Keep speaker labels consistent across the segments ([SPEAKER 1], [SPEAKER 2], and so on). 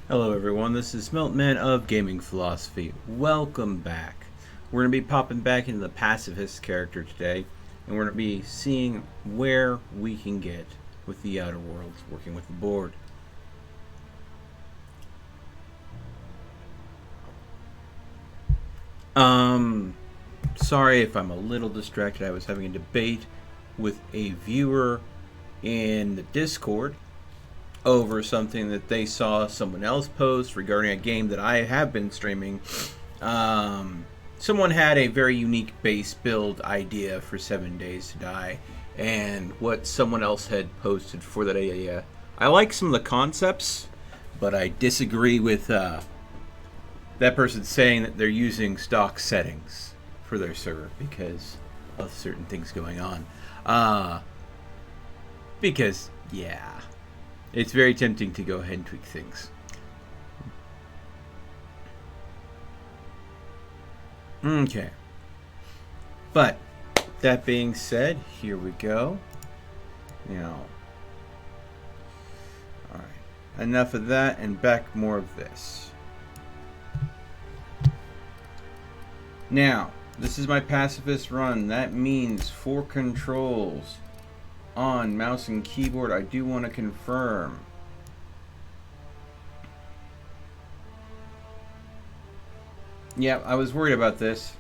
[SPEAKER 1] Hello everyone, this is Meltman of Gaming Philosophy. Welcome back. We're going to be popping back into the pacifist character today, and we're going to be seeing where we can get with the Outer Worlds, working with the board. Sorry if I'm a little distracted. I was having a debate with a viewer in the Discord over something that they saw someone else post regarding a game that I have been streaming. Someone had a very unique base build idea for 7 Days to Die, and what someone else had posted for that idea. I like some of the concepts, but I disagree with that person saying that they're using stock settings for their server because of certain things going on. Because, yeah, it's very tempting to go ahead and tweak things. Okay. But, that being said, here we go. Now, alright. Enough of that, and back more of this. Now, this is my pacifist run. That means 4 controls on mouse and keyboard. I do want to confirm. Yeah, I was worried about this.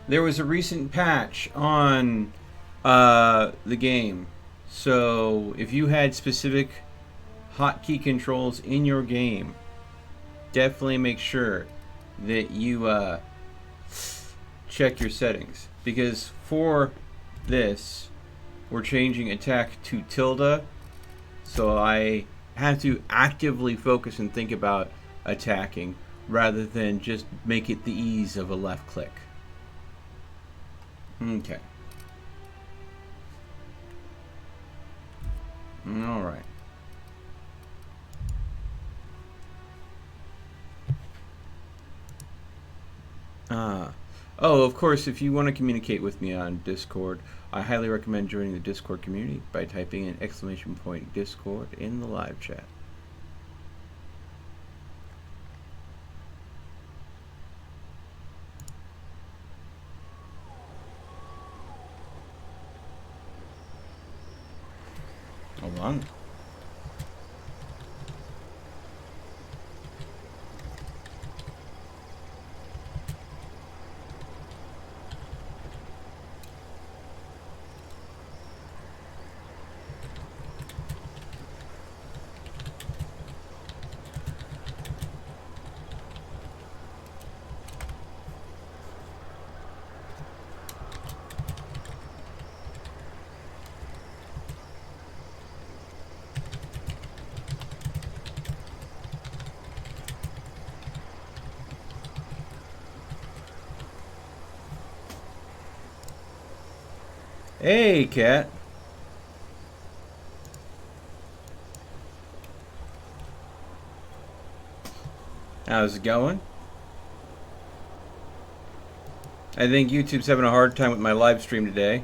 [SPEAKER 1] There was a recent patch on the game. So if you had specific hotkey controls in your game, definitely make sure that you check your settings. Because for this, we're changing attack to tilde. So I have to actively focus and think about attacking rather than just make it the ease of a left click. Okay. Alright. Oh, of course, if you want to communicate with me on Discord, I highly recommend joining the Discord community by typing in !Discord in the live chat. Hold on. Hey, cat. How's it going? I think YouTube's having a hard time with my live stream today.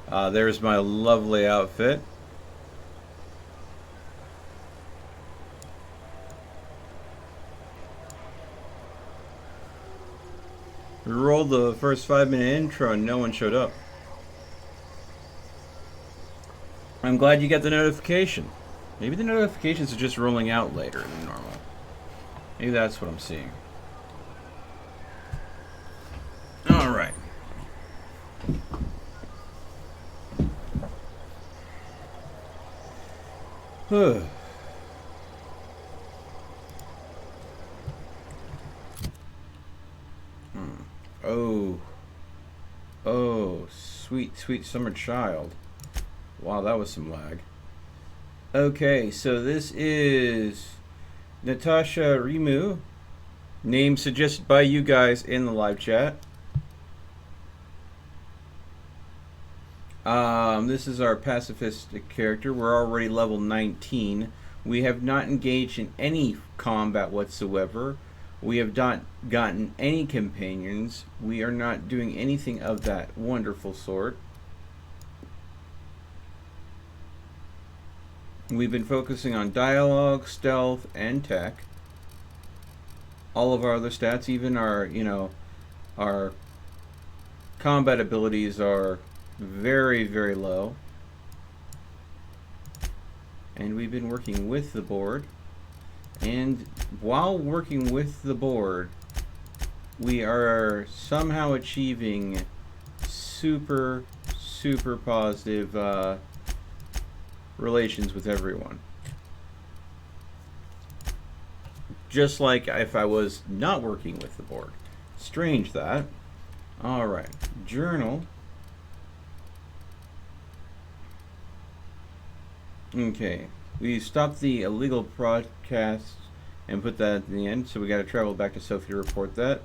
[SPEAKER 1] There's my lovely outfit. We rolled the first 5-minute intro and no one showed up. I'm glad you got the notification. Maybe the notifications are just rolling out later than normal. Maybe that's what I'm seeing. Alright. Oh, sweet, sweet summer child. Wow, that was some lag. Okay, so this is Natasha Rimu, name suggested by you guys in the live chat. This is our pacifist character. We're already level 19. We have not engaged in any combat whatsoever. We have not gotten any companions. We are not doing anything of that wonderful sort. We've been focusing on dialogue, stealth, and tech. All of our other stats, even our, our combat abilities are very, very low. And we've been working with the board. And while working with the board, we are somehow achieving super, super positive relations with everyone. Just like if I was not working with the board. Strange that. Alright, journal. Okay, we stopped the illegal broadcast and put that in the end, so we got to travel back to Sophie to report that.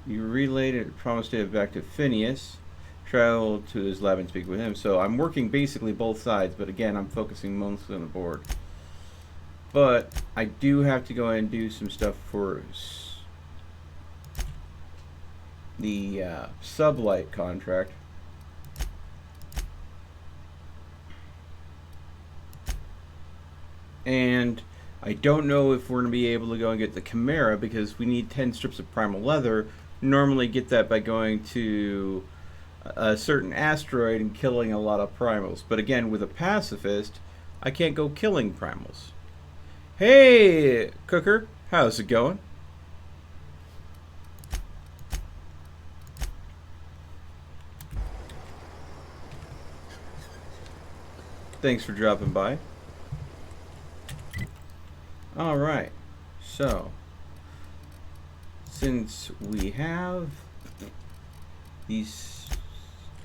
[SPEAKER 1] You relayed it, promised to get back to Phineas, travel to his lab and speak with him. So I'm working basically both sides, but again, I'm focusing mostly on the board. But I do have to go ahead and do some stuff for the sublight contract. And I don't know if we're going to be able to go and get the Chimera because we need 10 strips of primal leather. Normally get that by going to a certain asteroid and killing a lot of primals. But again, with a pacifist, I can't go killing primals. Hey, Cooker, how's it going? Thanks for dropping by. Alright, so since we have these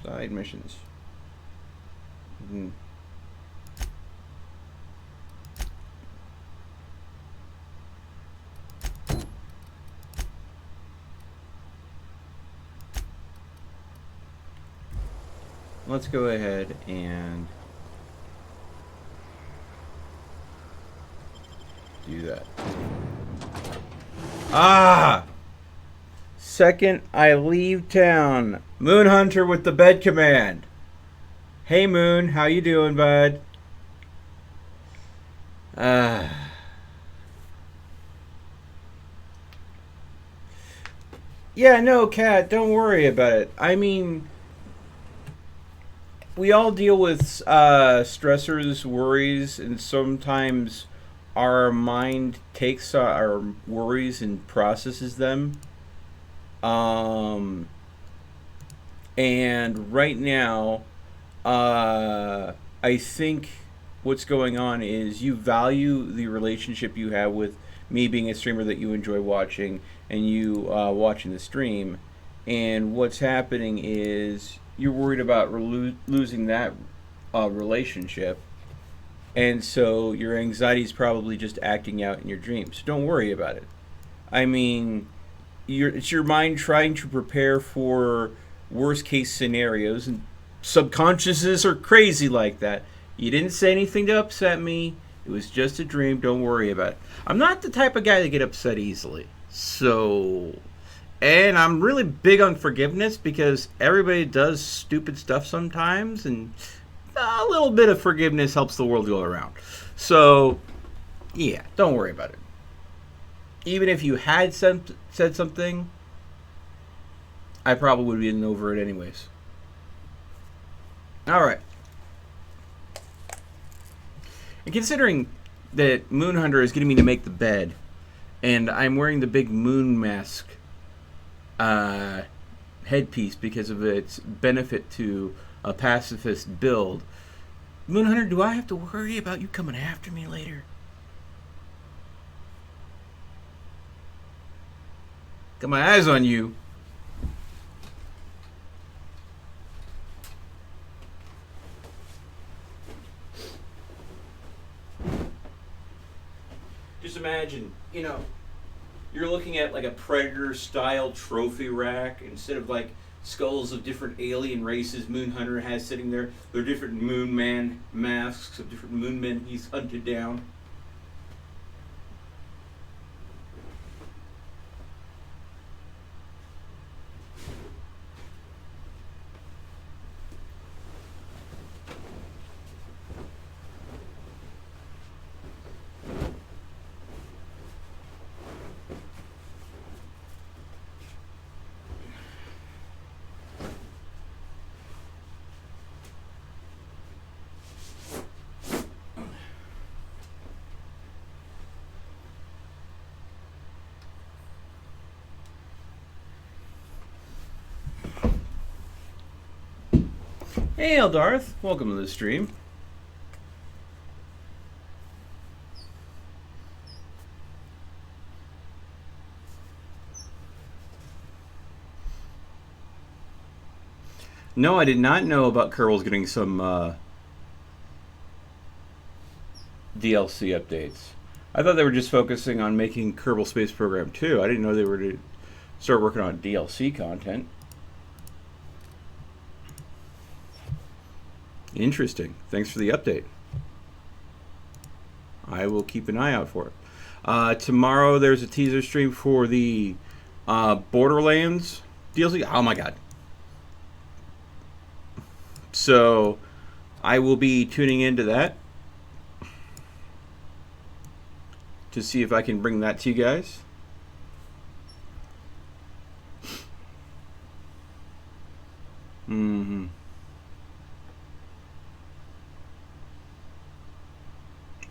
[SPEAKER 1] side missions, let's go ahead and do that. Ah! Second, I leave town. Moon Hunter with the bed command. Hey Moon, how you doing, bud? Yeah, no, Cat, don't worry about it. I mean, we all deal with stressors, worries, and sometimes our mind takes our worries and processes them. And right now, I think what's going on is you value the relationship you have with me being a streamer that you enjoy watching and you watching the stream. And what's happening is you're worried about losing that relationship. And so your anxiety is probably just acting out in your dreams. Don't worry about it. I mean, it's your mind trying to prepare for worst case scenarios, and subconsciouses are crazy like that. You didn't say anything to upset me. It was just a dream. Don't worry about it. I'm not the type of guy to get upset easily. So, and I'm really big on forgiveness because everybody does stupid stuff sometimes, and a little bit of forgiveness helps the world go around. So, yeah, don't worry about it. Even if you had said something, I probably would have been over it anyways. Alright. And considering that Moon Hunter is getting me to make the bed, and I'm wearing the big moon mask headpiece because of its benefit to a pacifist build, Moon Hunter, do I have to worry about you coming after me later? Got my eyes on you. Just imagine, you're looking at like a Predator-style trophy rack instead of like skulls of different alien races Moon Hunter has sitting there. They're different Moon Man masks of different Moon Men he's hunted down. Hey, Eldarth. Welcome to the stream. No, I did not know about Kerbals getting some DLC updates. I thought they were just focusing on making Kerbal Space Program 2. I didn't know they were to start working on DLC content. Interesting. Thanks for the update. I will keep an eye out for it. Tomorrow there's a teaser stream for the Borderlands DLC. Oh my god. So I will be tuning into that to see if I can bring that to you guys.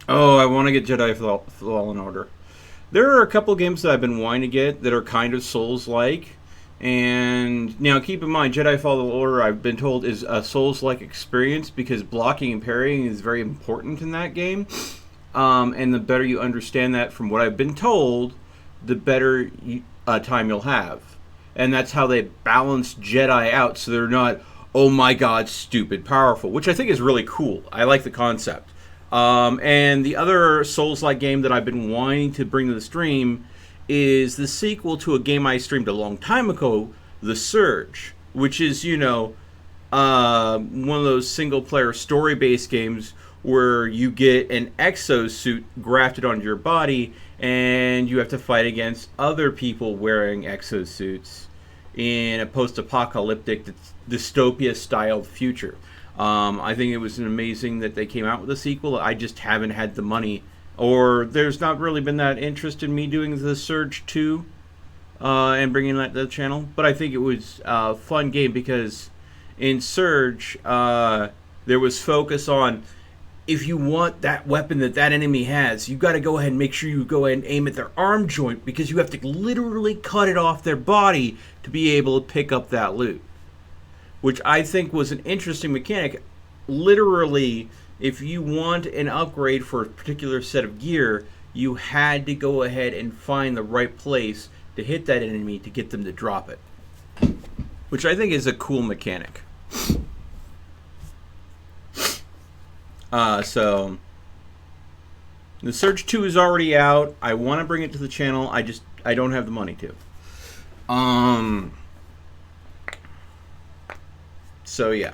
[SPEAKER 1] Oh, I want to get Jedi Fallen Order. There are a couple games that I've been wanting to get that are kind of Souls-like. And now keep in mind, Jedi Fallen Order, I've been told, is a Souls-like experience because blocking and parrying is very important in that game. And the better you understand that from what I've been told, the better time you'll have. And that's how they balance Jedi out so they're not, oh my god, stupid powerful, which I think is really cool. I like the concept. And the other Souls-like game that I've been wanting to bring to the stream is the sequel to a game I streamed a long time ago, The Surge, which is, you know, one of those single-player story-based games where you get an exosuit grafted onto your body and you have to fight against other people wearing exosuits in a post-apocalyptic dystopia-styled future. I think it was amazing that they came out with a sequel. I just haven't had the money, or there's not really been that interest in me doing The Surge 2 and bringing that to the channel. But I think it was a fun game because in Surge, there was focus on if you want that weapon that enemy has, you got to go ahead and make sure you go ahead and aim at their arm joint because you have to literally cut it off their body to be able to pick up that loot. Which I think was an interesting mechanic. Literally, if you want an upgrade for a particular set of gear, you had to go ahead and find the right place to hit that enemy to get them to drop it. Which I think is a cool mechanic. So The Surge 2 is already out. I want to bring it to the channel. I don't have the money to. So yeah.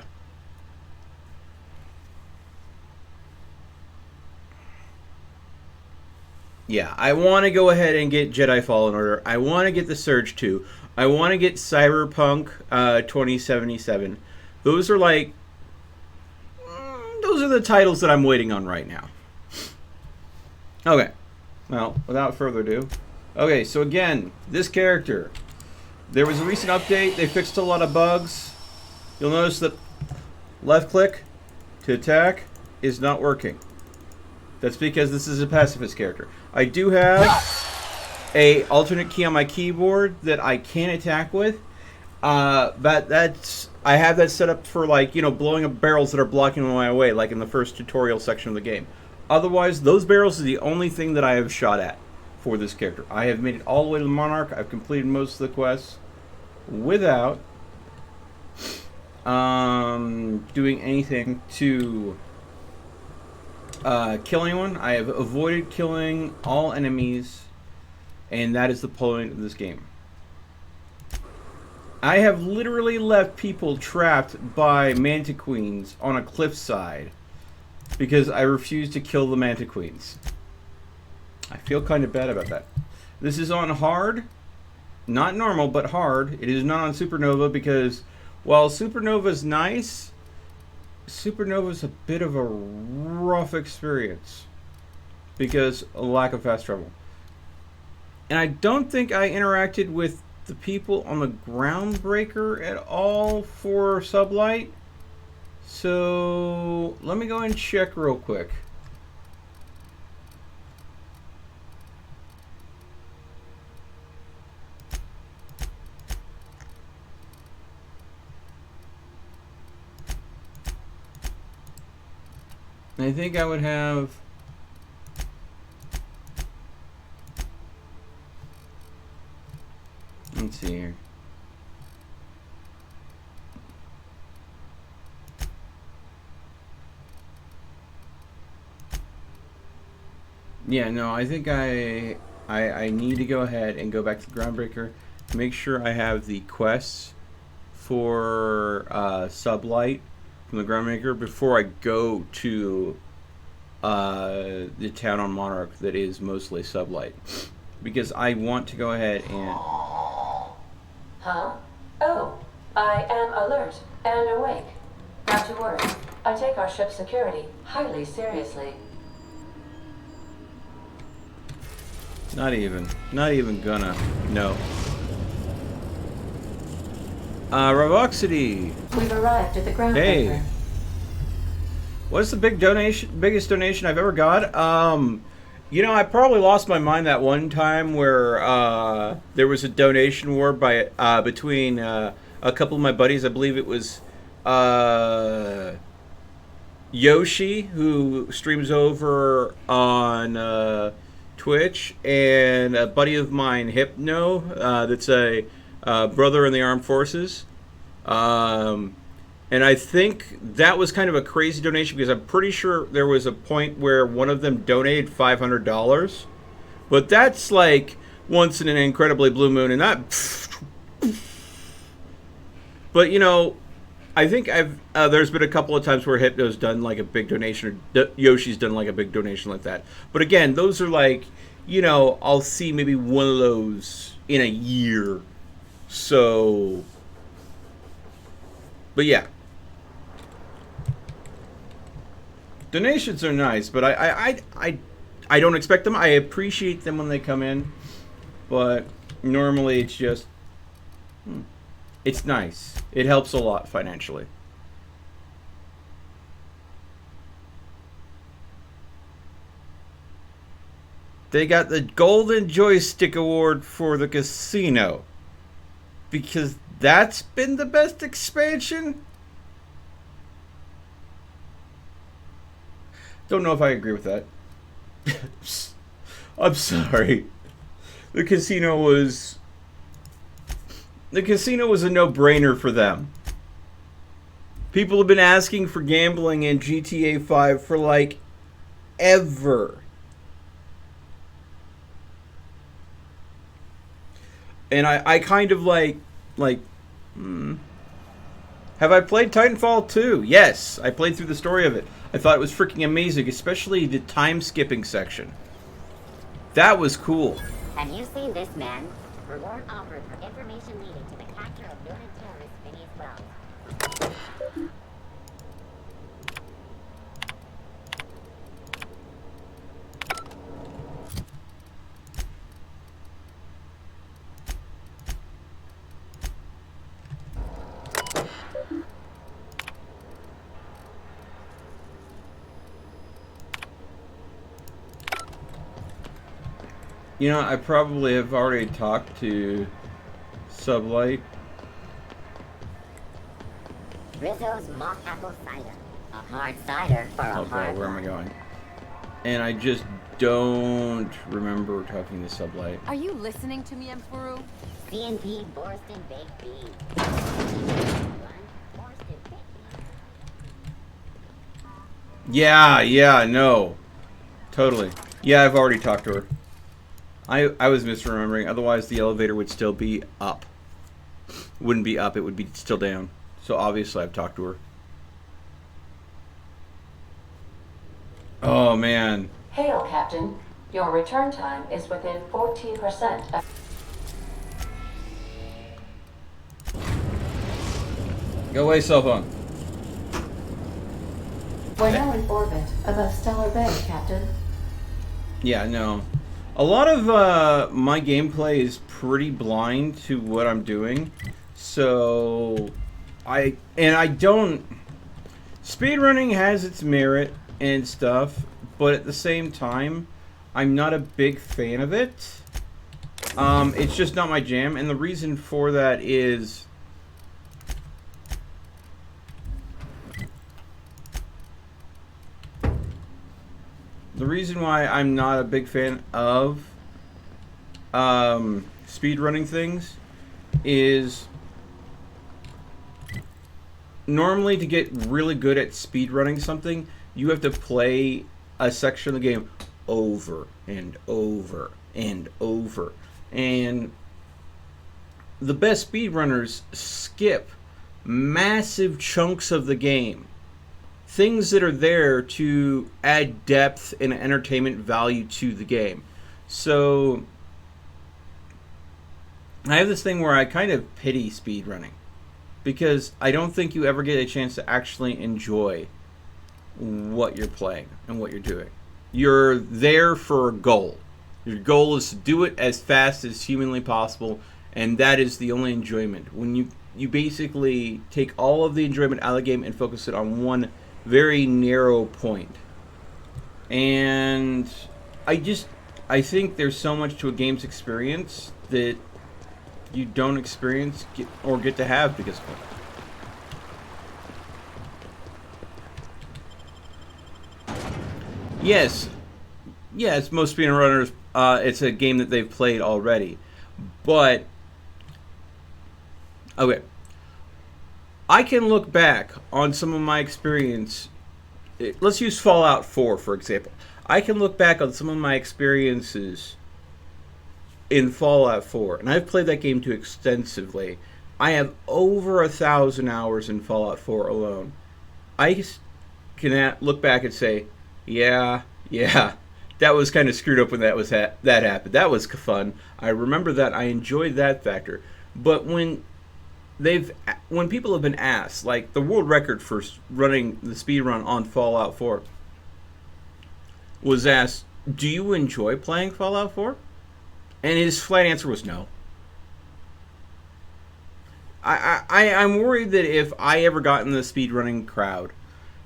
[SPEAKER 1] Yeah, I want to go ahead and get Jedi Fallen Order. I want to get The Surge 2. I want to get Cyberpunk 2077. Those are like... those are the titles that I'm waiting on right now. Okay. Well, without further ado. Okay, so again, this character. There was a recent update. They fixed a lot of bugs. You'll notice that left click to attack is not working. That's because this is a pacifist character. I do have a alternate key on my keyboard that I can attack with. But I have that set up for, like, you know, blowing up barrels that are blocking my way, like in the first tutorial section of the game. Otherwise, those barrels are the only thing that I have shot at for this character. I have made it all the way to the Monarch. I've completed most of the quests without doing anything to kill anyone. I have avoided killing all enemies, and that is the point of this game. I have literally left people trapped by mantiqueens on a cliffside because I refuse to kill the mantiqueens. I feel kind of bad about that. This is on hard, not normal, but hard. It is not on Supernova because while Supernova's nice, Supernova's a bit of a rough experience because of lack of fast travel. And I don't think I interacted with the people on the Groundbreaker at all for Sublight. So let me go and check real quick. I think I would have... Let's see here. Yeah, no, I think I need to go ahead and go back to the Groundbreaker, make sure I have the quests for Sublight from the Groundbreaker before I go to the town on Monarch that is mostly Sublight, because I want to go ahead and...
[SPEAKER 2] Huh? Oh, I am alert and awake. Not to worry. I take our ship's security highly seriously.
[SPEAKER 1] Not even gonna. No. Revoxity.
[SPEAKER 2] We've arrived at the Groundbreaker.
[SPEAKER 1] Hey. What's the biggest donation I've ever got? You know, I probably lost my mind that one time where there was a donation war by between a couple of my buddies. I believe it was Yoshi, who streams over on Twitch, and a buddy of mine, Hypno, that's a brother in the armed forces. And I think that was kind of a crazy donation because I'm pretty sure there was a point where one of them donated $500. But that's like once in an incredibly blue moon, and that... But, you know, I think there's been a couple of times where Hypno's done like a big donation, or Yoshi's done like a big donation like that. But again, those are like, you know, I'll see maybe one of those in a year. So, but yeah. Donations are nice, but I don't expect them. I appreciate them when they come in, but normally it's just, it's nice. It helps a lot financially. They got the Golden Joystick Award for the casino because that's been the best expansion. Don't know if I agree with that. I'm sorry. The casino was a no-brainer for them. People have been asking for gambling in GTA 5 for like ever. And I kind of like Have I played Titanfall 2? Yes, I played through the story of it. I thought it was freaking amazing, especially the time-skipping section. That was cool.
[SPEAKER 3] Have you seen this man? Reward offered for information leading to the capture of noted terrorist Phineas Wells.
[SPEAKER 1] You know, I probably have already talked to Sublight.
[SPEAKER 3] Rizzo's mock apple cider. A hard cider for a hard
[SPEAKER 1] Where am I going? And I just don't remember talking to Sublight.
[SPEAKER 4] Are you listening to me, Emperor?
[SPEAKER 3] CNP Borston Baked Beans.
[SPEAKER 1] Yeah, no. Totally. Yeah, I've already talked to her. I was misremembering. Otherwise, the elevator would still be up. Wouldn't be up. It would be still down. So obviously, I've talked to her. Oh, man.
[SPEAKER 2] Hail, Captain. Your return time is within 14% of...
[SPEAKER 1] Go away, cell phone.
[SPEAKER 2] We're now in orbit above Stellar Bay, Captain.
[SPEAKER 1] Yeah, no. A lot of my gameplay is pretty blind to what I'm doing. So, I don't... Speedrunning has its merit and stuff, but at the same time, I'm not a big fan of it. It's just not my jam, and the reason for that is... The reason why I'm not a big fan of speed running things is normally to get really good at speed running something, you have to play a section of the game over and over and over. And the best speedrunners skip massive chunks of the game. Things that are there to add depth and entertainment value to the game. So I have this thing where I kind of pity speedrunning, because I don't think you ever get a chance to actually enjoy what you're playing and what you're doing. You're there for a goal. Your goal is to do it as fast as humanly possible, and that is the only enjoyment. When you basically take all of the enjoyment out of the game and focus it on one very narrow point. And I think there's so much to a game's experience that you don't experience or get to have because of it. Yes, most speedrunners, it's a game that they've played already. But, okay, I can look back on some of my experience. Let's use Fallout 4, for example. I can look back on some of my experiences in Fallout 4, and I've played that game too extensively. I have over 1,000 hours in Fallout 4 alone. I can look back and say, yeah, that was kind of screwed up when that happened. That was fun. I remember that. I enjoyed that factor. But when people have been asked, like the world record for running the speed run on Fallout 4 was asked, do you enjoy playing Fallout 4? And his flat answer was no. I'm worried that if I ever got in the speedrunning crowd,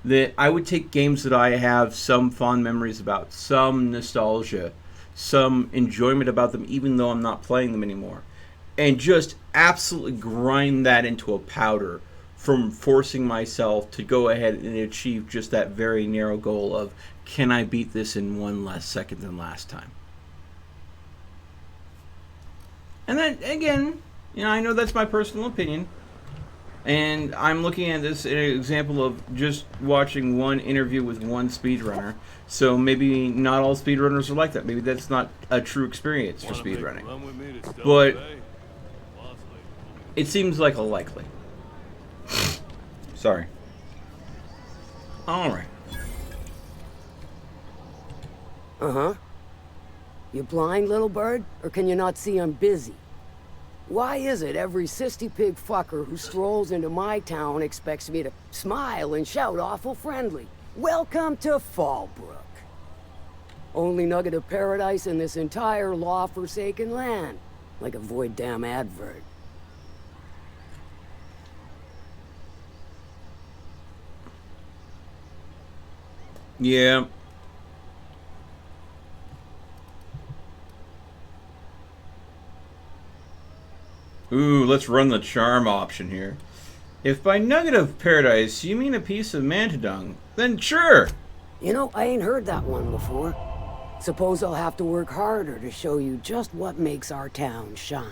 [SPEAKER 1] that I would take games that I have some fond memories about, some nostalgia, some enjoyment about them, even though I'm not playing them anymore, and just absolutely grind that into a powder from forcing myself to go ahead and achieve just that very narrow goal of, can I beat this in one less second than last time? And then, again, I know that's my personal opinion. And I'm looking at this an example of just watching one interview with one speedrunner. So maybe not all speedrunners are like that. Maybe that's not a true experience for speedrunning. But it seems like a likely. Sorry. Alright.
[SPEAKER 5] Uh-huh. You blind, little bird? Or can you not see I'm busy? Why is it every sissy pig fucker who strolls into my town expects me to smile and shout awful friendly? Welcome to Fallbrook. Only nugget of paradise in this entire law-forsaken land. Like a void damn advert.
[SPEAKER 1] Yeah. Ooh, let's run the charm option here. If by nugget of paradise you mean a piece of mantadung, then sure.
[SPEAKER 5] You know, I ain't heard that one before. Suppose I'll have to work harder to show you just what makes our town shine.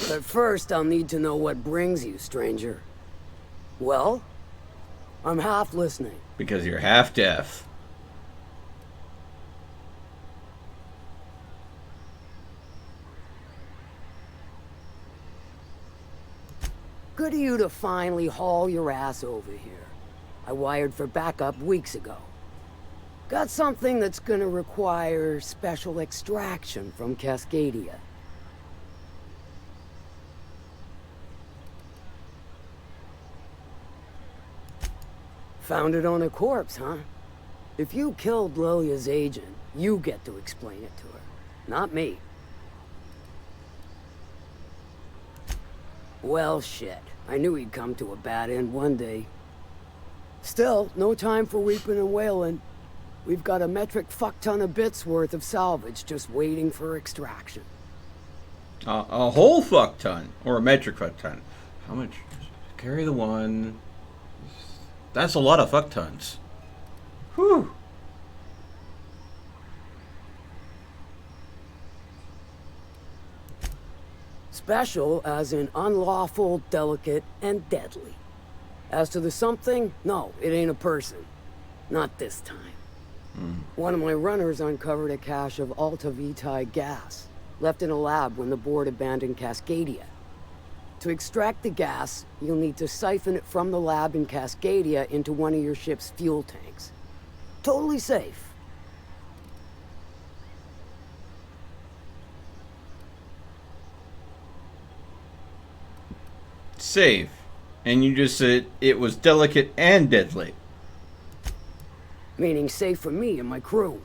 [SPEAKER 5] But first, I'll need to know what brings you, stranger. Well, I'm half listening.
[SPEAKER 1] Because you're half deaf.
[SPEAKER 5] Good of you to finally haul your ass over here. I wired for backup weeks ago. Got something that's gonna require special extraction from Cascadia. Found it on a corpse, huh? If you killed Lilia's agent, you get to explain it to her, not me. Well, shit. I knew he'd come to a bad end one day. Still, no time for weeping and wailing. We've got a metric fuck-ton of bits worth of salvage just waiting for extraction.
[SPEAKER 1] A whole fuck ton, or a metric fuck ton. How much? Carry the one. That's a lot of fuck tons. Whew.
[SPEAKER 5] Special as in unlawful, delicate, and deadly. As to the something, no, it ain't a person. Not this time. One of my runners uncovered a cache of Alta Vitae gas, left in a lab when the board abandoned Cascadia. To extract the gas, you'll need to siphon it from the lab in Cascadia into one of your ship's fuel tanks. Totally safe.
[SPEAKER 1] Safe. And you just said it was delicate and deadly.
[SPEAKER 5] Meaning safe for me and my crew.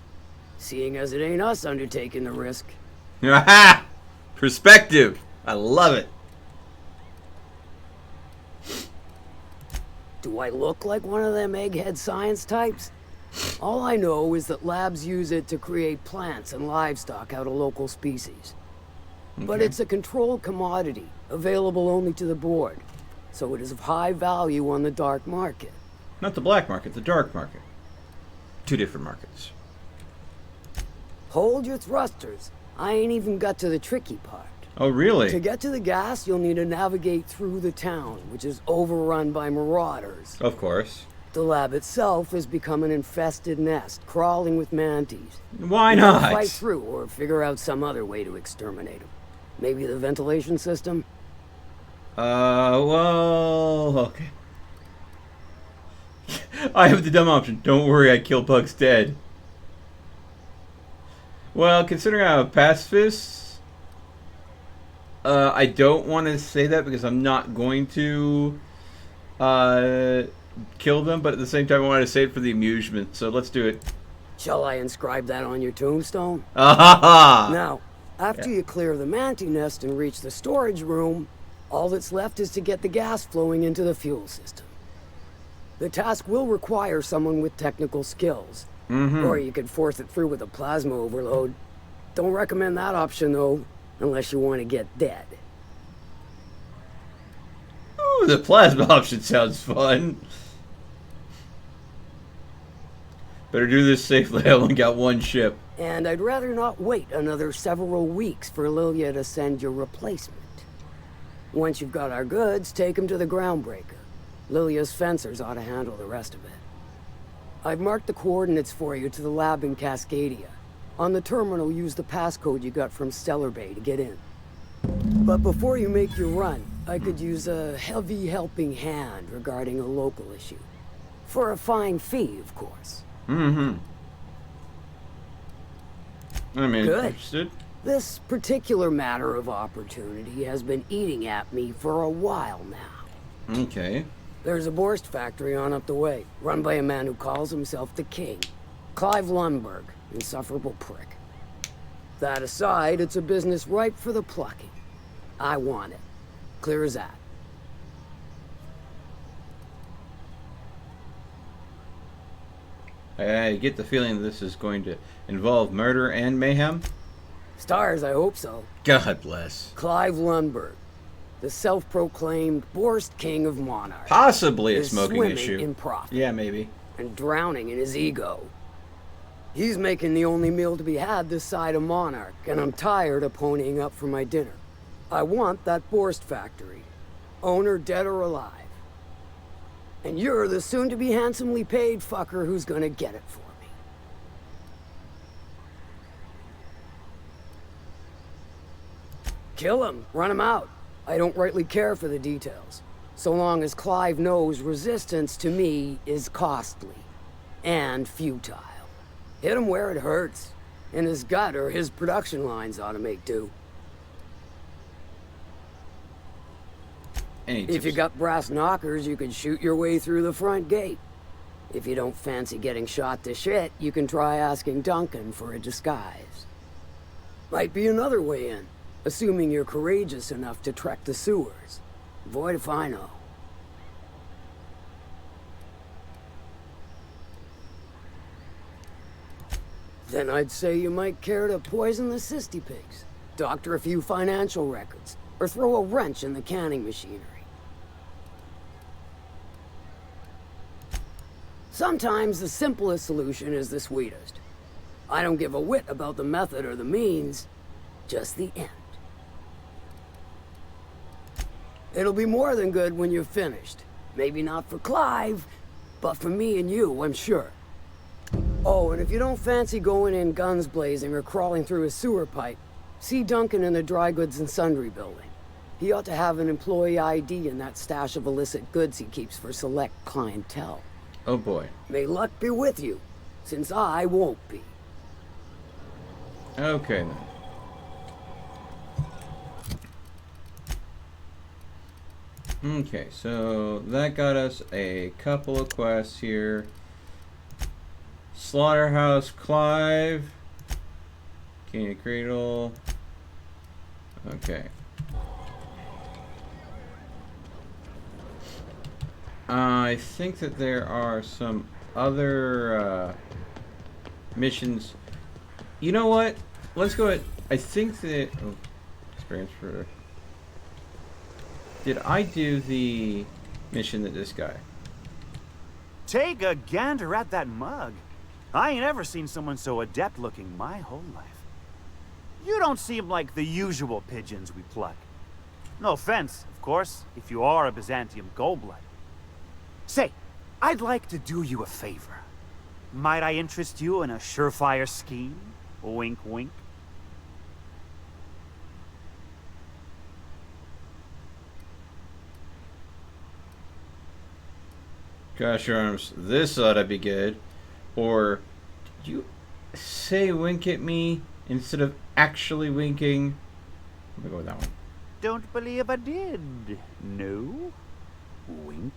[SPEAKER 5] Seeing as it ain't us undertaking the risk.
[SPEAKER 1] Aha! Perspective. I love it.
[SPEAKER 5] Do I look like one of them egghead science types? All I know is that labs use it to create plants and livestock out of local species. But it's a controlled commodity, available only to the board. So it is of high value on the dark market.
[SPEAKER 1] Not the black market, the dark market. Two different markets.
[SPEAKER 5] Hold your thrusters. I ain't even got to the tricky part.
[SPEAKER 1] Oh, really?
[SPEAKER 5] To get to the gas, you'll need to navigate through the town, which is overrun by marauders.
[SPEAKER 1] Of course.
[SPEAKER 5] The lab itself has become an infested nest, crawling with mantis.
[SPEAKER 1] Why
[SPEAKER 5] You
[SPEAKER 1] not?
[SPEAKER 5] gotta fight through or figure out some other way to exterminate them. Maybe the ventilation system?
[SPEAKER 1] Well, okay. I have the dumb option. Don't worry, I kill bugs dead. Well, considering I'm a pacifist, I don't want to say that because I'm not going to kill them, but at the same time I want to say it for the amusement, so let's do it.
[SPEAKER 5] Shall I inscribe that on your tombstone?
[SPEAKER 1] Ah!
[SPEAKER 5] Now, after you clear the mantis nest and reach the storage room, all that's left is to get the gas flowing into the fuel system. The task will require someone with technical skills. Or you could force it through with a plasma overload. Don't recommend that option, though, unless you want to get dead.
[SPEAKER 1] Ooh, the plasma option sounds fun. Better do this safely. I only got one ship.
[SPEAKER 5] And I'd rather not wait another several weeks for Lilia to send your replacement. Once you've got our goods, take them to the groundbreaker. Lilia's fencers ought to handle the rest of it. I've marked the coordinates for you to the lab in Cascadia. On the terminal, use the passcode you got from Stellar Bay to get in. But before you make your run, I could use a heavy helping hand regarding a local issue. For a fine fee, of course.
[SPEAKER 1] I'm
[SPEAKER 5] Good.
[SPEAKER 1] interested.
[SPEAKER 5] This particular matter of opportunity has been eating at me for a while now.
[SPEAKER 1] Okay.
[SPEAKER 5] There's a Borst factory on up the way, run by a man who calls himself the King. Clive Lundberg, insufferable prick. That aside, it's a business ripe for the plucking. I want it. Clear as that.
[SPEAKER 1] I get the feeling this is going to involve murder and mayhem.
[SPEAKER 5] Stars, I hope so.
[SPEAKER 1] God bless.
[SPEAKER 5] Clive Lundberg, the self-proclaimed Borst King of Monarch.
[SPEAKER 1] Possibly a
[SPEAKER 5] is
[SPEAKER 1] smoking
[SPEAKER 5] swimming
[SPEAKER 1] issue.
[SPEAKER 5] in profit.
[SPEAKER 1] Yeah, maybe.
[SPEAKER 5] And drowning in his ego. He's making the only meal to be had this side of Monarch, and I'm tired of ponying up for my dinner. I want that Borst factory. Owner dead or alive. And you're the soon-to-be handsomely paid fucker who's gonna get it for me. Kill him, run him out. I don't rightly care for the details. So long as Clive knows resistance to me is costly. And futile. Hit him where it hurts. In his gut or his production lines ought to make do. If you got brass knockers, you can shoot your way through the front gate. If you don't fancy getting shot to shit, you can try asking Duncan for a disguise. Might be another way in, assuming you're courageous enough to trek the sewers. Void if I know. Then I'd say you might care to poison the cysty pigs, doctor a few financial records, or throw a wrench in the canning machinery. Sometimes the simplest solution is the sweetest. I don't give a whit about the method or the means, just the end. It'll be more than good when you're finished. Maybe not for Clive, but for me and you, I'm sure. Oh, and if you don't fancy going in guns blazing or crawling through a sewer pipe, see Duncan in the dry goods and sundry building. He ought to have an employee ID in that stash of illicit goods he keeps for select clientele.
[SPEAKER 1] Oh boy.
[SPEAKER 5] May luck be with you, since I won't be.
[SPEAKER 1] Okay then. Okay, so that got us a couple of quests here. Slaughterhouse Clive. King of Cradle. Okay. I think that there are some other missions. You know what? Let's go ahead. I think that... Oh, experience for... Did I do the mission that this guy?
[SPEAKER 6] Take a gander at that mug. I ain't ever seen someone so adept looking my whole life. You don't seem like the usual pigeons we pluck. No offense, of course, if you are a Byzantium goldblood. Say, I'd like to do you a favor. Might I interest you in a surefire scheme? Wink, wink.
[SPEAKER 1] Gosh, arms, this ought to be good. Or, did you say wink at me instead of actually winking? I'm gonna go with that one.
[SPEAKER 6] Don't believe I did. No? Wink.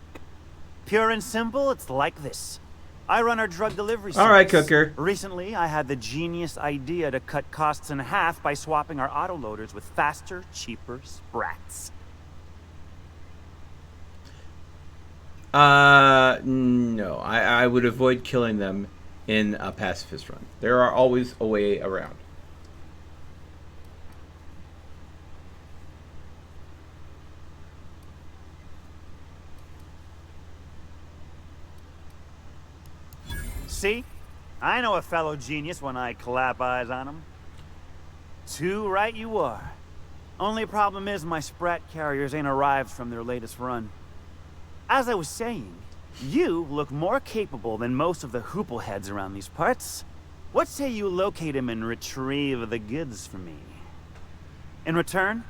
[SPEAKER 6] Pure and simple, it's like this. I run our drug delivery service.
[SPEAKER 1] All right, Cooker.
[SPEAKER 6] Recently, I had the genius idea to cut costs in half by swapping our autoloaders with faster, cheaper sprats.
[SPEAKER 1] No. I would avoid killing them in a pacifist run. There are always a way around.
[SPEAKER 6] See? I know a fellow genius when I clap eyes on him. Too right you are. Only problem is my sprat carriers ain't arrived from their latest run. As I was saying, you look more capable than most of the hoople heads around these parts. What say you locate him and retrieve the goods for me? In return,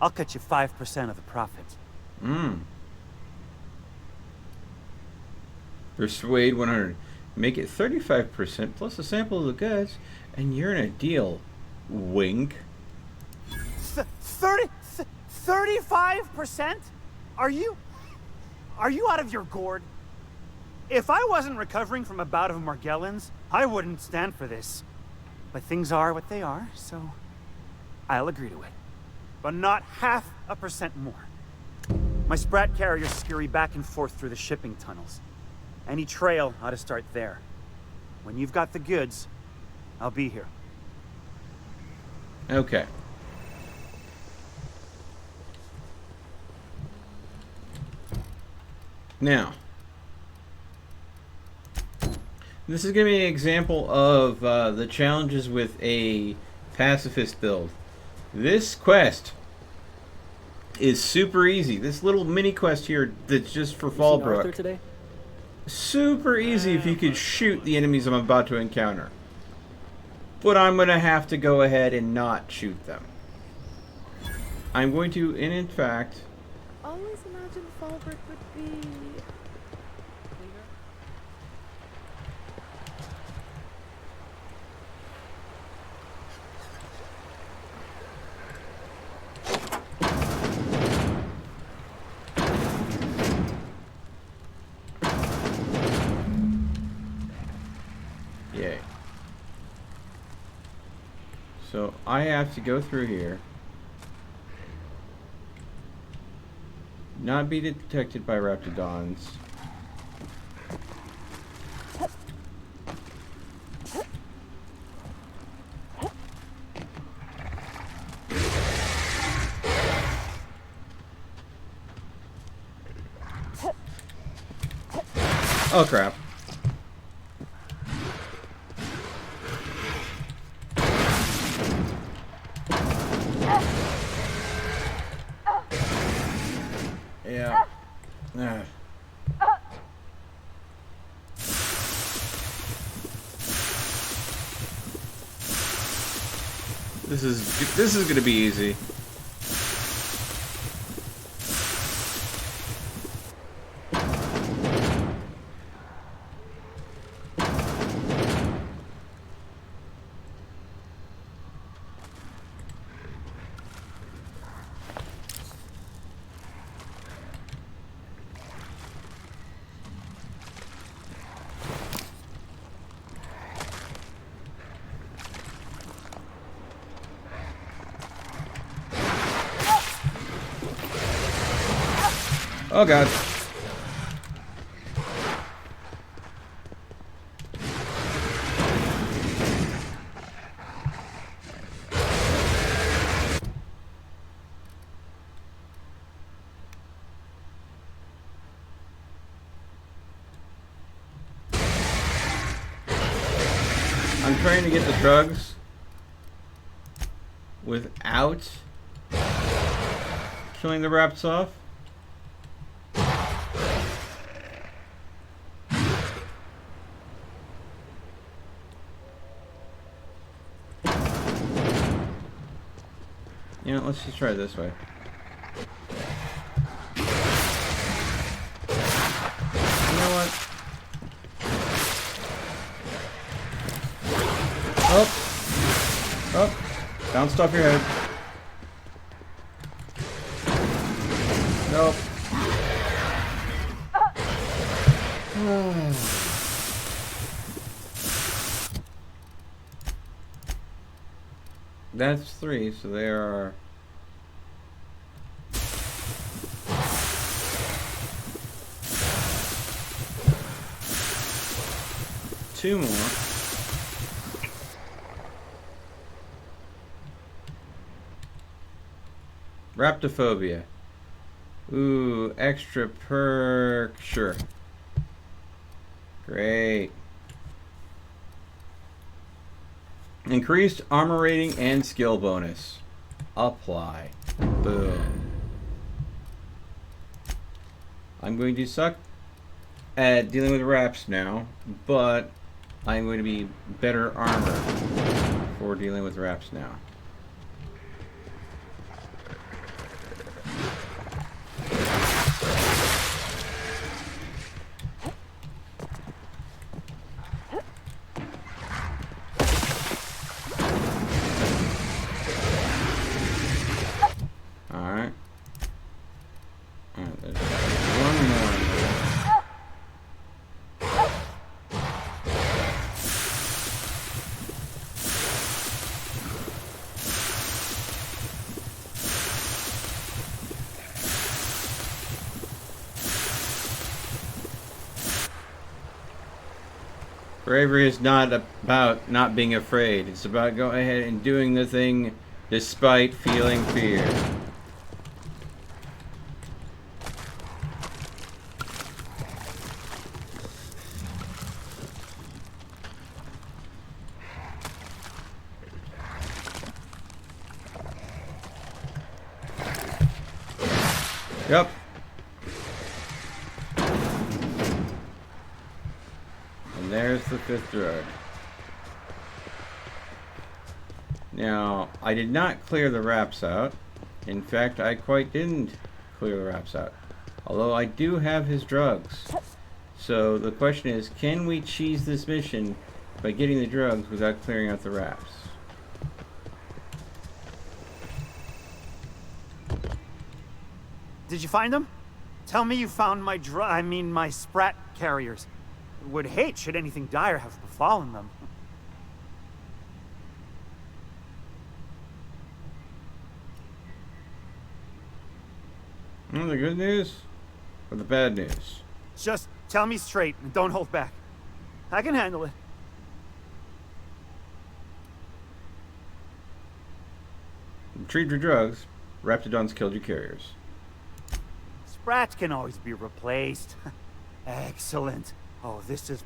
[SPEAKER 6] I'll cut you 5% of the profit.
[SPEAKER 1] Persuade 100. Make it 35% plus a sample of the goods, and you're in a deal. Wink.
[SPEAKER 6] 35%? Are you out of your gourd? If I wasn't recovering from a bout of Margellans, I wouldn't stand for this. But things are what they are, so I'll agree to it. But not 0.5% more. My sprat carriers scurry back and forth through the shipping tunnels. Any trail ought to start there. When you've got the goods, I'll be here.
[SPEAKER 1] Okay. Now, this is going to be an example of the challenges with a pacifist build. This quest is super easy. This little mini quest here that's just for Fallbrook.
[SPEAKER 7] Today?
[SPEAKER 1] Super easy if you could shoot the enemies I'm about to encounter. But I'm going to have to go ahead and not shoot them. I'm going to, and in fact...
[SPEAKER 7] Always imagined Fallbrook would be... cleaner.
[SPEAKER 1] Yay. So I have to go through here. Not be detected by Raptidons. Oh crap. This is gonna be easy. Oh god. I'm trying to get the drugs without killing the rats off. You know, let's just try it this way. You know what? Oh! Oh! Bounced off your head. Nope. That's 3, so there are... two more. Raptophobia. Ooh, extra perk. Sure. Great. Increased armor rating and skill bonus. Apply. Boom. I'm going to suck at dealing with raps now, but I'm going to be better armor for dealing with raps now. Alright. Alright, there's one more in there. Bravery is not about not being afraid. It's about going ahead and doing the thing despite feeling fear. Yep. And there's the 5th drug. Now, I did not clear the wraps out. In fact, I quite didn't clear the wraps out. Although I do have his drugs. So the question is, can we cheese this mission by getting the drugs without clearing out the wraps?
[SPEAKER 6] Did you find them? Tell me you found my my sprat carriers. Would hate should anything dire have befallen them.
[SPEAKER 1] The good news or the bad news?
[SPEAKER 6] Just tell me straight and don't hold back. I can handle it.
[SPEAKER 1] Retrieved your drugs. Raptidons killed your carriers.
[SPEAKER 6] Sprats can always be replaced. Excellent. Oh, this is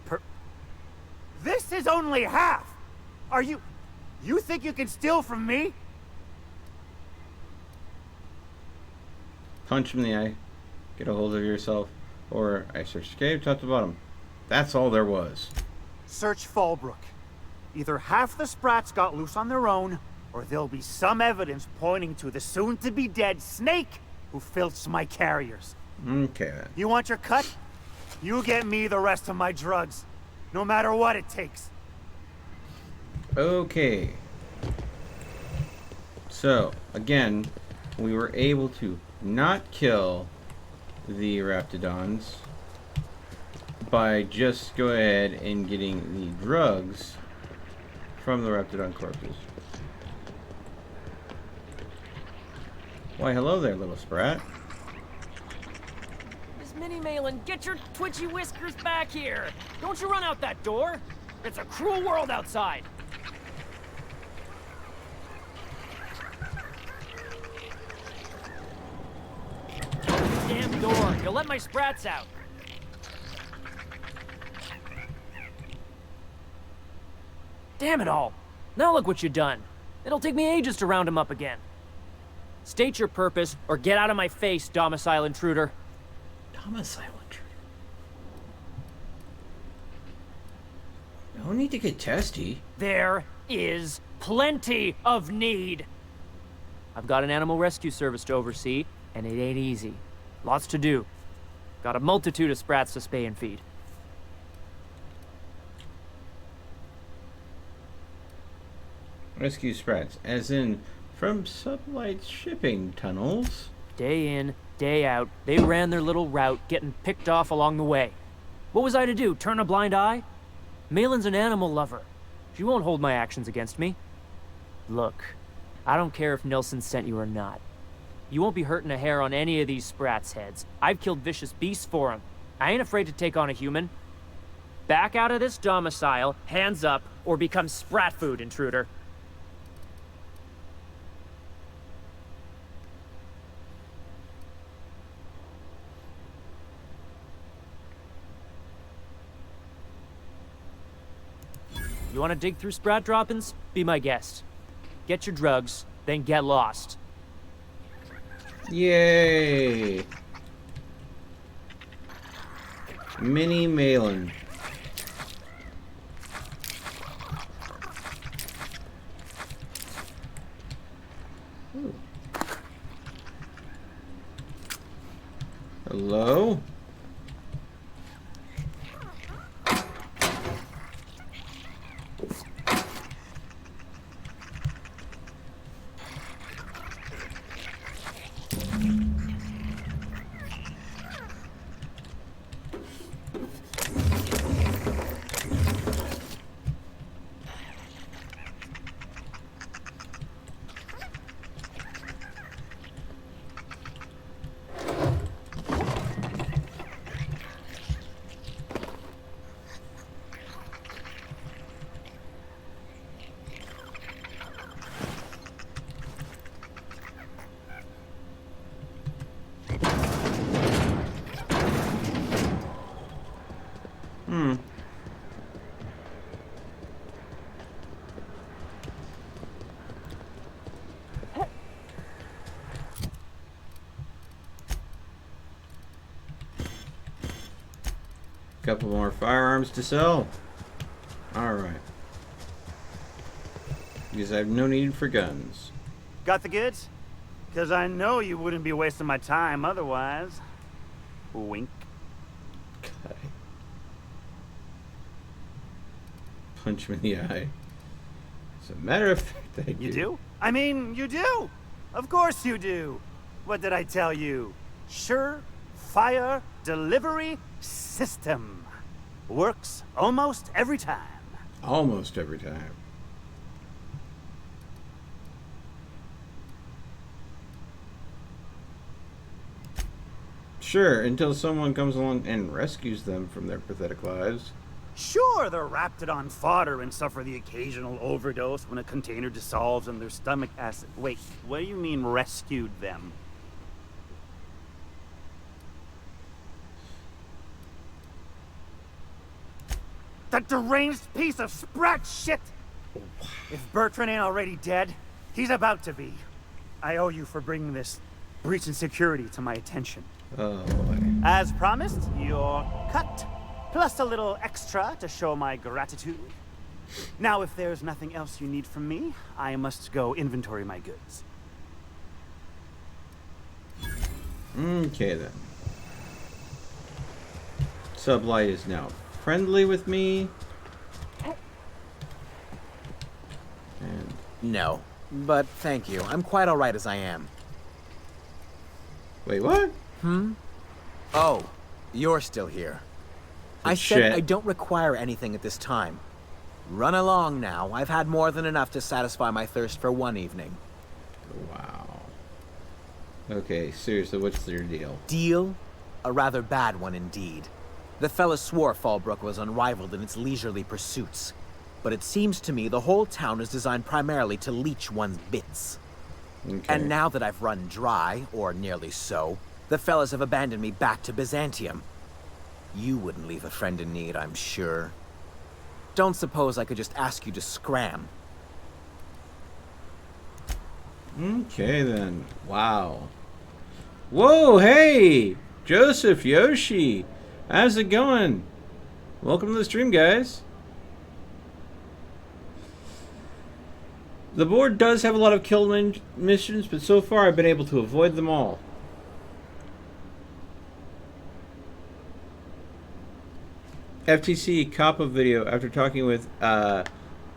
[SPEAKER 6] This is only half! Are you think you can steal from me?
[SPEAKER 1] Punch him in the eye. Get a hold of yourself. Or I searched the cave top to bottom. That's all there was.
[SPEAKER 6] Search Fallbrook. Either half the Sprats got loose on their own, or there'll be some evidence pointing to the soon-to-be-dead snake who filched my carriers.
[SPEAKER 1] Okay, then.
[SPEAKER 6] You want your cut? You get me the rest of my drugs, no matter what it takes.
[SPEAKER 1] Okay. So, again, we were able to not kill the Raptidons by just go ahead and getting the drugs from the Raptidon corpses. Why, hello there, little sprat.
[SPEAKER 8] Miss Minnie Malin, get your twitchy whiskers back here! Don't you run out that door! It's a cruel world outside! Damn door! You'll let my sprats out! Damn it all! Now look what you done! It'll take me ages to round him up again. State your purpose, or get out of my face, domicile intruder.
[SPEAKER 1] Domicile intruder. No need to get testy.
[SPEAKER 8] There is plenty of need. I've got an animal rescue service to oversee, and it ain't easy. Lots to do. Got a multitude of sprats to spay and feed.
[SPEAKER 1] Rescue sprats, as in from sublight shipping tunnels.
[SPEAKER 8] Day in, day out, they ran their little route, getting picked off along the way. What was I to do, turn a blind eye? Malin's an animal lover. She won't hold my actions against me. Look, I don't care if Nilsson sent you or not. You won't be hurting a hair on any of these sprats' heads. I've killed vicious beasts for them. I ain't afraid to take on a human. Back out of this domicile, hands up, or become sprat food, intruder. You want to dig through sprat droppings? Be my guest. Get your drugs, then get lost.
[SPEAKER 1] Yay! Minnie Malin. Ooh. Hello? Couple more firearms to sell. Alright. Because I have no need for guns.
[SPEAKER 6] Got the goods? Because I know you wouldn't be wasting my time otherwise. Wink.
[SPEAKER 1] Okay. Punch him in the eye. As a matter of fact, I do.
[SPEAKER 6] You do? I mean, you do! Of course you do! What did I tell you? Sure-fire delivery system. Works almost every time.
[SPEAKER 1] Almost every time. Sure, until someone comes along and rescues them from their pathetic lives.
[SPEAKER 6] Sure, they're Raptidon fodder and suffer the occasional overdose when a container dissolves in their stomach acid. Wait, what do you mean rescued them? That deranged piece of sprat shit! If Bertrand ain't already dead, he's about to be. I owe you for bringing this breach in security to my attention.
[SPEAKER 1] Oh boy.
[SPEAKER 6] As promised, your cut, plus a little extra to show my gratitude. Now, if there's nothing else you need from me, I must go inventory my goods.
[SPEAKER 1] Okay, then. Sublight is now friendly with me. And
[SPEAKER 9] No, but thank you. I'm quite alright as I am.
[SPEAKER 1] wait, what?
[SPEAKER 9] Oh, you're still here. I
[SPEAKER 1] Shit.
[SPEAKER 9] said I don't require anything at this time. Run along now. I've had more than enough to satisfy my thirst for one evening.
[SPEAKER 1] Wow. Okay, seriously, what's your deal?
[SPEAKER 9] Deal? A rather bad one indeed. The fella swore Fallbrook was unrivaled in its leisurely pursuits. But it seems to me the whole town is designed primarily to leech one's bits.
[SPEAKER 1] Okay.
[SPEAKER 9] And now that I've run dry, or nearly so, the fellas have abandoned me back to Byzantium. You wouldn't leave a friend in need, I'm sure. Don't suppose I could just ask you to scram.
[SPEAKER 1] Okay, then. Wow. Whoa, hey! Joseph, Yoshi! How's it going? Welcome to the stream, guys. The board does have a lot of kill missions, but so far I've been able to avoid them all. FTC COPPA video after talking with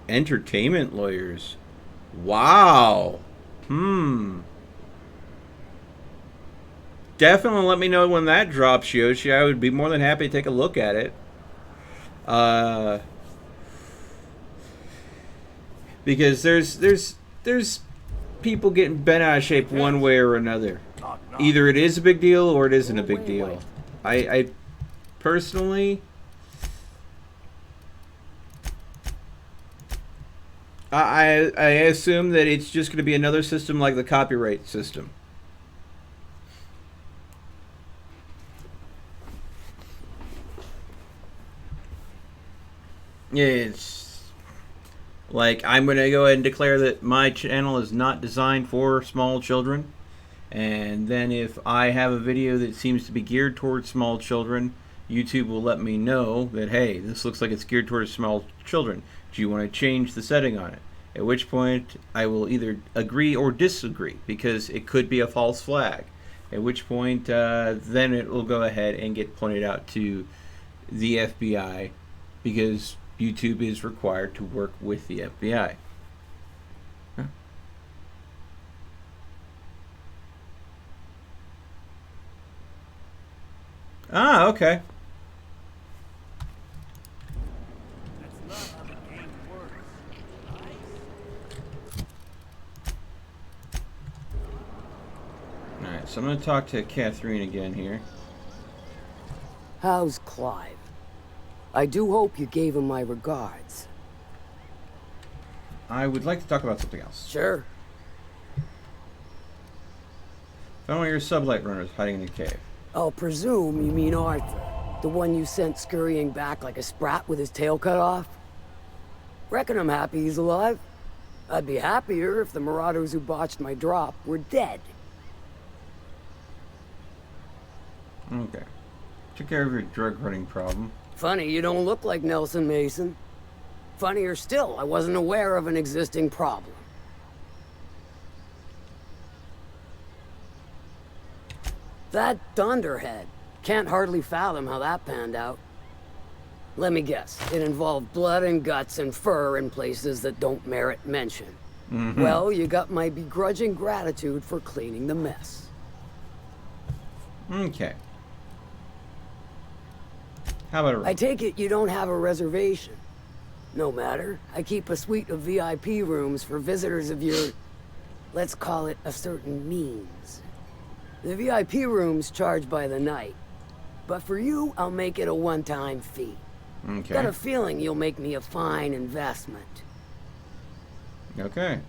[SPEAKER 1] entertainment lawyers. Wow. Definitely let me know when that drops, Yoshi. I would be more than happy to take a look at it. Because there's people getting bent out of shape one way or another. Either it is a big deal or it isn't a big deal. I personally, I assume that it's just going to be another system like the copyright system. Yeah, it's like I'm going to go ahead and declare that my channel is not designed for small children. And then if I have a video that seems to be geared towards small children, YouTube will let me know that, hey, this looks like it's geared towards small children. Do you want to change the setting on it? At which point I will either agree or disagree, because it could be a false flag. At which point then it will go ahead and get pointed out to the FBI, because YouTube is required to work with the FBI. Huh? Ah, okay. Alright, so I'm going to talk to Catherine again here.
[SPEAKER 5] How's Clive? I do hope you gave him my regards.
[SPEAKER 1] I would like to talk about something else.
[SPEAKER 5] Sure.
[SPEAKER 1] Found one of your sublight runners hiding in a cave.
[SPEAKER 5] I'll presume you mean Arthur, the one you sent scurrying back like a sprat with his tail cut off? Reckon I'm happy he's alive. I'd be happier if the marauders who botched my drop were dead.
[SPEAKER 1] Okay. Took care of your drug running problem.
[SPEAKER 5] Funny you don't look like Nelson Mason. Funnier still, I wasn't aware of an existing problem. That Dunderhead. Can't hardly fathom how that panned out. Let me guess, it involved blood and guts and fur in places that don't merit mention. Well, you got my begrudging gratitude for cleaning the mess.
[SPEAKER 1] Okay. How about a room?
[SPEAKER 5] I take it you don't have a reservation. No matter. I keep a suite of VIP rooms for visitors of your, let's call it a certain means. The VIP rooms charge by the night. But for you, I'll make it a one-time fee.
[SPEAKER 1] Okay.
[SPEAKER 5] Got a feeling you'll make me a fine investment.
[SPEAKER 1] Okay.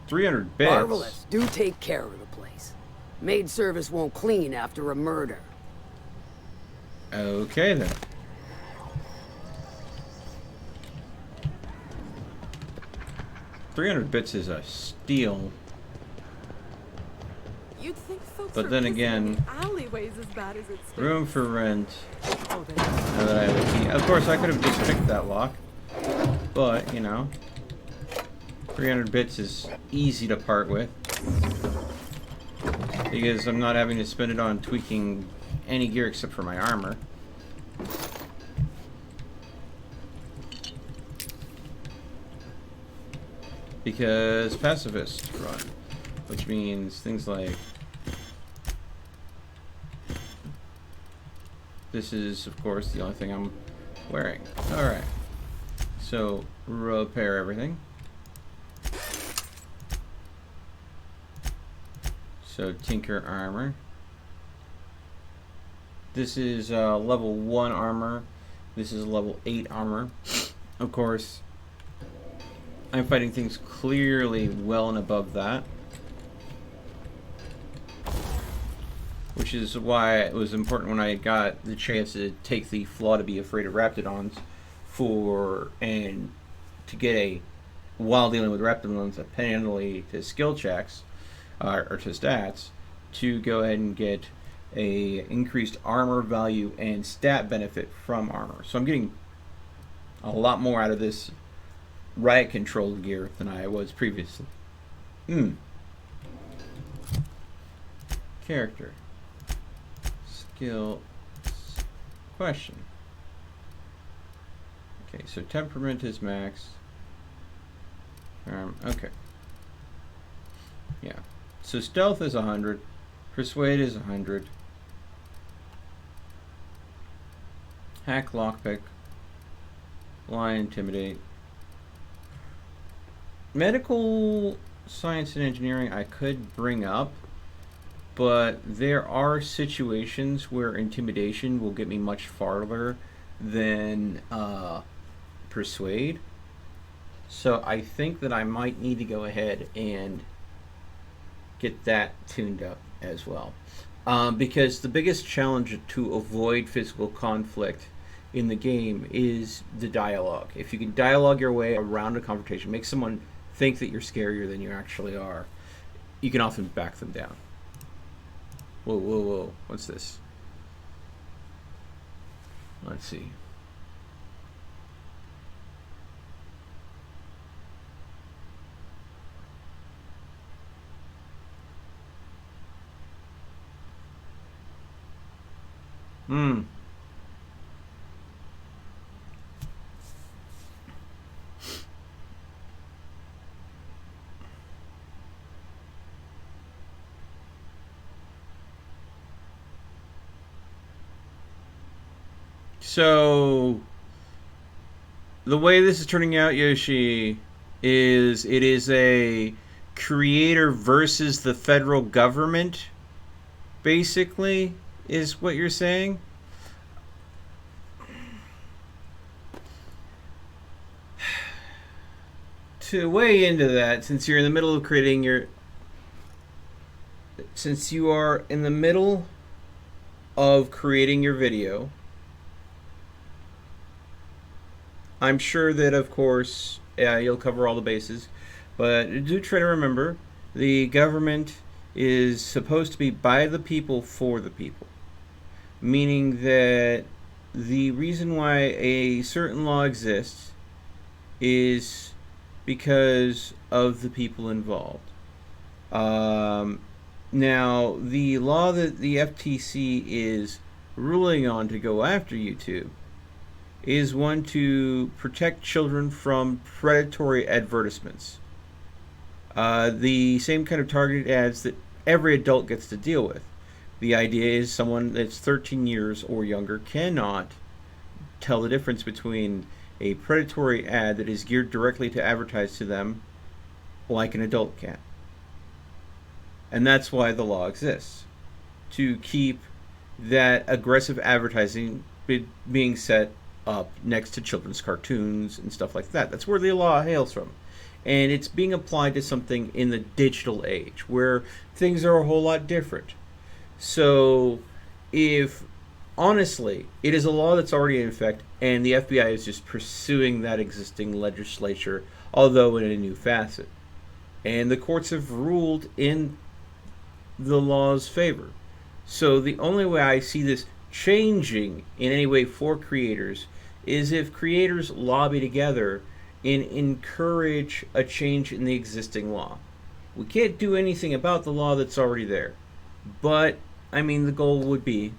[SPEAKER 1] 300 bits.
[SPEAKER 5] Marvelous. Do take care of the place. Maid service won't clean after a murder.
[SPEAKER 1] Okay then. $300 bits is a steal.
[SPEAKER 7] You'd think folks
[SPEAKER 1] But
[SPEAKER 7] were
[SPEAKER 1] then
[SPEAKER 7] pissing in
[SPEAKER 1] again,
[SPEAKER 7] the alleyways as bad as it stinks.
[SPEAKER 1] room for rent.
[SPEAKER 8] Oh, then.
[SPEAKER 1] Now that I have a key. Of course, I could have just picked that lock. But, you know, 300 bits is easy to part with. Because I'm not having to spend it on tweaking any gear except for my armor. Because pacifist run. Which means things like... This is, of course, the only thing I'm wearing. Alright. So, repair everything. So, tinker armor. This is level 1 armor. This is level 8 armor. Of course, I'm fighting things clearly well and above that. Which is why it was important when I got the chance to take the Flaw to be Afraid of Raptidons and to get a, while dealing with Raptidons, a penalty to skill checks, or to stats, to go ahead and get a increased armor value and stat benefit from armor. So I'm getting a lot more out of this riot control gear than I was previously. Character. Skill. Question. Okay, so temperament is max. Okay. Yeah. So stealth is 100. Persuade is 100. Hack, lockpick. Lie, intimidate. Medical science and engineering I could bring up, but there are situations where intimidation will get me much farther than persuade. So I think that I might need to go ahead and get that tuned up as well. Because the biggest challenge to avoid physical conflict in the game is the dialogue. If you can dialogue your way around a confrontation, make someone think that you're scarier than you actually are, you can often back them down. Whoa, whoa, whoa. What's this? Let's see. So, the way this is turning out, Yoshi, is it is a creator versus the federal government, basically, is what you're saying? To weigh into that, since you're in the middle of creating your... Since you are in the middle of creating your video, I'm sure that, of course, you'll cover all the bases, but do try to remember the government is supposed to be by the people for the people, meaning that the reason why a certain law exists is because of the people involved. Now, the law that the FTC is ruling on to go after YouTube is one to protect children from predatory advertisements. The same kind of targeted ads that every adult gets to deal with. The idea is someone that's 13 years or younger cannot tell the difference between a predatory ad that is geared directly to advertise to them like an adult can. And that's why the law exists. To keep that aggressive advertising being set up next to children's cartoons and stuff like that. That's where the law hails from. And it's being applied to something in the digital age where things are a whole lot different. So if, honestly, it is a law that's already in effect and the FBI is just pursuing that existing legislature, although in a new facet. And the courts have ruled in the law's favor. So the only way I see this changing in any way for creators is if creators lobby together and encourage a change in the existing law. We can't do anything about the law that's already there. But, I mean, the goal would be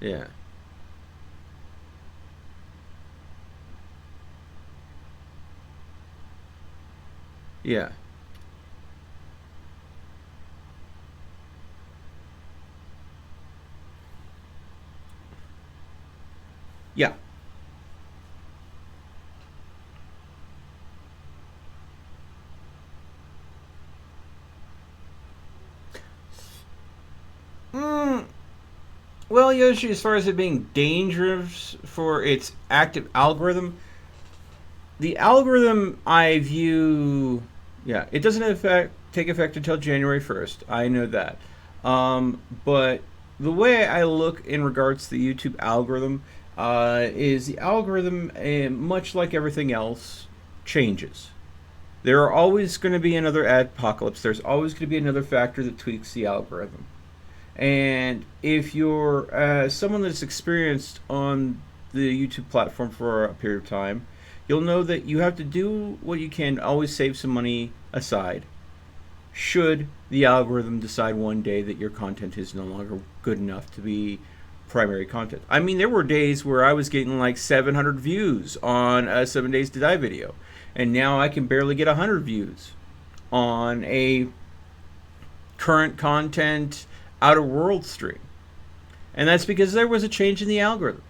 [SPEAKER 1] yeah. Yeah. Yeah. Well, Yoshi, as far as it being dangerous for its active algorithm, the algorithm I view, yeah, it doesn't take effect until January 1st. I know that. But the way I look in regards to the YouTube algorithm is the algorithm, much like everything else, changes. There are always going to be another apocalypse. There's always going to be another factor that tweaks the algorithm. And if you're someone that's experienced on the YouTube platform for a period of time, you'll know that you have to do what you can to always save some money aside should the algorithm decide one day that your content is no longer good enough to be primary content. I mean, there were days where I was getting like 700 views on a 7 Days to Die video, and now I can barely get 100 views on a current content Outer World stream. And that's because there was a change in the algorithm.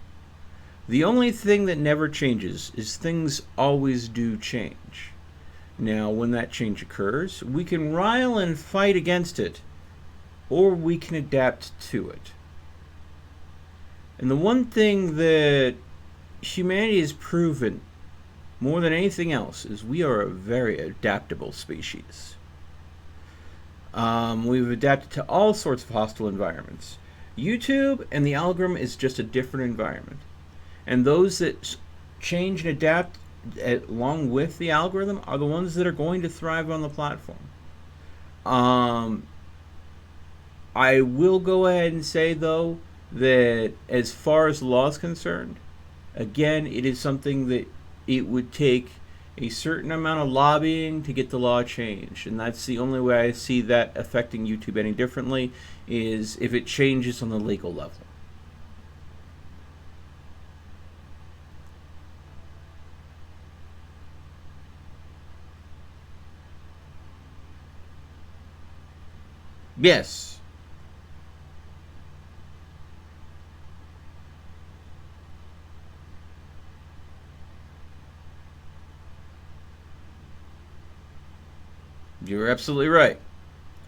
[SPEAKER 1] The only thing that never changes is things always do change. Now, when that change occurs, we can rile and fight against it, or we can adapt to it. And the one thing that humanity has proven more than anything else is we are a very adaptable species. We've adapted to all sorts of hostile environments. YouTube and the algorithm is just a different environment. And those that change and adapt along with the algorithm are the ones that are going to thrive on the platform. I will go ahead and say, though, that as far as the law is concerned, again, it is something that it would take a certain amount of lobbying to get the law changed. And that's the only way I see that affecting YouTube any differently, is if it changes on the legal level. Yes. You're absolutely right.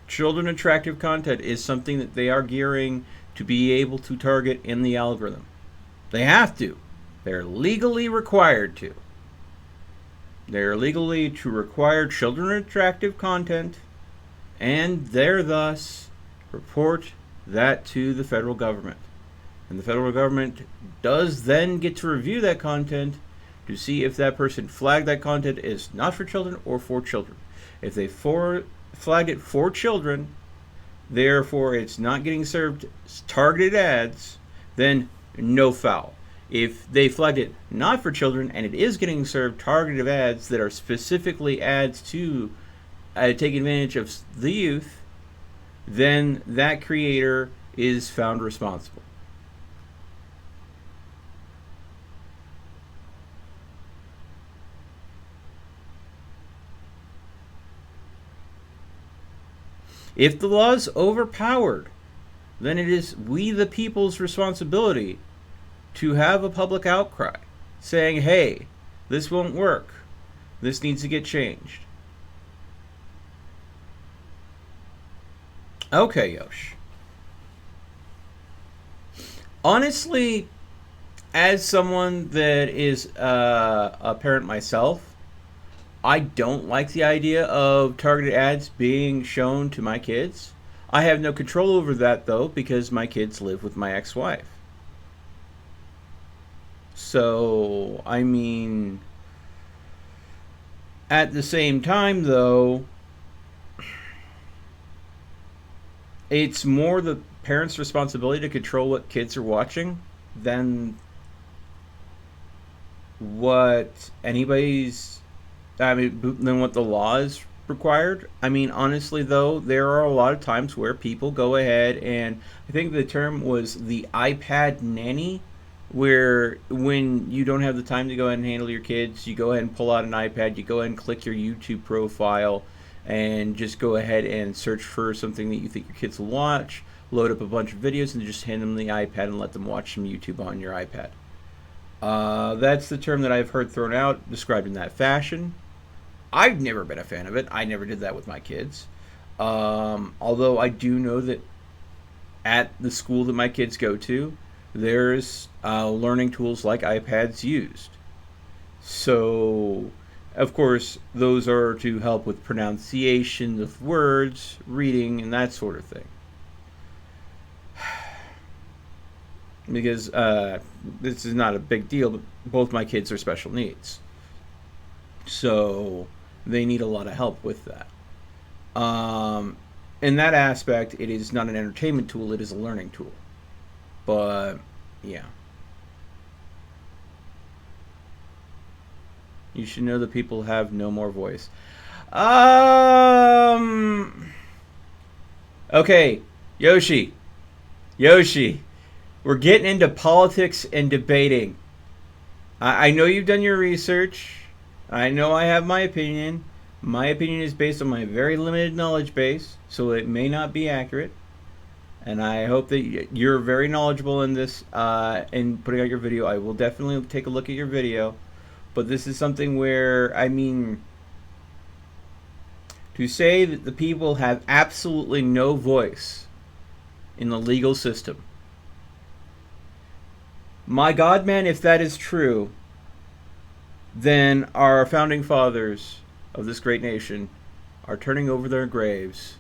[SPEAKER 1] Children attractive content is something that they are gearing to be able to target in the algorithm. They have to. They're legally required to. They're legally to require children attractive content, and they're thus report that to the federal government. And the federal government does then get to review that content to see if that person flagged that content is not for children or for children. If they flagged it for children, therefore it's not getting served targeted ads, then no foul. If they flagged it not for children and it is getting served targeted ads that are specifically ads to take advantage of the youth, then that creator is found responsible. If the law is overpowered, then it is we the people's responsibility to have a public outcry saying, hey, this won't work. This needs to get changed. Okay, Yosh. Honestly, as someone that is a parent myself, I don't like the idea of targeted ads being shown to my kids. I have no control over that, though, because my kids live with my ex-wife. So, I mean, At the same time, though, it's more the parents' responsibility to control what kids are watching than what anybody's, I mean, than what the law is required. I mean, honestly, though, there are a lot of times where people go ahead and, I think the term was the iPad nanny, where when you don't have the time to go ahead and handle your kids, you go ahead and pull out an iPad, you go ahead and click your YouTube profile, and just go ahead and search for something that you think your kids will watch, load up a bunch of videos, and just hand them the iPad and let them watch some YouTube on your iPad. That's the term that I've heard thrown out, described in that fashion. I've never been a fan of it. I never did that with my kids. Although I do know that at the school that my kids go to, there's learning tools like iPads used. So, of course, those are to help with pronunciation of words, reading, and that sort of thing. Because this is not a big deal, but both my kids are special needs. So they need a lot of help with that. In that aspect, it is not an entertainment tool, it is a learning tool. But, yeah. You should know that people have no more voice. Okay, Yoshi. We're getting into politics and debating. I know you've done your research. I know I have my opinion. My opinion is based on my very limited knowledge base, so it may not be accurate. And I hope that you're very knowledgeable in this, in putting out your video. I will definitely take a look at your video. But this is something where, I mean, to say that the people have absolutely no voice in the legal system. My God, man, if that is true, then our founding fathers of this great nation are turning over their graves.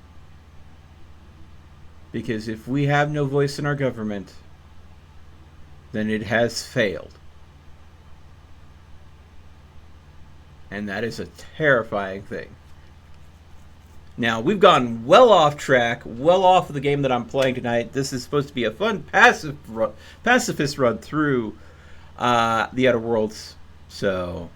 [SPEAKER 1] Because if we have no voice in our government, then it has failed. And that is a terrifying thing. Now, we've gone well off track, well off of the game that I'm playing tonight. This is supposed to be a fun pacifist run through the Outer Worlds. So,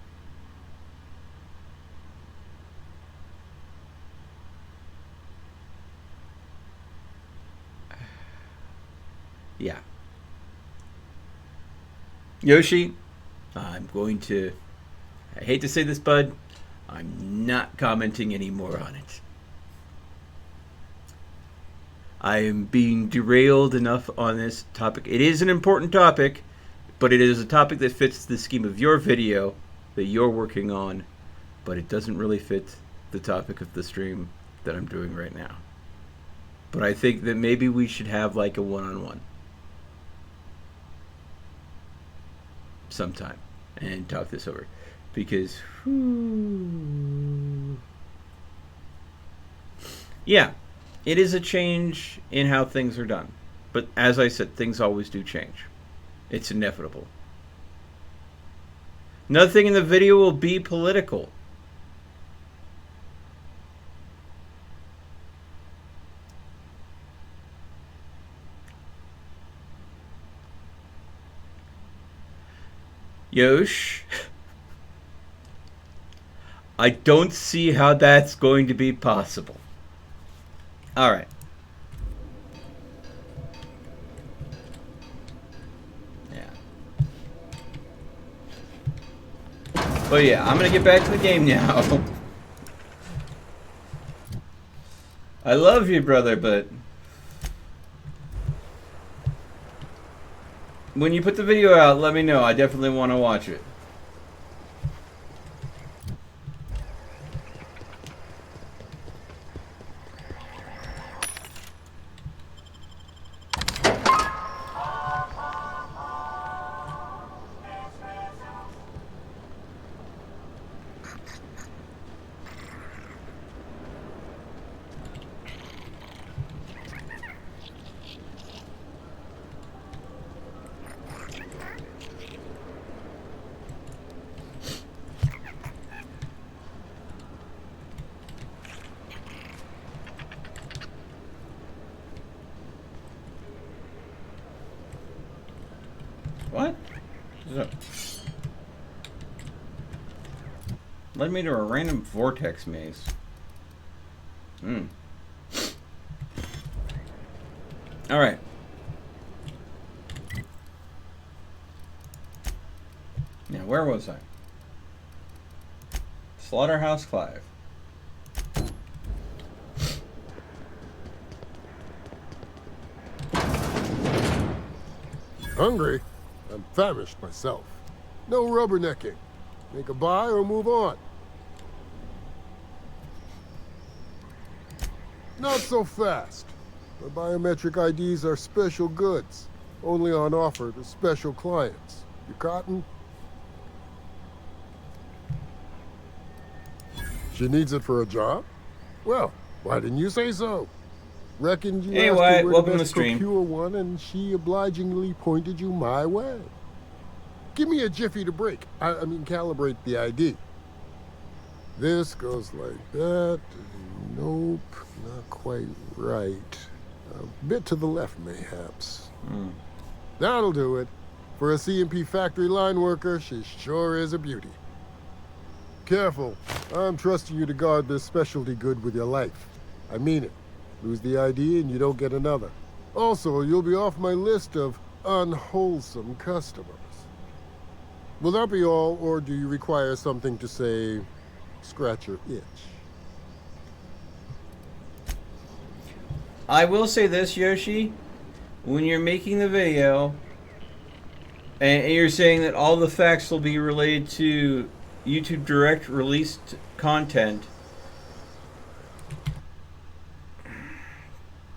[SPEAKER 1] yeah. Yoshi, I'm going to, I hate to say this, bud, I'm not commenting anymore on it. I am being derailed enough on this topic. It is an important topic, but it is a topic that fits the scheme of your video that you're working on, but it doesn't really fit the topic of the stream that I'm doing right now. But I think that maybe we should have like a one-on-one sometime and talk this over, because yeah, it is a change in how things are done. But as I said, things always do change. It's inevitable. Nothing in the video will be political. Yosh, I don't see how that's going to be possible. All right. Yeah. But yeah, I'm going to get back to the game now. I love you, brother, but when you put the video out, let me know. I definitely want to watch it. What? Led me to a random vortex maze. Alright. Now, where was I? Slaughterhouse Clive.
[SPEAKER 10] Hungry? I'm famished myself. No rubbernecking. Make a buy or move on. Not so fast. My biometric IDs are special goods. Only on offer to special clients. You cotton? She needs it for a job? Well, why didn't you say so? Reckoned you
[SPEAKER 1] Hey,
[SPEAKER 10] asked
[SPEAKER 1] Wyatt,
[SPEAKER 10] her where
[SPEAKER 1] welcome
[SPEAKER 10] to
[SPEAKER 1] to the
[SPEAKER 10] best
[SPEAKER 1] stream.
[SPEAKER 10] procure one, and she obligingly pointed you my way. Give me a jiffy to break. I mean, calibrate the ID. This goes like that. Nope, not quite right. A bit to the left, mayhaps. That'll do it. For a CMP factory line worker, she sure is a beauty. Careful. I'm trusting you to guard this specialty good with your life. I mean it. Lose the ID and you don't get another. Also, you'll be off my list of unwholesome customers. Will that be all, or do you require something to say, scratch your itch?
[SPEAKER 1] I will say this, Yoshi. When you're making the video, and you're saying that all the facts will be related to YouTube Direct released content,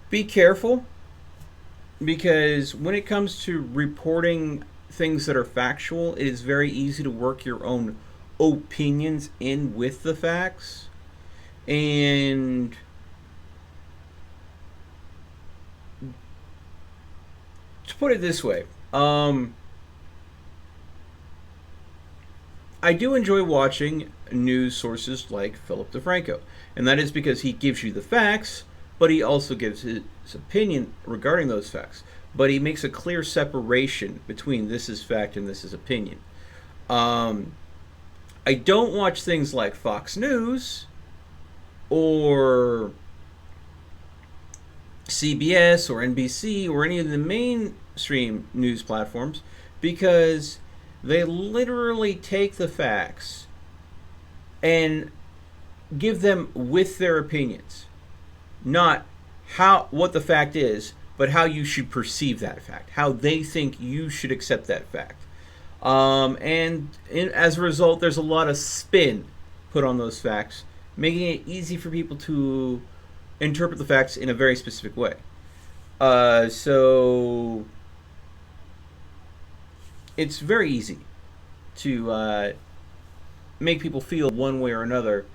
[SPEAKER 1] be careful, because when it comes to reporting things that are factual, it is very easy to work your own opinions in with the facts. And to put it this way, I do enjoy watching news sources like Philip DeFranco, and that is because he gives you the facts, but he also gives his opinion regarding those facts. But he makes a clear separation between this is fact and this is opinion. I don't watch things like Fox News or CBS or NBC or any of the mainstream news platforms, because they literally take the facts and give them with their opinions, not what the fact is, but how you should perceive that fact, how they think you should accept that fact. As a result, there's a lot of spin put on those facts, making it easy for people to interpret the facts in a very specific way. So it's very easy to make people feel one way or another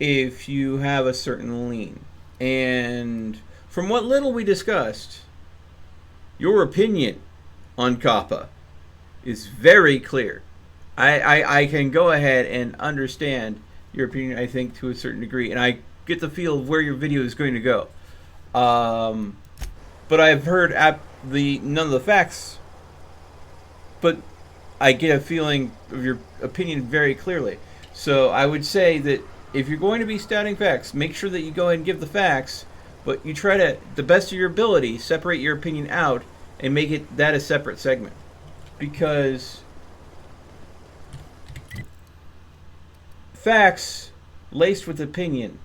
[SPEAKER 1] if you have a certain lean. And from what little we discussed, your opinion on Kappa is very clear. I can go ahead and understand your opinion, I think, to a certain degree, and I get the feel of where your video is going to go. But I've heard none of the facts, but I get a feeling of your opinion very clearly. So I would say that if you're going to be stating facts, make sure that you go ahead and give the facts, but you try to, the best of your ability, separate your opinion out and make that a separate segment. Because facts laced with opinion,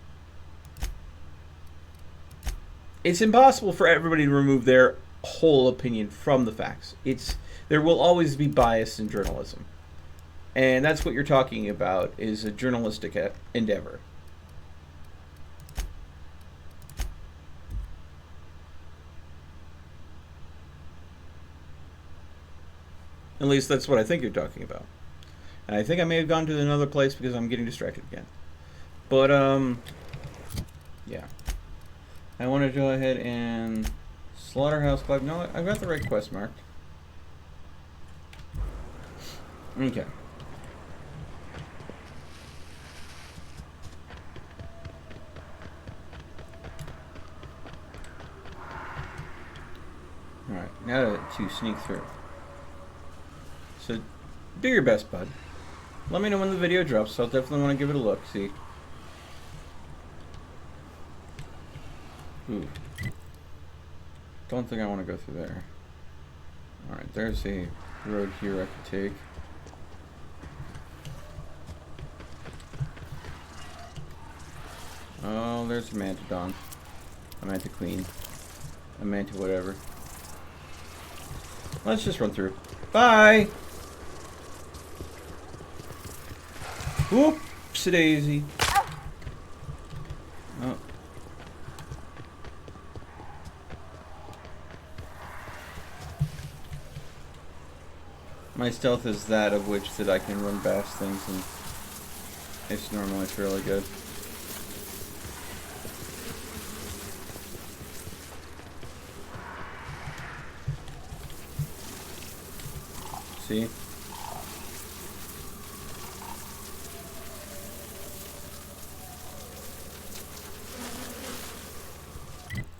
[SPEAKER 1] it's impossible for everybody to remove their whole opinion from the facts. There will always be bias in journalism. And that's what you're talking about, is a journalistic endeavor. At least that's what I think you're talking about. And I think I may have gone to another place because I'm getting distracted again. But, yeah. I want to go ahead and Slaughterhouse Club. No, I've got the right quest marked. Okay. Alright, now to sneak through. Do your best, bud. Let me know when the video drops, so I'll definitely want to give it a look, see. Ooh. Don't think I want to go through there. Alright, there's a road here I could take. Oh, there's a Mantodon. A Manta Queen. A Manta whatever. Let's just run through. Bye! Whoops-a-daisy. Oh. My stealth is that of which that I can run past things, and it's normally fairly good. See?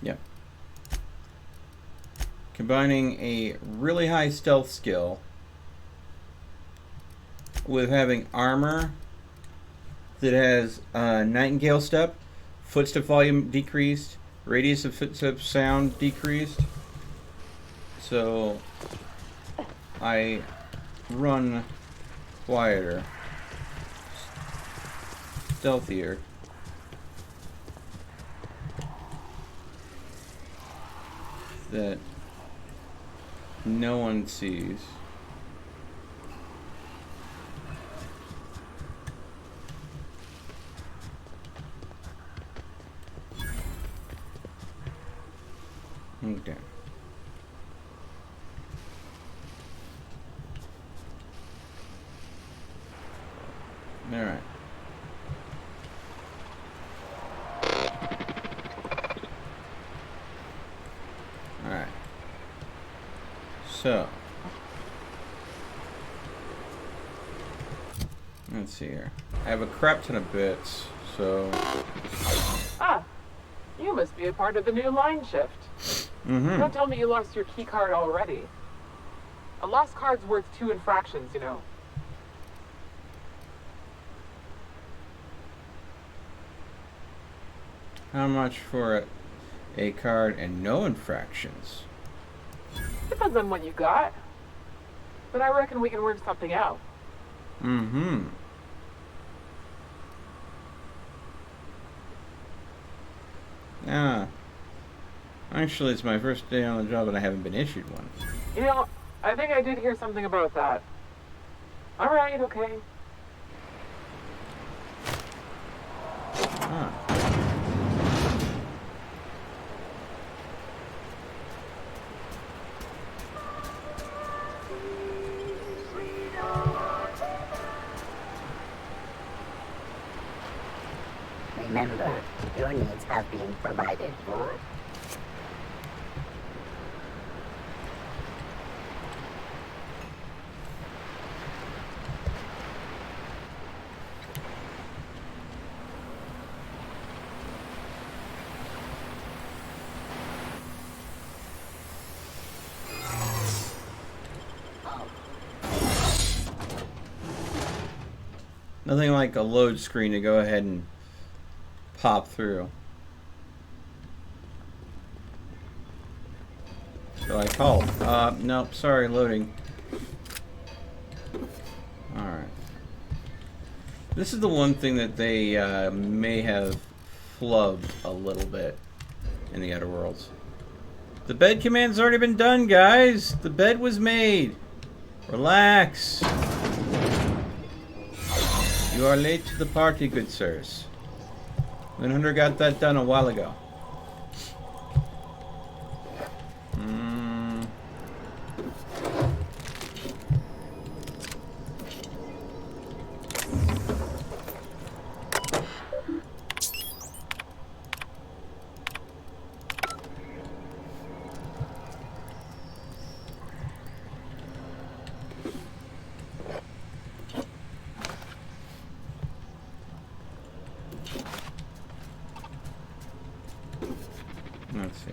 [SPEAKER 1] Yep. Combining a really high stealth skill with having armor that has nightingale step, footstep volume decreased, radius of footstep sound decreased. So I run quieter, stealthier. That no one sees. Okay. All right. All right. So, let's see here. I have a crap ton of bits, so.
[SPEAKER 11] Ah, you must be a part of the new line shift.
[SPEAKER 1] Mm-hmm.
[SPEAKER 11] Don't tell me you lost your key card already. A lost card's worth 2 infractions, you know.
[SPEAKER 1] How much for a card and no infractions?
[SPEAKER 11] Depends on what you got. But I reckon we can work something out.
[SPEAKER 1] Mm-hmm. Ah. Actually, it's my first day on the job and I haven't been issued one.
[SPEAKER 11] You know, I think I did hear something about that. Alright, okay.
[SPEAKER 1] Ah.
[SPEAKER 3] Remember, your needs have been provided for.
[SPEAKER 1] Nothing like a load screen to go ahead and pop through. So I called. Nope, sorry, loading. Alright. This is the one thing that they may have flubbed a little bit in the Outer Worlds. The bed command's already been done, guys! The bed was made! Relax! You are late to the party, good sirs. Hunter got that done a while ago. Let's see.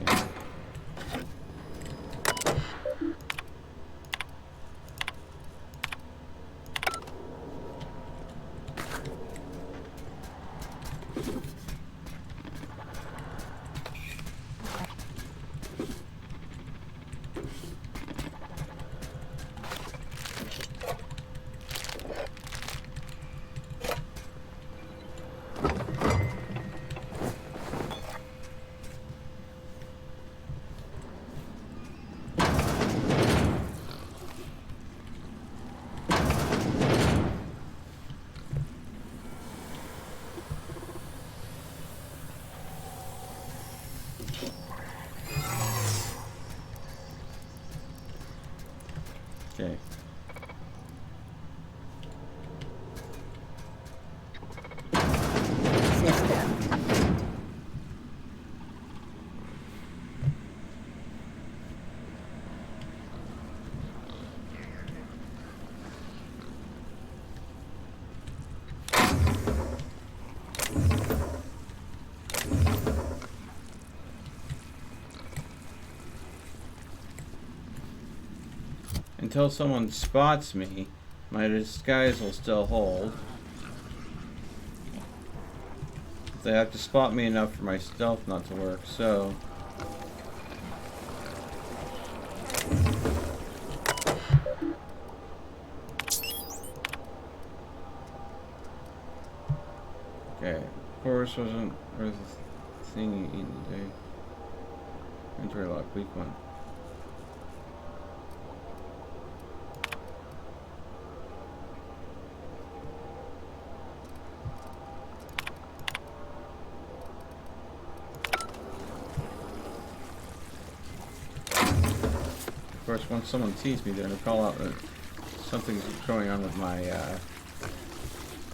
[SPEAKER 1] Okay.
[SPEAKER 3] System.
[SPEAKER 1] Until someone spots me, my disguise will still hold. They have to spot me enough for my stealth not to work, so... Okay, of course wasn't... Where's the thing you eat today? Inventory lock, weak one. Of course, once someone sees me, they're going to call out that something's going on with my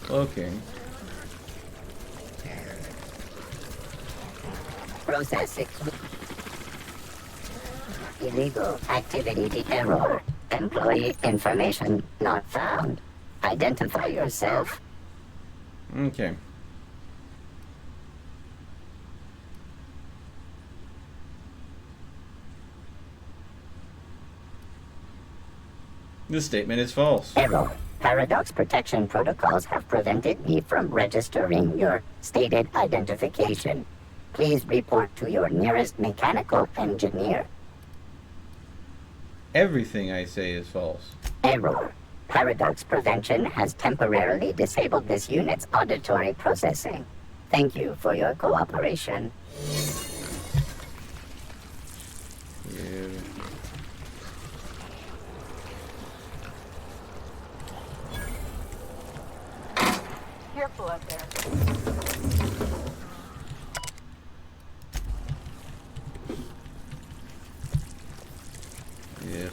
[SPEAKER 1] cloaking.
[SPEAKER 3] Processing. Illegal activity error. Employee information not found. Identify yourself.
[SPEAKER 1] Okay. This statement is false.
[SPEAKER 3] Error. Paradox protection protocols have prevented me from registering your stated identification. Please report to your nearest mechanical engineer.
[SPEAKER 1] Everything I say is false.
[SPEAKER 3] Error. Paradox prevention has temporarily disabled this unit's auditory processing. Thank you for your cooperation.
[SPEAKER 1] Yeah.
[SPEAKER 7] Careful out there.
[SPEAKER 1] Yeah.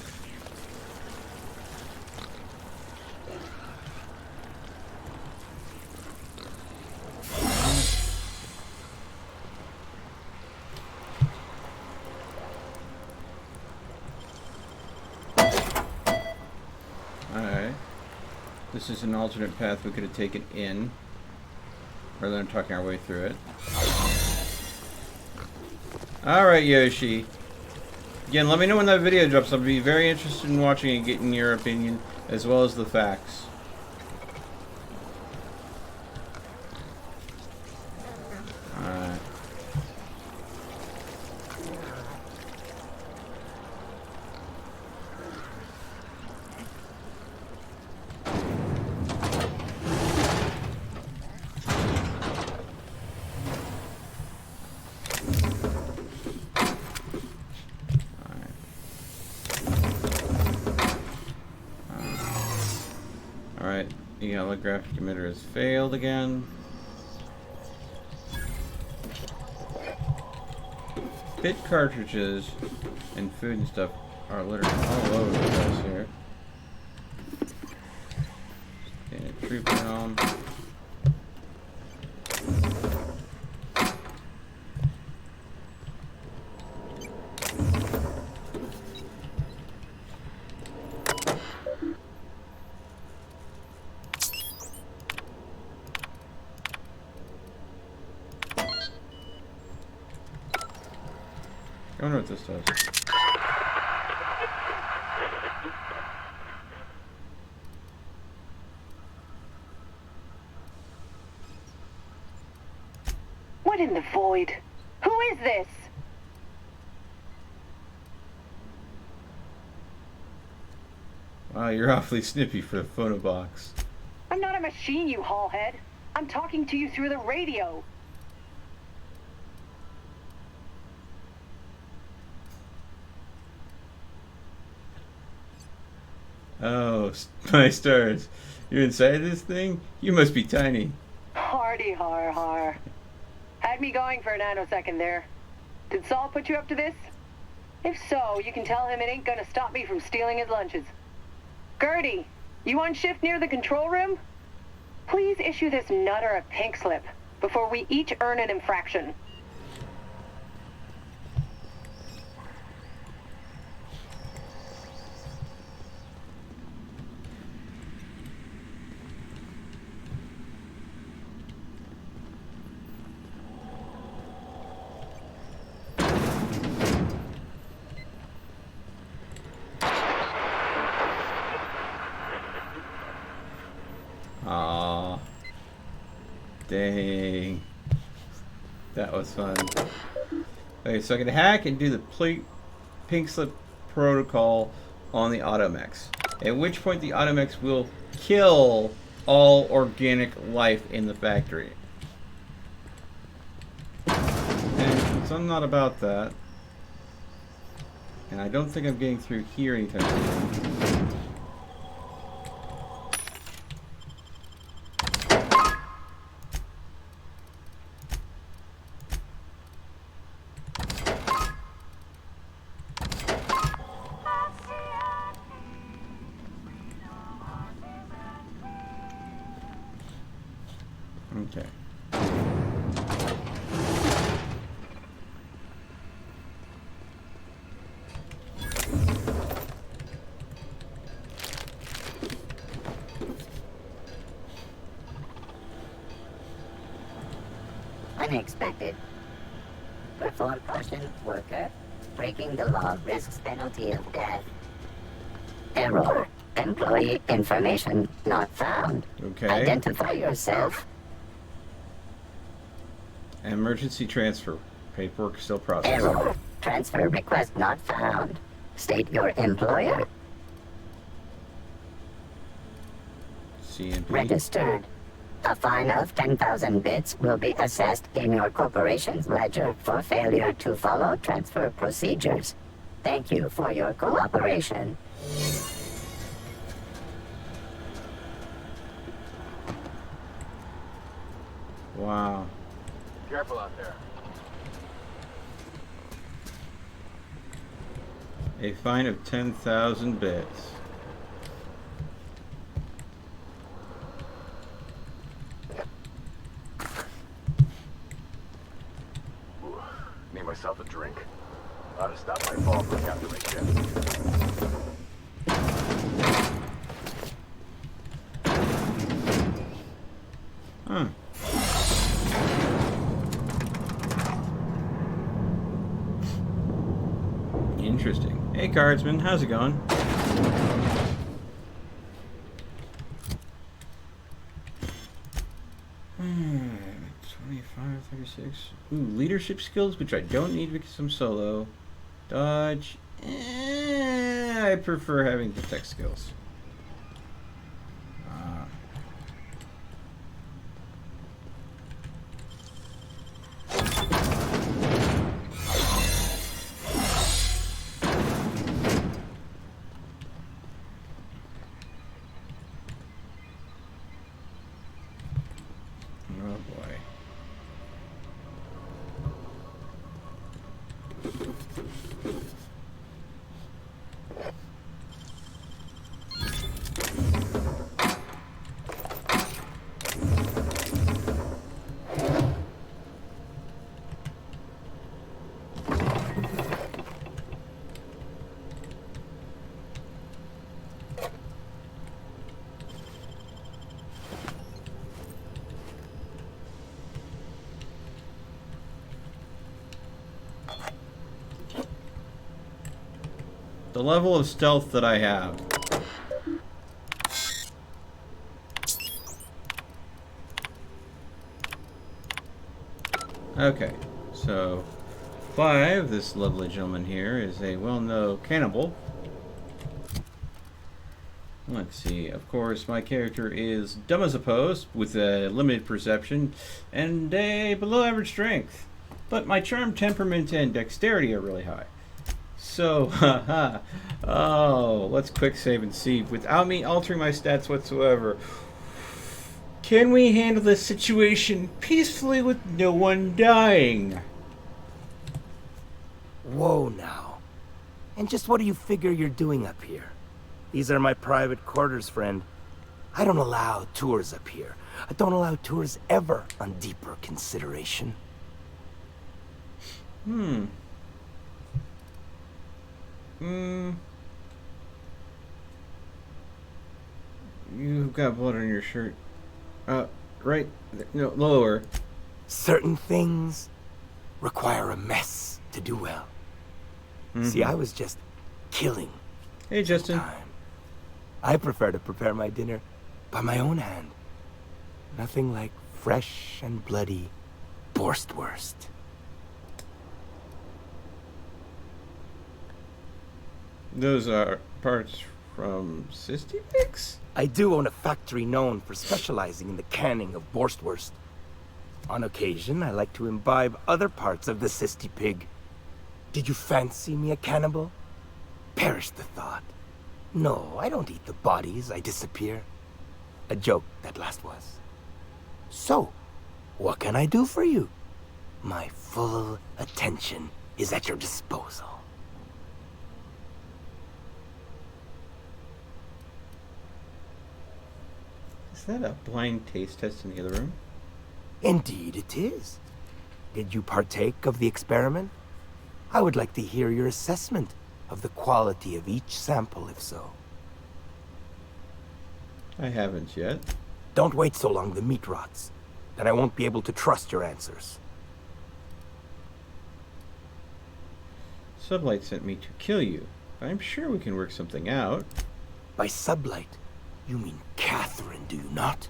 [SPEAKER 1] Alright. This is an alternate path we could have taken in, rather than talking our way through it. Alright, Yoshi. Again, let me know when that video drops. I'll be very interested in watching and getting your opinion, as well as the facts. Alright. Alright, the holographic emitter has failed again. Bit cartridges and food and stuff are literally all over the place here. Getting a trooper home. I wonder what this does.
[SPEAKER 12] What in the void? Who is this?
[SPEAKER 1] Wow, you're awfully snippy for the phono box.
[SPEAKER 12] I'm not a machine, you hallhead. I'm talking to you through the radio.
[SPEAKER 1] Oh, my stars. You're inside this thing? You must be tiny.
[SPEAKER 12] Hardy har har. Had me going for a nanosecond there. Did Saul put you up to this? If so, you can tell him it ain't gonna stop me from stealing his lunches. Gertie, you on shift near the control room? Please issue this nutter a pink slip before we each earn an infraction.
[SPEAKER 1] Aw. Dang. That was fun. Okay, so I can hack and do the pink slip protocol on the Automechs. At which point the Automechs will kill all organic life in the factory. And so I'm not about that. And I don't think I'm getting through here anytime soon. Okay.
[SPEAKER 3] Unexpected. Perform caution, worker. Breaking the law risks penalty of death. Error. Employee information not found.
[SPEAKER 1] Okay.
[SPEAKER 3] Identify yourself.
[SPEAKER 1] Emergency transfer. Paperwork still processing.
[SPEAKER 3] Error. Transfer request not found. State your employer.
[SPEAKER 1] CMP.
[SPEAKER 3] Registered. A fine of 10,000 bits will be assessed in your corporation's ledger for failure to follow transfer procedures. Thank you for your cooperation.
[SPEAKER 1] Wow.
[SPEAKER 13] Careful out there.
[SPEAKER 1] A fine of 10,000 bits.
[SPEAKER 13] Made myself a drink. Ought to stop my fall from after my shift.
[SPEAKER 1] Huh. Interesting. Hey, Cardsman, how's it going? Hmm, 25, 36. Ooh, leadership skills, which I don't need because I'm solo. Dodge. I prefer having the tech skills. Oh boy. The level of stealth that I have. Okay, so 5, this lovely gentleman here, is a well-known cannibal. Let's see, of course, my character is dumb as a post, with a limited perception, and a below-average strength. But my charm, temperament, and dexterity are really high. So, haha. Oh, let's quick save and see. Without me altering my stats whatsoever, can we handle this situation peacefully with no one dying?
[SPEAKER 14] Whoa now. And just what do you figure you're doing up here? These are my private quarters, friend. I don't allow tours up here. I don't allow tours ever on deeper consideration.
[SPEAKER 1] You've got blood on your shirt. Right. No, lower.
[SPEAKER 14] Certain things require a mess to do well. See, I was just killing.
[SPEAKER 1] Hey, Justin.
[SPEAKER 14] Time. I prefer to prepare my dinner by my own hand. Nothing like fresh and bloody Borstwurst.
[SPEAKER 1] Those are parts from Sisty Pigs?
[SPEAKER 14] I do own a factory known for specializing in the canning of Borstwurst. On occasion, I like to imbibe other parts of the Sisty Pig. Did you fancy me a cannibal? Perish the thought. No, I don't eat the bodies, I disappear. A joke, that last was. So, what can I do for you? My full attention is at your disposal.
[SPEAKER 1] Is that a blind taste test in the other room?
[SPEAKER 14] Indeed it is. Did you partake of the experiment? I would like to hear your assessment of the quality of each sample, if so.
[SPEAKER 1] I haven't yet.
[SPEAKER 14] Don't wait so long, the meat rots. Then I won't be able to trust your answers.
[SPEAKER 1] Sublight sent me to kill you. I'm sure we can work something out.
[SPEAKER 14] By Sublight, you mean Catherine, do you not?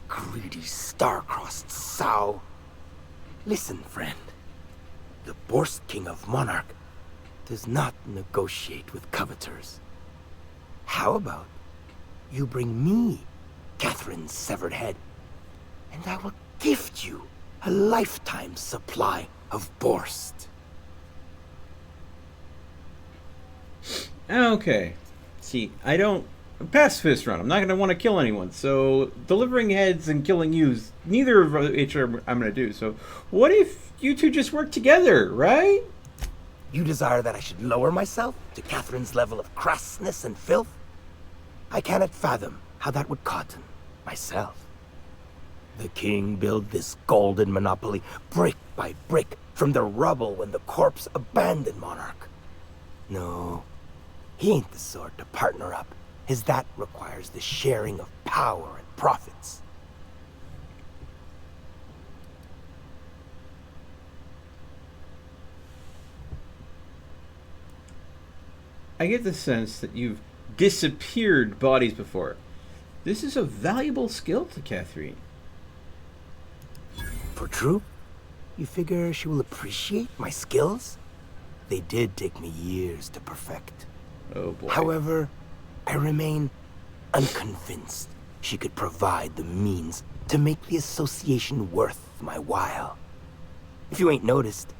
[SPEAKER 14] Greedy, star-crossed sow. Listen, friend. The Borst King of Monarch does not negotiate with coveters. How about you bring me Catherine's severed head, and I will gift you a lifetime supply of Borst.
[SPEAKER 1] Okay. See, I'm a pacifist run. I'm not going to want to kill anyone. So delivering heads and killing you is neither of which I'm going to do. So what if you two just work together, right?
[SPEAKER 14] You desire that I should lower myself to Catherine's level of crassness and filth? I cannot fathom how that would cotton myself. The king built this golden monopoly brick by brick from the rubble when the corpse abandoned Monarch. No, he ain't the sort to partner up, as that requires the sharing of power and profits.
[SPEAKER 1] I get the sense that you've disappeared bodies before. This is a valuable skill to Catherine.
[SPEAKER 14] For true? You figure she will appreciate my skills? They did take me years to perfect.
[SPEAKER 1] Oh boy.
[SPEAKER 14] However, I remain unconvinced she could provide the means to make the association worth my while. If you ain't noticed,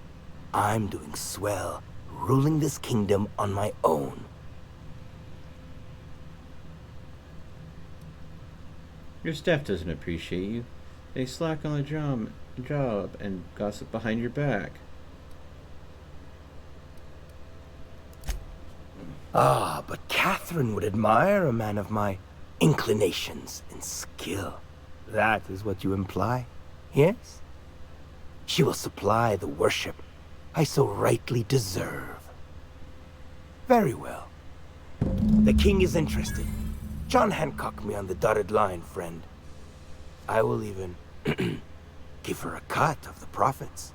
[SPEAKER 14] I'm doing swell, ruling this kingdom on my own.
[SPEAKER 1] Your staff doesn't appreciate you. They slack on the job and gossip behind your back.
[SPEAKER 14] Ah, but Catherine would admire a man of my inclinations and skill. That is what you imply, yes? She will supply the worship I so rightly deserve. Very well. The king is interested. John Hancock me on the dotted line, friend. I will even give her a cut of the profits,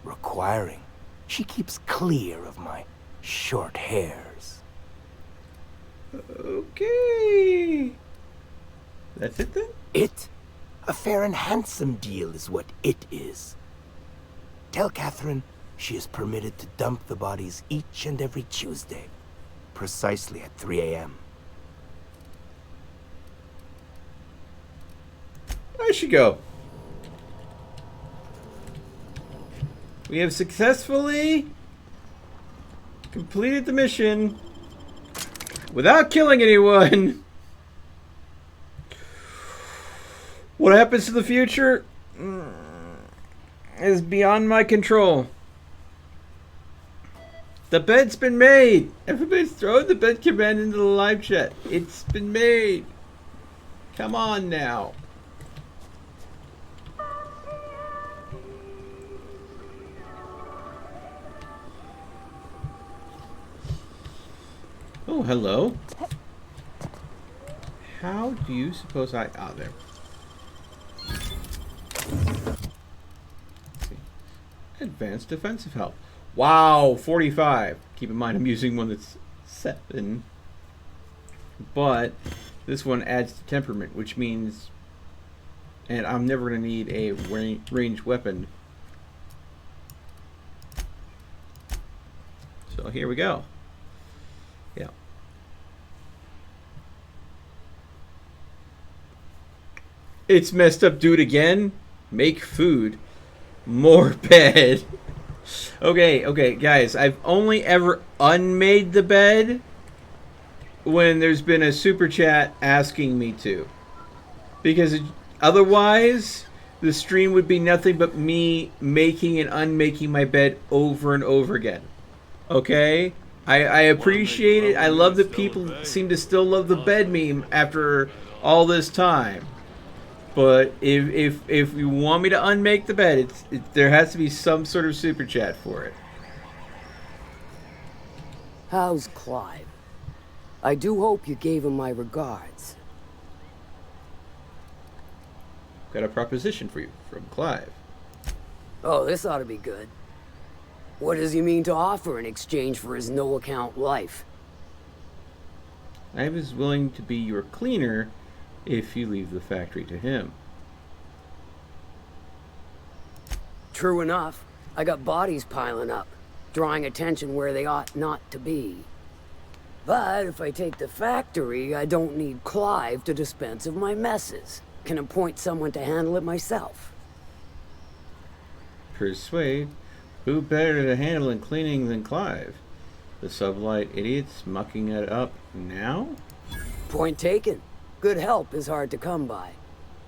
[SPEAKER 14] requiring she keeps clear of my short hairs.
[SPEAKER 1] Okay. That's it then?
[SPEAKER 14] It? A fair and handsome deal is what it is. Tell Catherine she is permitted to dump the bodies each and every Tuesday, precisely at 3 a.m.
[SPEAKER 1] I should go. We have successfully completed the mission without killing anyone. What happens to the future is beyond my control. The bed's been made! Everybody's throwing the bed command into the live chat. It's been made! Come on now. Oh, hello. How do you suppose I... Ah, there. Let's see. Advanced defensive health. Wow, 45. Keep in mind I'm using one that's 7. But this one adds to temperament, which means... And I'm never going to need a ranged weapon. So here we go. Yeah. It's messed up, dude, again. Make food. More bed. Okay, guys. I've only ever unmade the bed when there's been a super chat asking me to. Because otherwise, the stream would be nothing but me making and unmaking my bed over and over again. Okay? I appreciate it. I love that people seem to still love the bed meme after all this time. But if you want me to unmake the bed, there has to be some sort of super chat for it.
[SPEAKER 5] How's Clive? I do hope you gave him my regards.
[SPEAKER 1] Got a proposition for you from Clive.
[SPEAKER 5] Oh, this ought to be good. What does he mean to offer in exchange for his no-account life?
[SPEAKER 1] I was willing to be your cleaner if you leave the factory to him.
[SPEAKER 5] True enough. I got bodies piling up, drawing attention where they ought not to be. But if I take the factory, I don't need Clive to dispense of my messes. Can appoint someone to handle it myself.
[SPEAKER 1] Persuade? Who better to handle and cleaning than Clive? The sublight idiots mucking it up now?
[SPEAKER 5] Point taken. Good help is hard to come by.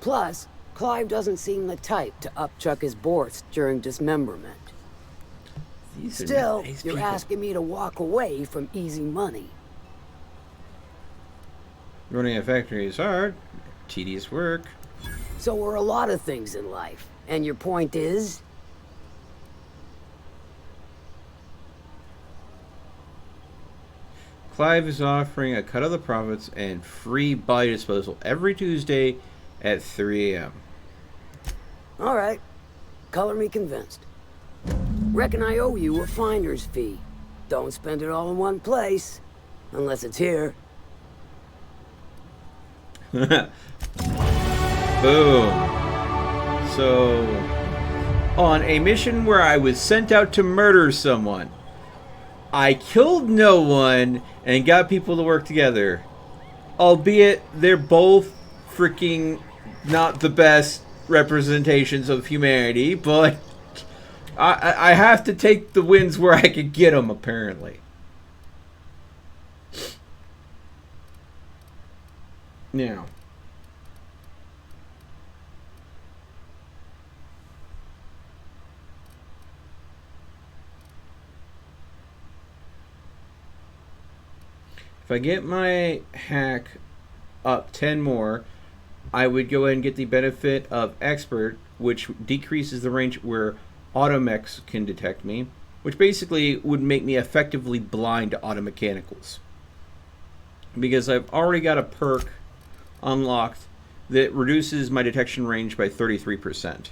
[SPEAKER 5] Plus, Clive doesn't seem the type to upchuck his Borst during dismemberment. Still,
[SPEAKER 1] nice
[SPEAKER 5] you're
[SPEAKER 1] people.
[SPEAKER 5] asking me to walk away from easy money.
[SPEAKER 1] Running a factory is hard. Tedious work.
[SPEAKER 5] So are a lot of things in life. And your point is?
[SPEAKER 1] Clive is offering a cut of the profits and free body disposal every Tuesday at 3 a.m.
[SPEAKER 5] Alright. Color me convinced. Reckon I owe you a finder's fee. Don't spend it all in one place. Unless it's here.
[SPEAKER 1] Boom. So, on a mission where I was sent out to murder someone, I killed no one and got people to work together. Albeit they're both freaking not the best representations of humanity, but I have to take the wins where I could get them, apparently. Now, if I get my hack up 10 more, I would go ahead and get the benefit of Expert, which decreases the range where automechs can detect me, which basically would make me effectively blind to automechanicals. Because I've already got a perk unlocked that reduces my detection range by 33%.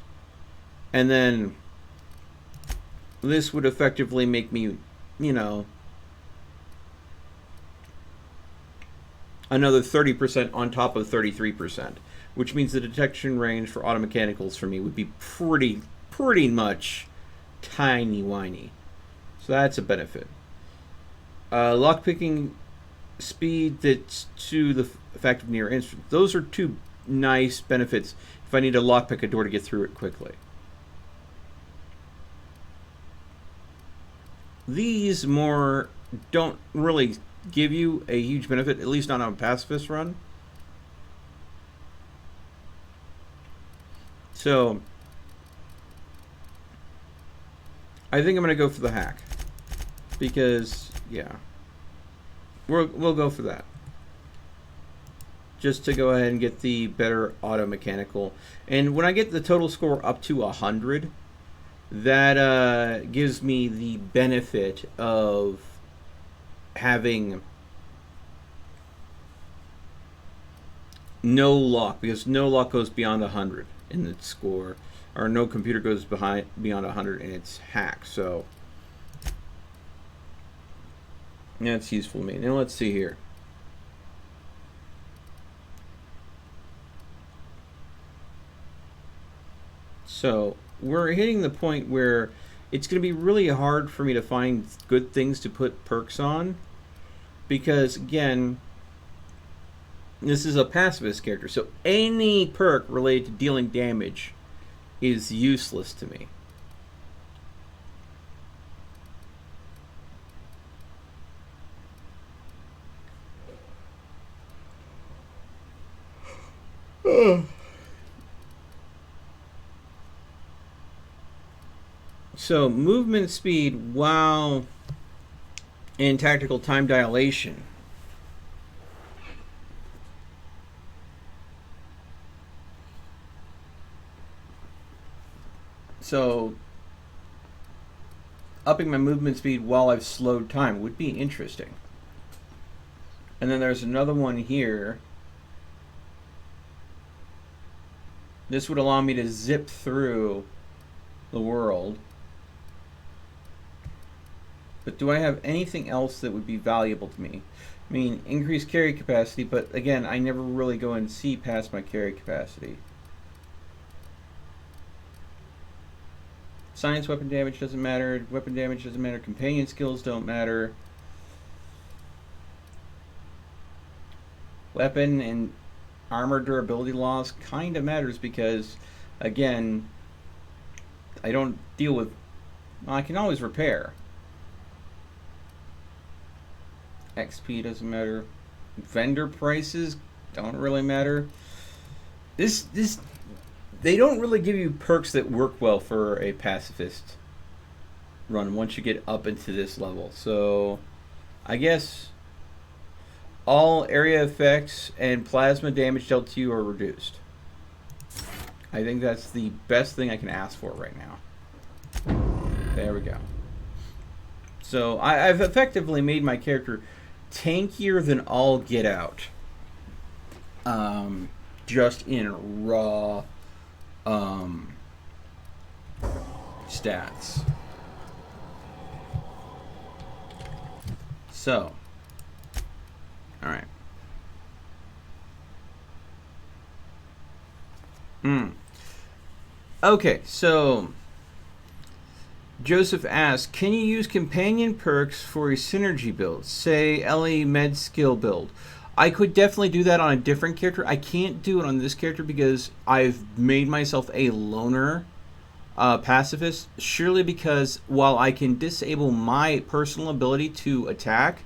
[SPEAKER 1] And then this would effectively make me, you know, another 30% on top of 33%, which means the detection range for automechanicals for me would be pretty much tiny-whiny. So that's a benefit. Lockpicking speed that's to the effect of near instant. Those are two nice benefits if I need to lockpick a door to get through it quickly. These more don't really give you a huge benefit, at least not on a pacifist run. So I think I'm going to go for the hack. because, yeah, we'll go for that. Just to go ahead and get the better auto mechanical. And when I get the total score up to 100, that gives me the benefit of having no lock, because no lock goes beyond 100 in the score, or no computer goes beyond 100 and it's hacked. So that's useful to me. Now let's see here. So we're hitting the point where it's going to be really hard for me to find good things to put perks on, because again, this is a pacifist character, so any perk related to dealing damage is useless to me. So movement speed, wow, and tactical time dilation. So upping my movement speed while I've slowed time would be interesting. And then there's another one here. This would allow me to zip through the world. But do I have anything else that would be valuable to me? I mean, increased carry capacity, but again, I never really go and see past my carry capacity. Science weapon damage doesn't matter. Weapon damage doesn't matter. Companion skills don't matter. Weapon and armor durability loss kind of matters because, again, I don't deal with... Well, I can always repair. XP doesn't matter. Vendor prices don't really matter. They don't really give you perks that work well for a pacifist run once you get up into this level. So I guess all area effects and plasma damage dealt to you are reduced. I think that's the best thing I can ask for right now. There we go. So I've effectively made my character tankier than all get out. Just in raw stats. So, alright. Okay, so Joseph asks, can you use companion perks for a synergy build? Say, Ellie med skill build. I could definitely do that on a different character. I can't do it on this character because I've made myself a loner pacifist. Surely because while I can disable my personal ability to attack,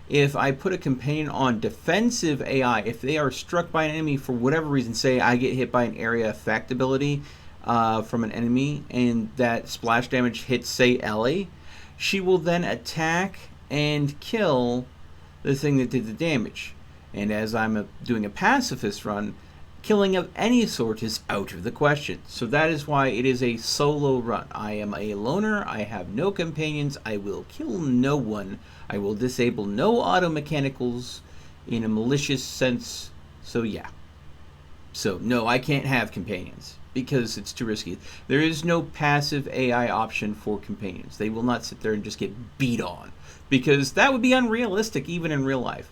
[SPEAKER 1] if I put a companion on defensive AI, if they are struck by an enemy for whatever reason, say I get hit by an area effect ability from an enemy and that splash damage hits, say, Ellie, she will then attack and kill the thing that did the damage. And as I'm doing a pacifist run, killing of any sort is out of the question. So that is why it is a solo run. I am a loner. I have no companions. I will kill no one. I will disable no auto mechanicals in a malicious sense. So yeah. So no, I can't have companions because it's too risky. There is no passive AI option for companions. They will not sit there and just get beat on because that would be unrealistic even in real life.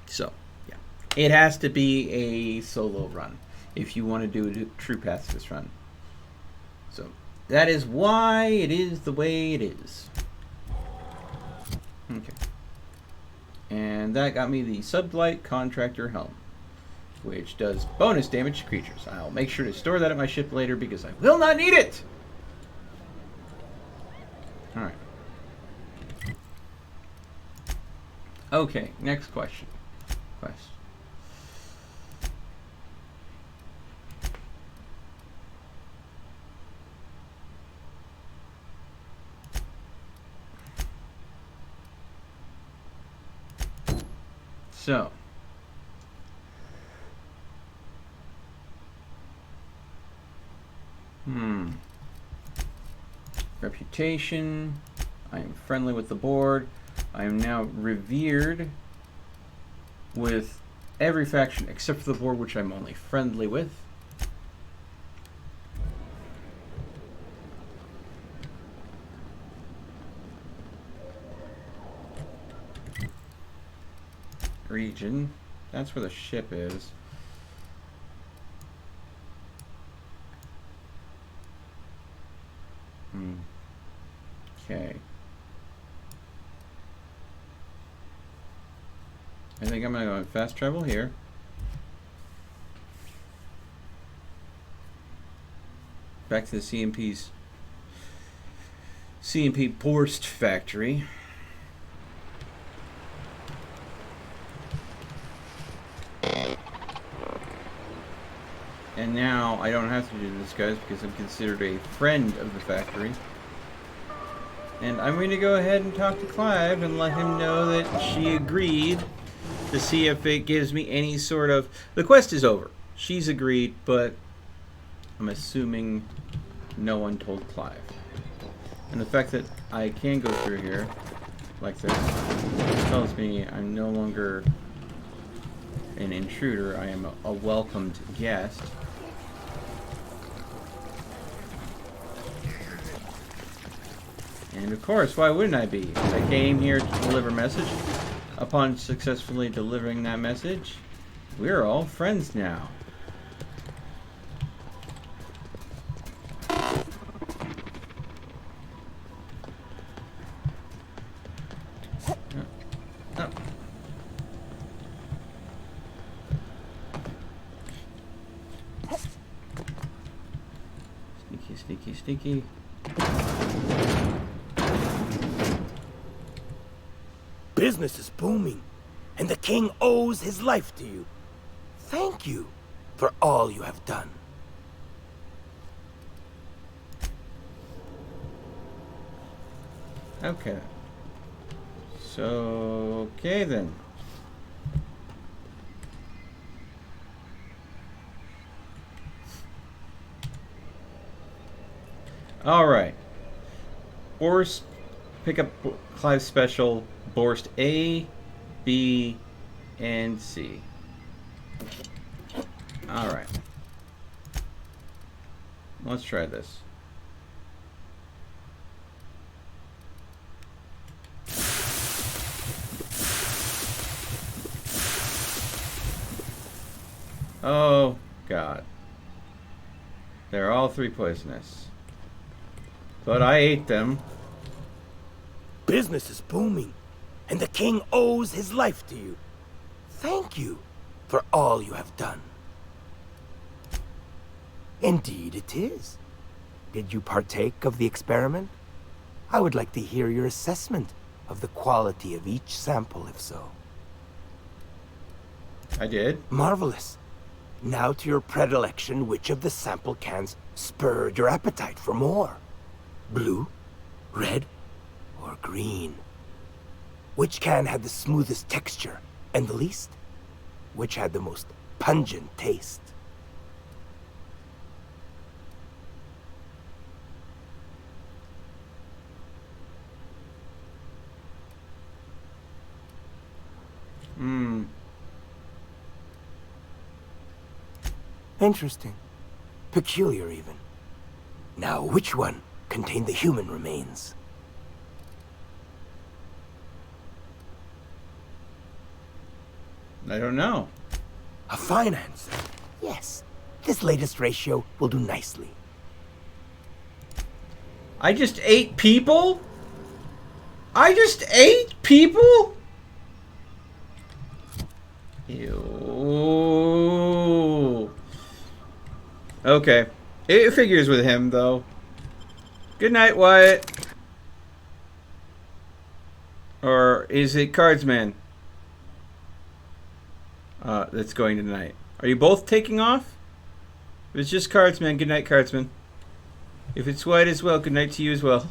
[SPEAKER 1] So, yeah. It has to be a solo run if you want to do a true pacifist run. So, that is why it is the way it is. Okay. And that got me the Sublight Contractor Helm, which does bonus damage to creatures. I'll make sure to store that at my ship later because I will not need it! Alright. Okay, next question. So. Reputation. I am friendly with the board. I am now revered with every faction except for the board, which I'm only friendly with. Region. That's where the ship is. Okay. I think I'm gonna go on fast travel here. Back to the CMP Borst factory. And now I don't have to do this, guys, because I'm considered a friend of the factory. And I'm going to go ahead and talk to Clive and let him know that she agreed to see if it gives me any sort of... The quest is over. She's agreed, but I'm assuming no one told Clive. And the fact that I can go through here like this tells me I'm no longer an intruder. I am a welcomed guest. And of course, why wouldn't I be? I came here to deliver a message. Upon successfully delivering that message, we're all friends now. Sneaky, sneaky, sneaky.
[SPEAKER 14] Business is booming, and the king owes his life to you. Thank you for all you have done.
[SPEAKER 1] Okay. So, okay then. Alright. Borst, pick up Clive's special, Borst A, B, and C. Alright. Let's try this. Oh, God. They're all three poisonous. But I ate them.
[SPEAKER 14] Business is booming, and the king owes his life to you. Thank you for all you have done. Indeed it is. Did you partake of the experiment? I would like to hear your assessment of the quality of each sample, if so.
[SPEAKER 1] I did.
[SPEAKER 14] Marvelous. Now to your predilection, which of the sample cans spurred your appetite for more? Blue, red, or green? Which can had the smoothest texture and the least? Which had the most pungent taste? Interesting. Peculiar, even. Now, which one contained the human remains?
[SPEAKER 1] I don't know.
[SPEAKER 14] A fine answer. Yes, this latest ratio will do nicely.
[SPEAKER 1] I just ate people? I just ate people? Ew. Okay. It figures with him, though. Good night, Wyatt. Or is it Cardsman? That's going tonight. Are you both taking off? If it's just Cardsman, good night, Cardsman. If it's Wyatt as well, good night to you as well.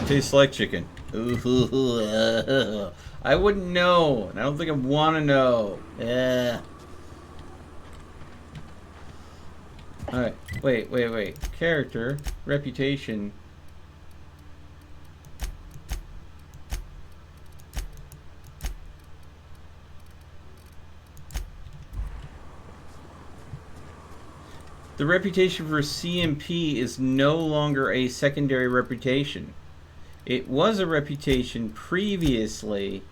[SPEAKER 1] Tastes like chicken. Ooh, I wouldn't know, and I don't think I want to know. Alright, wait. Character, reputation. The reputation for CMP is no longer a secondary reputation. It was a reputation previously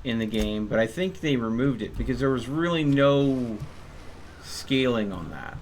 [SPEAKER 1] in the game, but I think they removed it because there was really no scaling on that.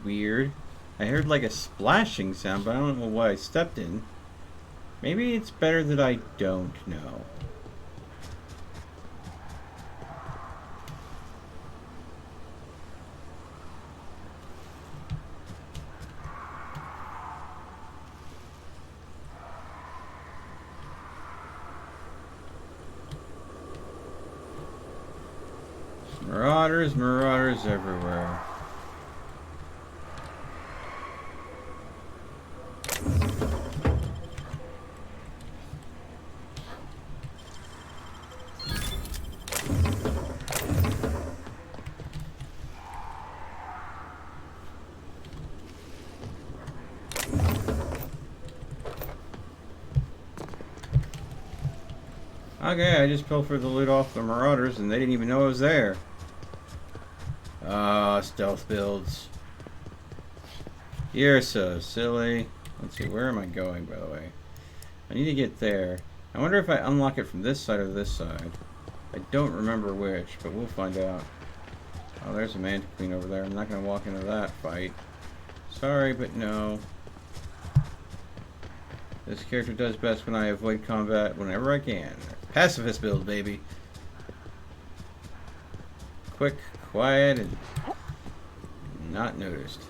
[SPEAKER 1] Weird. I heard like a splashing sound, but I don't know what I stepped in. Maybe it's better that I don't know. Marauders everywhere. Okay, I just pilfered the loot off the Marauders and they didn't even know I was there. Ah, stealth builds. You're so silly. Let's see, where am I going, by the way? I need to get there. I wonder if I unlock it from this side or this side. I don't remember which, but we'll find out. Oh, there's a Manta Queen over there. I'm not going to walk into that fight. Sorry, but no. This character does best when I avoid combat whenever I can. Pacifist build, baby. Quick, quiet, and not noticed.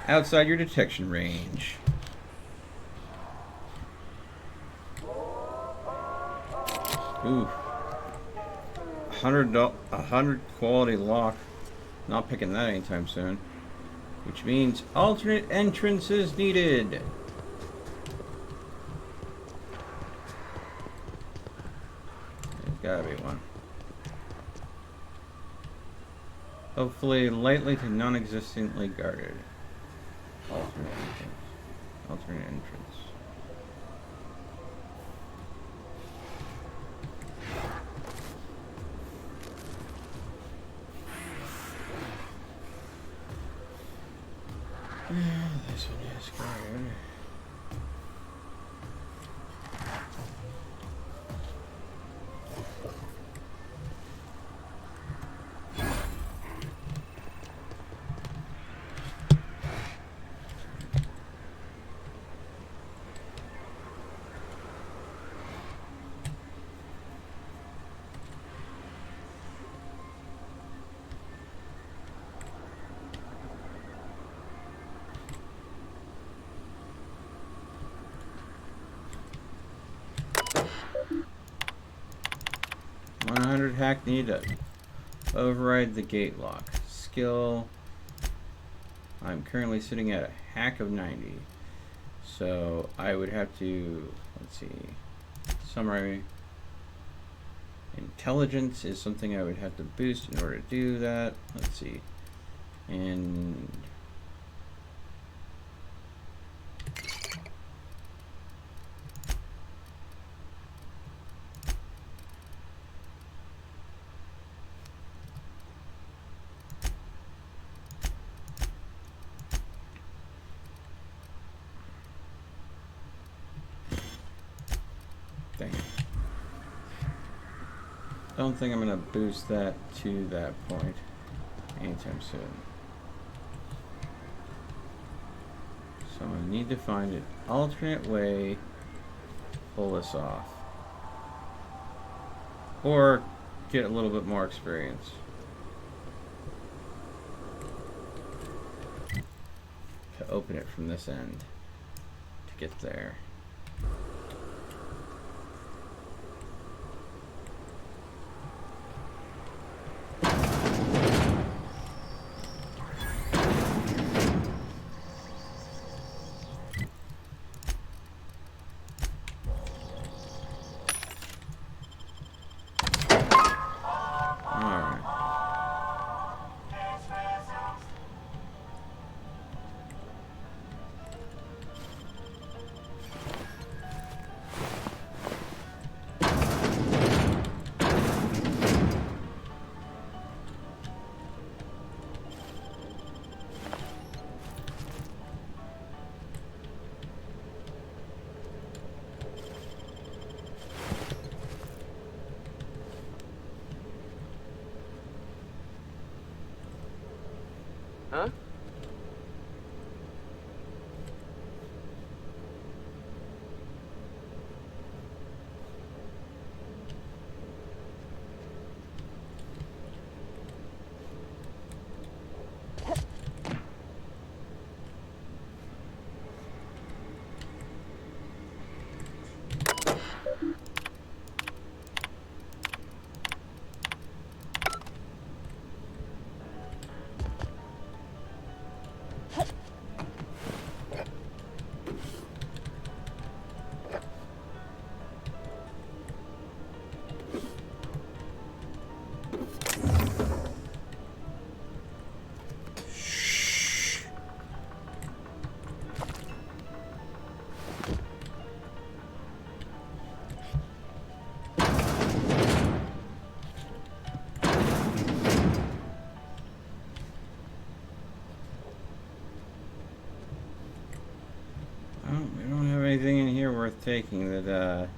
[SPEAKER 1] Outside your detection range. Ooh. 100 quality lock. Not picking that anytime soon. Which means alternate entrance is needed. There's gotta be one. Hopefully lightly to non-existently guarded. Alternate entrance. Alternate entrance. This one is good. 100 hack needed. Override the gate lock. Skill. I'm currently sitting at a hack of 90. So I would have to, let's see, summary. Intelligence is something I would have to boost in order to do that. Let's see. And dang it. Don't think I'm gonna boost that to that point anytime soon. So I need to find an alternate way to pull this off. Or get a little bit more experience. To open it from this end to get there.
[SPEAKER 5] Huh?
[SPEAKER 1] We don't have anything in here worth taking that,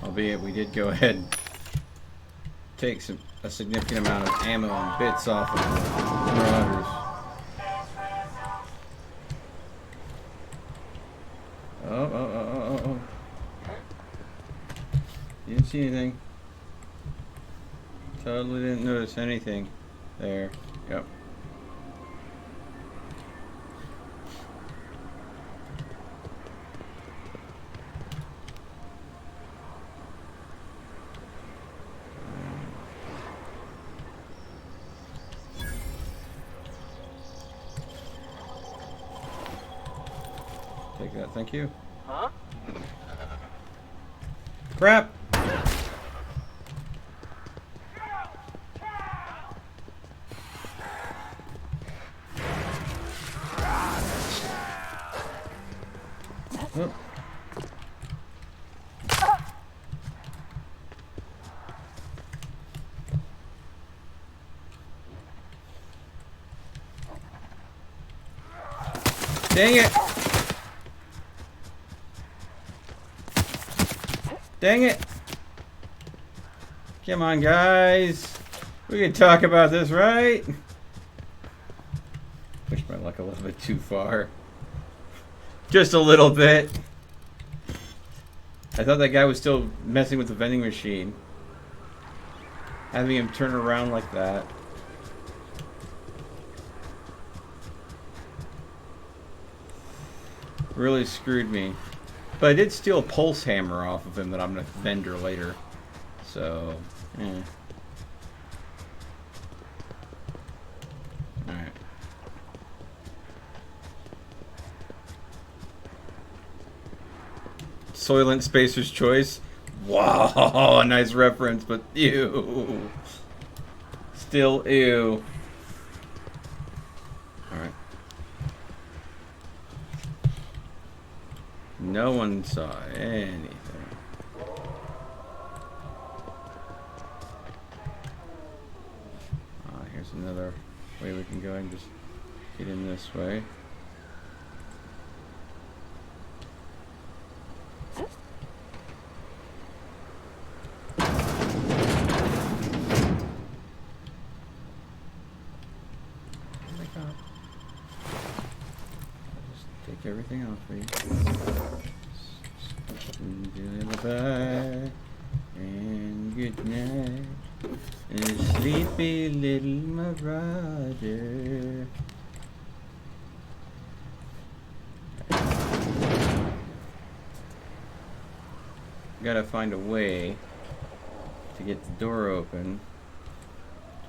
[SPEAKER 1] albeit we did go ahead and take a significant amount of ammo and bits off of the Marauders. Oh. You didn't see anything. Totally didn't notice anything there. Yep. Take that, thank you.
[SPEAKER 5] Huh?
[SPEAKER 1] Crap! Oh. Dang it! Dang it! Come on, guys. We can talk about this, right? Pushed my luck a little bit too far. Just a little bit. I thought that guy was still messing with the vending machine. Having him turn around like that. Really screwed me. But I did steal a pulse hammer off of him that I'm going to vendor later. So, eh. Alright. Soylent Spacer's Choice. Wow, nice reference, but ew. Still ew. Alright. No one saw anything. Here's another way we can go and just get in this way. Everything off for you. Goodbye and good night, and sleepy little marauder. Gotta find a way to get the door open,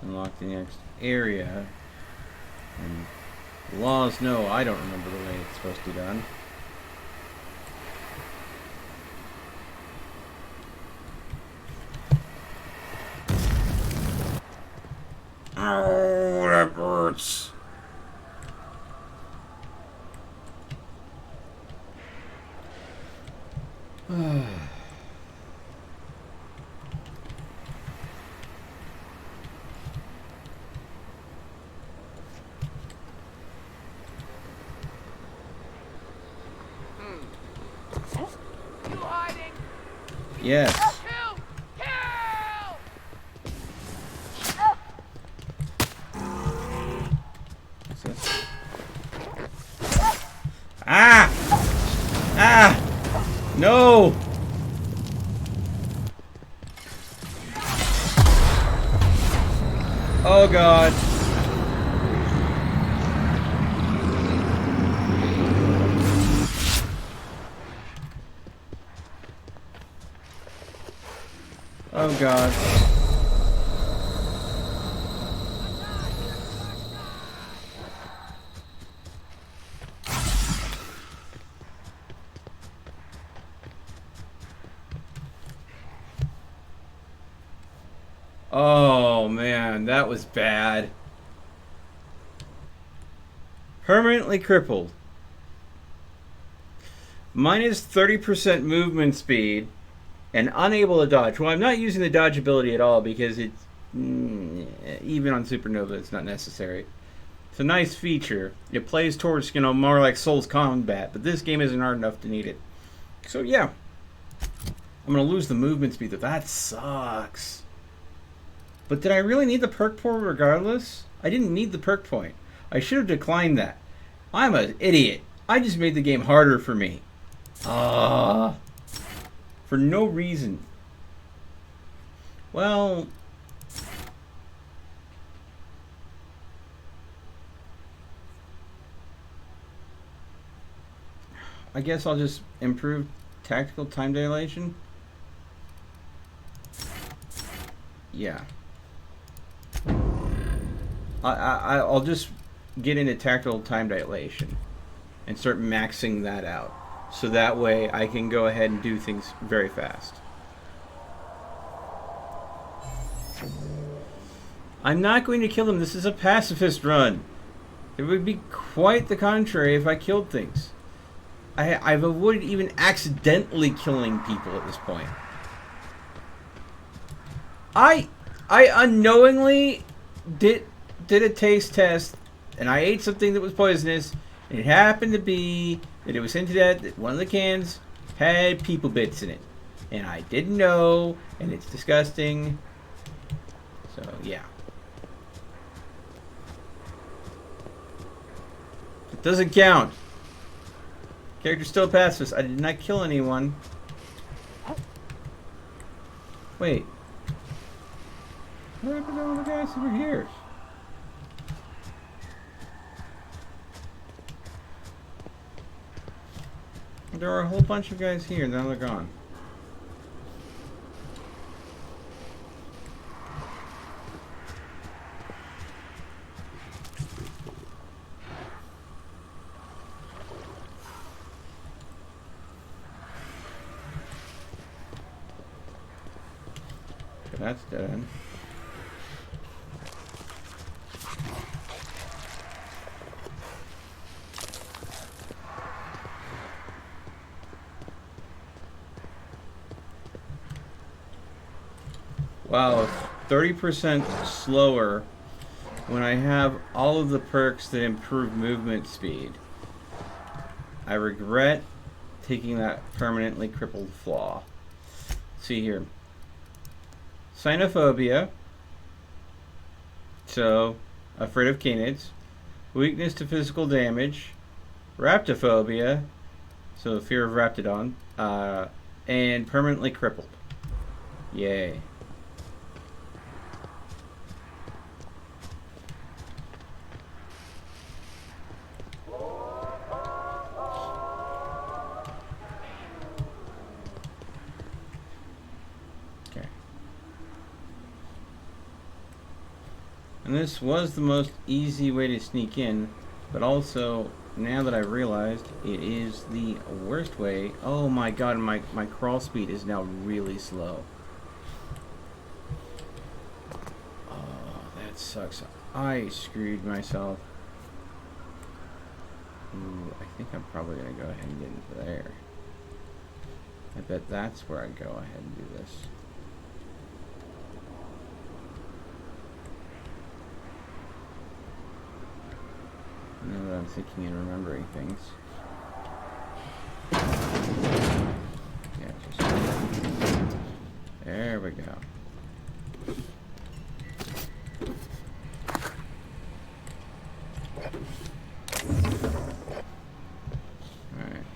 [SPEAKER 1] to unlock the next area, and laws, no, I don't remember the way it's supposed to be done. Oh, that hurts. Yes. What's this? Ah! Ah! No! Oh God. Oh God. Oh man, that was bad. Permanently crippled. Minus 30% movement speed. And unable to dodge. Well, I'm not using the dodge ability at all because it's even on Supernova, it's not necessary. It's a nice feature. It plays towards, more like Souls combat, but this game isn't hard enough to need it. So yeah, I'm gonna lose the movement speed. That sucks. But did I really need the perk point regardless? I didn't need the perk point. I should have declined that. I'm an idiot. I just made the game harder for me. For no reason. Well, I guess I'll just improve tactical time dilation. Yeah. I'll just get into tactical time dilation and start maxing that out. So that way I can go ahead and do things very fast. I'm not going to kill them. This is a pacifist run. It would be quite the contrary if I killed things. I've avoided even accidentally killing people at this point. I unknowingly did a taste test and I ate something that was poisonous, and it happened to be that it was hinted at that one of the cans had people bits in it. And I didn't know, and it's disgusting. So, yeah. It doesn't count. Character's still a pacifist. I did not kill anyone. Wait. What happened to all the guys who were here? There were a whole bunch of guys here, now they're gone. Okay, that's dead end. Wow, 30% slower when I have all of the perks that improve movement speed. I regret taking that permanently crippled flaw. Let's see here. Cynophobia. So, afraid of canids. Weakness to physical damage. Raptophobia. So, fear of Raptidon. And permanently crippled. Yay. And this was the most easy way to sneak in, but also, now that I've realized, it is the worst way. Oh my god, my crawl speed is now really slow. Oh, that sucks. I screwed myself. Ooh, I think I'm probably going to go ahead and get into there. I bet that's where I go ahead and do this. Now that I'm thinking and remembering things. Yeah, just there we go. Alright.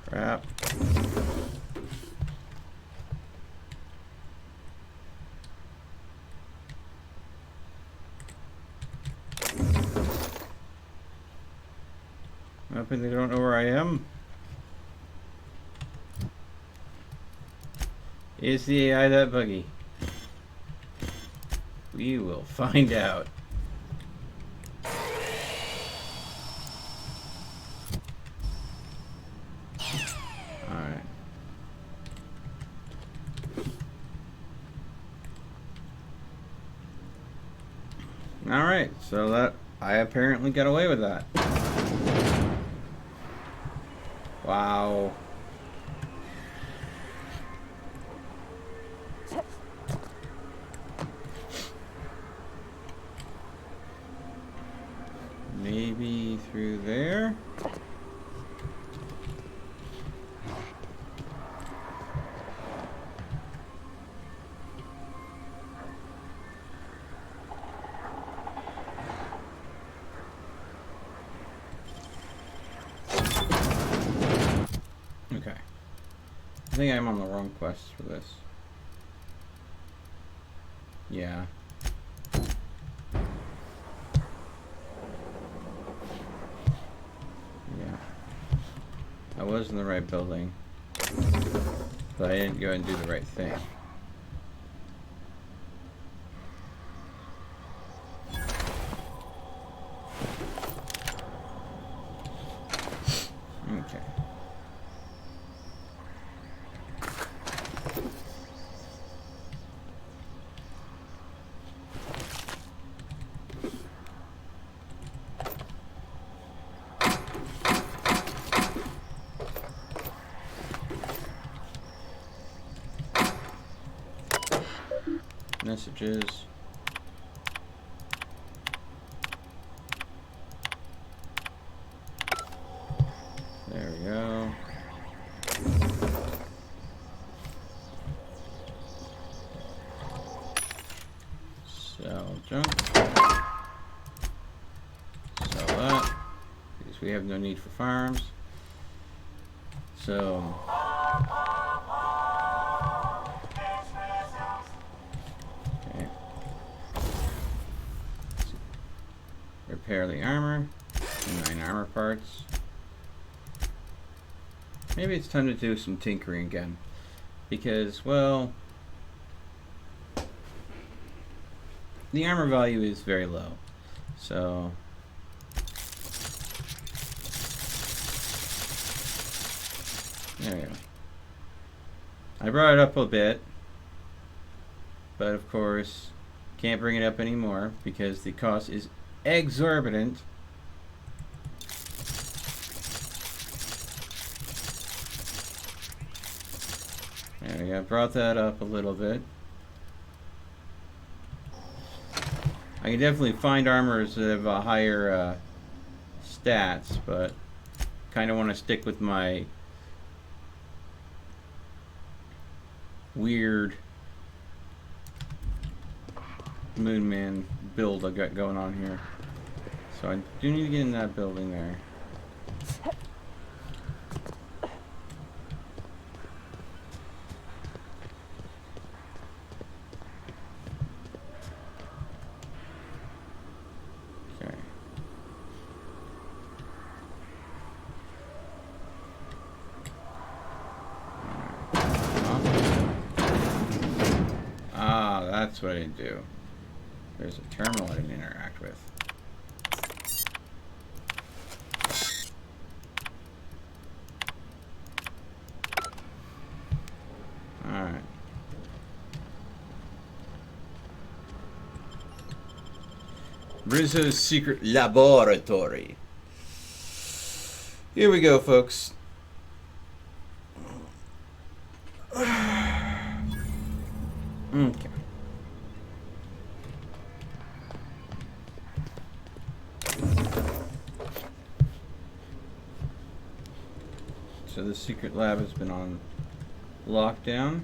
[SPEAKER 1] Crap. I'm hoping they don't know where I am. Is the AI that buggy? We will find out. Alright. Alright, so that I apparently got away with that. Wow. Maybe through there? Okay. I think I'm on the wrong quest for this. Yeah. Yeah. I was in the right building, but I didn't go and do the right thing. Okay. Messages. There we go. Sell junk. Sell that. Because we have no need for farms. So okay. Repair the armor. 9 armor parts. Maybe it's time to do some tinkering again. Because, well, the armor value is very low. So there we go. I brought it up a bit, but of course can't bring it up anymore because the cost is exorbitant. There we go. Brought that up a little bit. I can definitely find armors that have higher stats, but kind of want to stick with my weird Moonman build I got going on here. So I do need to get in that building there. That's what I didn't do. There's a terminal I didn't interact with. Alright. Rizzo's secret laboratory. Here we go, folks. Okay. So the secret lab has been on lockdown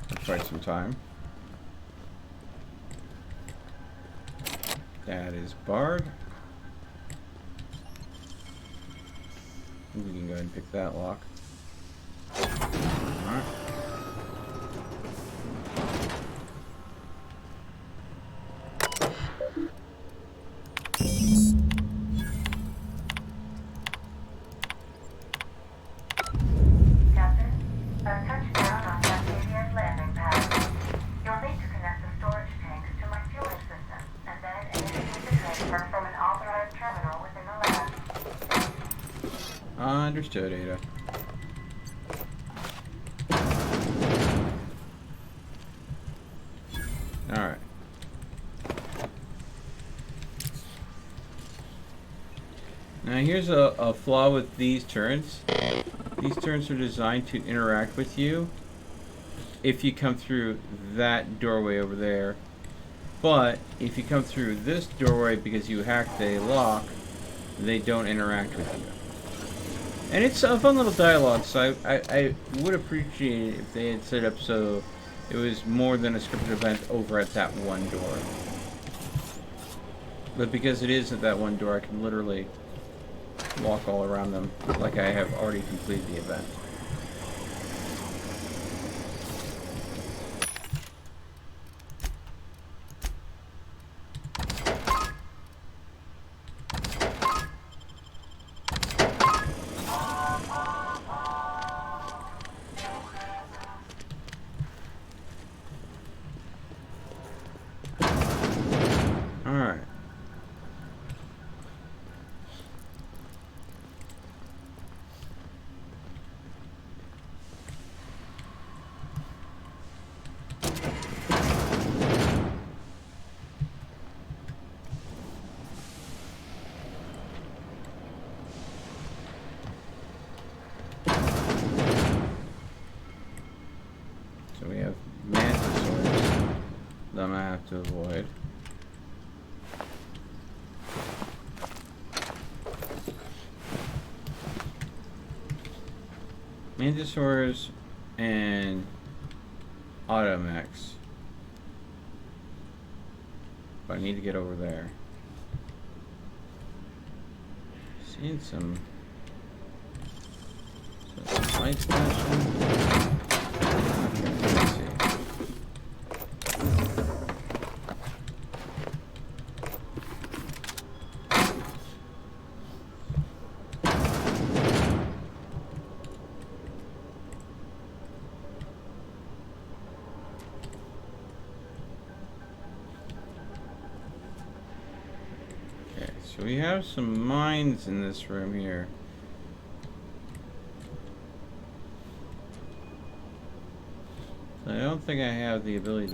[SPEAKER 1] for quite some time. That is barred. We can go ahead and pick that lock. Alright. Understood, Ada. Alright. Now here's a flaw with these turrets. These turrets are designed to interact with you if you come through that doorway over there. But if you come through this doorway because you hacked a lock, they don't interact with you. And it's a fun little dialogue, so I would appreciate it if they had set up so it was more than a scripted event over at that one door. But because it is at that one door, I can literally walk all around them like I have already completed the event. to avoid. Mantisaurs and Automex. But I need to get over there. Seeing some lights flashing. Okay, let's see. Okay, so we have some mines in this room here. I don't think I have the ability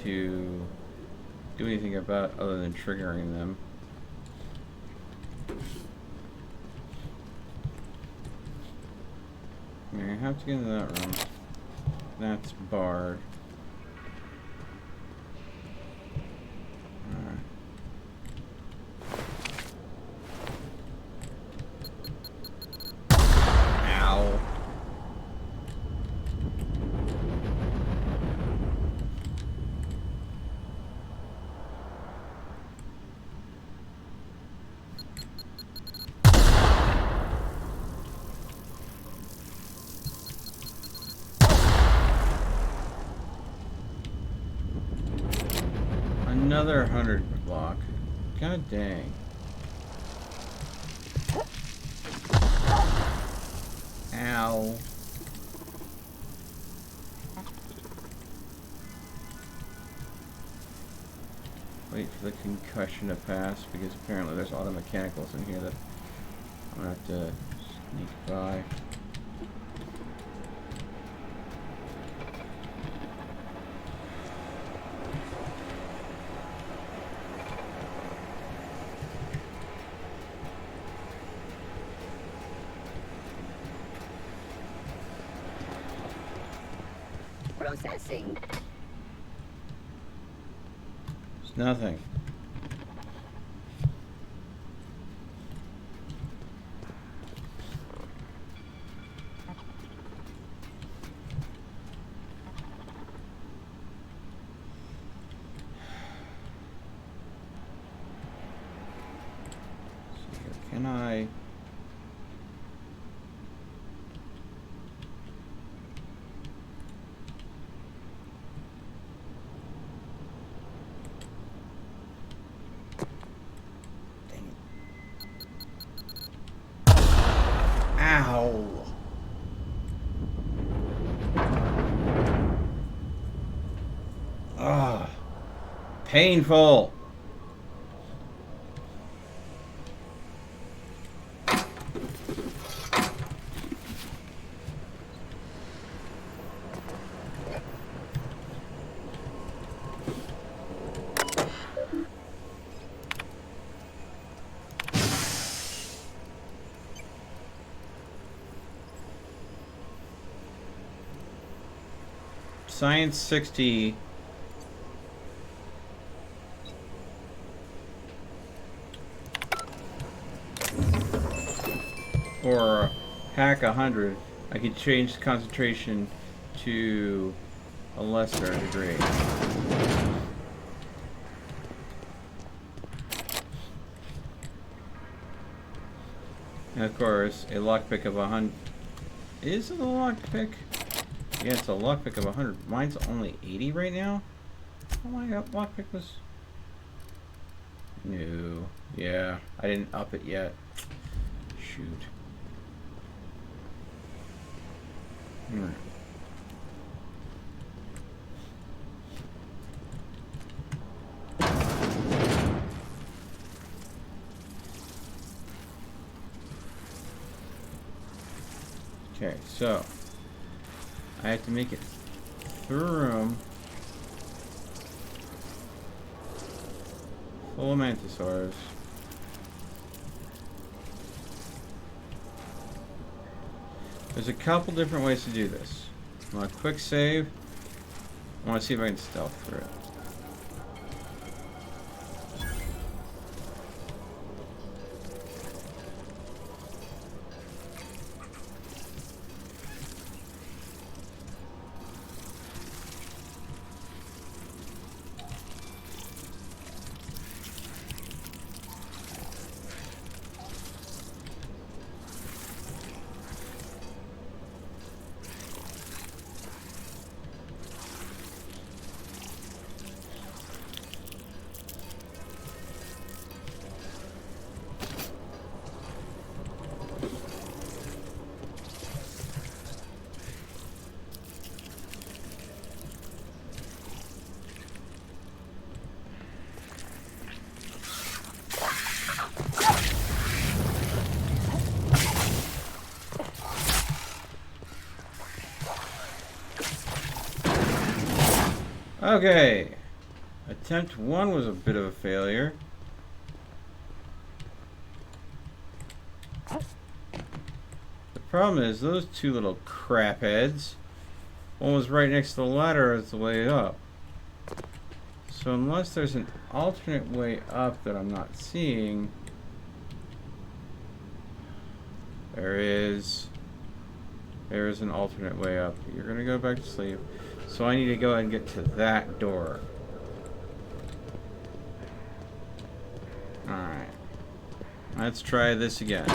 [SPEAKER 1] to do anything about other than triggering them. I mean, I have to get into that room. That's barred. Alright. Ow. Another 100 block. God dang. Ow. Wait for the concussion to pass because apparently there's auto mechanicals in here that I'm gonna have to sneak by.
[SPEAKER 3] Processing.
[SPEAKER 1] There's nothing. So here, can I? Ow! Ah, painful. Science 60 or hack 100, I could change the concentration to a lesser degree. And of course, a lockpick of 100 is it a lockpick? Yeah, it's a lockpick of 100. Mine's only 80 right now. Oh my god, lockpick was... No. Yeah, I didn't up it yet. Shoot. Alright. Okay, so I have to make it through a room full of mantisaurs. There's a couple different ways to do this. I want a quick save. I want to see if I can stealth through it. Okay. Attempt 1 was a bit of a failure. The problem is those two little crap heads. One was right next to the ladder as the way up. So unless there's an alternate way up that I'm not seeing, there is an alternate way up. You're gonna go back to sleep. So I need to go ahead and get to that door. Alright. Let's try this again.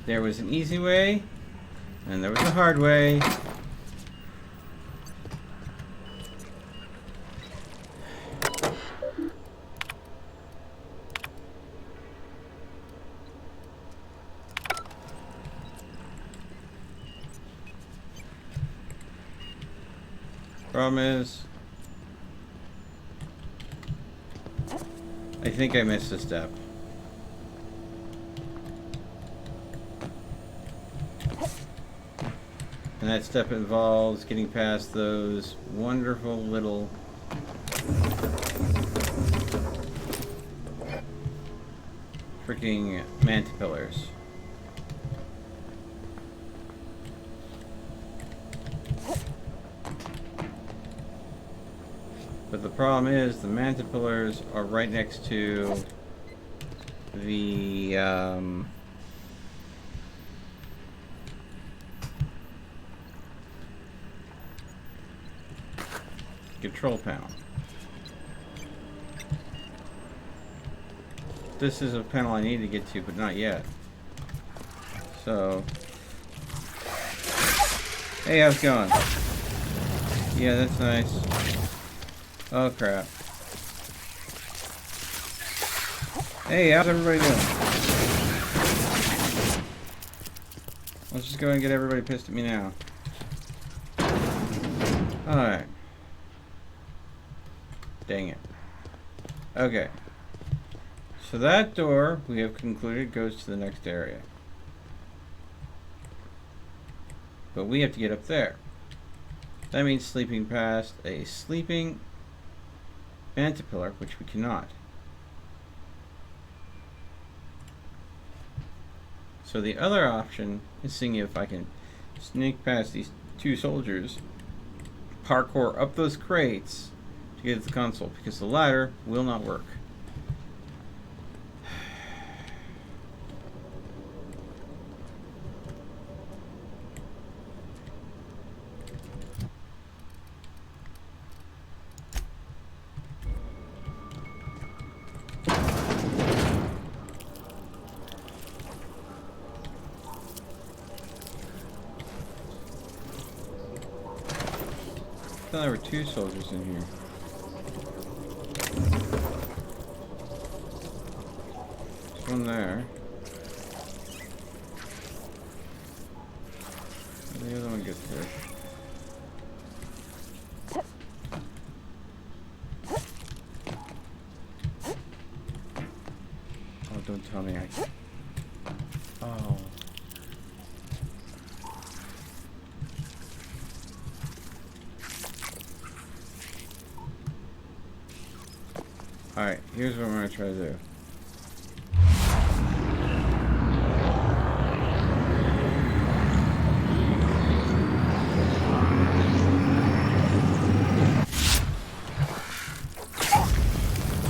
[SPEAKER 1] There was an easy way, and there was a hard way. Problem is, I think I missed a step. And that step involves getting past those wonderful little freaking manta pillars. But the problem is the manta pillars are right next to the control panel. This is a panel I need to get to, but not yet. So, hey, how's it going? Yeah, that's nice. Oh crap. Hey, how's everybody doing? Let's just go and get everybody pissed at me now. Alright. Dang it. Okay. So that door, we have concluded, goes to the next area. But we have to get up there. That means sleeping past a sleeping antipillar, which we cannot. So the other option is seeing if I can sneak past these two soldiers, parkour up those crates to get to the console, because the ladder will not work. I thought there were two soldiers in here. There's one there. And the other one gets there. Oh, don't tell me I... Oh. Alright, here's what I'm going to try to do.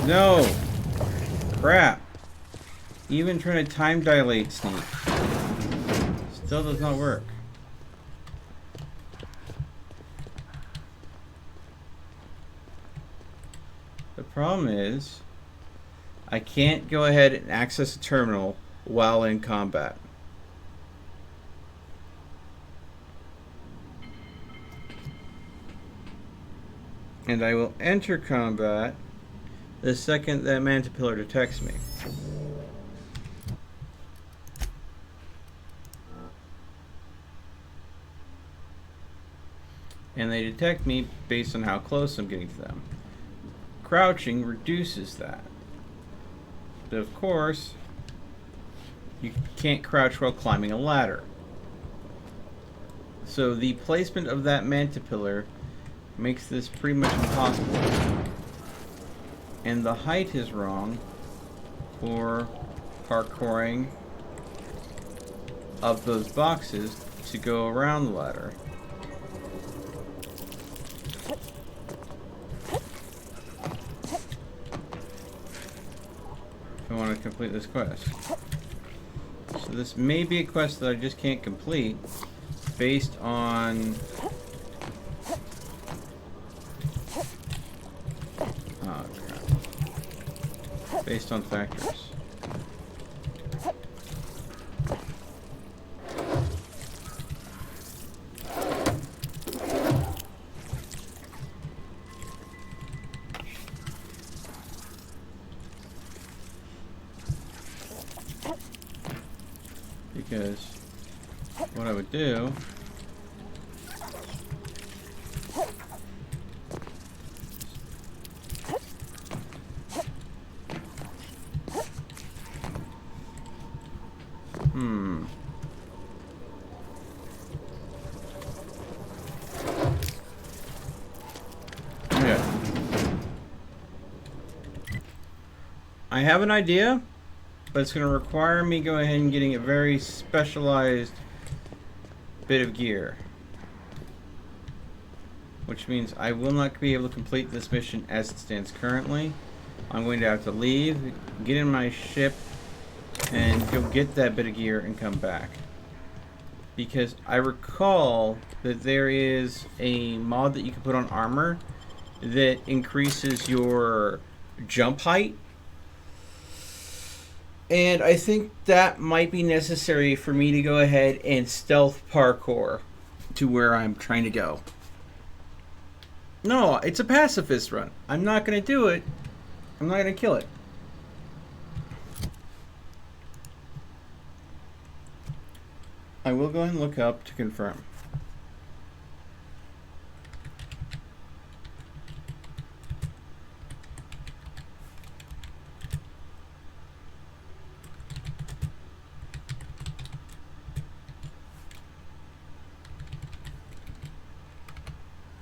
[SPEAKER 1] No! Crap! Even trying to time dilate sneak still does not work. The problem is, I can't go ahead and access a terminal while in combat. And I will enter combat the second that Mantipillar detects me. And they detect me based on how close I'm getting to them. Crouching reduces that. But of course, you can't crouch while climbing a ladder. So the placement of that Mantipillar makes this pretty much impossible. And the height is wrong for parkouring of those boxes to go around the ladder. I want to complete this quest. So this may be a quest that I just can't complete based on based on factors. Because what I would do I have an idea, but it's going to require me go ahead and getting a very specialized bit of gear. Which means I will not be able to complete this mission as it stands currently. I'm going to have to leave, get in my ship, and go get that bit of gear and come back. Because I recall that there is a mod that you can put on armor that increases your jump height. And I think that might be necessary for me to go ahead and stealth parkour to where I'm trying to go. No, it's a pacifist run. I'm not going to do it. I'm not going to kill it. I will go ahead and look up to confirm.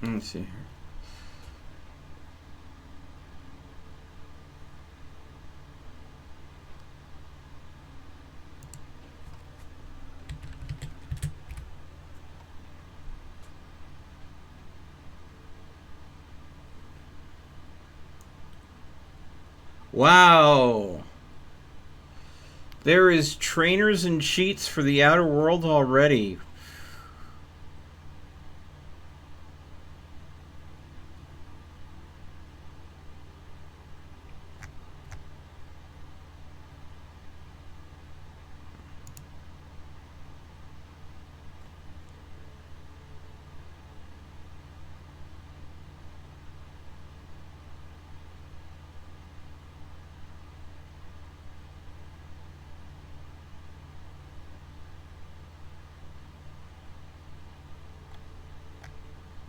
[SPEAKER 1] Let's see here. Wow. There is trainers and cheats for the outer world already.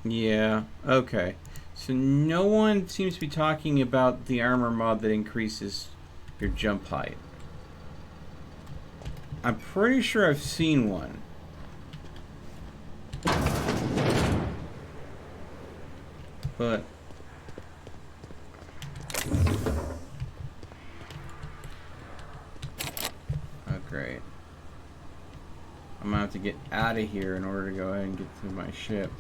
[SPEAKER 1] Yeah, okay. So no one seems to be talking about the armor mod that increases your jump height. I'm pretty sure I've seen one. But oh great. I'm gonna have to get out of here in order to go ahead and get to my ship.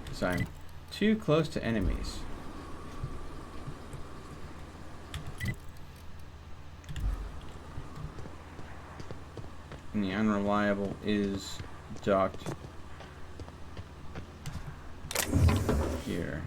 [SPEAKER 1] Because I'm too close to enemies. And the unreliable is docked here.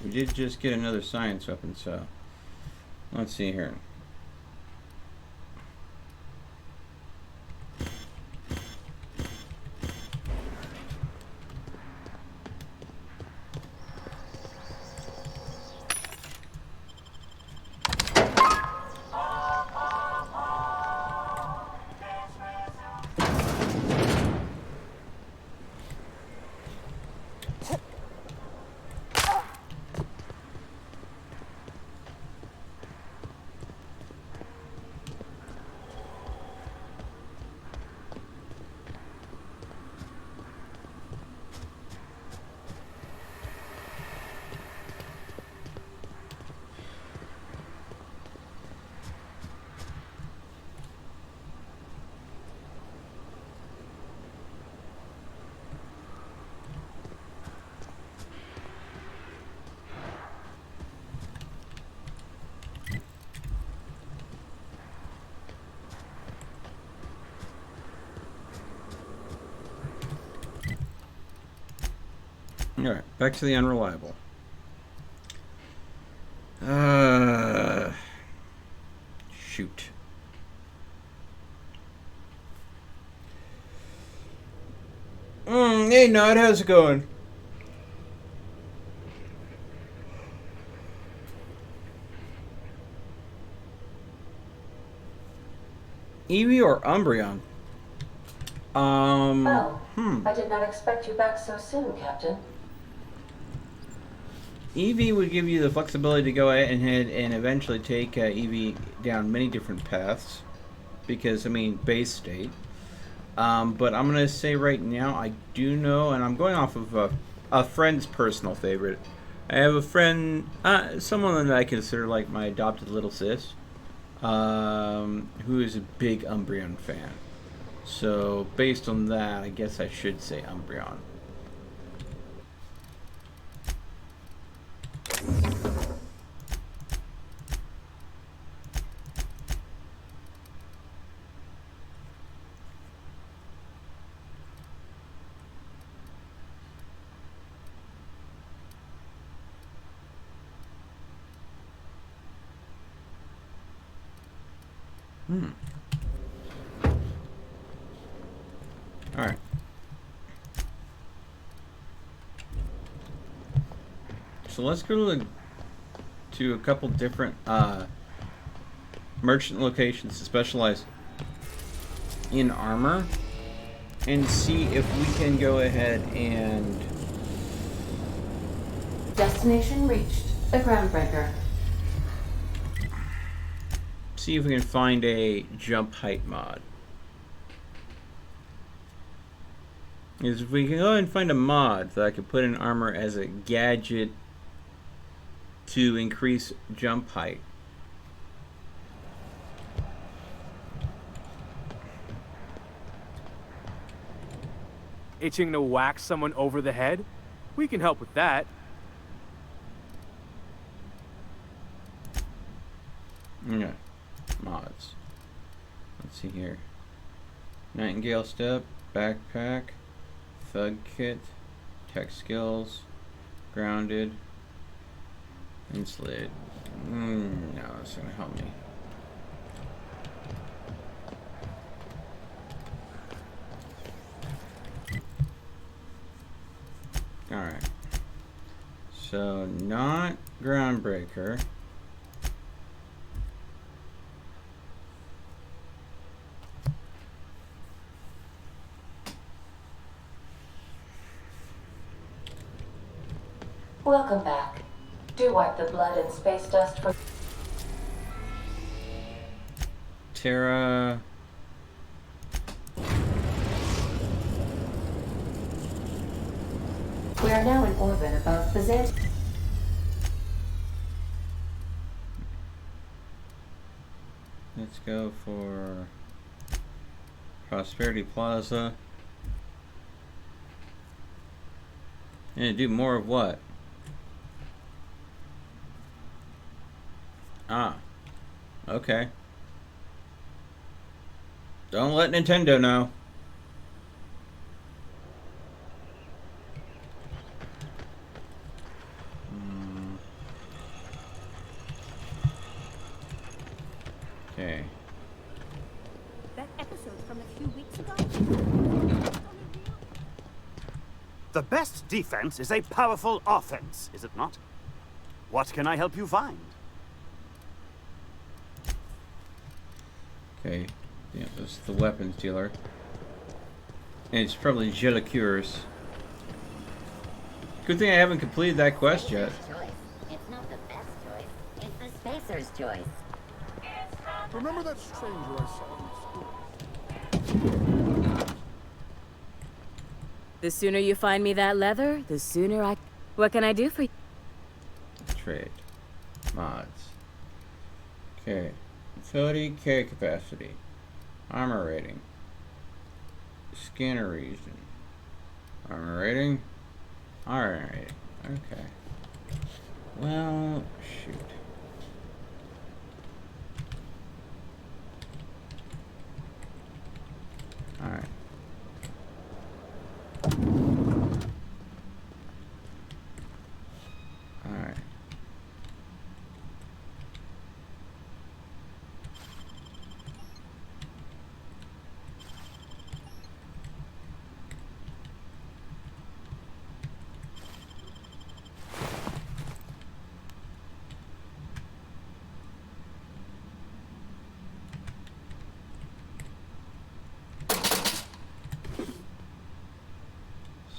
[SPEAKER 1] We did just get another science weapon, so let's see here. Alright, back to the unreliable. Shoot. Hey, Nod, how's it going? Evie or Umbreon?
[SPEAKER 2] I did not expect you back so soon, Captain.
[SPEAKER 1] Eevee would give you the flexibility to go ahead and eventually take Eevee down many different paths. because, I mean, base state. But I'm going to say right now, I do know, and I'm going off of a friend's personal favorite. I have a friend, someone that I consider like my adopted little sis, who is a big Umbreon fan. So, based on that, I guess I should say Umbreon. Alright. So let's go to a couple different merchant locations to specialize in armor and see if we can go ahead and...
[SPEAKER 2] Destination reached. The Groundbreaker.
[SPEAKER 1] See if we can find a jump height mod. Because if we can go ahead and find a mod that I could put in armor as a gadget to increase jump height.
[SPEAKER 8] Itching to whack someone over the head? We can help with that.
[SPEAKER 1] Okay. Mods. Let's see here. Nightingale Step, Backpack, Thug Kit, Tech Skills, Grounded, and Slid. No, that's gonna help me. Alright. So, not Groundbreaker.
[SPEAKER 2] Welcome back. Do wipe the blood and space dust from...
[SPEAKER 1] Terra...
[SPEAKER 2] We are now in orbit above Byzantium.
[SPEAKER 1] Let's go for Prosperity Plaza. And do more of what? Ah. Okay. Don't let Nintendo know. Okay.
[SPEAKER 4] That episode from a few weeks ago?
[SPEAKER 6] The best defense is a powerful offense, is it not? What can I help you find?
[SPEAKER 1] Okay. Yeah, this is the weapons dealer. And it's probably Gelicures. Good thing I haven't completed that quest yet.
[SPEAKER 3] It's not the best choice. It's the spacer's choice.
[SPEAKER 10] Remember that stranger I saw in the school?
[SPEAKER 15] The sooner you find me that leather, the sooner I... What can I do for you?
[SPEAKER 1] Trade. Mods. Okay. Utility, carry capacity. Armor rating. Scanner region. Armor rating. Armor rating. Okay. Well, shoot. Alright. Alright.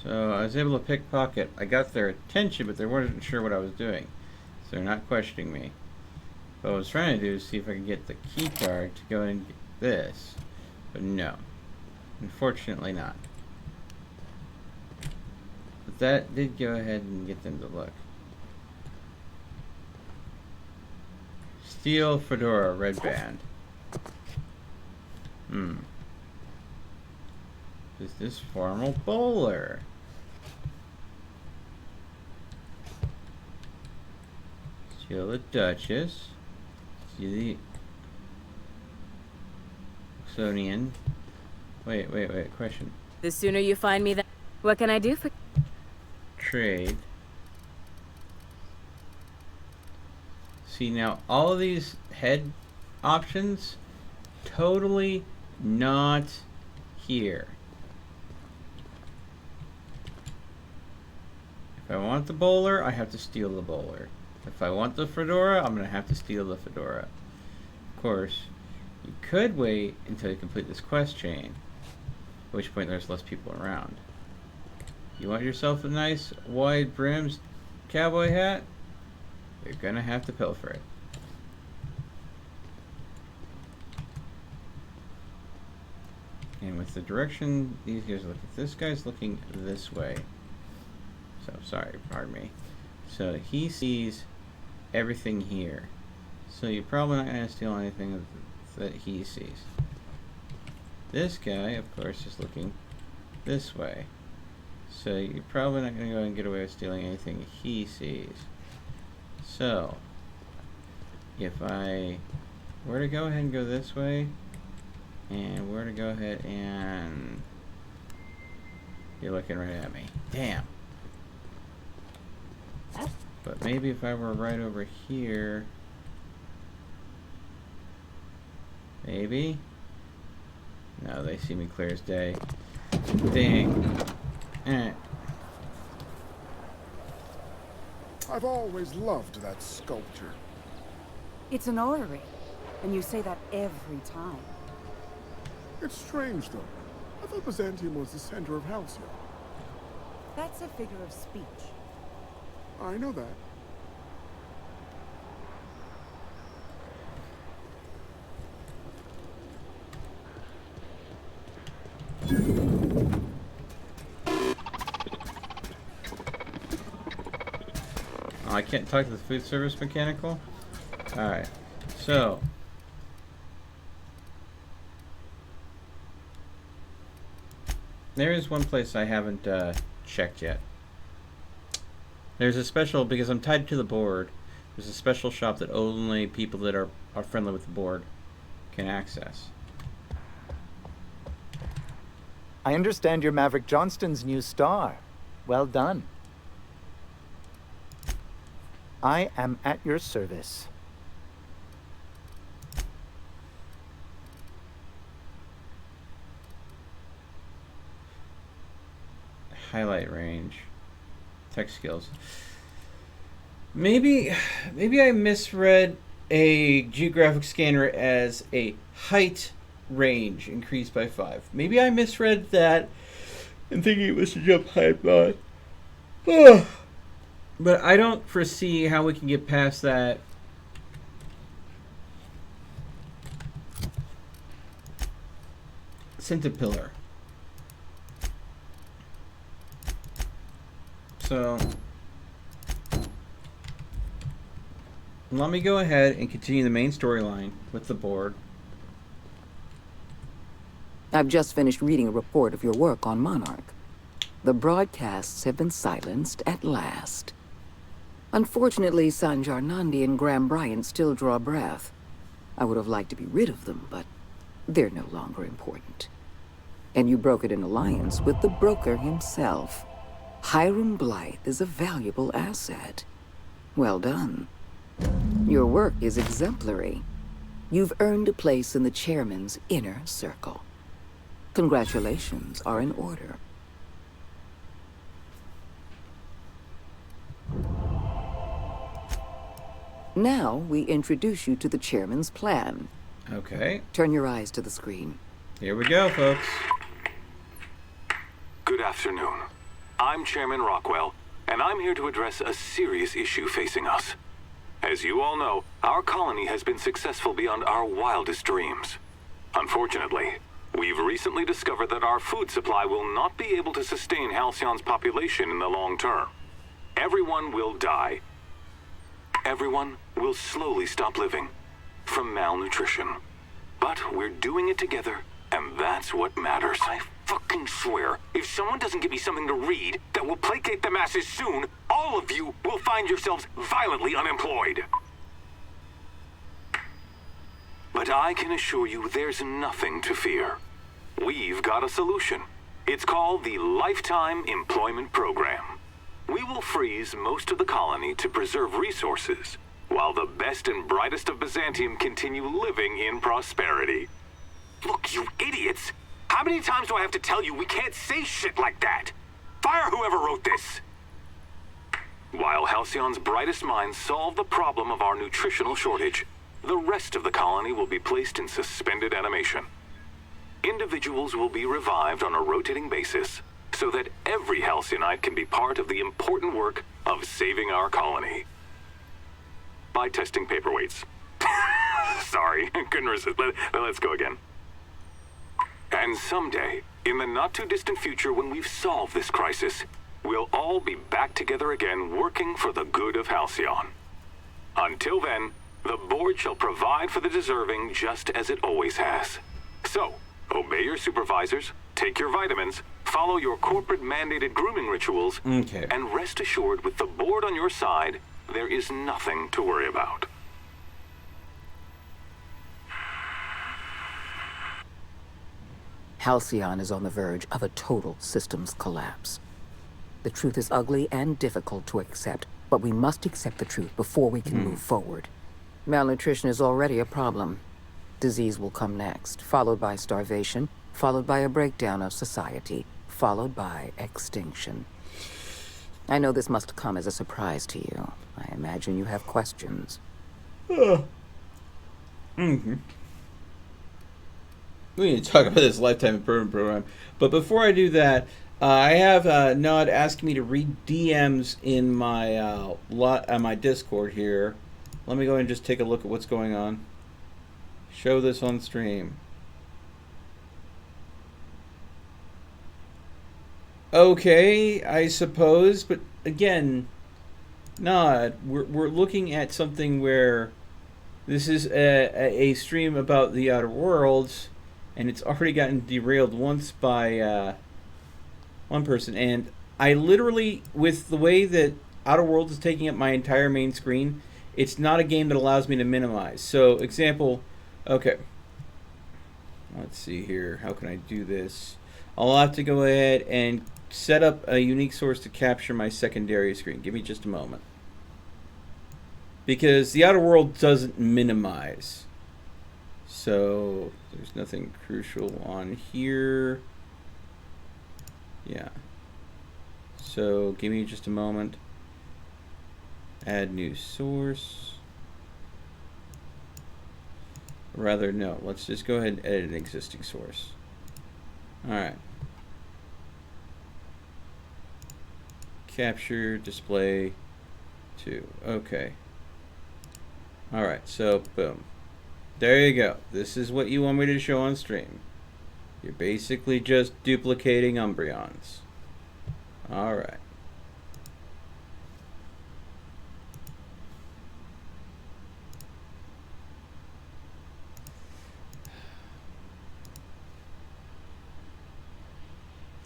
[SPEAKER 1] So I was able to pickpocket. I got their attention, but they weren't sure what I was doing. So they're not questioning me. What I was trying to do is see if I could get the key card to go and this. But no. Unfortunately not. But that did go ahead and get them to look. Steel fedora, red band. Is this formal bowler? Steal the Duchess. Steal the Oxonian. Wait. Question.
[SPEAKER 15] The sooner you find me, what can I do for...
[SPEAKER 1] Trade. See, now all of these head options totally not here. If I want the bowler, I have to steal the bowler. If I want the fedora, I'm gonna have to steal the fedora. Of course, you could wait until you complete this quest chain, at which point there's less people around. You want yourself a nice wide brimmed cowboy hat? You're gonna have to pilfer it. And with the direction these guys look, this guy's looking this way. So, sorry, pardon me. So he sees everything here. So you're probably not gonna steal anything that he sees. This guy, of course, is looking this way. So you're probably not gonna go and get away with stealing anything he sees. So, if I were to go ahead and go this way, and were to go ahead and... You're looking right at me. Damn. But maybe if I were right over here... Maybe? No, they see me clear as day. Dang.
[SPEAKER 16] I've always loved that sculpture.
[SPEAKER 7] It's an orrery, and you say that every time.
[SPEAKER 16] It's strange, though. I thought Byzantium was the center of Halcyon.
[SPEAKER 7] That's a figure of speech.
[SPEAKER 16] I know that.
[SPEAKER 1] Oh, I can't talk to the food service mechanical? Alright, so... There is one place I haven't checked yet. There's a special, because I'm tied to the board, there's a special shop that only people that are friendly with the board can access.
[SPEAKER 17] I understand you're Maverick Johnston's new star. Well done. I am at your service.
[SPEAKER 1] Highlight range. Tech skills. Maybe I misread a geographic scanner as a height range increased by 5. Maybe I misread that and thinking it was to jump height by. But I don't foresee how we can get past that. Centipillar. So let me go ahead and continue the main storyline with the board.
[SPEAKER 18] I've just finished reading a report of your work on Monarch. The broadcasts have been silenced at last. Unfortunately, Sanjar Nandi and Graham Bryant still draw breath. I would have liked to be rid of them, but they're no longer important. And you brokered an alliance with the broker himself. Hiram Blythe is a valuable asset. Well done. Your work is exemplary. You've earned a place in the chairman's inner circle. Congratulations are in order. Now we introduce you to the chairman's plan.
[SPEAKER 1] Okay.
[SPEAKER 18] Turn your eyes to the screen.
[SPEAKER 1] Here we go, folks.
[SPEAKER 13] Good afternoon. I'm Chairman Rockwell, and I'm here to address a serious issue facing us. As you all know, our colony has been successful beyond our wildest dreams. Unfortunately, we've recently discovered that our food supply will not be able to sustain Halcyon's population in the long term. Everyone will die. Everyone will slowly stop living from malnutrition. But we're doing it together, and that's what matters. I fucking swear, if someone doesn't give me something to read that will placate the masses soon, all of you will find yourselves violently unemployed. But I can assure you there's nothing to fear. We've got a solution. It's called the Lifetime Employment Program. We will freeze most of the colony to preserve resources, while the best and brightest of Byzantium continue living in prosperity. Look, you idiots! How many times do I have to tell you we can't say shit like that? Fire whoever wrote this! While Halcyon's brightest minds solve the problem of our nutritional shortage, the rest of the colony will be placed in suspended animation. Individuals will be revived on a rotating basis, so that every Halcyonite can be part of the important work of saving our colony. By testing paperweights. Sorry, couldn't resist. Let's go again. And someday, in the not-too-distant future when we've solved this crisis, we'll all be back together again working for the good of Halcyon. Until then, the board shall provide for the deserving just as it always has. So, obey your supervisors, take your vitamins, follow your corporate-mandated grooming rituals, and rest assured with the board on your side, there is nothing to worry about.
[SPEAKER 18] Halcyon is on the verge of a total systems collapse. The truth is ugly and difficult to accept, but we must accept the truth before we can move forward. Malnutrition is already a problem. Disease will come next, followed by starvation, followed by a breakdown of society, followed by extinction. I know this must come as a surprise to you. I imagine you have questions.
[SPEAKER 1] We need to talk about this Lifetime Improvement Program. But before I do that, I have Nod asking me to read DMs in my my Discord here. Let me go ahead and just take a look at what's going on. Show this on stream. Okay, I suppose, but again, Nod, we're looking at something where this is a stream about the Outer Worlds, and it's already gotten derailed once by one person, and I literally, with the way that Outer Worlds is taking up my entire main screen, it's not a game that allows me to minimize. So, example, okay, let's see here, how can I do this? I'll have to go ahead and set up a unique source to capture my secondary screen. Give me just a moment. Because the Outer World doesn't minimize. So, there's nothing crucial on here. Yeah. So, give me just a moment. Add new source. Rather, no. Let's just go ahead and edit an existing source. Alright. Capture, display, 2. Okay. Alright, so, boom. There you go. This is what you want me to show on stream. You're basically just duplicating Umbreons. Alright.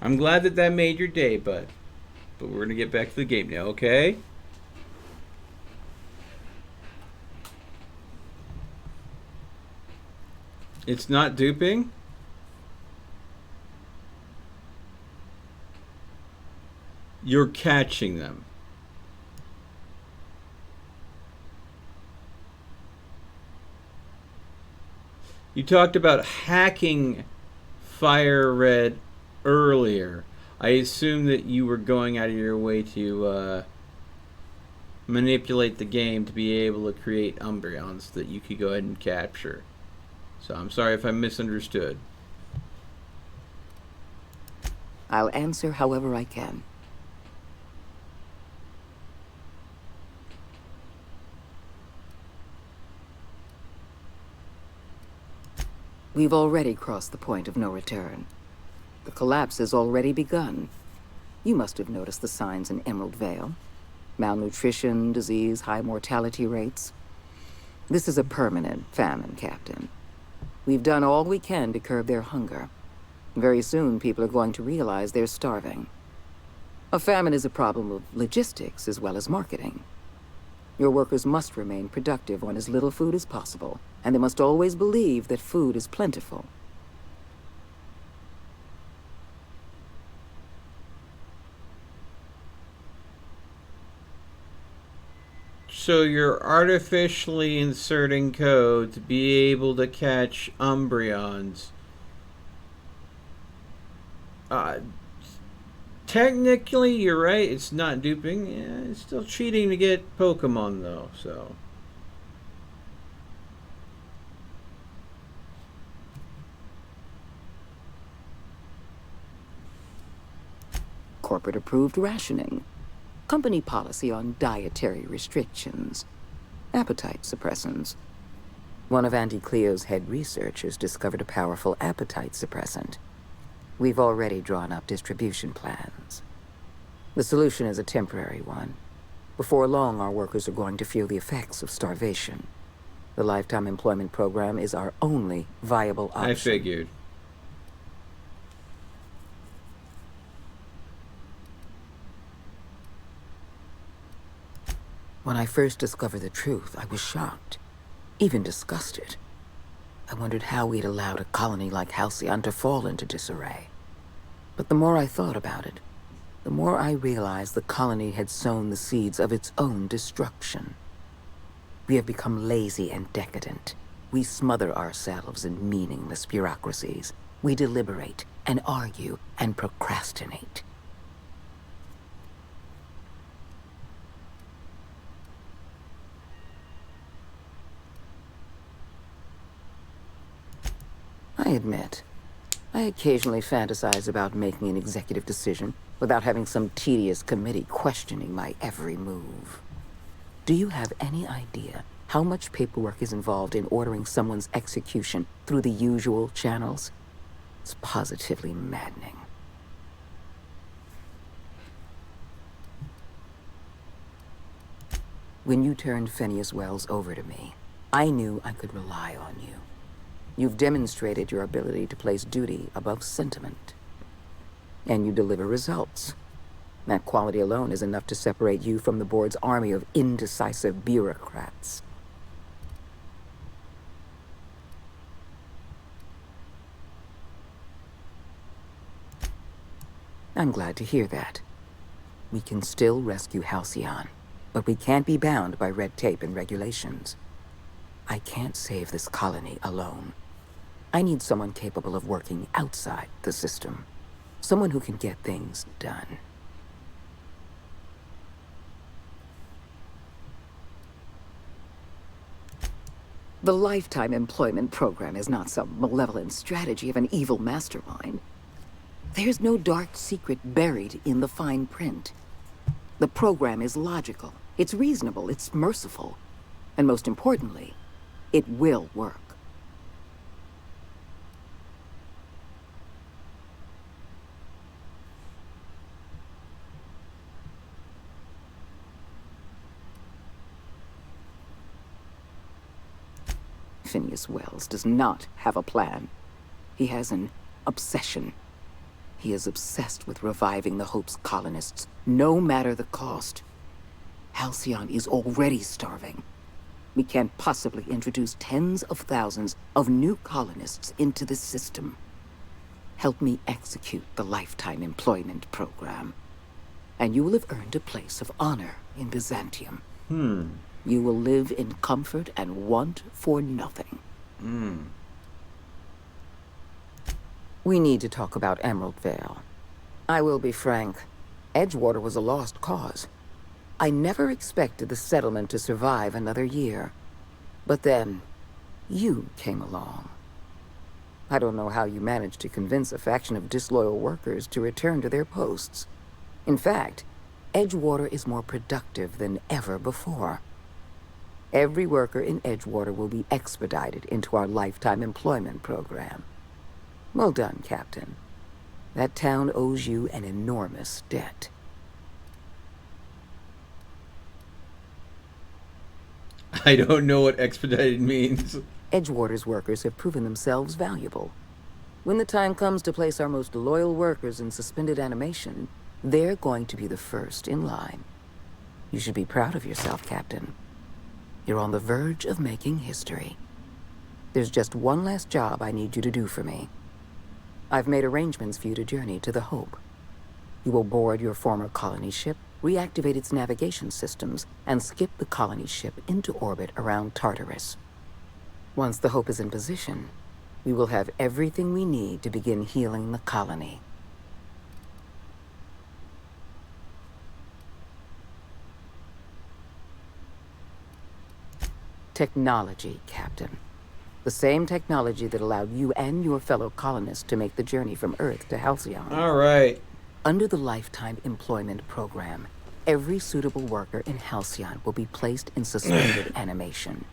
[SPEAKER 1] I'm glad that that made your day, bud. But we're going to get back to the game now, okay? It's not duping? You're catching them. You talked about hacking Fire Red earlier. I assume that you were going out of your way to manipulate the game to be able to create Umbreons that you could go ahead and capture. So I'm sorry if I misunderstood.
[SPEAKER 18] I'll answer however I can. We've already crossed the point of no return. The collapse has already begun. You must have noticed the signs in Emerald Vale. Malnutrition, disease, high mortality rates. This is a permanent famine, Captain. We've done all we can to curb their hunger. Very soon, people are going to realize they're starving. A famine is a problem of logistics as well as marketing. Your workers must remain productive on as little food as possible, and they must always believe that food is plentiful.
[SPEAKER 1] So you're artificially inserting code to be able to catch Umbreons. Technically, you're right. It's not duping. Yeah, it's still cheating to get Pokemon, though. So.
[SPEAKER 18] Corporate-approved rationing. Company policy on dietary restrictions. Appetite suppressants. One of Auntie Cleo's head researchers discovered a powerful appetite suppressant. We've already drawn up distribution plans. The solution is a temporary one. Before long, our workers are going to feel the effects of starvation. The Lifetime Employment Program is our only viable option.
[SPEAKER 1] I figured.
[SPEAKER 18] When I first discovered the truth, I was shocked, even disgusted. I wondered how we'd allowed a colony like Halcyon to fall into disarray. But the more I thought about it, the more I realized the colony had sown the seeds of its own destruction. We have become lazy and decadent. We smother ourselves in meaningless bureaucracies. We deliberate and argue and procrastinate. I admit, I occasionally fantasize about making an executive decision without having some tedious committee questioning my every move. Do you have any idea how much paperwork is involved in ordering someone's execution through the usual channels? It's positively maddening. When you turned Phineas Wells over to me, I knew I could rely on you. You've demonstrated your ability to place duty above sentiment. And you deliver results. That quality alone is enough to separate you from the board's army of indecisive bureaucrats. I'm glad to hear that. We can still rescue Halcyon, but we can't be bound by red tape and regulations. I can't save this colony alone. I need someone capable of working outside the system. Someone who can get things done. The Lifetime Employment Program is not some malevolent strategy of an evil mastermind. There's no dark secret buried in the fine print. The program is logical, it's reasonable, it's merciful, and most importantly, it will work. Phineas Wells does not have a plan. He has an obsession. He is obsessed with reviving the Hope's colonists, no matter the cost. Halcyon is already starving. We can't possibly introduce tens of thousands of new colonists into the system. Help me execute the Lifetime Employment Program, and you will have earned a place of honor in Byzantium. You will live in comfort and want for nothing. We need to talk about Emerald Vale. I will be frank. Edgewater was a lost cause. I never expected the settlement to survive another year. But then, you came along. I don't know how you managed to convince a faction of disloyal workers to return to their posts. In fact, Edgewater is more productive than ever before. Every worker in Edgewater will be expedited into our lifetime employment program. Well done, Captain. That town owes you an enormous debt.
[SPEAKER 1] I don't know what expedited means.
[SPEAKER 18] Edgewater's workers have proven themselves valuable. When the time comes to place our most loyal workers in suspended animation, they're going to be the first in line. You should be proud of yourself, Captain. You're on the verge of making history. There's just one last job I need you to do for me. I've made arrangements for you to journey to the Hope. You will board your former colony ship, reactivate its navigation systems, and skip the colony ship into orbit around Tartarus. Once the Hope is in position, we will have everything we need to begin healing the colony. Technology, Captain. The same technology that allowed you and your fellow colonists to make the journey from Earth to Halcyon.
[SPEAKER 1] All right.
[SPEAKER 18] Under the Lifetime Employment Program, every suitable worker in Halcyon will be placed in suspended animation.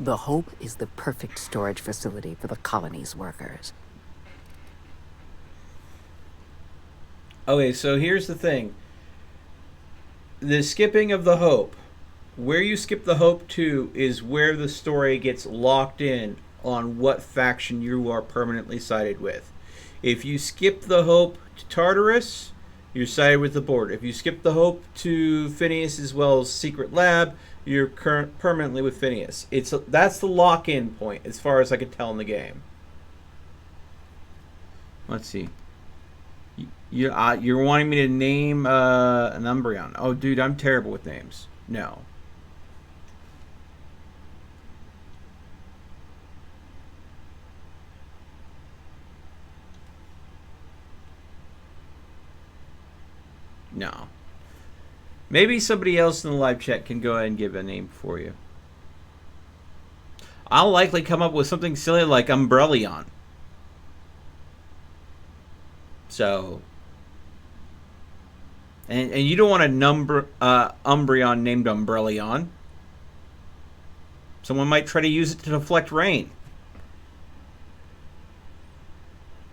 [SPEAKER 18] The Hope is the perfect storage facility for the colony's workers.
[SPEAKER 1] Okay, so here's the thing. The skipping of the Hope. Where you skip the Hope to is where the story gets locked in on what faction you are permanently sided with. If you skip the Hope to Tartarus, you're sided with the Board. If you skip the Hope to Phineas as well as Secret Lab, you're permanently with Phineas. That's the lock-in point as far as I could tell in the game. Let's see. You're wanting me to name an Umbreon. Oh, dude, I'm terrible with names. No. No. Maybe somebody else in the live chat can go ahead and give a name for you. I'll likely come up with something silly like Umbrellion. So... And you don't want a Umbreon named Umbrellion. Someone might try to use it to deflect rain.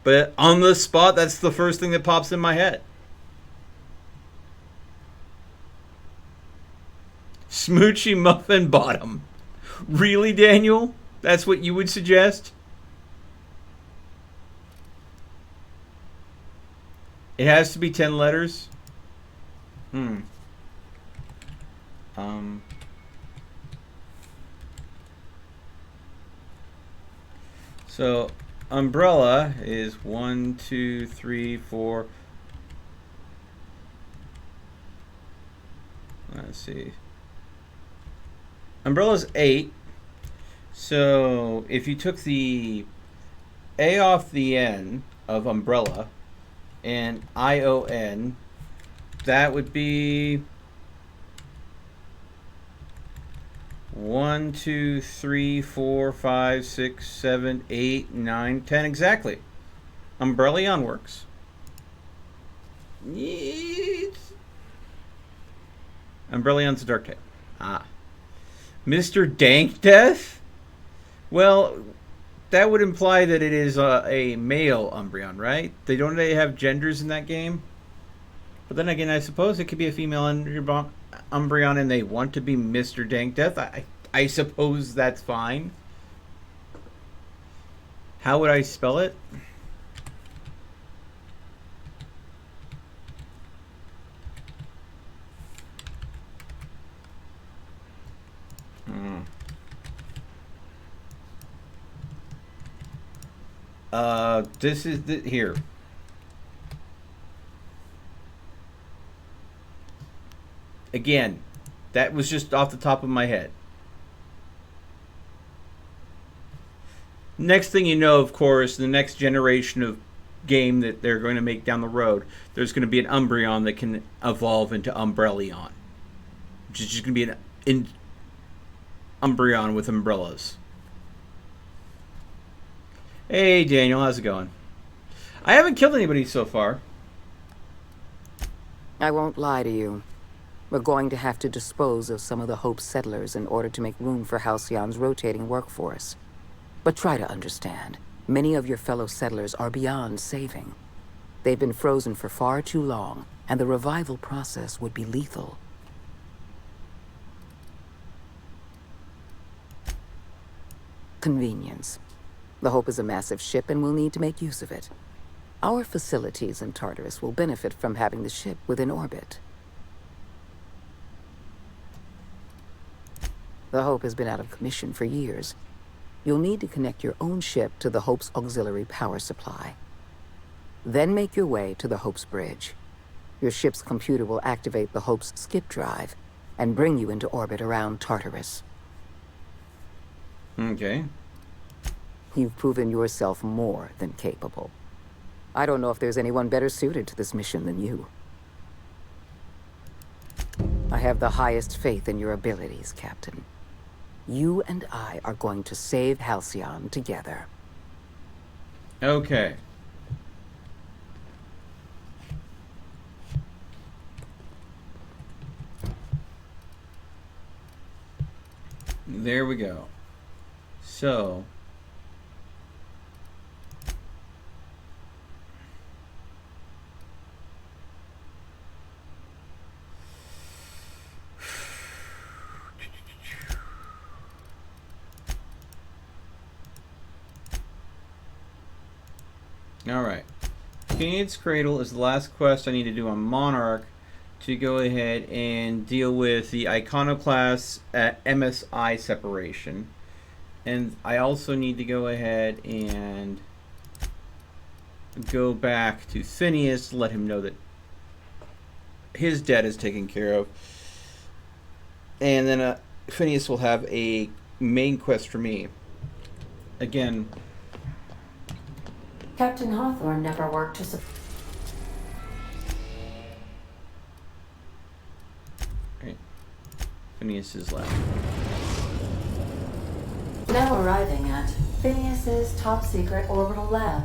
[SPEAKER 1] But on the spot, that's the first thing that pops in my head. Smoochy Muffin Bottom. Really, Daniel? That's what you would suggest? It has to be 10 letters? So, umbrella is 1, 2, 3, 4. Let's see. Umbrella's 8. So, if you took the A off the N of umbrella and ION, that would be 1, 2, 3, 4, 5, 6, 7, 8, 9, 10 exactly. Umbrellion works. Umbrellion's a dark type. Ah. Mr. Dank Death? Well, that would imply that it is a male Umbreon, right? They don't have genders in that game? But then again, I suppose it could be a female Umbreon and they want to be Mr. Dank Death. I suppose that's fine. How would I spell it? This is here. Again, that was just off the top of my head. Next thing you know, of course, the next generation of game that they're going to make down the road, there's going to be an Umbreon that can evolve into Umbrellion, which is just going to be an Umbreon with umbrellas. Hey, Daniel, how's it going? I haven't killed anybody so far.
[SPEAKER 18] I won't lie to you. We're going to have to dispose of some of the Hope settlers in order to make room for Halcyon's rotating workforce. But try to understand, many of your fellow settlers are beyond saving. They've been frozen for far too long, and the revival process would be lethal. Convenience. The Hope is a massive ship, and we'll need to make use of it. Our facilities in Tartarus will benefit from having the ship within orbit. The Hope has been out of commission for years. You'll need to connect your own ship to the Hope's auxiliary power supply. Then make your way to the Hope's bridge. Your ship's computer will activate the Hope's skip drive and bring you into orbit around Tartarus.
[SPEAKER 1] Okay.
[SPEAKER 18] You've proven yourself more than capable. I don't know if there's anyone better suited to this mission than you. I have the highest faith in your abilities, Captain. You and I are going to save Halcyon together.
[SPEAKER 1] Okay. There we go. So... Alright. Cade's Cradle is the last quest I need to do on Monarch to go ahead and deal with the Iconoclast at MSI separation. And I also need to go ahead and go back to Phineas, let him know that his debt is taken care of. And then Phineas will have a main quest for me. Again...
[SPEAKER 2] Captain Hawthorne never worked to support.
[SPEAKER 1] Right. Phineas is left.
[SPEAKER 2] Now arriving at Phineas's top secret orbital lab.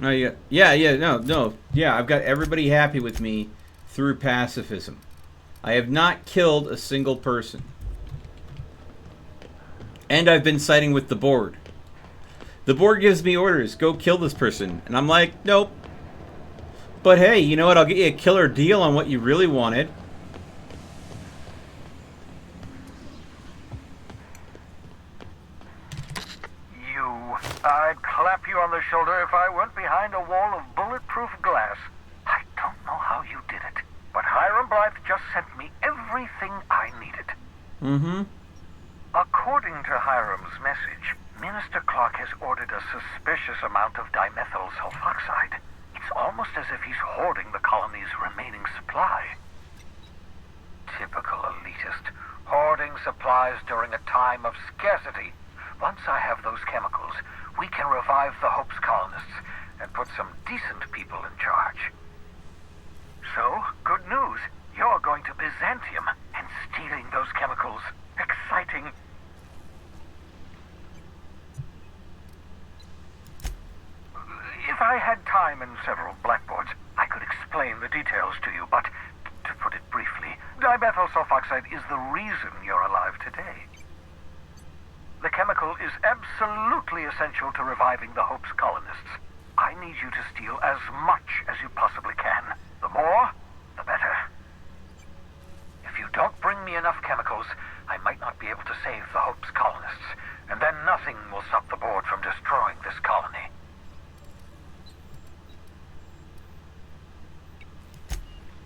[SPEAKER 1] Oh yeah, no. I've got everybody happy with me through pacifism. I have not killed a single person. And I've been siding with the board. The board gives me orders, go kill this person. And I'm like, nope. But hey, you know what? I'll get you a killer deal on what you really wanted.
[SPEAKER 19] I'd clap you on the shoulder if I went behind a wall of bulletproof glass. I don't know how you did it, but Hiram Blythe just sent me everything I needed.
[SPEAKER 1] Mm-hmm.
[SPEAKER 19] According to Hiram's message, Minister Clark has ordered a suspicious amount of dimethyl sulfoxide. It's almost as if he's hoarding the colony's remaining supply. Typical elitist, hoarding supplies during a time of scarcity. Once I have those chemicals, we can revive the Hope's colonists and put some decent people in charge. So, good news. You're going to Byzantium and stealing those chemicals. Exciting. If I had time and several blackboards, I could explain the details to you, but to put it briefly, dimethyl sulfoxide is the reason you're alive today. The chemical is absolutely essential to reviving the Hope's colonists. I need you to steal as much as you possibly can. The more, the better. If you don't bring me enough chemicals, I might not be able to save the Hope's colonists, and then nothing will stop the board from destroying this colony.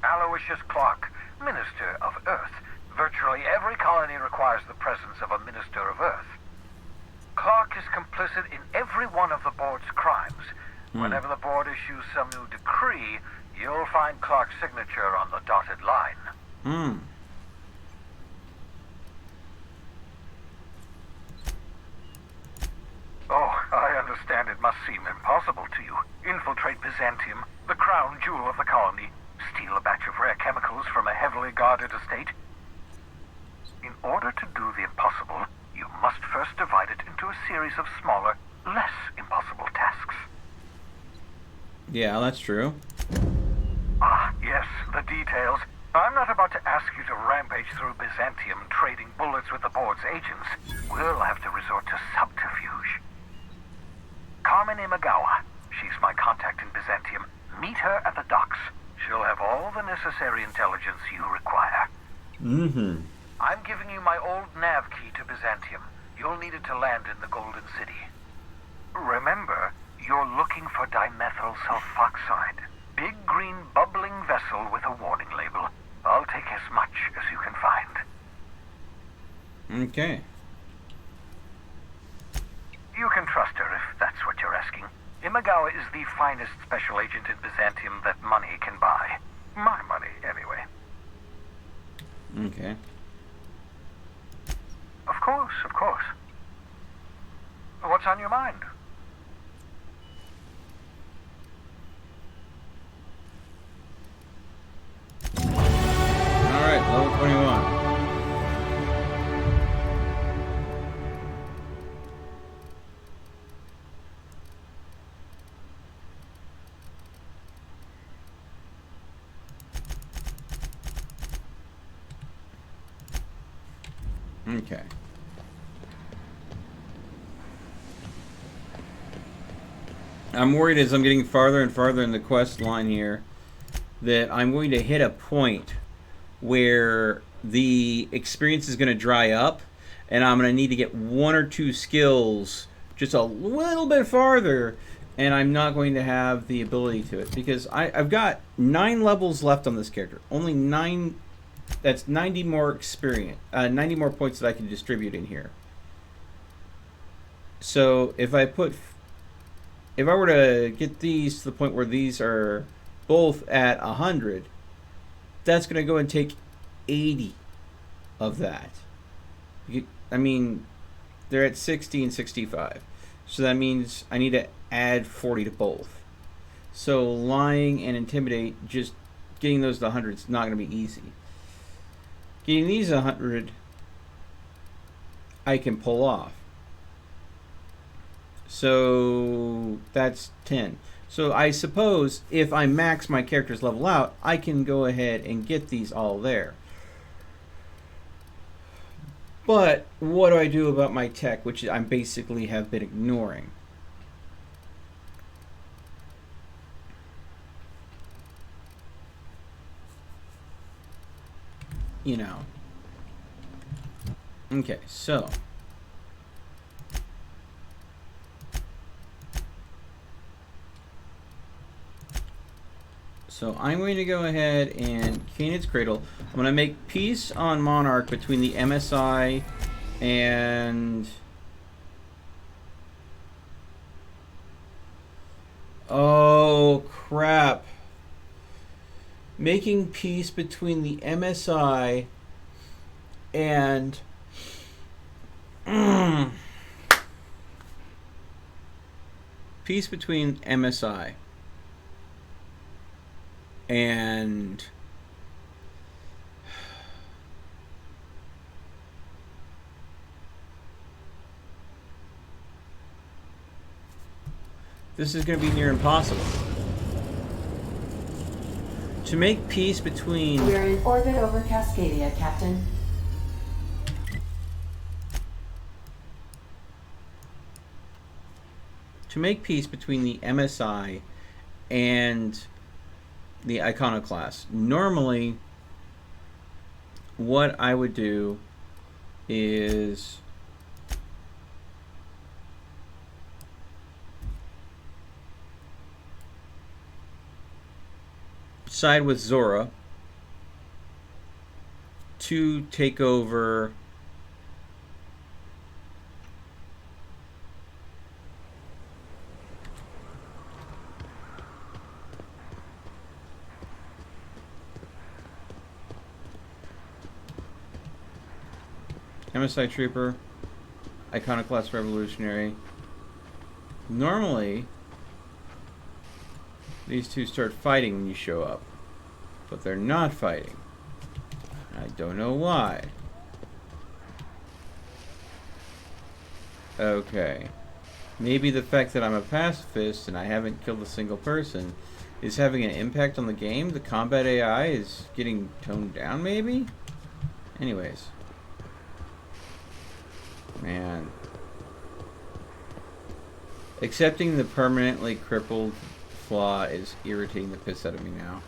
[SPEAKER 19] Aloysius Clark, Minister of Earth. Virtually every colony requires the presence of a Minister of Earth. Clark is complicit in every one of the board's crimes. Whenever the board issues some new decree, you'll find Clark's signature on the dotted line. Oh, I understand it must seem impossible to you. Infiltrate Byzantium, the crown jewel of the colony, steal a batch of rare chemicals from a heavily guarded estate. In order to do the impossible, you must first divide it into a series of smaller, less impossible tasks.
[SPEAKER 1] Yeah, that's true.
[SPEAKER 19] Ah, yes, the details. I'm not about to ask you to rampage through Byzantium trading bullets with the board's agents. We'll have to resort to subterfuge. Carmen Imagawa. She's my contact in Byzantium. Meet her at the docks. She'll have all the necessary intelligence you require.
[SPEAKER 1] Mm-hmm.
[SPEAKER 19] I'm giving you my old nav key to Byzantium. You'll need it to land in the Golden City. Remember, you're looking for dimethyl sulfoxide. Big green bubbling vessel with a warning label. I'll take as much as you can find.
[SPEAKER 1] Okay.
[SPEAKER 19] You can trust her if that's what you're asking. Imagawa is the finest special agent in Byzantium that money can buy. My money, anyway.
[SPEAKER 1] Okay.
[SPEAKER 19] Of course, of course. What's on your mind?
[SPEAKER 1] Alright, level 21. Okay. I'm worried as I'm getting farther and farther in the quest line here that I'm going to hit a point where the experience is going to dry up and I'm going to need to get one or two skills just a little bit farther, and I'm not going to have the ability to it because I've got 9 levels left on this character. Only 9. That's 90 more experience, 90 more points that I can distribute in here. So if I were to get these to the point where these are both at 100, that's going to go and take 80 of that. I mean, they're at 60 and 65. So that means I need to add 40 to both. So lying and intimidate, just getting those to 100 is not going to be easy. Getting these 100, I can pull off. So that's 10. So I suppose if I max my character's level out, I can go ahead and get these all there. But what do I do about my tech, which I basically have been ignoring? You know. Okay, so I'm going to go ahead and Canaan's Cradle. I'm going to make peace on Monarch between the MSI and... Oh, crap. Making peace between the MSI and... Peace between MSI and this is going to be near impossible. To make peace between...
[SPEAKER 2] We're in orbit over Cascadia, Captain.
[SPEAKER 1] To make peace between the MSI and the Iconoclast. Normally, what I would do is side with Zora to take over MSI Trooper, Iconoclast Revolutionary. Normally, these two start fighting when you show up, but they're not fighting. I don't know why. Okay. Maybe the fact that I'm a pacifist and I haven't killed a single person is having an impact on the game. The combat AI is getting toned down, maybe? Anyways. Man. Accepting the permanently crippled flaw is irritating the piss out of me now.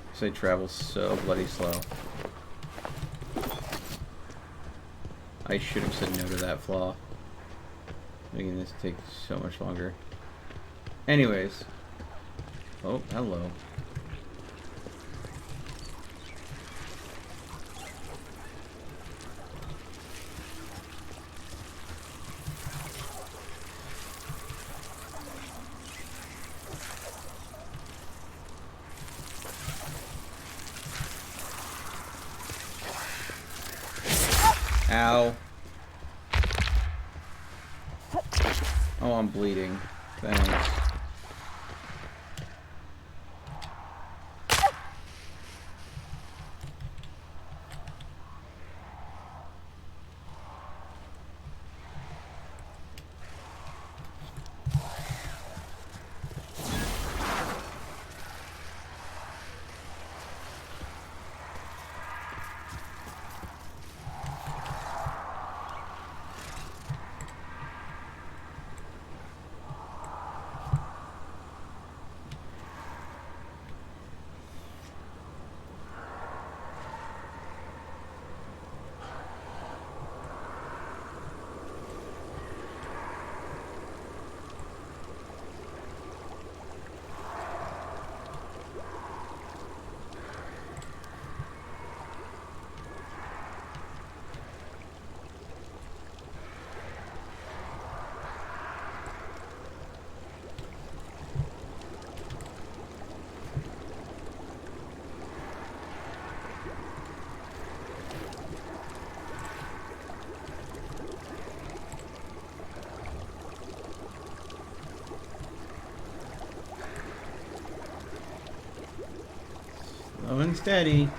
[SPEAKER 1] Because I travel so bloody slow. I should have said no to that flaw. Making this take so much longer. Anyways. Oh, hello. Ow. Oh, I'm bleeding. Thanks. Slow and steady.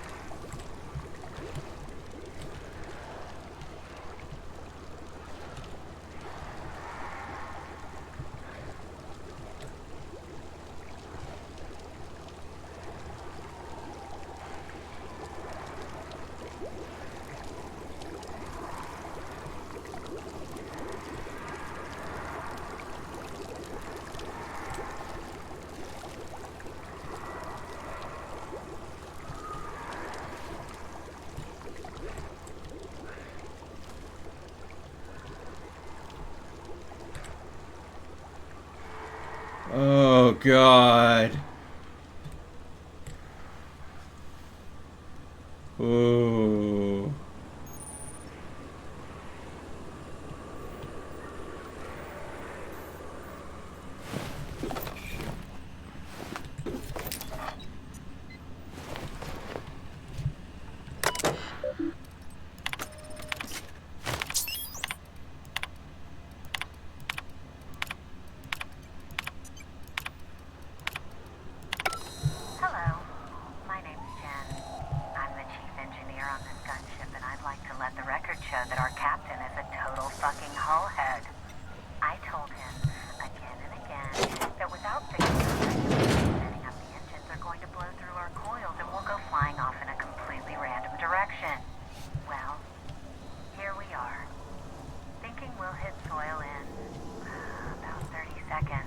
[SPEAKER 1] Oh, God. Ooh.
[SPEAKER 20] Hello, my name's Jen. I'm the chief engineer on this gunship, and I'd like to let the record show that our captain is a total fucking hullhead. I told him again and again that without fixing the regulations, setting up the engines are going to blow through our coils and we'll go flying off in a completely random direction. Well, here we are, thinking we'll hit soil in about 30 seconds.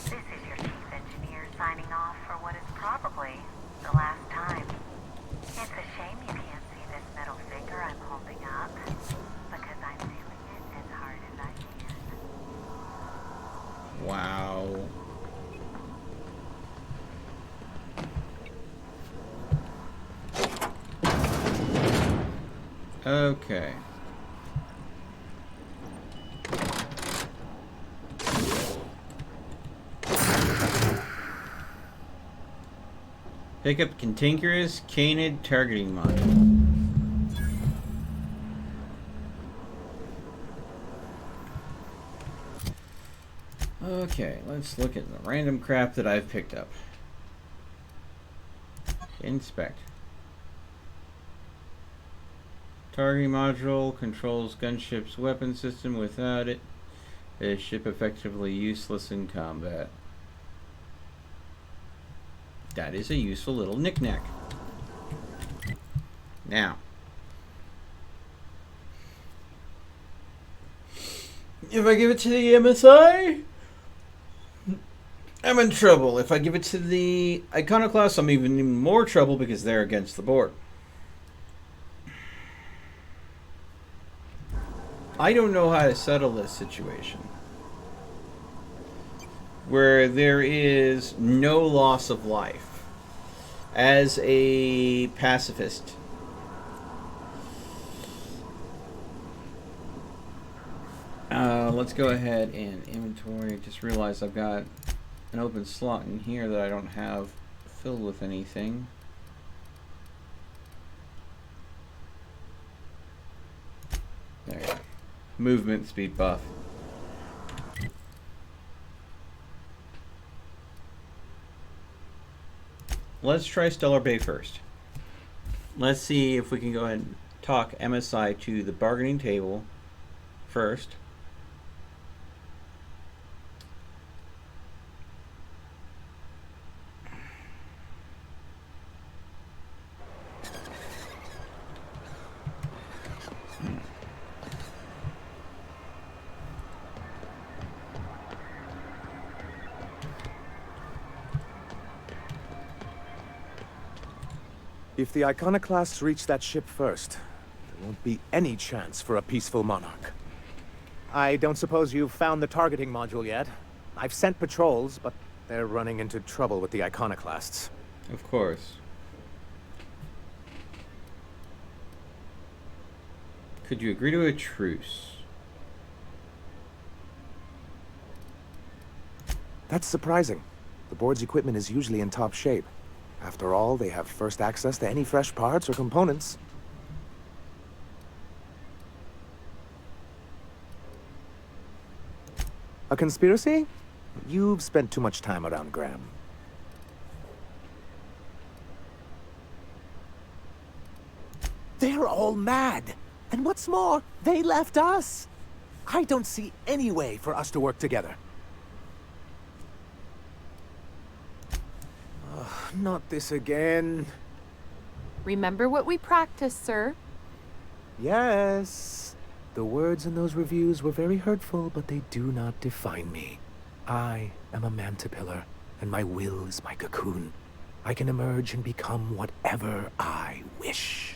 [SPEAKER 20] This is your chief engineer signing off for what is probably the last time. It's a shame you can't see this middle finger I'm holding up, because I'm doing it as hard as I can.
[SPEAKER 1] Wow. Okay. Pick up cantankerous canid targeting module. Okay, let's look at the random crap that I've picked up. Inspect. Targeting module controls gunship's weapon system. Without it, is ship effectively useless in combat. That is a useful little knick-knack. Now, if I give it to the MSI, I'm in trouble. If I give it to the Iconoclast, I'm even in more trouble because they're against the board. I don't know how to settle this situation where there is no loss of life. As a pacifist, let's go ahead and inventory. Just realized I've got an open slot in here that I don't have filled with anything. There you go. Movement speed buff. Let's try Stellar Bay first. Let's see if we can go ahead and talk MSI to the bargaining table first.
[SPEAKER 9] If the Iconoclasts reach that ship first, there won't be any chance for a peaceful monarch. I don't suppose you've found the targeting module yet? I've sent patrols, but they're running into trouble with the Iconoclasts.
[SPEAKER 1] Of course. Could you agree to a truce?
[SPEAKER 9] That's surprising. The board's equipment is usually in top shape. After all, they have first access to any fresh parts or components. A conspiracy? You've spent too much time around Graham. They're all mad! And what's more, they left us! I don't see any way for us to work together. Not this again.
[SPEAKER 21] Remember what we practiced, sir?
[SPEAKER 9] Yes. The words in those reviews were very hurtful, but they do not define me. I am a mantipillar, and my will is my cocoon. I can emerge and become whatever I wish.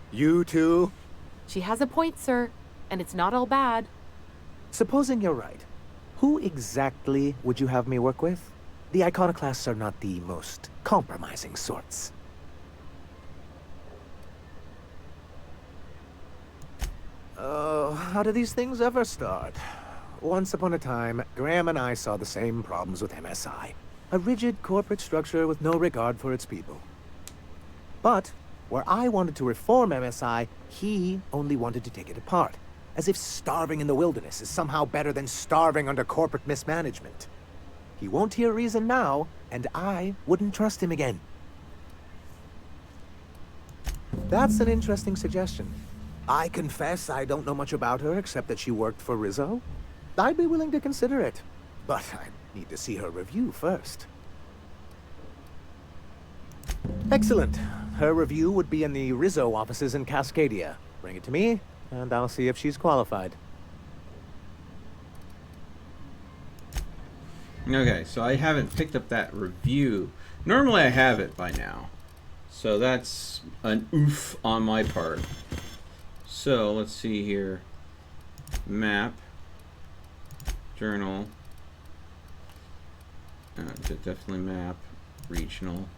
[SPEAKER 9] You too?
[SPEAKER 21] She has a point, sir, and it's not all bad.
[SPEAKER 9] Supposing you're right, who exactly would you have me work with? The Iconoclasts are not the most compromising sorts. How do these things ever start? Once upon a time, Graham and I saw the same problems with MSI. A rigid corporate structure with no regard for its people. But where I wanted to reform MSI, he only wanted to take it apart. As if starving in the wilderness is somehow better than starving under corporate mismanagement. He won't hear reason now, and I wouldn't trust him again. That's an interesting suggestion. I confess I don't know much about her except that she worked for Rizzo. I'd be willing to consider it, but I need to see her review first. Excellent. Her review would be in the Rizzo offices in Cascadia. Bring it to me, and I'll see if she's qualified.
[SPEAKER 1] Okay, so I haven't picked up that review. Normally I have it by now. So that's an oof on my part. So let's see here. Map. Journal. Definitely map. Regional.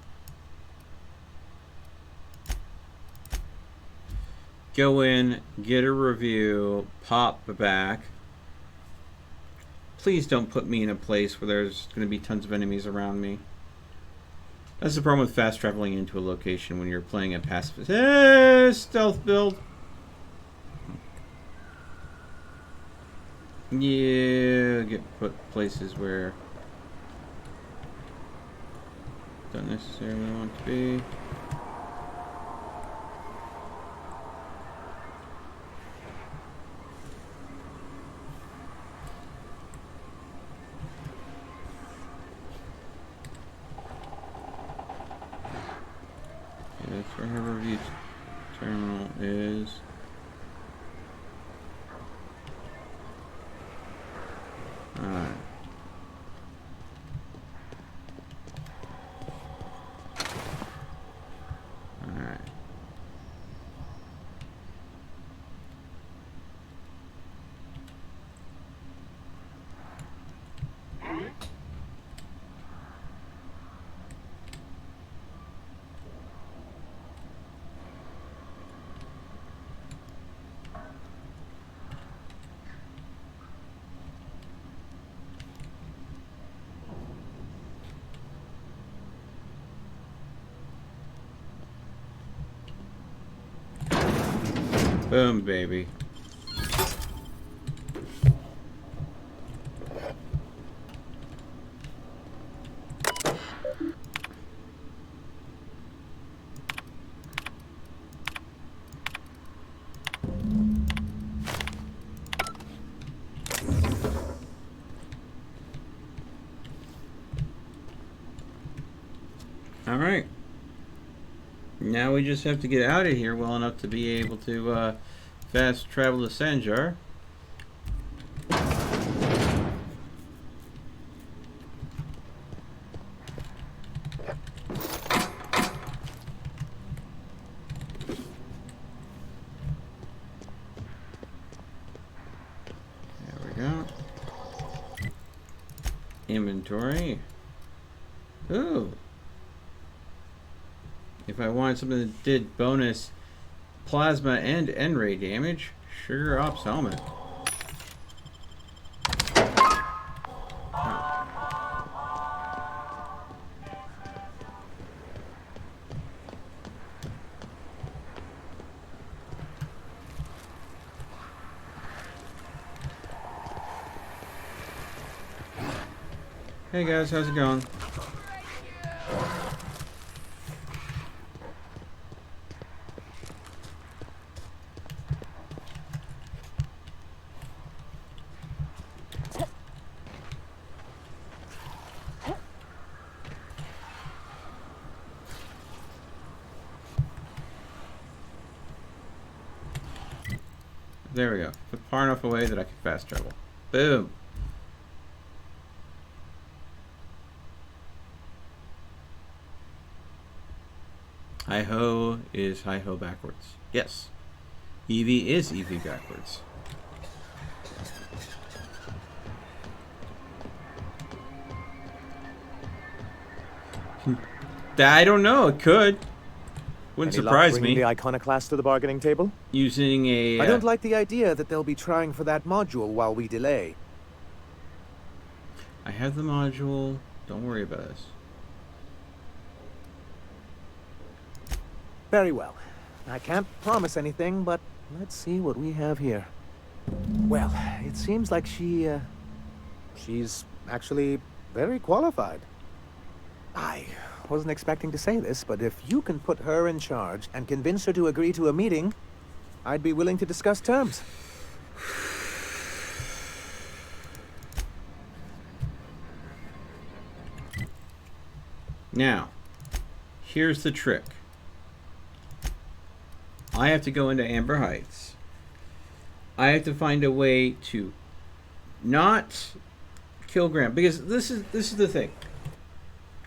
[SPEAKER 1] Go in, get a review, pop back. Please don't put me in a place where there's going to be tons of enemies around me. That's the problem with fast traveling into a location when you're playing a pacifist. Stealth build. Yeah, get put places where don't necessarily want to be. That's where her review terminal is. Alright. Alright. Boom, baby. All right. Now we just have to get out of here well enough to be able to fast travel to Sanjar. There we go. Inventory. Ooh. If I wanted something that did bonus plasma and N-ray damage, Sugar Ops helmet. Hey guys, how's it going? There we go. Put far enough away that I can fast travel. Boom. Hi-ho is hi-ho backwards. Yes. Eevee is Eevee backwards. I don't know. It could. Wouldn't surprise me.
[SPEAKER 11] The iconoclast to the bargaining table?
[SPEAKER 1] Using a...
[SPEAKER 11] I don't like the idea that they'll be trying for that module while we delay.
[SPEAKER 1] I have the module. Don't worry about this.
[SPEAKER 11] Very well. I can't promise anything, but let's see what we have here. Well, it seems like she's actually very qualified. I wasn't expecting to say this, but if you can put her in charge and convince her to agree to a meeting, I'd be willing to discuss terms.
[SPEAKER 1] Now, here's the trick. I have to go into Amber Heights. I have to find a way to not kill Graham, because this is the thing.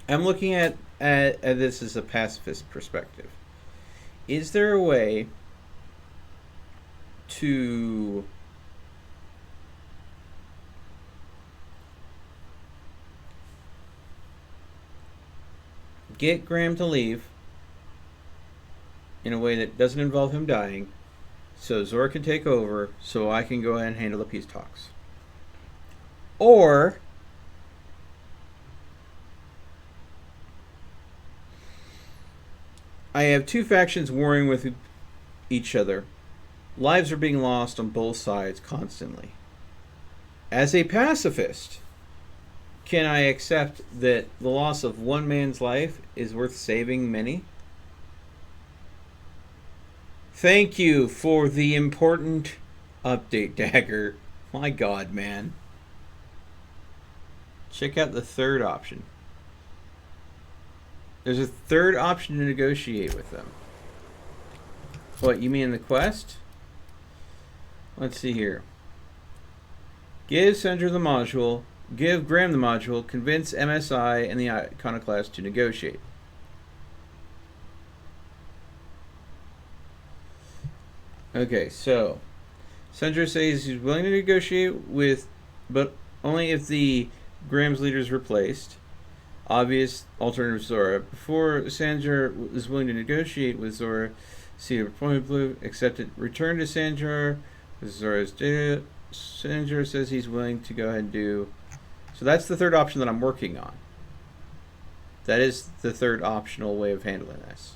[SPEAKER 1] I'm looking at this as a pacifist perspective. Is there a way to get Graham to leave in a way that doesn't involve him dying, so Zora can take over, so I can go ahead and handle the peace talks? Or I have two factions warring with each other. Lives are being lost on both sides constantly. As a pacifist, can I accept that the loss of one man's life is worth saving many? Thank you for the important update, Dagger. My God, man. Check out the third option. There's a third option to negotiate with them. What, you mean the quest? Let's see here. Give Sandra the module. Give Graham the module. Convince MSI and the Iconoclast to negotiate. Okay, so Sandra says he's willing to negotiate with, but only if the Graham's leader is replaced. Obvious alternative Zora. Before Sandra is willing to negotiate with Zora, see a point blue, accepted. Return to Sandra. Zora's data. Sandra says he's willing to go ahead and do. So that's the third option that I'm working on. That is the third optional way of handling this.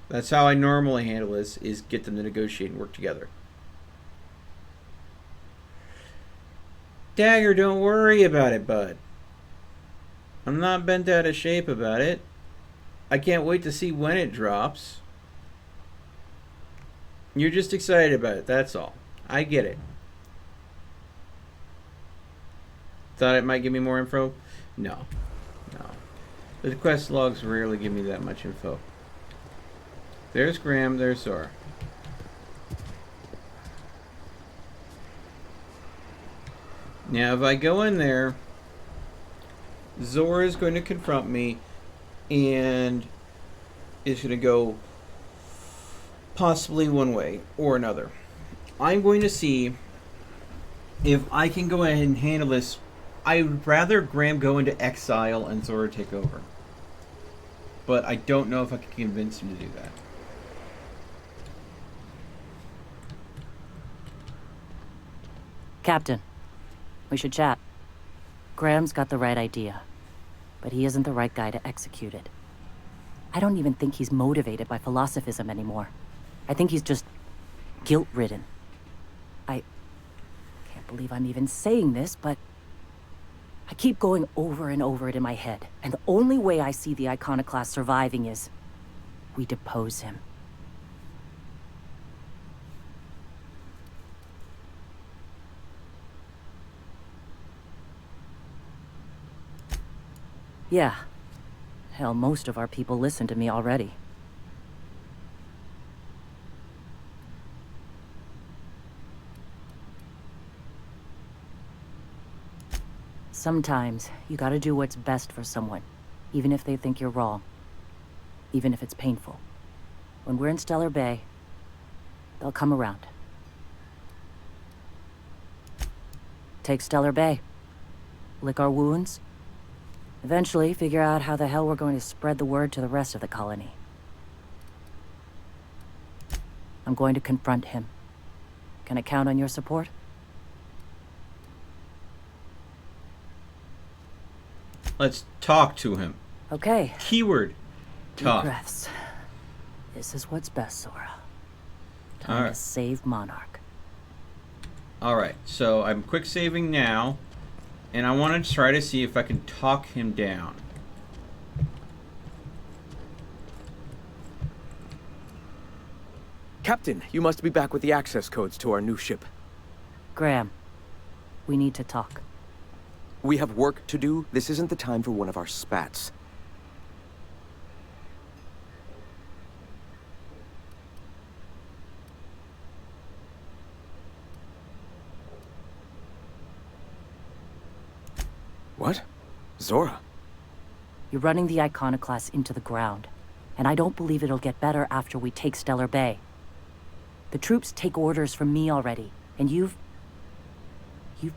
[SPEAKER 1] That's how I normally handle this, is get them to negotiate and work together. Dagger, don't worry about it, bud. I'm not bent out of shape about it. I can't wait to see when it drops. You're just excited about it, that's all. I get it. Thought it might give me more info? No. No. The quest logs rarely give me that much info. There's Graham, there's Zora. Now, if I go in there, Zora is going to confront me and is going to go possibly one way or another. I'm going to see if I can go ahead and handle this. I would rather Graham go into exile and Zora take over. But I don't know if I can convince him to do that.
[SPEAKER 12] Captain, we should chat. Graham's got the right idea, but he isn't the right guy to execute it. I don't even think he's motivated by philosophism anymore. I think he's just guilt-ridden. I can't believe I'm even saying this, but I keep going over and over it in my head, and the only way I see the Iconoclast surviving is we depose him. Yeah. Hell, most of our people listen to me already. Sometimes, you gotta do what's best for someone, even if they think you're wrong. Even if it's painful. When we're in Stellar Bay, they'll come around. Take Stellar Bay. Lick our wounds. Eventually, figure out how the hell we're going to spread the word to the rest of the colony. I'm going to confront him. Can I count on your support?
[SPEAKER 1] Let's talk to him.
[SPEAKER 12] Okay.
[SPEAKER 1] Keyword. Talk.
[SPEAKER 12] Deep breaths. This is what's best, Zora. Time
[SPEAKER 1] All right.
[SPEAKER 12] to save Monarch.
[SPEAKER 1] Alright, so I'm quick saving now. And I want to try to see if I can talk him down.
[SPEAKER 9] Captain, you must be back with the access codes to our new ship.
[SPEAKER 12] Graham, we need to talk.
[SPEAKER 9] We have work to do. This isn't the time for one of our spats. What? Zora?
[SPEAKER 12] You're running the Iconoclast into the ground, and I don't believe it'll get better after we take Stellar Bay. The troops take orders from me already, and you've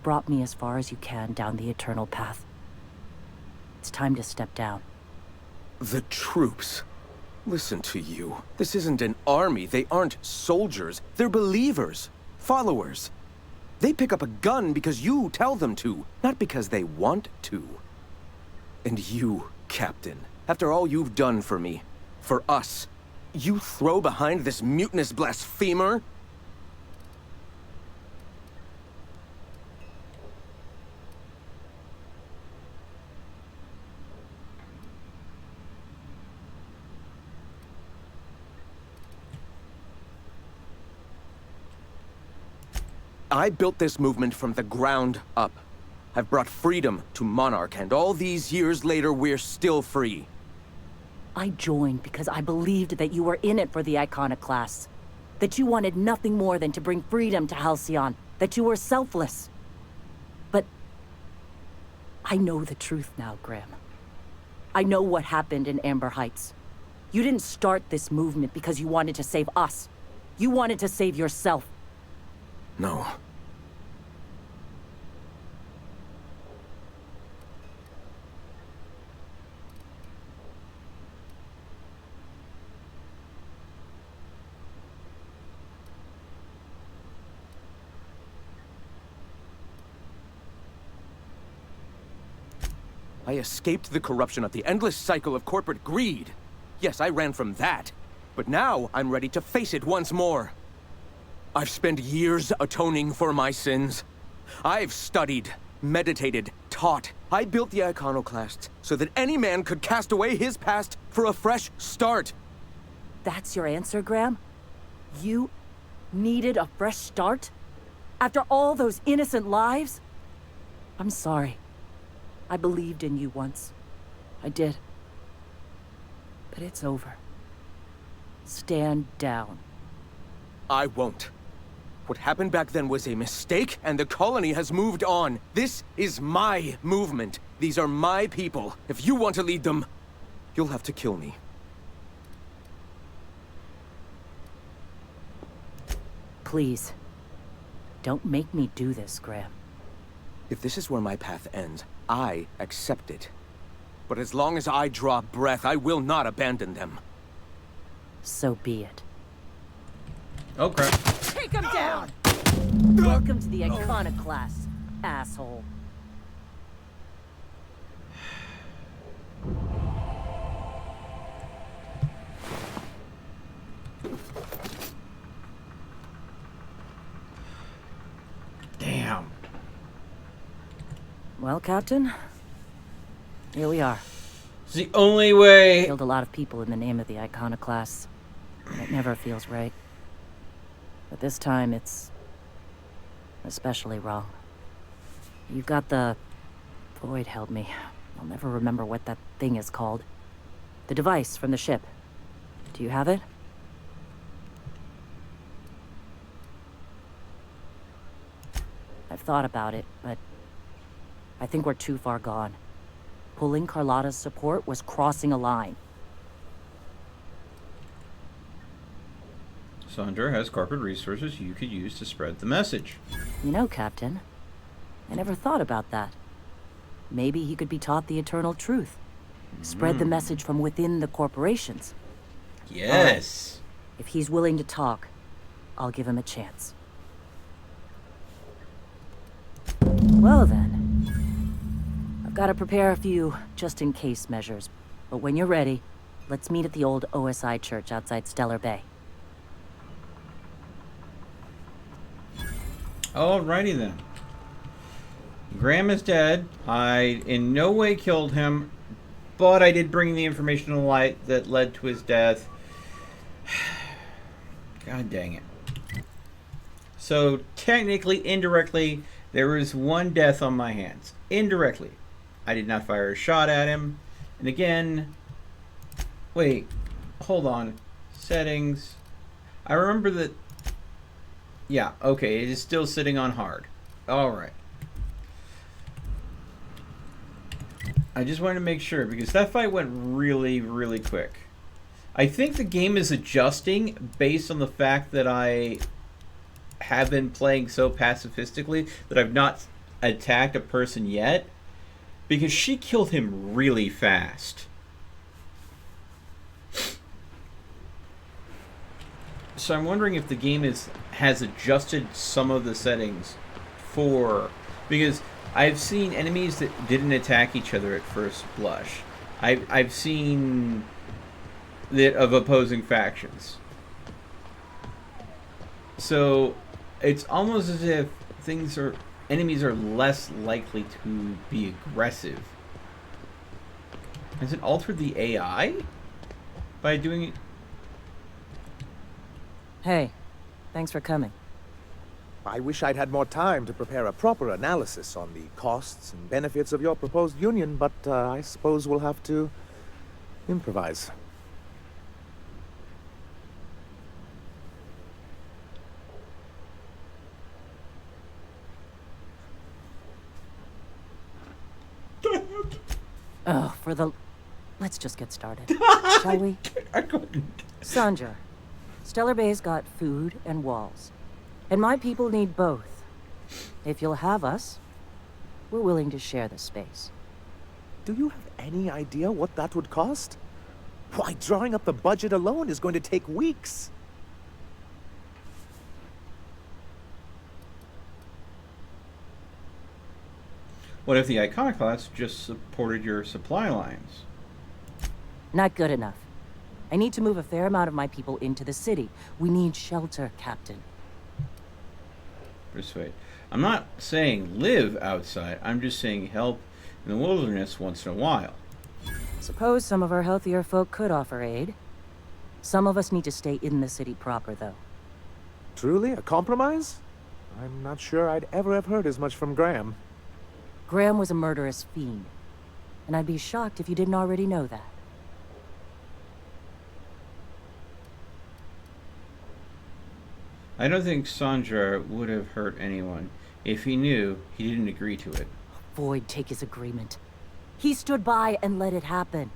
[SPEAKER 12] brought me as far as you can down the eternal path. It's time to step down.
[SPEAKER 9] The troops? Listen to you. This isn't an army. They aren't soldiers. They're believers. Followers. They pick up a gun because you tell them to, not because they want to. And you, Captain, after all you've done for me,
[SPEAKER 14] For us. You throw behind this mutinous blasphemer? I built this movement from the ground up. I've brought freedom to Monarch, and all these years later, we're still free.
[SPEAKER 12] I joined because I believed that you were in it for the Iconoclasts. That you wanted nothing more than to bring freedom to Halcyon. That you were selfless. But I know the truth now, Graham. I know what happened in Amber Heights. You didn't start this movement because you wanted to save us. You wanted to save yourself.
[SPEAKER 14] No. I escaped the corruption of the endless cycle of corporate greed. Yes, I ran from that. But now I'm ready to face it once more. I've spent years atoning for my sins. I've studied, meditated, taught. I built the Iconoclasts so that any man could cast away his past for a fresh start.
[SPEAKER 12] That's your answer, Graham? You needed a fresh start? After all those innocent lives? I'm sorry. I believed in you once. I did. But it's over. Stand down.
[SPEAKER 14] I won't. What happened back then was a mistake, and the colony has moved on. This is my movement. These are my people. If you want to lead them, you'll have to kill me.
[SPEAKER 12] Please. Don't make me do this, Graham.
[SPEAKER 14] If this is where my path ends, I accept it. But as long as I draw breath, I will not abandon them.
[SPEAKER 12] So be it.
[SPEAKER 1] Okay.
[SPEAKER 12] Take him down! Welcome to the Iconoclasts, asshole.
[SPEAKER 1] Damn.
[SPEAKER 12] Well, Captain, here we are.
[SPEAKER 1] It's the only way.
[SPEAKER 12] Killed a lot of people in the name of the Iconoclasts. It never feels right. But this time, it's especially wrong. You've got the... Void held me. I'll never remember what that thing is called. The device from the ship. Do you have it? I've thought about it, but I think we're too far gone. Pulling Carlotta's support was crossing a line.
[SPEAKER 1] Sandra has corporate resources you could use to spread the message.
[SPEAKER 12] You know, Captain, I never thought about that. Maybe he could be taught the eternal truth. Spread the message from within the corporations.
[SPEAKER 1] Yes.
[SPEAKER 12] If he's willing to talk, I'll give him a chance. Well then, I've got to prepare a few just-in-case measures. But when you're ready, let's meet at the old OSI church outside Stellar Bay.
[SPEAKER 1] Alrighty then. Graham is dead. I in no way killed him, but I did bring the information to light that led to his death. God dang it. So technically, indirectly, there is one death on my hands. Indirectly. I did not fire a shot at him. And again, wait, hold on. Settings. I remember that. Yeah, okay, it is still sitting on hard. Alright. I just wanted to make sure, because that fight went really, really quick. I think the game is adjusting based on the fact that I have been playing so pacifistically that I've not attacked a person yet, because she killed him really fast. So I'm wondering if the game has adjusted some of the settings for, because I've seen enemies that didn't attack each other at first blush. I've seen of opposing factions. So it's almost as if enemies are less likely to be aggressive. Has it altered the AI by doing it?
[SPEAKER 12] Hey, thanks for coming.
[SPEAKER 11] I wish I'd had more time to prepare a proper analysis on the costs and benefits of your proposed union, but I suppose we'll have to improvise.
[SPEAKER 12] Oh, let's just get started, shall we?
[SPEAKER 1] I couldn't.
[SPEAKER 12] Sanjar, Stellar Bay's got food and walls, and my people need both. If you'll have us, we're willing to share the space.
[SPEAKER 11] Do you have any idea what that would cost? Why, drawing up the budget alone is going to take weeks.
[SPEAKER 1] What if the Iconoclasts just supported your supply lines?
[SPEAKER 12] Not good enough. I need to move a fair amount of my people into the city. We need shelter, Captain.
[SPEAKER 1] Persuade. I'm not saying live outside. I'm just saying help in the wilderness once in a while.
[SPEAKER 12] Suppose some of our healthier folk could offer aid. Some of us need to stay in the city proper, though.
[SPEAKER 11] Truly? A compromise? I'm not sure I'd ever have heard as much from Graham.
[SPEAKER 12] Graham was a murderous fiend, and I'd be shocked if you didn't already know that.
[SPEAKER 1] I don't think Sanjar would have hurt anyone. If he knew, he didn't agree to it.
[SPEAKER 12] Void take his agreement. He stood by and let it happen.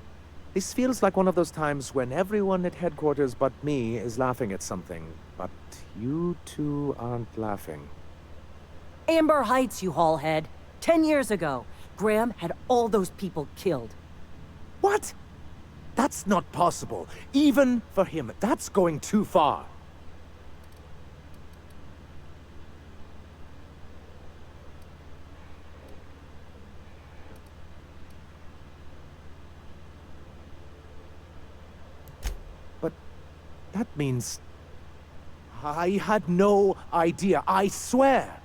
[SPEAKER 11] This feels like one of those times when everyone at headquarters but me is laughing at something, but you two aren't laughing.
[SPEAKER 12] Amber Heights, you haulhead. 10 years ago, Graham had all those people killed.
[SPEAKER 11] What? That's not possible. Even for him, that's going too far. But that means I had no idea, I swear.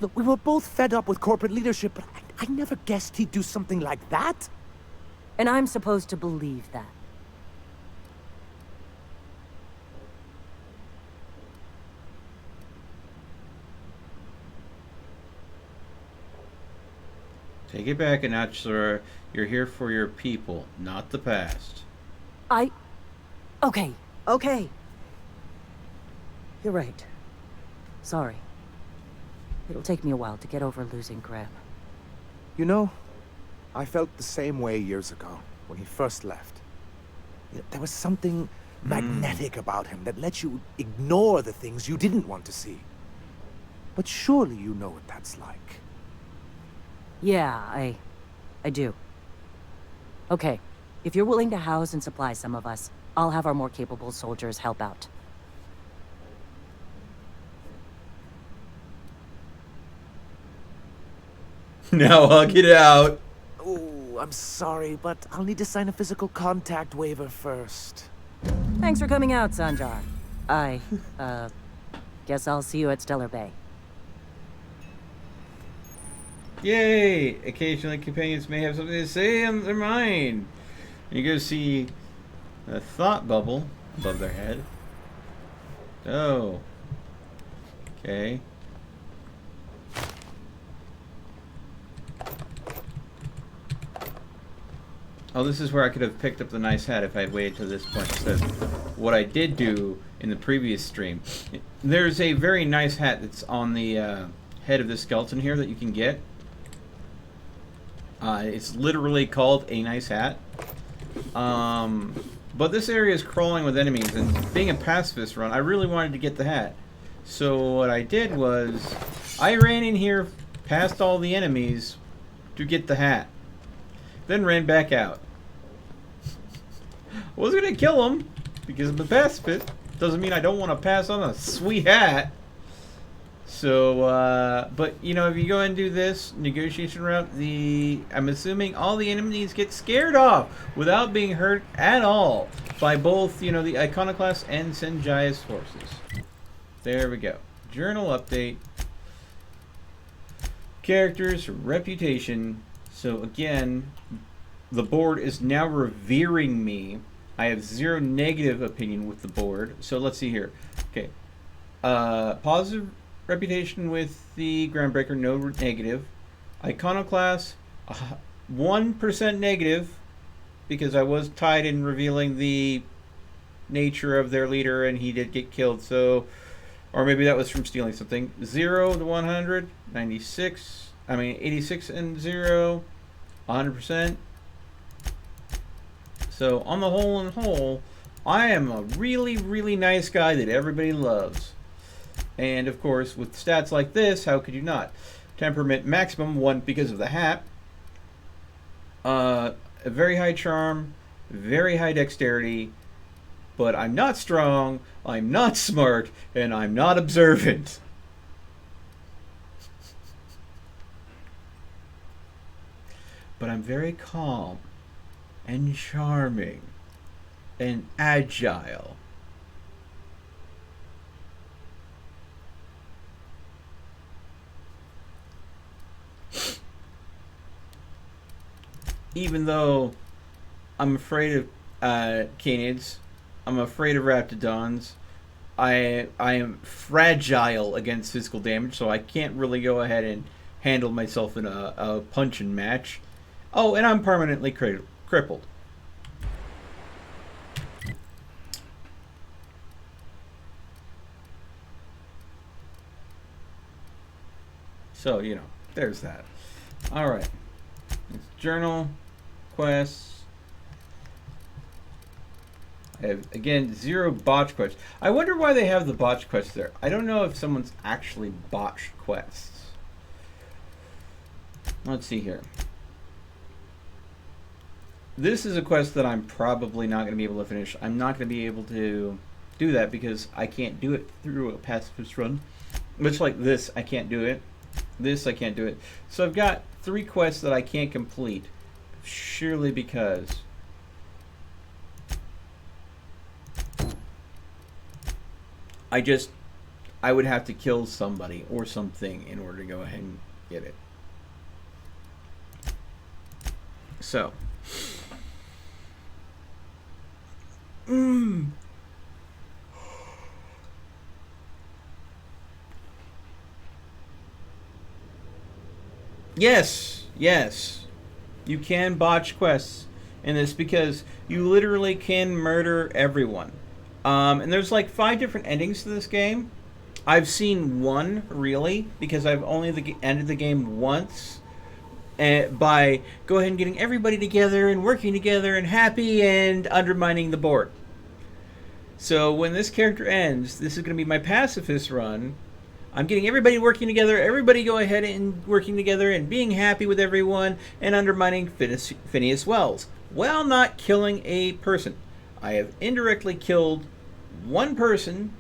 [SPEAKER 11] Look, we were both fed up with corporate leadership, but I never guessed he'd do something like that.
[SPEAKER 12] And I'm supposed to believe that.
[SPEAKER 1] Take it back a notch, sir. You're here for your people, not the past.
[SPEAKER 12] Okay. You're right. Sorry. It'll take me a while to get over losing Graham.
[SPEAKER 11] You know, I felt the same way years ago, when he first left. There was something magnetic about him that let you ignore the things you didn't want to see. But surely you know what that's like.
[SPEAKER 12] Yeah, I do. Okay, if you're willing to house and supply some of us, I'll have our more capable soldiers help out.
[SPEAKER 1] Now hug it out.
[SPEAKER 11] Oh, I'm sorry, but I'll need to sign a physical contact waiver first.
[SPEAKER 12] Thanks for coming out, Sanjar. I, guess I'll see you at Stellar Bay.
[SPEAKER 1] Yay! Occasionally companions may have something to say on their mind. And you go see a thought bubble above their head. Oh. Okay. Oh, this is where I could have picked up the nice hat if I had waited to this point instead of what I did do in the previous stream. There's a very nice hat that's on the head of the skeleton here that you can get. It's literally called a nice hat. But this area is crawling with enemies, and being a pacifist run, I really wanted to get the hat. So what I did was, I ran in here past all the enemies to get the hat. Then ran back out. I wasn't going to kill him, because I'm a pacifist. Doesn't mean I don't want to pass on a sweet hat. So, but, you know, if you go and do this negotiation route, I'm assuming all the enemies get scared off without being hurt at all. by both, the Iconoclast and Senjai's forces. There we go. Journal update. Characters, reputation. So again, the board is now revering me. I have 0 negative opinion with the board. So let's see here. Okay. Positive reputation with the Groundbreaker, no negative. Iconoclast, 1% negative, because I was tied in revealing the nature of their leader and he did get killed. So, or maybe that was from stealing something. 0 to 100, 86 and 0, 100%. So on the whole, I am a really, really nice guy that everybody loves. And of course, with stats like this, how could you not? Temperament maximum 1 because of the hat. A very high charm, very high dexterity, but I'm not strong, I'm not smart, and I'm not observant. But I'm very calm and charming and agile. Even though I'm afraid of canids, I'm afraid of raptidons, I am fragile against physical damage, so I can't really go ahead and handle myself in a punch-and match. Oh, and I'm permanently crippled. So, there's that. Alright. Journal, quests. I have, again, 0 botch quests. I wonder why they have the botch quests there. I don't know if someone's actually botched quests. Let's see here. This is a quest that I'm probably not going to be able to finish. I'm not going to be able to do that because I can't do it through a pacifist run. Much like this, I can't do it. This, I can't do it. So I've got 3 quests that I can't complete. Surely because I would have to kill somebody or something in order to go ahead and get it. So. Yes. You can botch quests in this because you literally can murder everyone. And there's like 5 different endings to this game. I've seen one, really, because I've only ended the game once. By go ahead and getting everybody together and working together and happy and undermining the board. So when this character ends, this is going to be my pacifist run. I'm getting everybody working together, everybody go ahead and working together and being happy with everyone and undermining Phineas Wells while not killing a person. I have indirectly killed 1 person,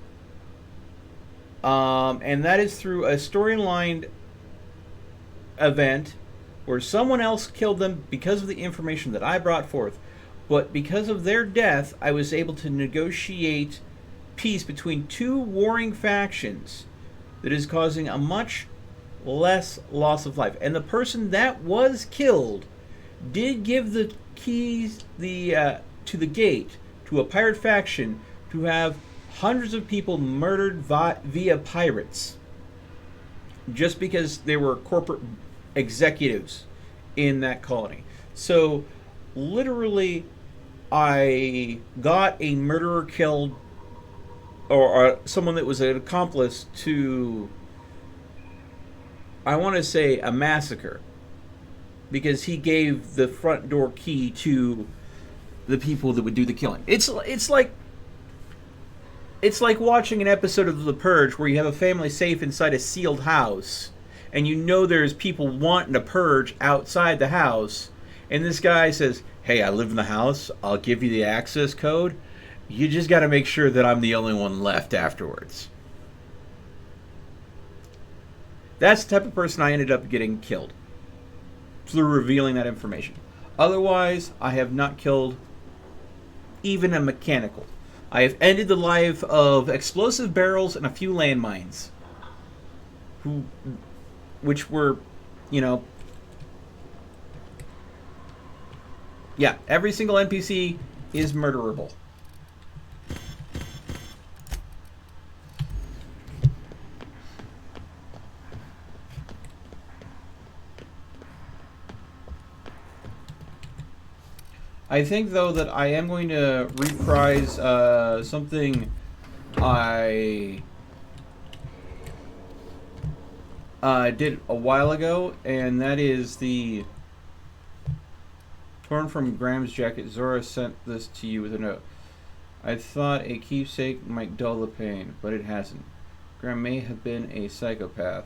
[SPEAKER 1] and that is through a storyline event where someone else killed them because of the information that I brought forth. But because of their death, I was able to negotiate peace between 2 warring factions that is causing a much less loss of life. And the person that was killed did give the keys to the gate to a pirate faction to have hundreds of people murdered via pirates. Just because they were corporate executives in that colony. So literally I got a murderer killed, or someone that was an accomplice to, I want to say, a massacre, because he gave the front door key to the people that would do the killing. It's like watching an episode of The Purge where you have a family safe inside a sealed house, and you know there's people wanting to purge outside the house, and this guy says, "Hey, I live in the house, I'll give you the access code. You just got to make sure that I'm the only one left afterwards." That's the type of person I ended up getting killed through revealing that information. Otherwise, I have not killed even a mechanical. I have ended the life of explosive barrels and a few landmines. Which were, you know... Yeah, every single NPC is murderable. I think, though, that I am going to reprise something I did a while ago, and that is the torn from Graham's jacket. Zora sent this to you with a note. I thought a keepsake might dull the pain, but it hasn't. Graham may have been a psychopath,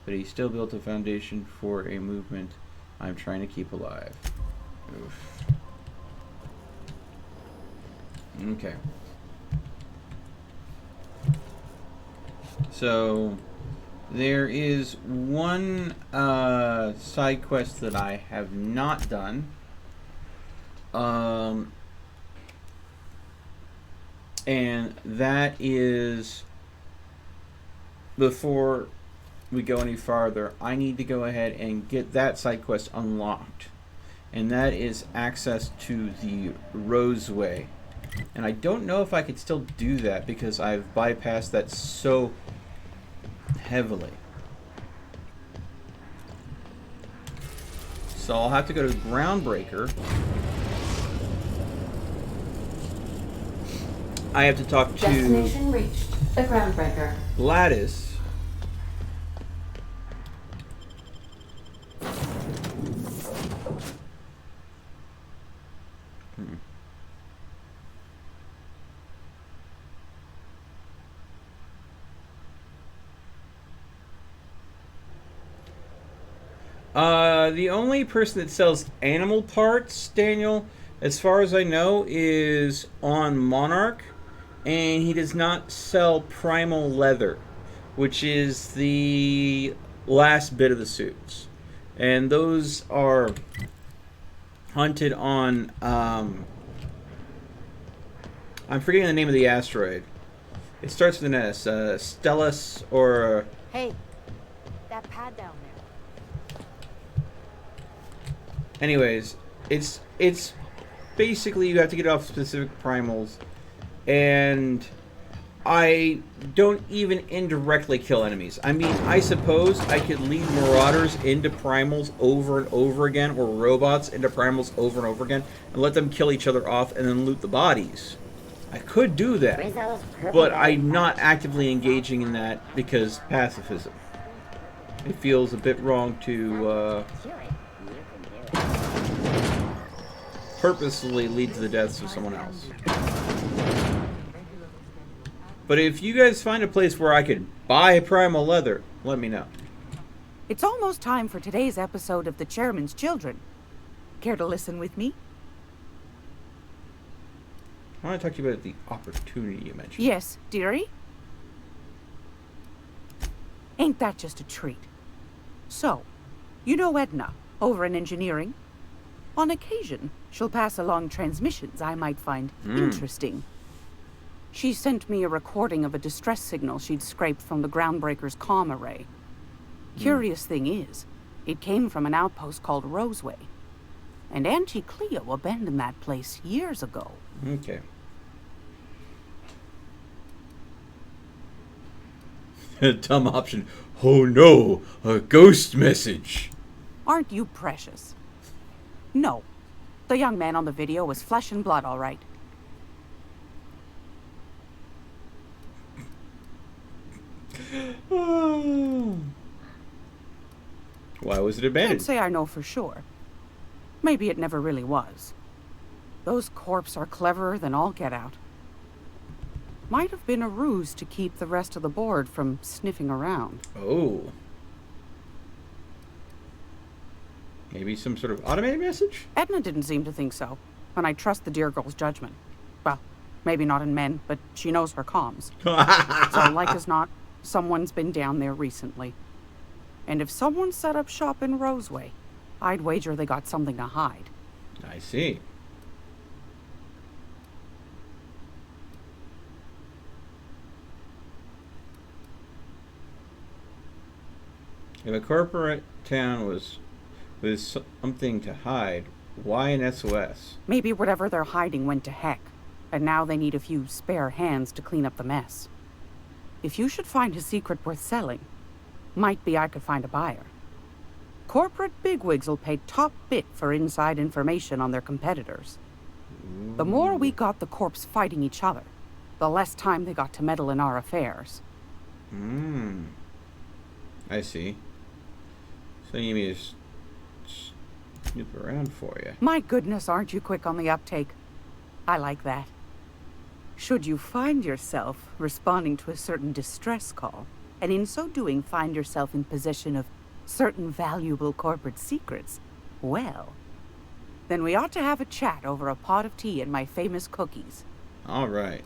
[SPEAKER 1] but he still built a foundation for a movement I'm trying to keep alive. Oof. Okay. So there is one side quest that I have not done. And that is, before we go any farther, I need to go ahead and get that side quest unlocked. And that is access to the Roseway. And I don't know if I could still do that because I've bypassed that so heavily. So I'll have to go to Groundbreaker. I have to talk to
[SPEAKER 2] Destination reached. The Groundbreaker.
[SPEAKER 1] Gladys. The only person that sells animal parts, Daniel, as far as I know, is on Monarch, and he does not sell primal leather, which is the last bit of the suits. And those are hunted on, I'm forgetting the name of the asteroid. It starts with an S, Stellus or...
[SPEAKER 4] Hey, that pad down there.
[SPEAKER 1] Anyways, it's basically you have to get off specific primals, and I don't even indirectly kill enemies. I mean, I suppose I could lead marauders into primals over and over again, or robots into primals over and over again, and let them kill each other off and then loot the bodies. I could do that, but I'm not actively engaging in that because pacifism. It feels a bit wrong to purposely lead to the deaths of someone else. But if you guys find a place where I could buy primal leather, let me know.
[SPEAKER 7] It's almost time for today's episode of The Chairman's Children. Care to listen with me?
[SPEAKER 1] I want to talk to you about the opportunity you mentioned.
[SPEAKER 7] Yes, dearie? Ain't that just a treat? So, you know Edna, over in engineering? On occasion, she'll pass along transmissions I might find interesting. She sent me a recording of a distress signal she'd scraped from the Groundbreaker's comm array. Curious thing is, it came from an outpost called Roseway. And Auntie Cleo abandoned that place years ago.
[SPEAKER 1] Okay. Dumb option. Oh no, a ghost message.
[SPEAKER 7] Aren't you precious? No. The young man on the video was flesh and blood, all right.
[SPEAKER 1] Why was it abandoned?
[SPEAKER 7] Can't say I know for sure. Maybe it never really was. Those corps are cleverer than all get out. Might have been a ruse to keep the rest of the board from sniffing around.
[SPEAKER 1] Oh. Maybe some sort of automated message?
[SPEAKER 7] Edna didn't seem to think so, and I trust the dear girl's judgment. Well, maybe not in men, but she knows her comms. So, like as not, someone's been down there recently. And if someone set up shop in Roseway, I'd wager they got something to hide.
[SPEAKER 1] I see. If a corporate town was with something to hide, why an SOS?
[SPEAKER 7] Maybe whatever they're hiding went to heck, and now they need a few spare hands to clean up the mess. If you should find a secret worth selling, might be I could find a buyer. Corporate bigwigs will pay top bit for inside information on their competitors. The more we got the corps fighting each other, the less time they got to meddle in our affairs.
[SPEAKER 1] I see. So you mean to snoop around for you?
[SPEAKER 7] My goodness, aren't you quick on the uptake? I like that. Should you find yourself responding to a certain distress call, and in so doing find yourself in possession of certain valuable corporate secrets, well, then we ought to have a chat over a pot of tea and my famous cookies.
[SPEAKER 1] All right.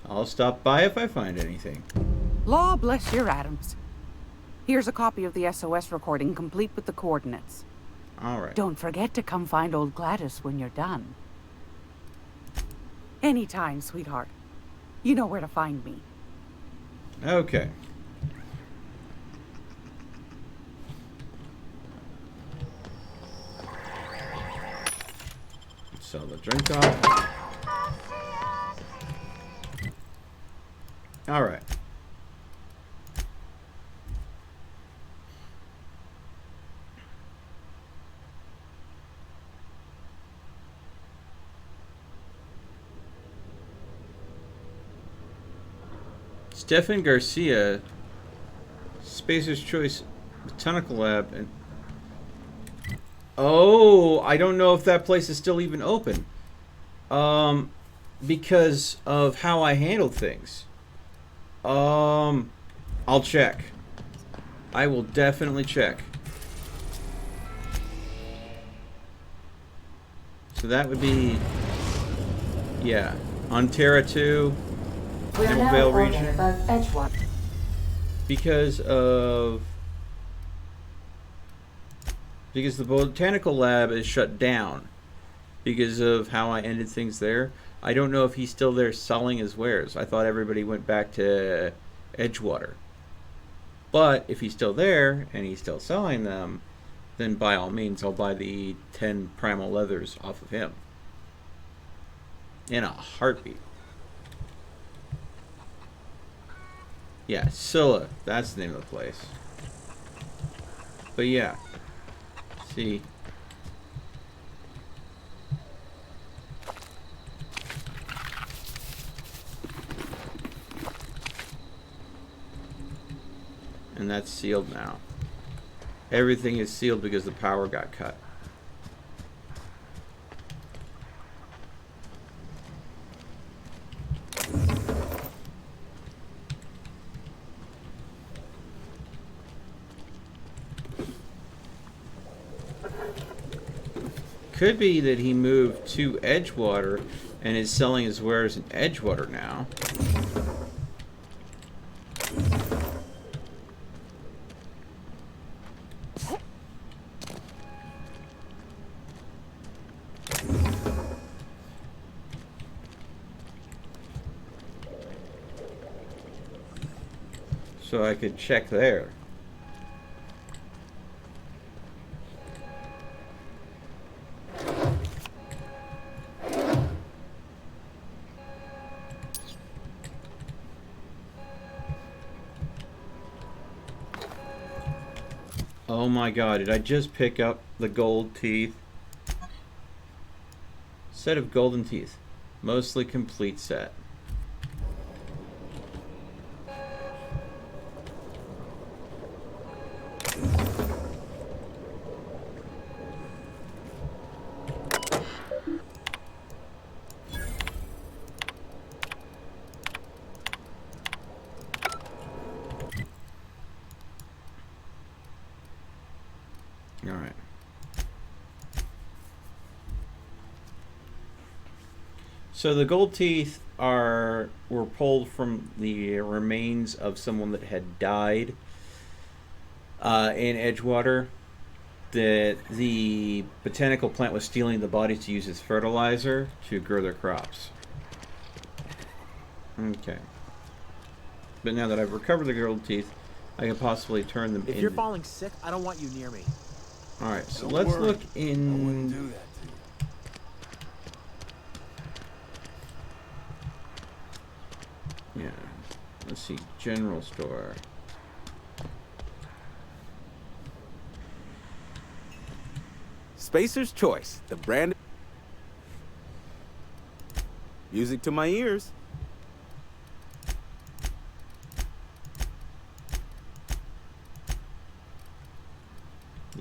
[SPEAKER 1] I'll stop by if I find anything.
[SPEAKER 7] Law bless your atoms. Here's a copy of the SOS recording, complete with the coordinates.
[SPEAKER 1] All right.
[SPEAKER 7] Don't forget to come find old Gladys when you're done. Anytime, sweetheart. You know where to find me.
[SPEAKER 1] Okay. Sell the drink off. All right. Stefan Garcia, Spacer's Choice Botanical Lab, and oh, I don't know if that place is still even open. Because of how I handled things. I'll check. I will definitely check. So that would be, yeah, on Terra 2, Emeraldvale region.
[SPEAKER 2] Above Edgewater.
[SPEAKER 1] Because the botanical lab is shut down because of how I ended things there. I don't know if he's still there selling his wares. I thought everybody went back to Edgewater. But if he's still there and he's still selling them, then by all means I'll buy the 10 primal leathers off of him. In a heartbeat. Yeah, Scylla. That's the name of the place. But yeah. See. And that's sealed now. Everything is sealed because the power got cut. Could be that he moved to Edgewater and is selling his wares in Edgewater now. So I could check there. Oh my god, did I just pick up the gold teeth? Set of golden teeth. Mostly complete set. Alright. So the gold teeth were pulled from the remains of someone that had died in Edgewater. That the botanical plant was stealing the bodies to use as fertilizer to grow their crops. Okay. But now that I've recovered the gold teeth, I can possibly turn them
[SPEAKER 9] If you're falling sick, I don't want you near me.
[SPEAKER 1] Alright, so
[SPEAKER 5] Don't
[SPEAKER 1] let's
[SPEAKER 5] worry.
[SPEAKER 1] look in...
[SPEAKER 5] I wouldn't do that to you.
[SPEAKER 1] Yeah. Let's see. General store.
[SPEAKER 22] Spacer's Choice, the brand. Music to my ears.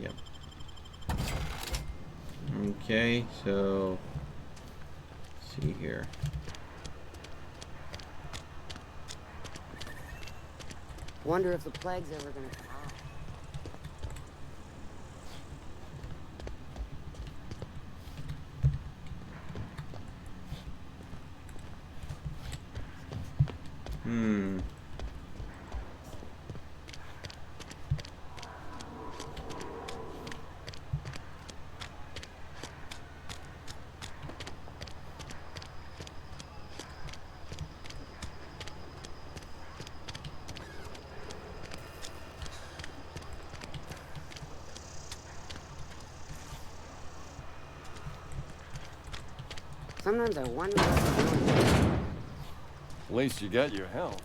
[SPEAKER 1] Yep. Okay, so let's see here.
[SPEAKER 23] Wonder if the plague's ever gonna come.
[SPEAKER 1] Hmm.
[SPEAKER 23] Sometimes I wonder what's going on.
[SPEAKER 5] At least you got your health.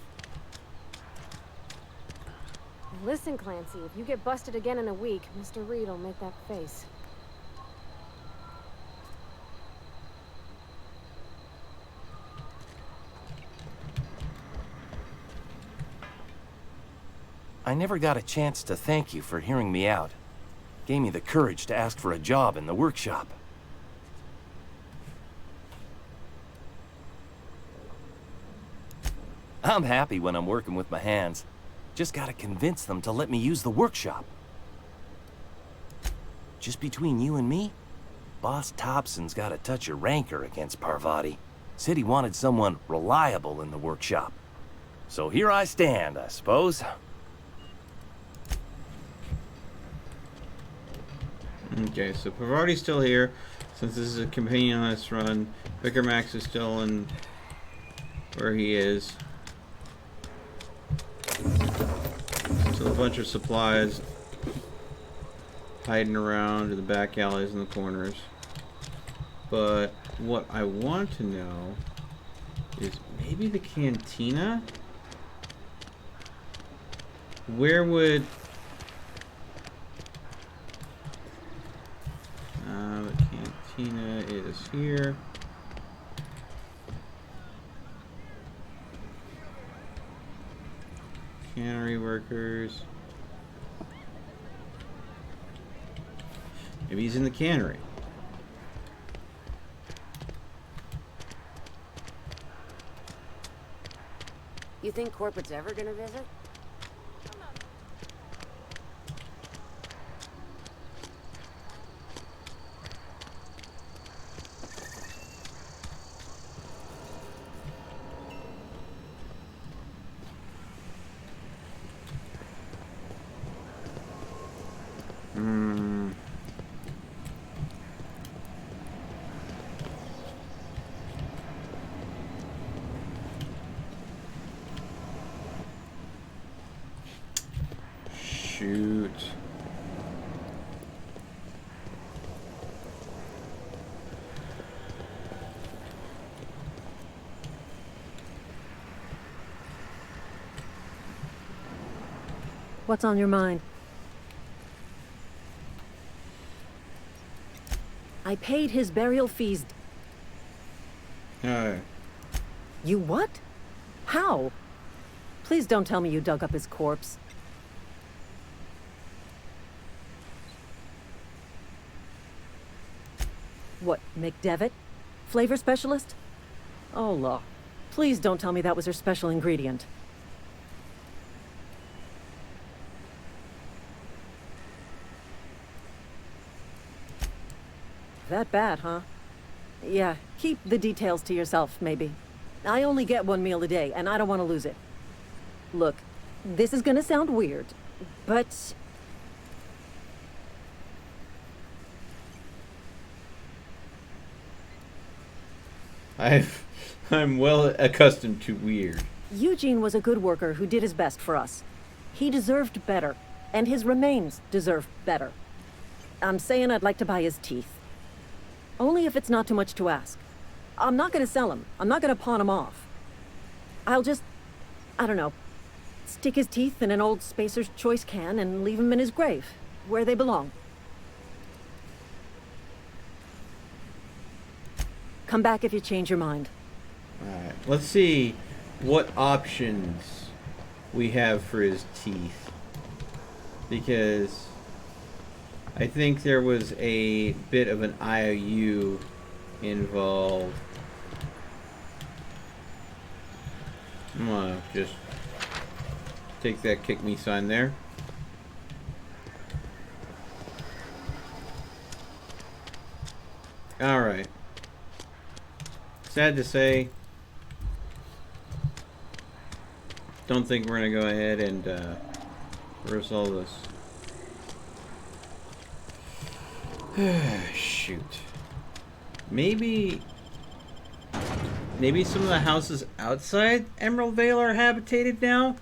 [SPEAKER 24] Listen, Clancy, if you get busted again in a week, Mr. Reed will make that face.
[SPEAKER 25] I never got a chance to thank you for hearing me out. Gave me the courage to ask for a job in the workshop. I'm happy when I'm working with my hands. Just gotta convince them to let me use the workshop. Just between you and me, Boss Thompson's got a touch of rancor against Parvati. Said he wanted someone reliable in the workshop. So here I stand, I suppose.
[SPEAKER 1] Okay, so Parvati's still here. Since this is a companionless run, Vicar Max is still in where he is. Still a bunch of supplies hiding around in the back alleys and the corners. But what I want to know is maybe the cantina? Where would... the cantina is here. Cannery workers. Maybe he's in the cannery.
[SPEAKER 23] You think corporate's ever gonna visit?
[SPEAKER 1] Shoot.
[SPEAKER 26] What's on your mind? I paid his burial fees.
[SPEAKER 1] Alright.
[SPEAKER 26] You what? How? Please don't tell me you dug up his corpse. What, McDevitt? Flavor specialist? Oh, law. Please don't tell me that was her special ingredient. That bad, huh? Yeah, keep the details to yourself, maybe. I only get one meal a day, and I don't want to lose it. Look, this is gonna sound weird, but...
[SPEAKER 1] I'm well accustomed to weird.
[SPEAKER 26] Eugene was a good worker who did his best for us. He deserved better, and his remains deserve better. I'm saying I'd like to buy his teeth. Only if it's not too much to ask. I'm not gonna sell him. I'm not gonna pawn him off. I'll just, I don't know, stick his teeth in an old Spacer's Choice can and leave him in his grave, where they belong. Come back if you change your mind.
[SPEAKER 1] Alright, let's see what options we have for his teeth. Because I think there was a bit of an IOU involved. I'm gonna just take that kick me sign there. Alright. Sad to say, don't think we're gonna go ahead and resolve this. Shoot. Maybe some of the houses outside Emerald Vale are habitated now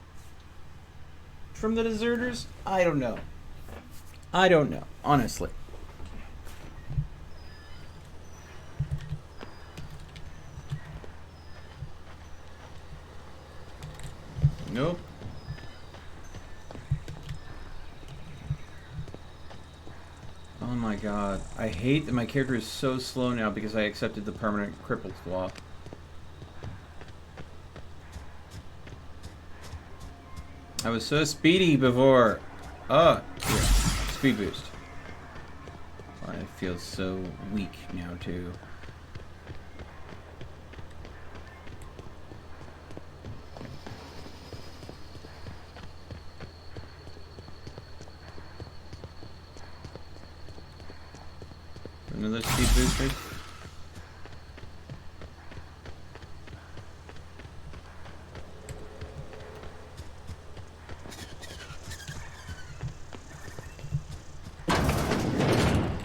[SPEAKER 1] from the deserters? I don't know. I don't know, honestly. Nope. Oh my god. I hate that my character is so slow now because I accepted the permanent crippled flaw. I was so speedy before. Oh, yeah. Speed boost. I feel so weak now too. Another speed booster.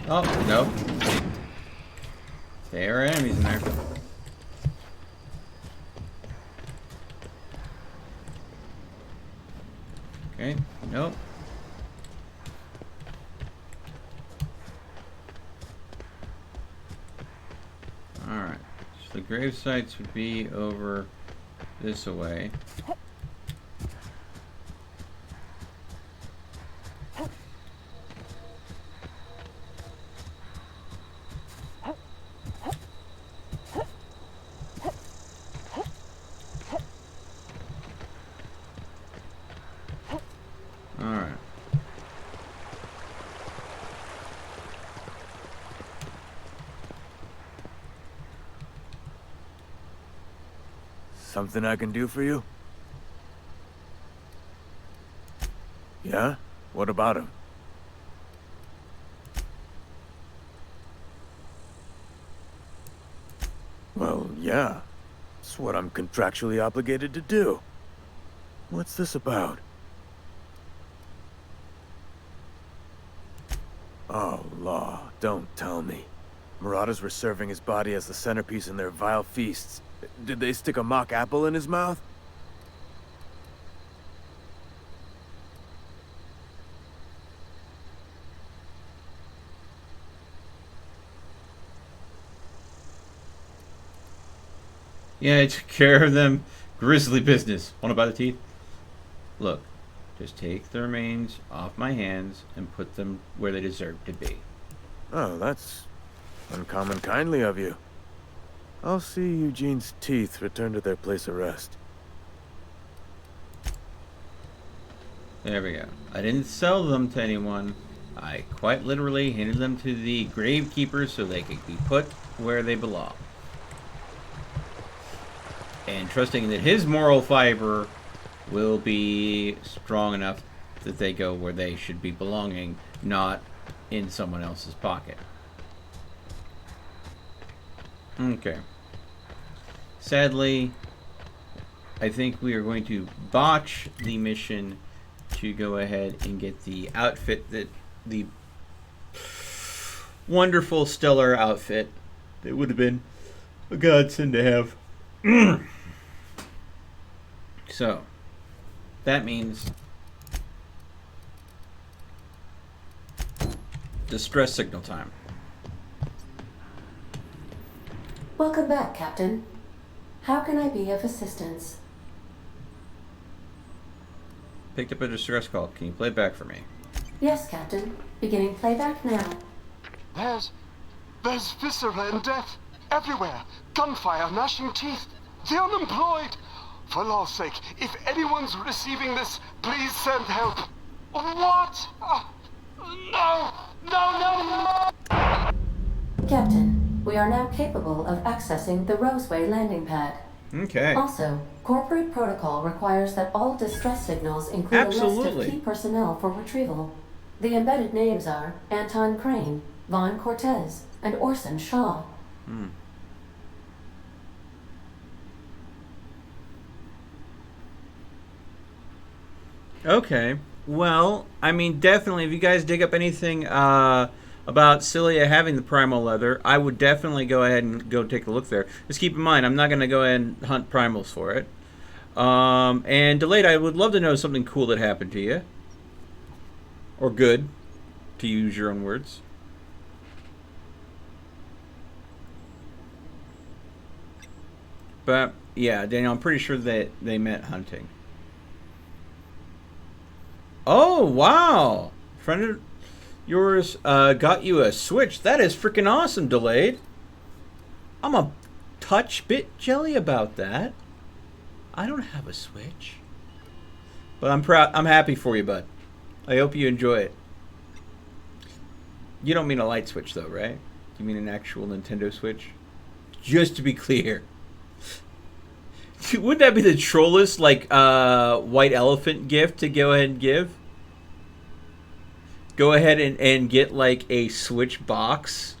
[SPEAKER 1] Oh, no. There are enemies in there. Okay, nope. Alright, so the grave sites would be over this way. Alright.
[SPEAKER 22] Something I can do for you? Yeah? What about him? Well, yeah. It's what I'm contractually obligated to do. What's this about? Oh, law, don't tell me. Marauders were serving his body as the centerpiece in their vile feasts. Did they stick a mock apple in his mouth?
[SPEAKER 1] Yeah, I took care of them. Grisly business. Want to buy the teeth? Look, just take the remains off my hands and put them where they deserve to be.
[SPEAKER 22] Oh, that's uncommon kindly of you. I'll see Eugene's teeth return to their place of rest.
[SPEAKER 1] There we go. I didn't sell them to anyone. I quite literally handed them to the gravekeepers so they could be put where they belong. And trusting that his moral fiber will be strong enough that they go where they should be belonging, not in someone else's pocket. Okay. Sadly, I think we are going to botch the mission to go ahead and get the outfit that the wonderful, stellar outfit that would have been a godsend to have. so that means distress signal time.
[SPEAKER 2] Welcome back, Captain. How can I be of assistance?
[SPEAKER 1] Picked up a distress call. Can you play it back for me?
[SPEAKER 2] Yes, Captain. Beginning playback now.
[SPEAKER 3] There's viscera and death everywhere. Gunfire, gnashing teeth. The unemployed. For law's sake, if anyone's receiving this, please send help. What? No!
[SPEAKER 2] Captain, we are now capable of accessing the Roseway landing pad.
[SPEAKER 1] Okay.
[SPEAKER 2] Also, corporate protocol requires that all distress signals include a list of key personnel for retrieval. The embedded names are Anton Crane, Vaughn Cortez, and Orson Shaw.
[SPEAKER 1] Okay. Well, I mean, definitely, if you guys dig up anything about Cilia having the primal leather, I would definitely go ahead and go take a look there. Just keep in mind, I'm not going to go ahead and hunt primals for it. And Delayed, I would love to know something cool that happened to you. Or good, to use your own words. But, yeah, Daniel, I'm pretty sure that they meant hunting. Oh, wow! Friend of yours got you a Switch. That is freaking awesome, Delayed. I'm a touch bit jelly about that. I don't have a Switch. But I'm proud. I'm happy for you, bud. I hope you enjoy it. You don't mean a light switch, though, right? You mean an actual Nintendo Switch? Just to be clear. Wouldn't that be the trollest, like, white elephant gift to go ahead and give? Go ahead and get, like, a Switch box,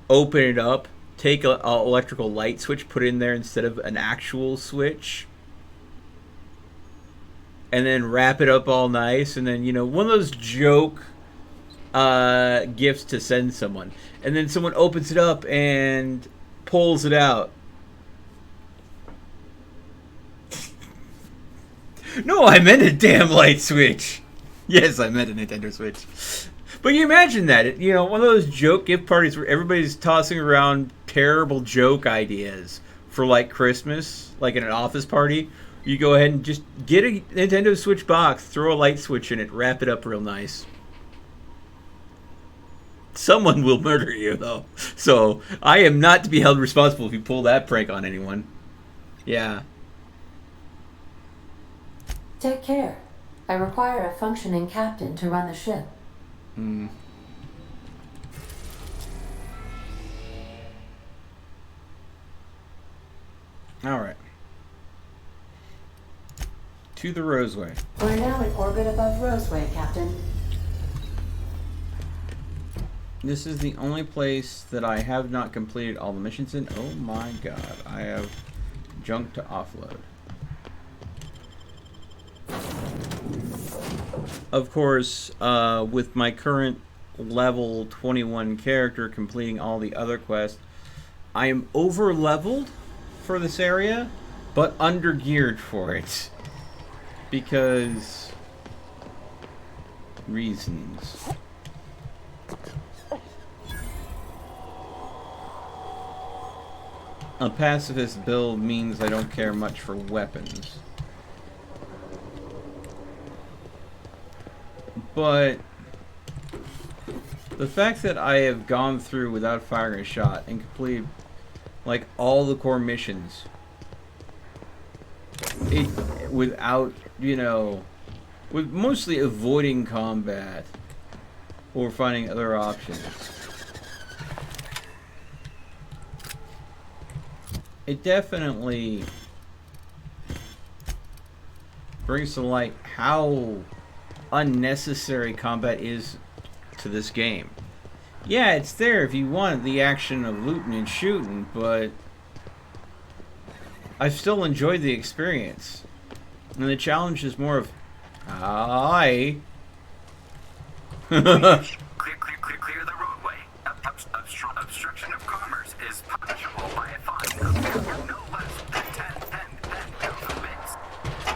[SPEAKER 1] open it up, take a electrical light switch, put it in there instead of an actual Switch, and then wrap it up all nice, and then, you know, one of those joke gifts to send someone. And then someone opens it up and pulls it out. No, I meant a damn light switch. Yes, I meant a Nintendo Switch. But you imagine that, you know, one of those joke gift parties where everybody's tossing around terrible joke ideas for, like, Christmas, like in an office party. You go ahead and just get a Nintendo Switch box, throw a light switch in it, wrap it up real nice. Someone will murder you, though. So, I am not to be held responsible if you pull that prank on anyone. Yeah.
[SPEAKER 2] Take care. I require a functioning captain to run the ship.
[SPEAKER 1] Alright. To the Roseway.
[SPEAKER 2] We're now in orbit above Roseway, Captain.
[SPEAKER 1] This is the only place that I have not completed all the missions in. Oh my god. I have junk to offload. Of course, with my current level 21 character completing all the other quests, I am over-leveled for this area, but under-geared for it. Because... reasons. A pacifist build means I don't care much for weapons. But the fact that I have gone through without firing a shot and completed like all the core missions without, you know, with mostly avoiding combat or finding other options, it definitely brings to light how unnecessary combat is to this game. Yeah, it's there if you want the action of looting and shooting, but I've still enjoyed the experience. And the challenge is more of, hi.
[SPEAKER 6] Clear the roadway. Obstruction of commerce is punishable by a fine of no less than 10,000 bits.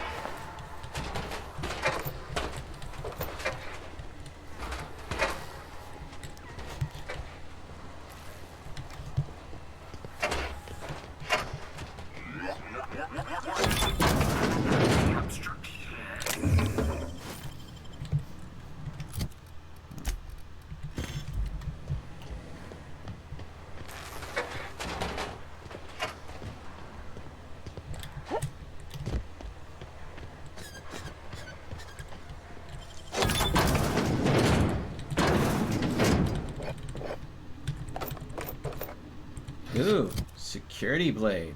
[SPEAKER 1] Ooh, security blade.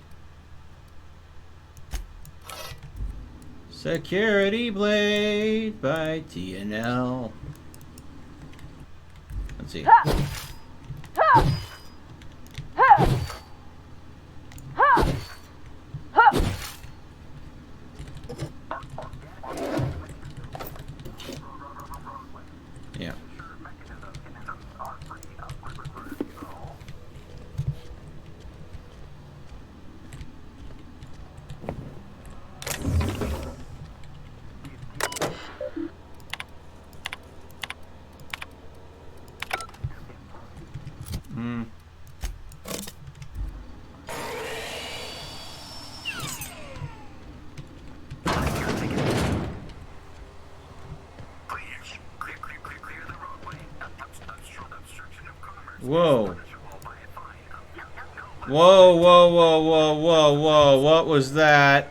[SPEAKER 1] Security blade by TNL. Let's see. Yeah. Hmm. Whoa. Whoa, whoa, whoa, whoa, whoa, whoa. What was that?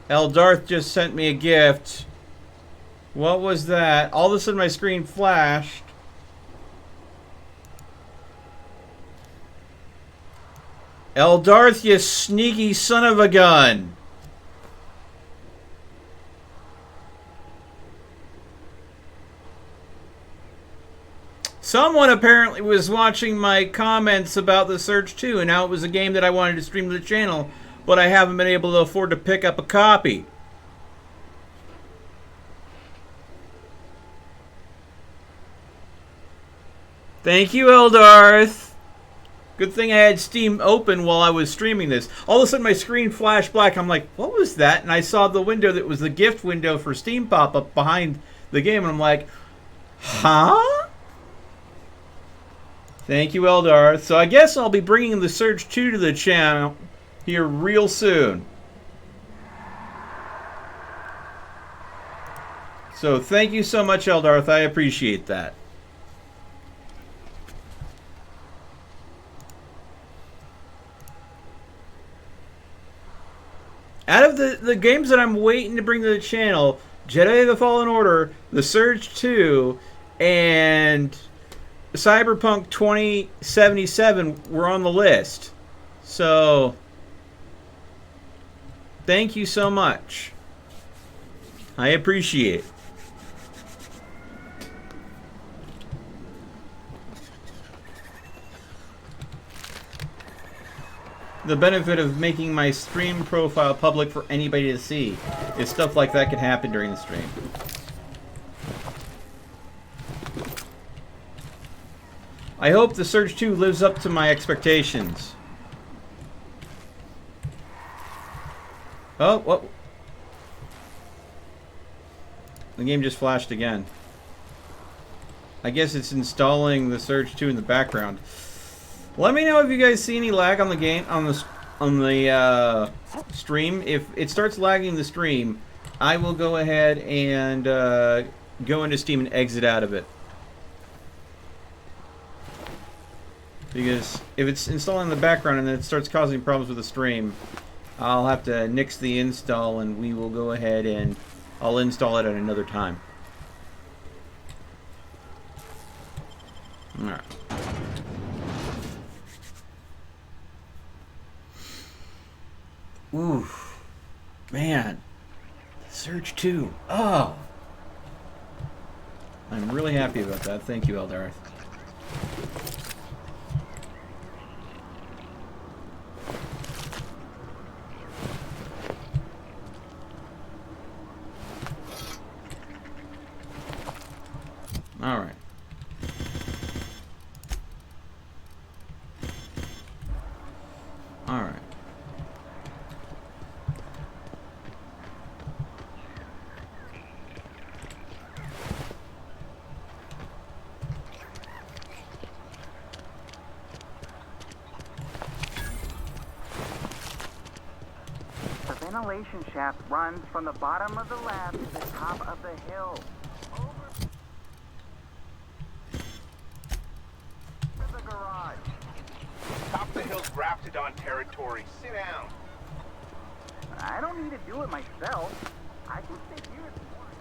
[SPEAKER 1] Eldarth just sent me a gift. What was that? All of a sudden my screen flashed. Eldarth, you sneaky son of a gun. Someone apparently was watching my comments about The Surge 2, and now it was a game that I wanted to stream to the channel, but I haven't been able to afford to pick up a copy. Thank you, Eldarth. Good thing I had Steam open while I was streaming this. All of a sudden my screen flashed black. I'm like, what was that? And I saw the window that was the gift window for Steam pop up behind the game, and I'm like, huh? Thank you, Eldarth. So I guess I'll be bringing The Surge 2 to the channel here real soon. So thank you so much, Eldarth. I appreciate that. Out of the games that I'm waiting to bring to the channel, Jedi the Fallen Order, The Surge 2, and Cyberpunk 2077 were on the list. So, thank you so much. I appreciate it. The benefit of making my stream profile public for anybody to see is stuff like that can happen during the stream. I hope The Surge 2 lives up to my expectations. Oh, what? The game just flashed again. I guess it's installing The Surge 2 in the background. Let me know if you guys see any lag on the game, on the stream. If it starts lagging the stream, I will go ahead and go into Steam and exit out of it. Because if it's installing in the background and then it starts causing problems with the stream, I'll have to nix the install, and we will go ahead and I'll install it at another time. Alright. Ooh, man, Surge 2. Oh, I'm really happy about that. Thank you, Eldarth. All right. All right.
[SPEAKER 8] The ventilation shaft runs from the bottom of the lab to the top of the hill. Over to the garage.
[SPEAKER 19] Top of the hill's Raptidon territory. Sit down.
[SPEAKER 8] I don't need to do it myself. I can stay here if you want.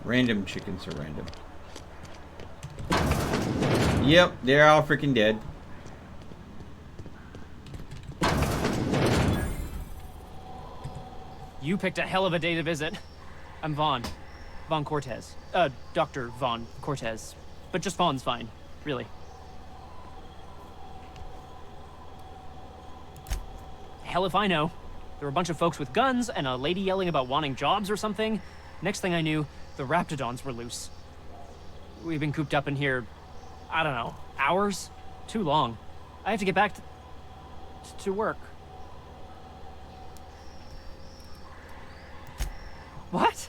[SPEAKER 1] Random chickens are random. Yep, they're all freaking dead.
[SPEAKER 10] You picked a hell of a day to visit. I'm Vaughn. Vaughn Cortez. Dr. Vaughn Cortez. But just Vaughn's fine, really. Hell if I know. There were a bunch of folks with guns and a lady yelling about wanting jobs or something. Next thing I knew, the Raptidons were loose. We've been cooped up in here, I don't know, hours? Too long. I have to get back to work. What?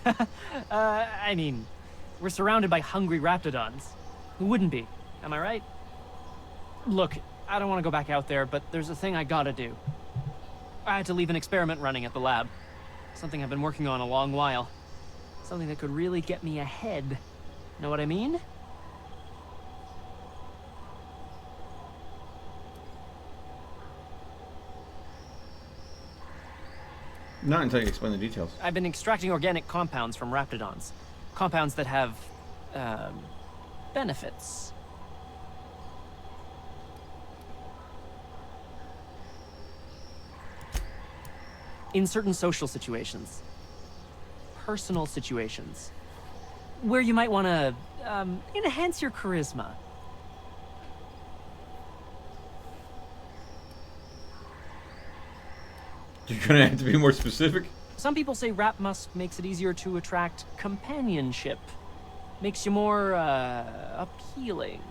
[SPEAKER 10] I mean, we're surrounded by hungry Raptidons. Who wouldn't be? Am I right? Look, I don't want to go back out there, but there's a thing I gotta do. I had to leave an experiment running at the lab. Something I've been working on a long while. Something that could really get me ahead. Know what I mean?
[SPEAKER 1] Not until you explain the details.
[SPEAKER 10] I've been extracting organic compounds from Raptidons. Compounds that have, benefits. In certain social situations. Personal situations. Where you might want to, enhance your charisma.
[SPEAKER 1] You're gonna have to be more specific?
[SPEAKER 10] Some people say rap musk makes it easier to attract companionship. Makes you more, appealing.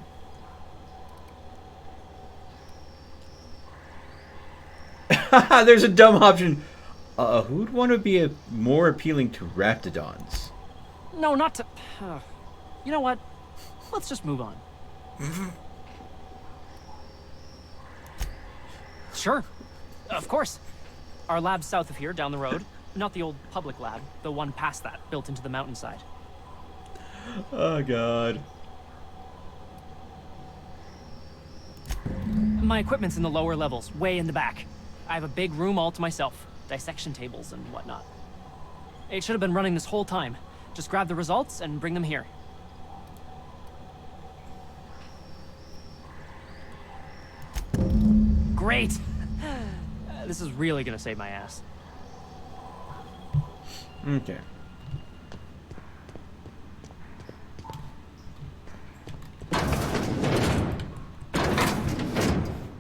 [SPEAKER 1] There's a dumb option. Who'd want to be more appealing to Raptidons?
[SPEAKER 10] No, not to... you know what? Let's just move on. Sure. Of course. Our lab's south of here, down the road. Not the old public lab, the one past that, built into the mountainside.
[SPEAKER 1] Oh, God.
[SPEAKER 10] My equipment's in the lower levels, way in the back. I have a big room all to myself. Dissection tables and whatnot. It should have been running this whole time. Just grab the results and bring them here. Great! This is really gonna save my ass.
[SPEAKER 1] Okay.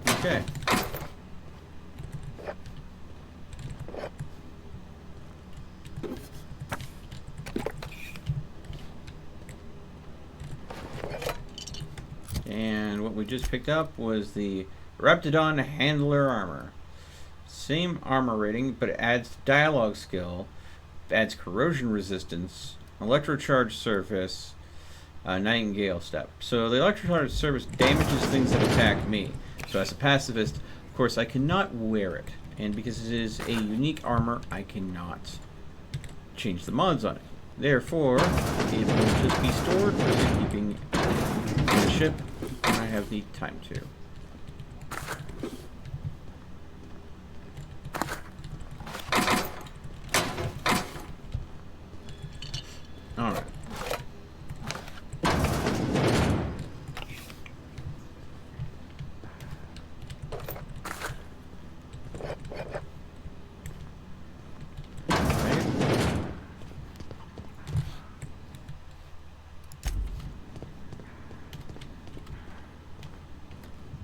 [SPEAKER 1] Okay. And what we just picked up was the Raptidon Handler Armor. Same armor rating, but it adds dialogue skill, adds corrosion resistance, electrocharged surface, Nightingale step. So the electrocharged surface damages things that attack me. So as a pacifist, of course, I cannot wear it. And because it is a unique armor, I cannot change the mods on it. Therefore, it will just be stored for safekeeping in the ship when I have the time to. Alright.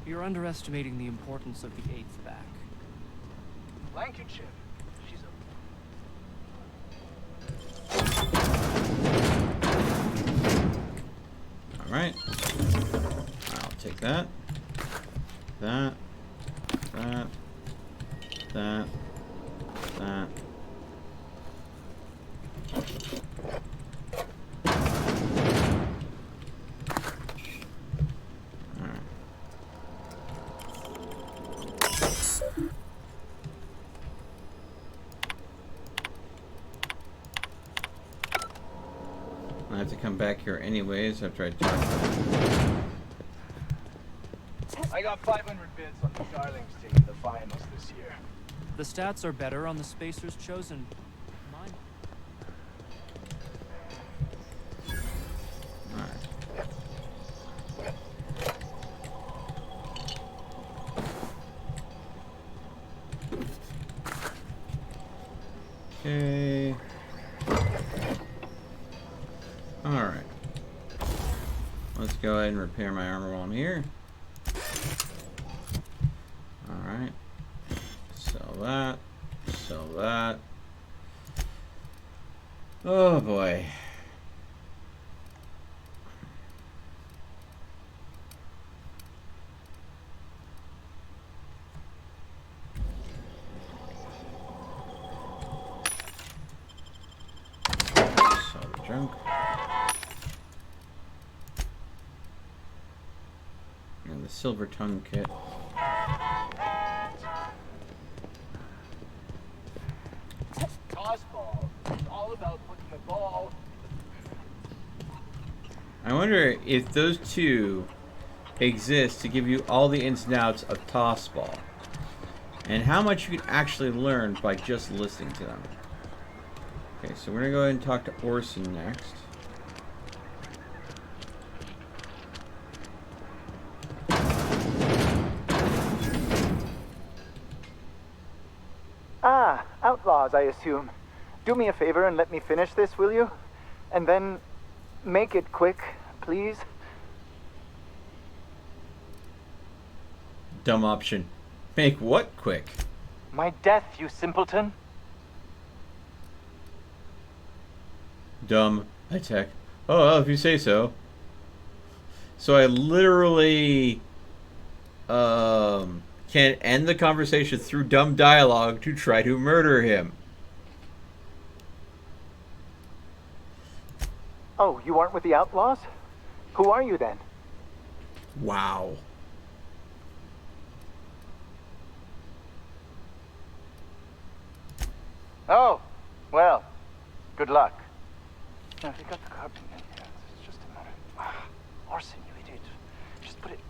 [SPEAKER 10] You're underestimating the importance of the 8th back.
[SPEAKER 19] Thank you, Chip. She's a...
[SPEAKER 1] Alright. I'll take that. That. That. That. That. I have to come back here anyways after I talk to them.
[SPEAKER 19] I got 500 bids on the Darlings team, the finals this year.
[SPEAKER 10] The stats are better on the Spacers chosen. Mine.
[SPEAKER 1] Alright. Let's go ahead and repair my armor while I'm here. Alright. Sell that. Sell that. Oh boy. Sell the junk. And the silver tongue kit.
[SPEAKER 13] Tossball. It's all about putting the ball.
[SPEAKER 1] I wonder if those two exist to give you all the ins and outs of Tossball, and how much you can actually learn by just listening to them. Okay, so we're gonna go ahead and talk to Orson next.
[SPEAKER 15] Ah, outlaws, I assume. Do me a favor and let me finish this, will you? And then make it quick, please.
[SPEAKER 1] Dumb option. Make what quick?
[SPEAKER 15] My death, you simpleton.
[SPEAKER 1] Dumb attack. Oh, well, if you say so. So I literally can end the conversation through dumb dialogue to try to murder him.
[SPEAKER 15] Oh, you aren't with the outlaws? Who are you then?
[SPEAKER 1] Wow.
[SPEAKER 15] Oh, well, good luck. Now, if you got the carbon in here, it's just a matter. Orson, you idiot. Just put it.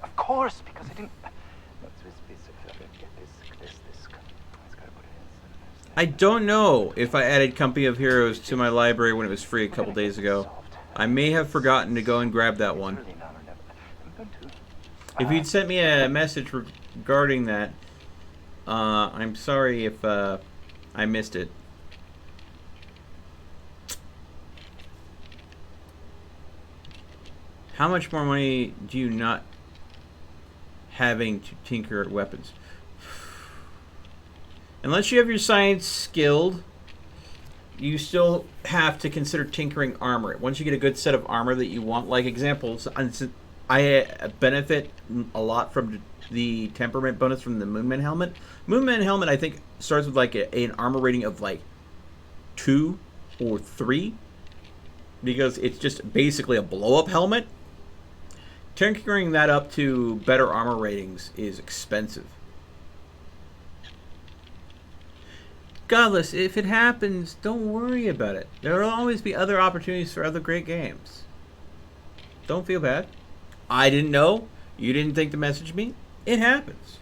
[SPEAKER 15] Of course, because I didn't. No, it's this piece of get this. It's gotta put it in.
[SPEAKER 1] I don't know if I added Company of Heroes to my library when it was free a couple days ago. I may have forgotten to go and grab that one. If you'd sent me a message regarding that, I'm sorry if I missed it. How much more money do you not having to tinker at weapons? Unless you have your science skilled, you still have to consider tinkering armor. Once you get a good set of armor that you want, like examples, I benefit a lot from the temperament bonus from the Moonman helmet. Moonman helmet, I think, starts with like an armor rating of like 2 or 3, because it's just basically a blow-up helmet. Tinkering that up to better armor ratings is expensive. Godless, if it happens, don't worry about it. There will always be other opportunities for other great games. Don't feel bad. I didn't know. You didn't think to message me. It happens.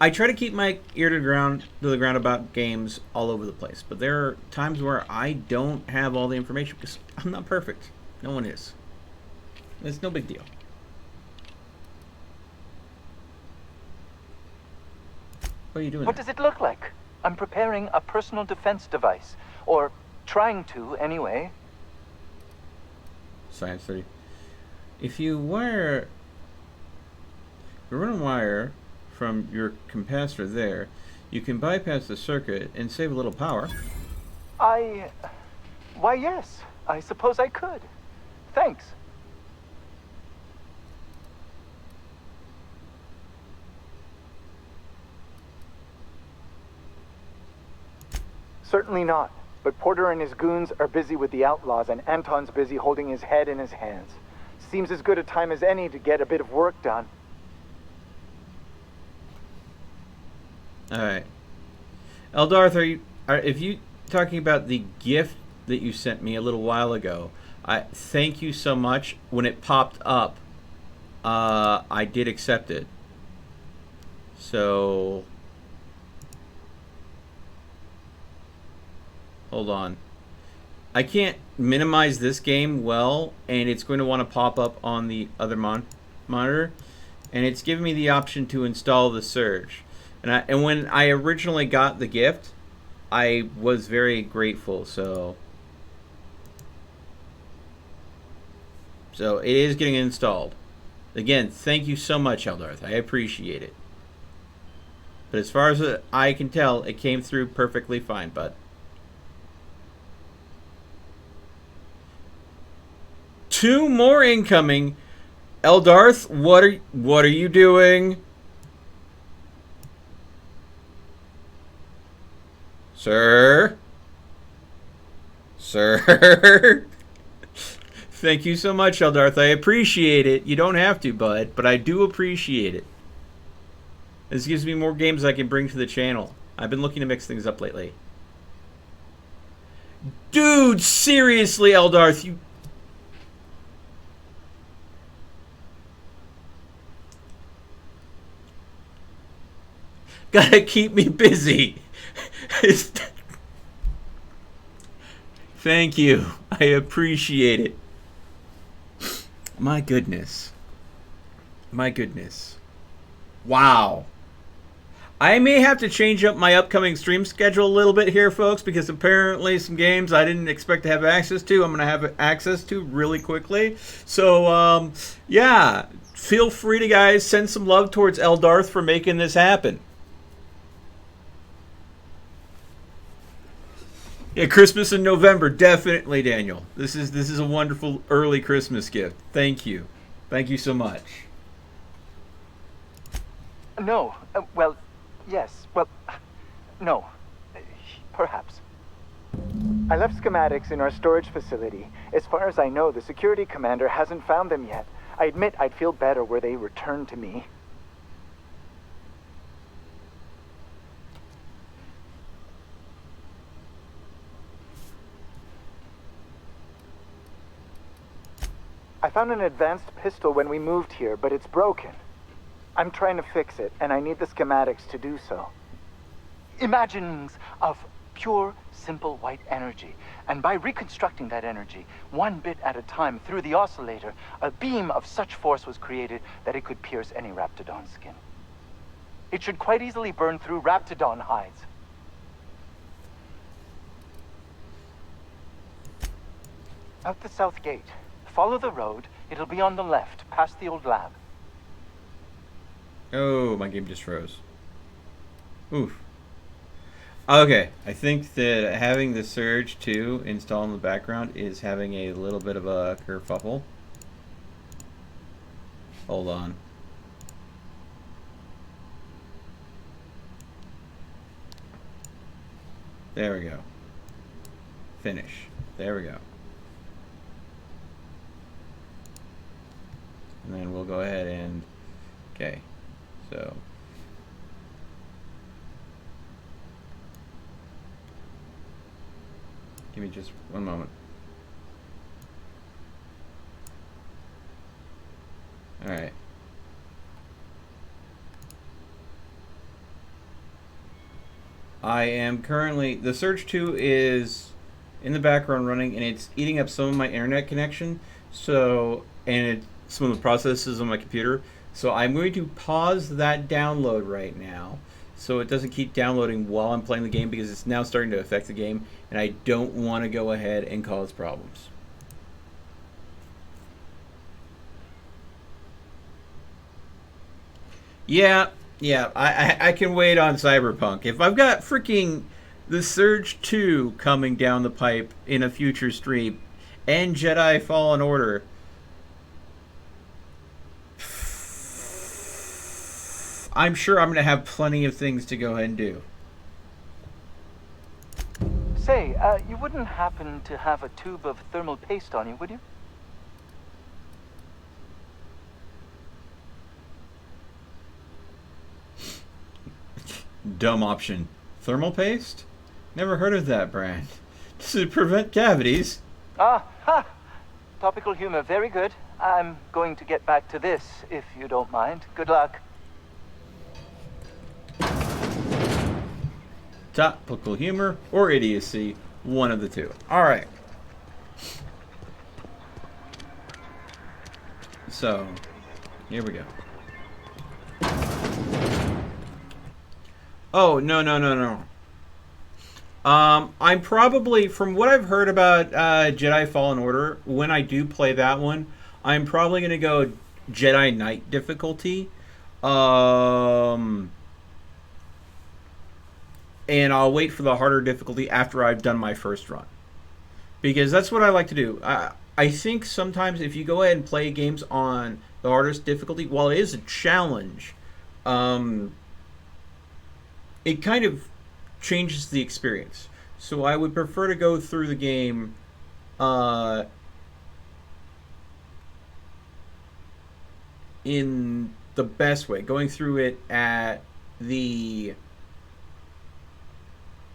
[SPEAKER 1] I try to keep my ear to the ground about games all over the place, but there are times where I don't have all the information because I'm not perfect. No one is. It's no big deal. What are you doing?
[SPEAKER 15] What does it look like? I'm preparing a personal defense device. Or trying to, anyway.
[SPEAKER 1] Science 30. If you run a wire from your capacitor there, you can bypass the circuit and save a little power.
[SPEAKER 15] Why, yes. I suppose I could. Thanks. Certainly not. But Porter and his goons are busy with the outlaws, and Anton's busy holding his head in his hands. Seems as good a time as any to get a bit of work done.
[SPEAKER 1] Alright. Eldarth, if you talking about the gift that you sent me a little while ago, I thank you so much. When it popped up, I did accept it. So hold on. I can't minimize this game well, and it's going to want to pop up on the other monitor, and it's giving me the option to install the Surge. And when I originally got the gift, I was very grateful. So So it is getting installed. Again, thank you so much, Eldarth. I appreciate it. But as far as I can tell, it came through perfectly fine, bud. Two more incoming. Eldarth, what are you doing? Sir? Sir? Thank you so much, Eldarth. I appreciate it. You don't have to, bud, but I do appreciate it. This gives me more games I can bring to the channel. I've been looking to mix things up lately. Dude, seriously, Eldarth, you... Gotta keep me busy. Thank you. I appreciate it. My goodness. My goodness. Wow. I may have to change up my upcoming stream schedule a little bit here, folks, because apparently some games I didn't expect to have access to, I'm going to have access to really quickly. So, yeah. Feel free to, guys, send some love towards Eldarth for making this happen. Yeah, Christmas in November, definitely, Daniel. This is a wonderful early Christmas gift. Thank you. Thank you so much.
[SPEAKER 15] No. Well, yes. Well, no. Perhaps. I left schematics in our storage facility. As far as I know, the security commander hasn't found them yet. I admit I'd feel better were they returned to me. I found an advanced pistol when we moved here, but it's broken. I'm trying to fix it, and I need the schematics to do so. Imaginings of pure, simple white energy. And by reconstructing that energy, one bit at a time through the oscillator, a beam of such force was created that it could pierce any Raptidon skin. It should quite easily burn through Raptidon hides. Out the south gate. Follow the road. It'll be on the left, past the old lab.
[SPEAKER 1] Oh, my game just froze. Oof. Okay, I think that having the Surge 2 installed in the background is having a little bit of a kerfuffle. Hold on. There we go. Finish. There we go. And then we'll go ahead and... Okay. So... Give me just one moment. Alright. I am currently... The Surge 2 is in the background running, and it's eating up some of my internet connection. So... And some of the processes on my computer. So I'm going to pause that download right now so it doesn't keep downloading while I'm playing the game, because it's now starting to affect the game and I don't want to go ahead and cause problems. Yeah, I can wait on Cyberpunk. If I've got freaking the Surge 2 coming down the pipe in a future stream and Jedi Fallen Order, I'm sure I'm going to have plenty of things to go ahead and do.
[SPEAKER 15] Say, you wouldn't happen to have a tube of thermal paste on you, would you?
[SPEAKER 1] Dumb option. Thermal paste? Never heard of that brand. Does it prevent cavities?
[SPEAKER 15] Ah, ha! Topical humor, very good. I'm going to get back to this, if you don't mind. Good luck.
[SPEAKER 1] Topical humor or idiocy, one of the two. Alright. So, here we go. Oh, no. I'm probably, from what I've heard about Jedi Fallen Order, when I do play that one, I'm probably going to go Jedi Knight difficulty. And I'll wait for the harder difficulty after I've done my first run. Because that's what I like to do. I think sometimes if you go ahead and play games on the hardest difficulty, while it is a challenge, it kind of changes the experience. So I would prefer to go through the game in the best way. Going through it at the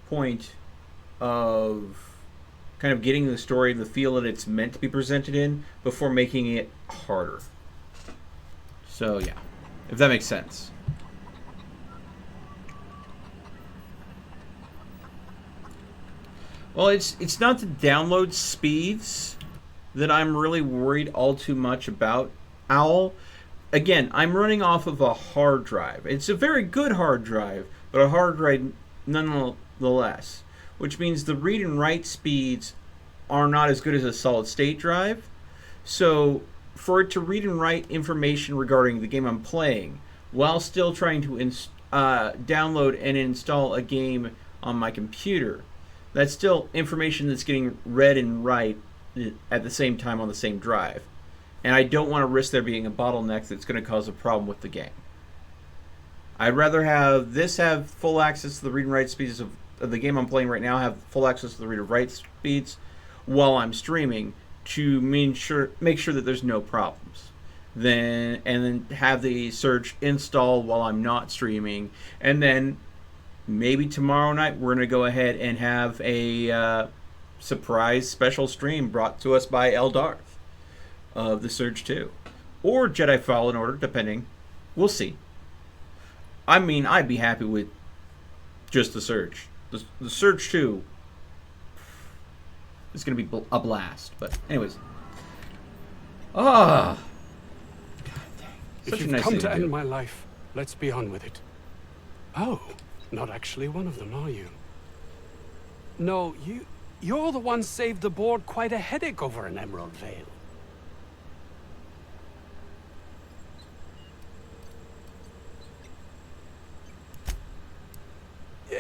[SPEAKER 1] point of kind of getting the story, the feel that it's meant to be presented in, before making it harder. So yeah, if that makes sense. Well, it's not the download speeds that I'm really worried all too much about, Owl. Again, I'm running off of a hard drive. It's a very good hard drive, but a hard drive nonetheless, which means the read and write speeds are not as good as a solid state drive. So for it to read and write information regarding the game I'm playing while still trying to download and install a game on my computer, that's still information that's getting read and write at the same time on the same drive. And I don't want to risk there being a bottleneck that's going to cause a problem with the game. I'd rather have this have full access to the read and write speeds of the game I'm playing right now, have full access to the read and write speeds while I'm streaming to make sure that there's no problems. And then have the Surge install while I'm not streaming, and then maybe tomorrow night we're going to go ahead and have a surprise special stream brought to us by Eldarth of the Surge 2. Or Jedi Fallen Order, depending. We'll see. I mean, I'd be happy with just the Surge. The Surge 2 is going to be a blast. But anyways. God dang.
[SPEAKER 14] If you've come to end my life, let's be on with it. Oh. Not actually one of them, are you? No, you're the one saved the board quite a headache over an Emerald Veil.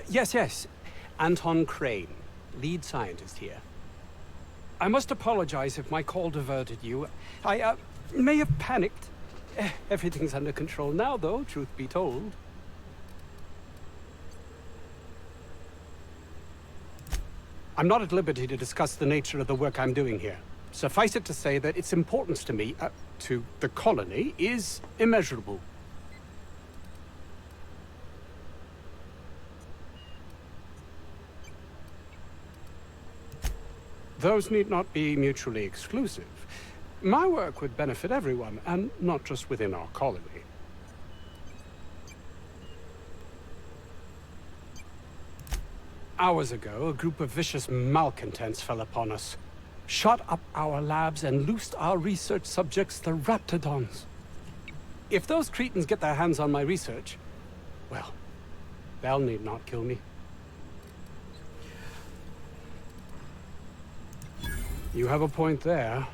[SPEAKER 14] Yes. Anton Crane, lead scientist here. I must apologize if my call diverted you. I may have panicked. Everything's under control now, though, truth be told. I'm not at liberty to discuss the nature of the work I'm doing here. Suffice it to say that its importance to me, to the colony, is immeasurable. Those need not be mutually exclusive. My work would benefit everyone, and not just within our colony. Hours ago, a group of vicious malcontents fell upon us, shot up our labs, and loosed our research subjects, the Raptidons. If those cretins get their hands on my research, well, they'll need not kill me. You have a point there.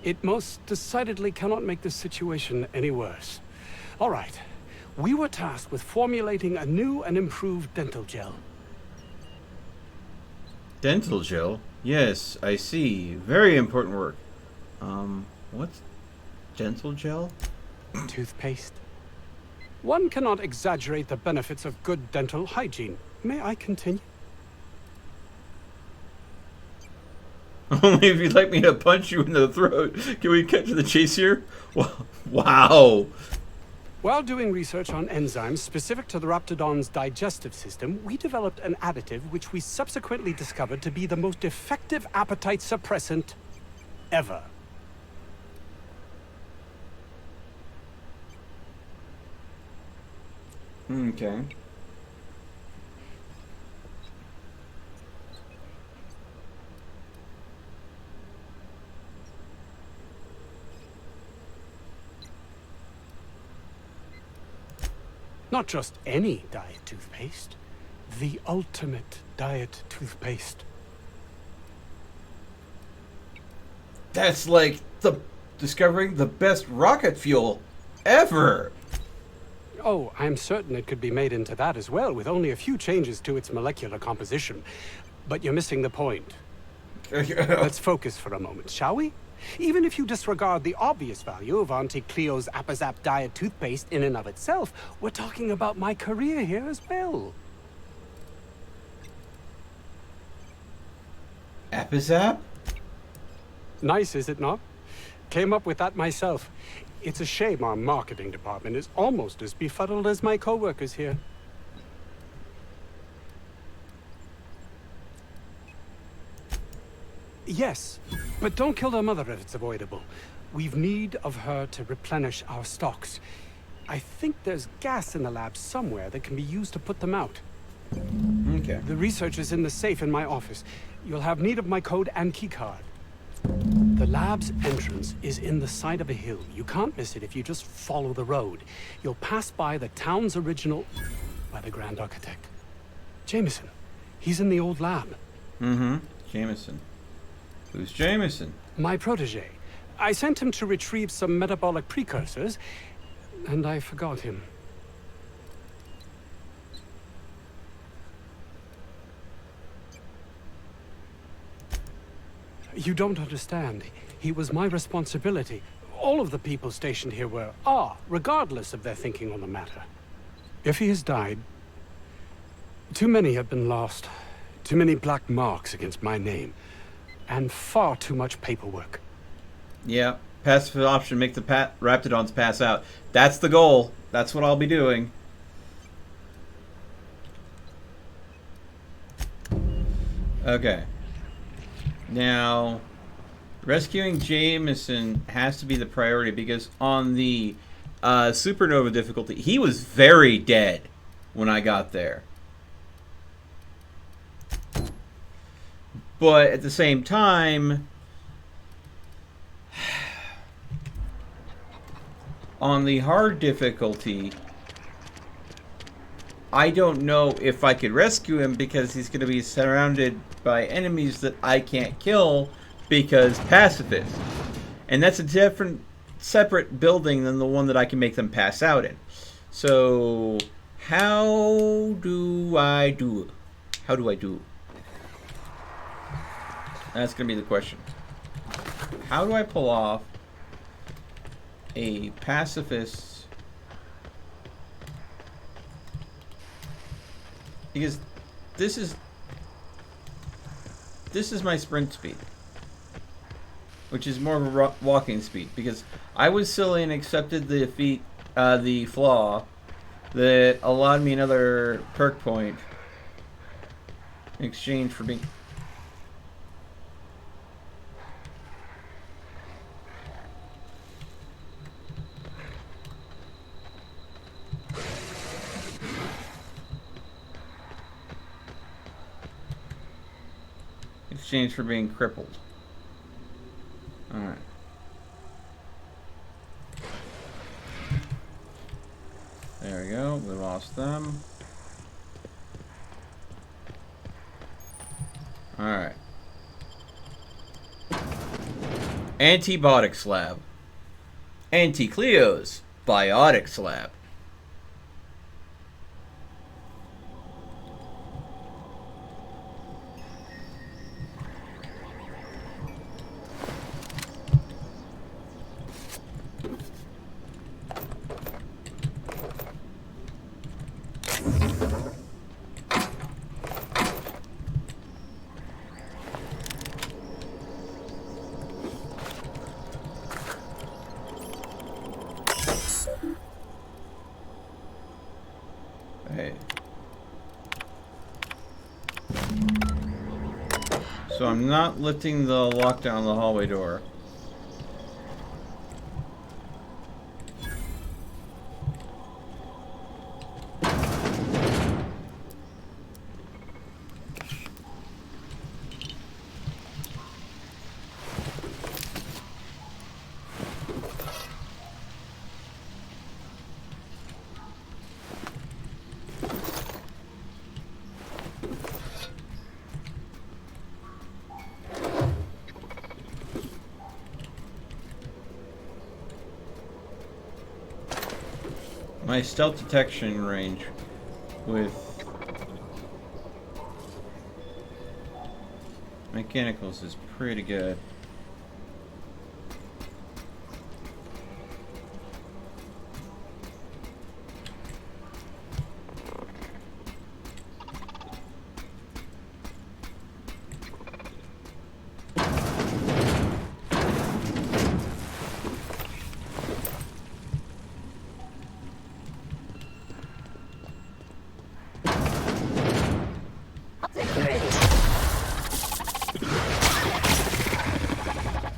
[SPEAKER 14] It most decidedly cannot make this situation any worse. All right. We were tasked with formulating a new and improved dental gel.
[SPEAKER 1] Dental gel? Yes, I see. Very important work. What's dental gel?
[SPEAKER 14] Toothpaste. One cannot exaggerate the benefits of good dental hygiene. May I continue?
[SPEAKER 1] Only if you'd like me to punch you in the throat. Can we cut to the chase here? Wow.
[SPEAKER 14] While doing research on enzymes specific to the Raptidon's digestive system, we developed an additive which we subsequently discovered to be the most effective appetite suppressant ever.
[SPEAKER 1] Okay.
[SPEAKER 14] Not just any diet toothpaste, the ultimate diet toothpaste.
[SPEAKER 1] That's like the discovering the best rocket fuel ever.
[SPEAKER 14] Oh, I'm certain it could be made into that as well, with only a few changes to its molecular composition. But you're missing the point. Let's focus for a moment, shall we? Even if you disregard the obvious value of Auntie Cleo's Apazap diet toothpaste in and of itself, we're talking about my career here as well.
[SPEAKER 1] Apazap?
[SPEAKER 14] Nice, is it not? Came up with that myself. It's a shame our marketing department is almost as befuddled as my co-workers here. Yes, but don't kill their mother if it's avoidable. We've need of her to replenish our stocks. I think there's gas in the lab somewhere that can be used to put them out.
[SPEAKER 1] Okay.
[SPEAKER 14] The research is in the safe in my office. You'll have need of my code and keycard. The lab's entrance is in the side of a hill. You can't miss it if you just follow the road. You'll pass by the town's original... by the Grand Architect. Jameson. He's in the old lab.
[SPEAKER 1] Mm-hmm. Jameson. Who's Jameson?
[SPEAKER 14] My protege. I sent him to retrieve some metabolic precursors, and I forgot him. You don't understand. He was my responsibility. All of the people stationed here are, regardless of their thinking on the matter. If he has died, too many have been lost. Too many black marks against my name. And far too much paperwork.
[SPEAKER 1] Yeah. Pacifist option, make the Raptidons pass out. That's the goal. That's what I'll be doing. Okay. Now, rescuing Jameson has to be the priority because on the supernova difficulty, he was very dead when I got there. But at the same time, on the hard difficulty, I don't know if I could rescue him because he's going to be surrounded by enemies that I can't kill because pacifist. And that's a different, separate building than the one that I can make them pass out in. So, how do I do? How do I do? That's going to be the question. How do I pull off a pacifist? Because this is my sprint speed, which is more of a walking speed. Because I was silly and accepted the flaw that allowed me another perk point in exchange for being. Exchange for being crippled. Alright. There we go. We lost them. Alright. Antibiotics lab. Anti-Cleo's biotics lab. So I'm not lifting the lockdown on the hallway door. my stealth detection range with mechanicals is pretty good.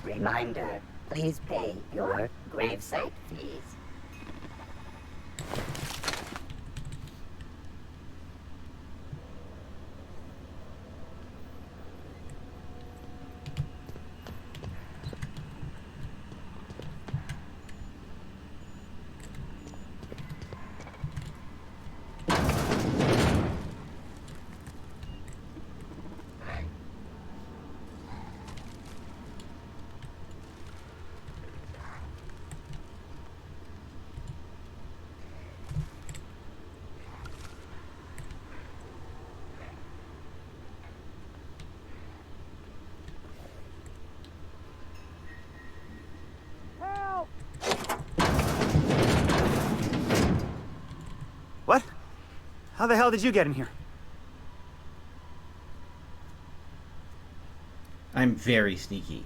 [SPEAKER 11] Reminder, please pay your gravesite fees.
[SPEAKER 16] What? How the hell did you get in here?
[SPEAKER 1] I'm very sneaky.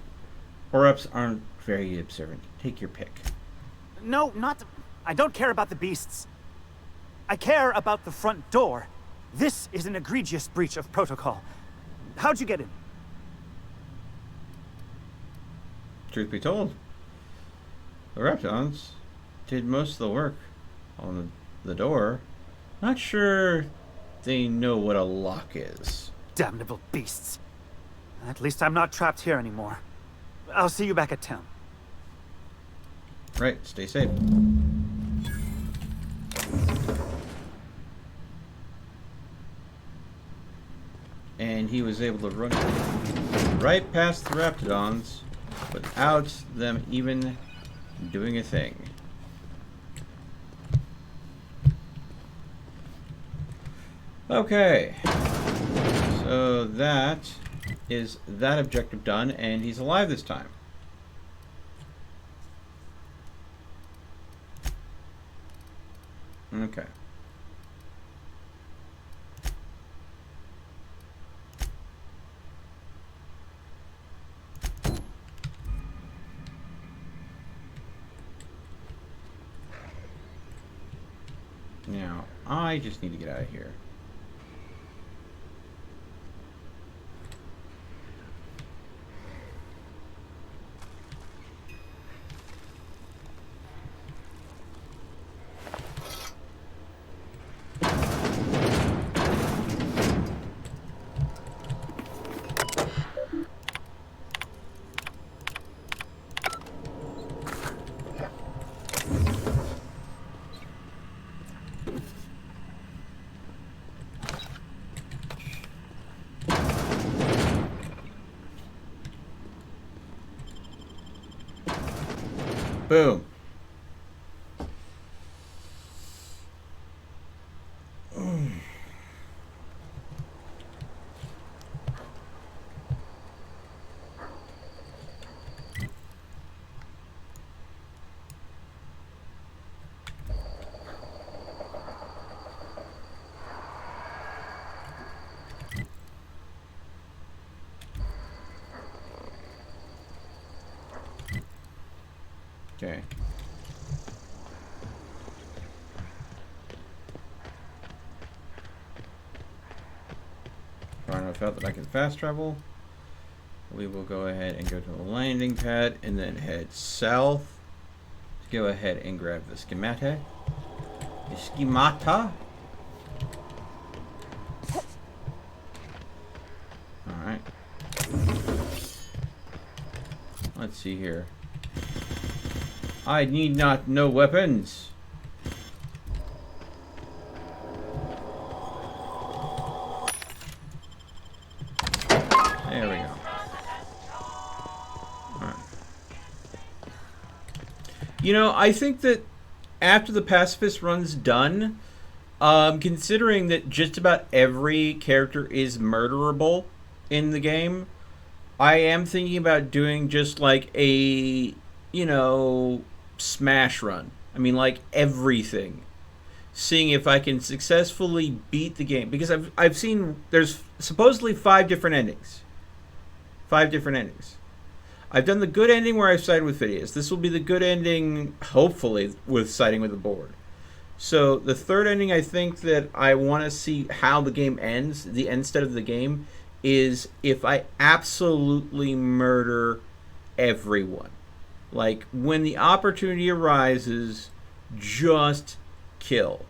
[SPEAKER 1] Or-ups aren't very observant. Take your pick.
[SPEAKER 16] No, not... I don't care about the beasts. I care about the front door. This is an egregious breach of protocol. How'd you get in?
[SPEAKER 1] Truth be told, the Raptons did most of the work on the door. Not sure they know what a lock is.
[SPEAKER 16] Damnable beasts. At least I'm not trapped here anymore. I'll see you back at town.
[SPEAKER 1] Right, stay safe. And he was able to run right past the Raptidons without them even doing a thing. Okay, so that is that objective done, and he's alive this time. Okay. Now, I just need to get out of here. Boom. Okay. Far enough out that I can fast travel. We will go ahead and go to the landing pad and then head south to go ahead and grab the schemata. The schemata. Alright. Let's see here. I need not know weapons. There we go. All right. You know, I think that after the pacifist run's done, considering that just about every character is murderable in the game, I am thinking about doing just like a, you know, smash run. I mean, like everything. Seeing if I can successfully beat the game. Because I've seen there's supposedly 5 different endings. 5 different endings. I've done the good ending where I've sided with Phidias. This will be the good ending, hopefully, with siding with the board. So the third ending, I think that I want to see how the game ends, the end state of the game, is if I absolutely murder everyone. Like, when the opportunity arises, just kill.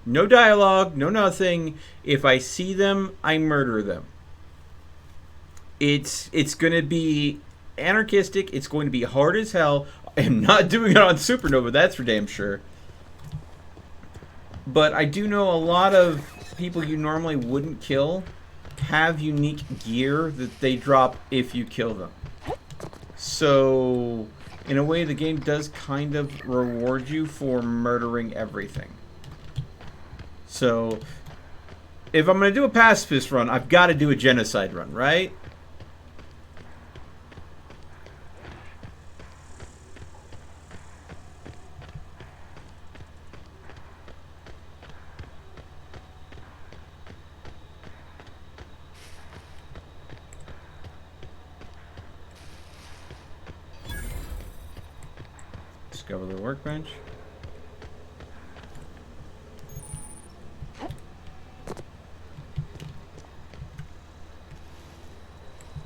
[SPEAKER 1] No dialogue, no nothing. If I see them, I murder them. It's going to be anarchistic. It's going to be hard as hell. I am not doing it on Supernova, that's for damn sure. But I do know a lot of people you normally wouldn't kill have unique gear that they drop if you kill them. So, in a way, the game does kind of reward you for murdering everything. So, if I'm going to do a pacifist run, I've got to do a genocide run, right? Discover the workbench.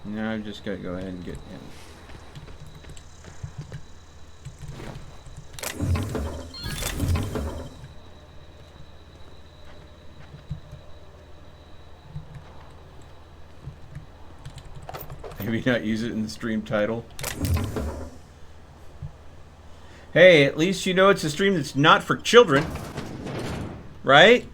[SPEAKER 1] Now I've just got to go ahead and get in. Maybe not use it in the stream title. Hey, at least you know it's a stream that's not for children. Right?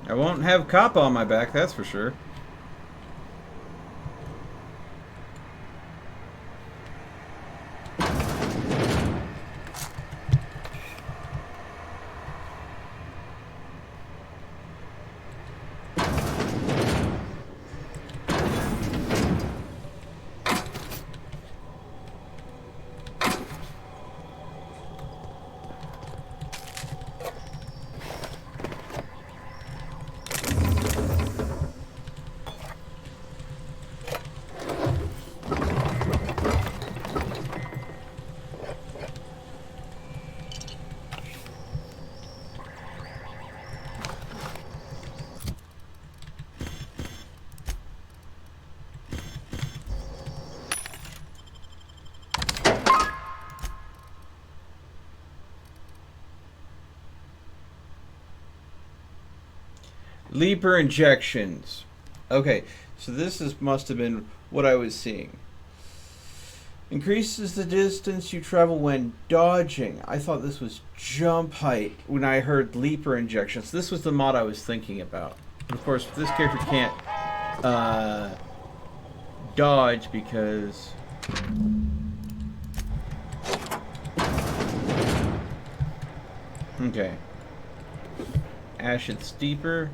[SPEAKER 1] I won't have cop on my back, that's for sure. Leaper injections. Okay, so this must have been what I was seeing. Increases the distance you travel when dodging. I thought this was jump height when I heard leaper injections. This was the mod I was thinking about. And of course, this character can't dodge because... Okay. Ash it steeper.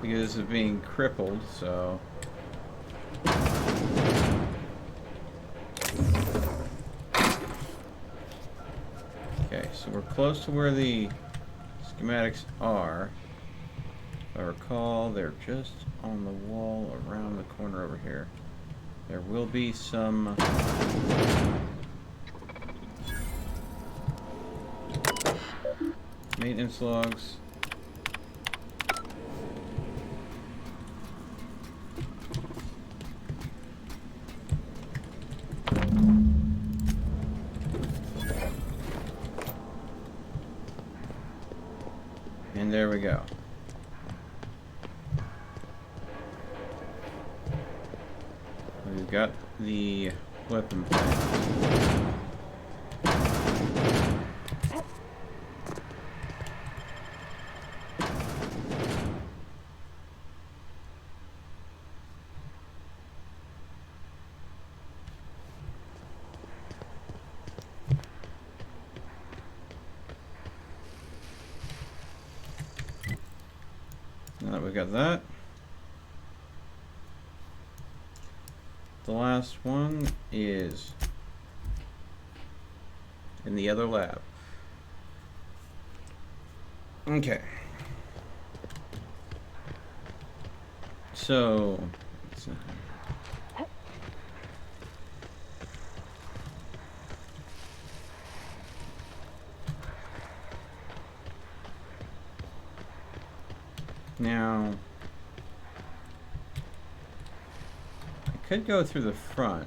[SPEAKER 1] Because of being crippled, so... Okay, so we're close to where the schematics are. If I recall, they're just on the wall around the corner over here. There will be some... maintenance logs. we go. We've got the weapon pack. Now that we've got that, the last one is in the other lab. Okay. So, let's see. Now, I could go through the front.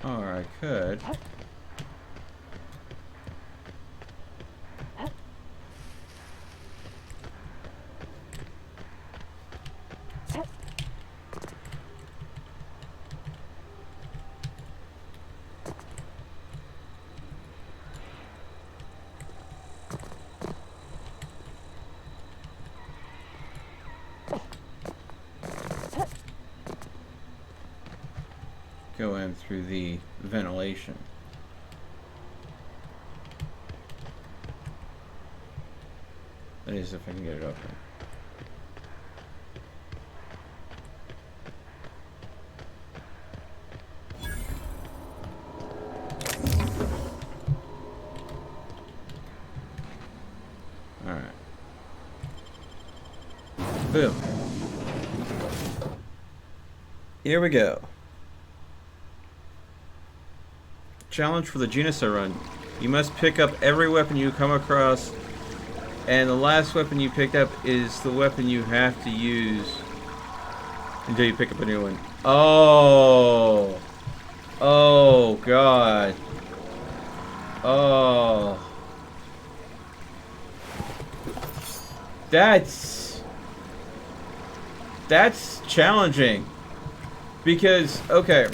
[SPEAKER 1] Or I could. Go in through the ventilation. That is, if I can get it open. Alright. Boom. Here we go. Challenge for the genocide run. You must pick up every weapon you come across, and the last weapon you picked up is the weapon you have to use until you pick up a new one. Oh. Oh, God. Oh. That's challenging. Because, okay.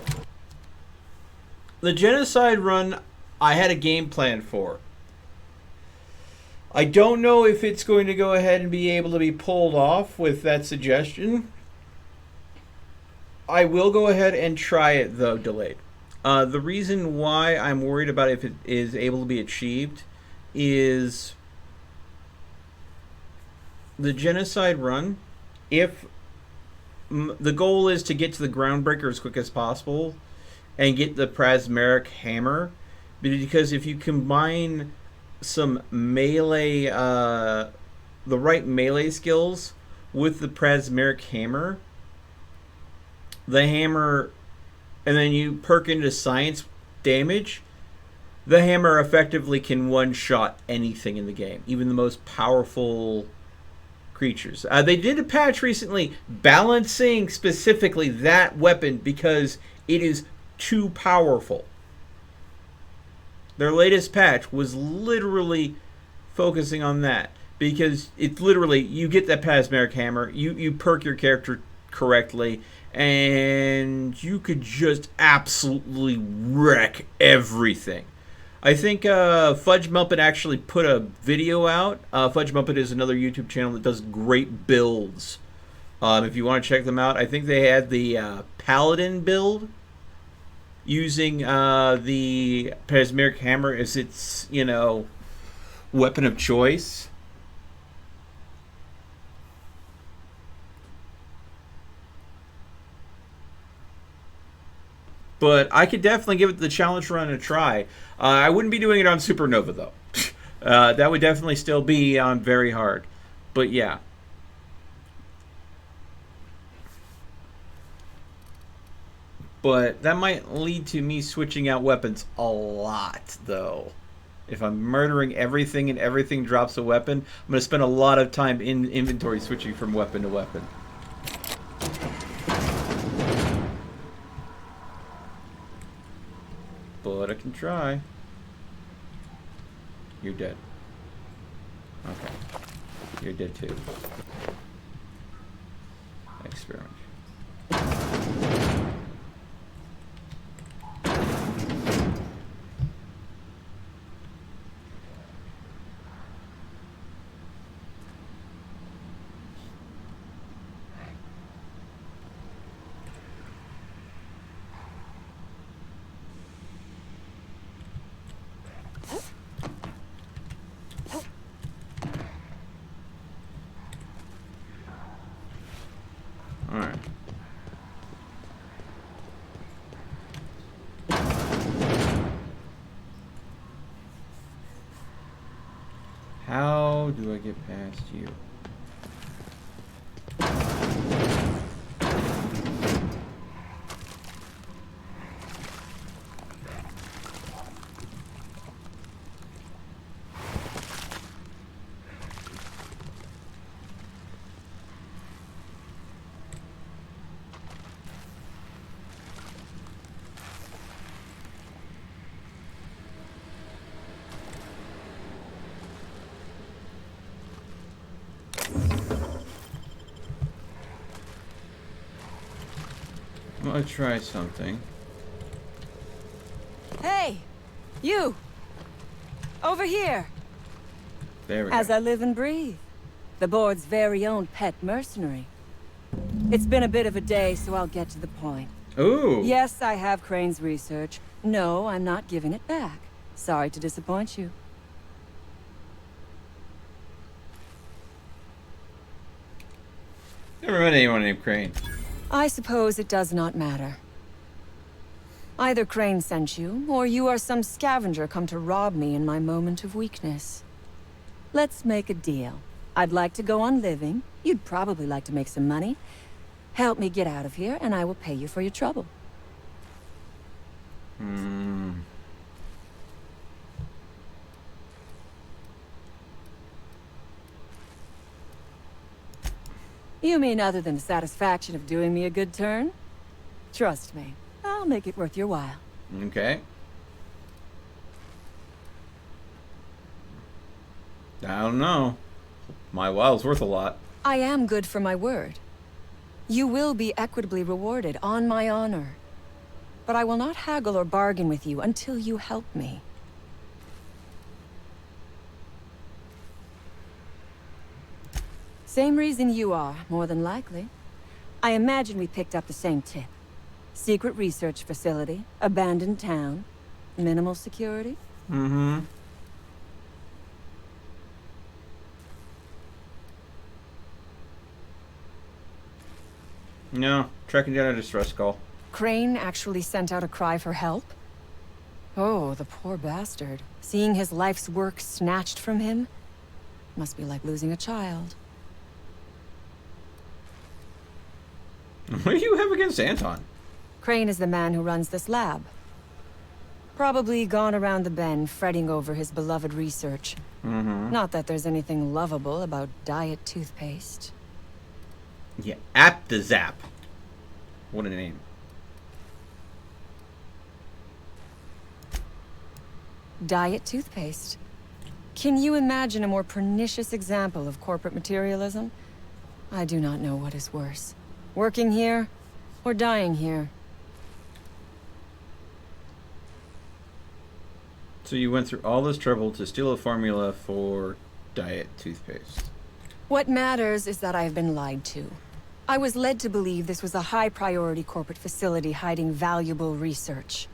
[SPEAKER 1] The genocide run, I had a game plan for. I don't know if it's going to go ahead and be able to be pulled off with that suggestion. I will go ahead and try it, though, delayed. The reason why I'm worried about if it is able to be achieved is the genocide run, if the goal is to get to the groundbreaker as quick as possible and get the plasmeric hammer, because if you combine some melee, the right melee skills with the plasmeric hammer, and then you perk into science damage, the hammer effectively can one-shot anything in the game, even the most powerful creatures. They did a patch recently balancing specifically that weapon because it is too powerful. Their latest patch was literally focusing on that because it's literally, you get that plasmeric hammer, you perk your character correctly, and you could just absolutely wreck everything. I think Fudge Muppet actually put a video out. Fudge Muppet is another YouTube channel that does great builds. If you want to check them out, I think they had the Paladin build using the plasmeric hammer as its, weapon of choice. But I could definitely give it the challenge run a try. I wouldn't be doing it on Supernova, though. That would definitely still be on very hard. But yeah. But that might lead to me switching out weapons a lot, though. If I'm murdering everything and everything drops a weapon, I'm going to spend a lot of time in inventory switching from weapon to weapon. But I can try. You're dead. Okay. You're dead too. Experiment. Alright. How do I get past you? I'm gonna try something.
[SPEAKER 4] Hey! You! Over here!
[SPEAKER 1] There we go.
[SPEAKER 4] As I live and breathe. The board's very own pet mercenary. It's been a bit of a day, so I'll get to the point.
[SPEAKER 1] Ooh!
[SPEAKER 4] Yes, I have Crane's research. No, I'm not giving it back. Sorry to disappoint you.
[SPEAKER 1] Never met anyone named Crane.
[SPEAKER 4] I suppose it does not matter. Either Crane sent you, or you are some scavenger come to rob me in my moment of weakness. Let's make a deal. I'd like to go on living. You'd probably like to make some money. Help me get out of here, and I will pay you for your trouble. You mean other than the satisfaction of doing me a good turn? Trust me, I'll make it worth your while.
[SPEAKER 1] Okay. I don't know. My while's worth a lot.
[SPEAKER 4] I am good for my word. You will be equitably rewarded, on my honor. But I will not haggle or bargain with you until you help me. Same reason you are, more than likely. I imagine we picked up the same tip. Secret research facility, abandoned town, minimal security.
[SPEAKER 1] Mm-hmm. No, tracking down a distress call.
[SPEAKER 4] Crane actually sent out a cry for help? Oh, the poor bastard. Seeing his life's work snatched from him must be like losing a child.
[SPEAKER 1] What do you have against Anton?
[SPEAKER 4] Crane is the man who runs this lab. Probably gone around the bend fretting over his beloved research.
[SPEAKER 1] Mm-hmm.
[SPEAKER 4] Not that there's anything lovable about diet toothpaste.
[SPEAKER 1] Yeah, Aptazap. What a name.
[SPEAKER 4] Diet toothpaste. Can you imagine a more pernicious example of corporate materialism? I do not know what is worse. Working here, or dying here.
[SPEAKER 1] So you went through all this trouble to steal a formula for diet toothpaste.
[SPEAKER 4] What matters is that I have been lied to. I was led to believe this was a high-priority corporate facility hiding valuable research.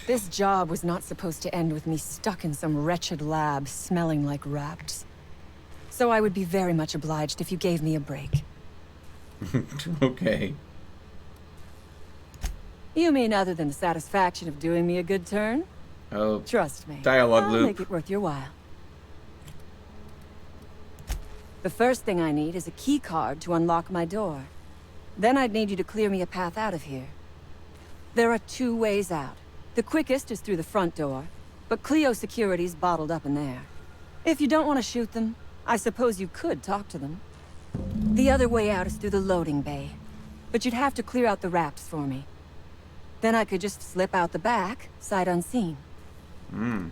[SPEAKER 4] This job was not supposed to end with me stuck in some wretched lab smelling like rats. So I would be very much obliged if you gave me a break.
[SPEAKER 1] Okay.
[SPEAKER 4] You mean other than the satisfaction of doing me a good turn?
[SPEAKER 1] Oh,
[SPEAKER 4] trust me.
[SPEAKER 1] Dialogue
[SPEAKER 4] I'll
[SPEAKER 1] loop.
[SPEAKER 4] make it worth your while. The first thing I need is a key card to unlock my door. Then I'd need you to clear me a path out of here. There are 2 ways out. The quickest is through the front door, But Clio security's bottled up in there. If you don't want to shoot them, I suppose you could talk to them. The other way out is through the loading bay. But you'd have to clear out the rafts for me. Then I could just slip out the back, sight unseen.
[SPEAKER 1] Hmm.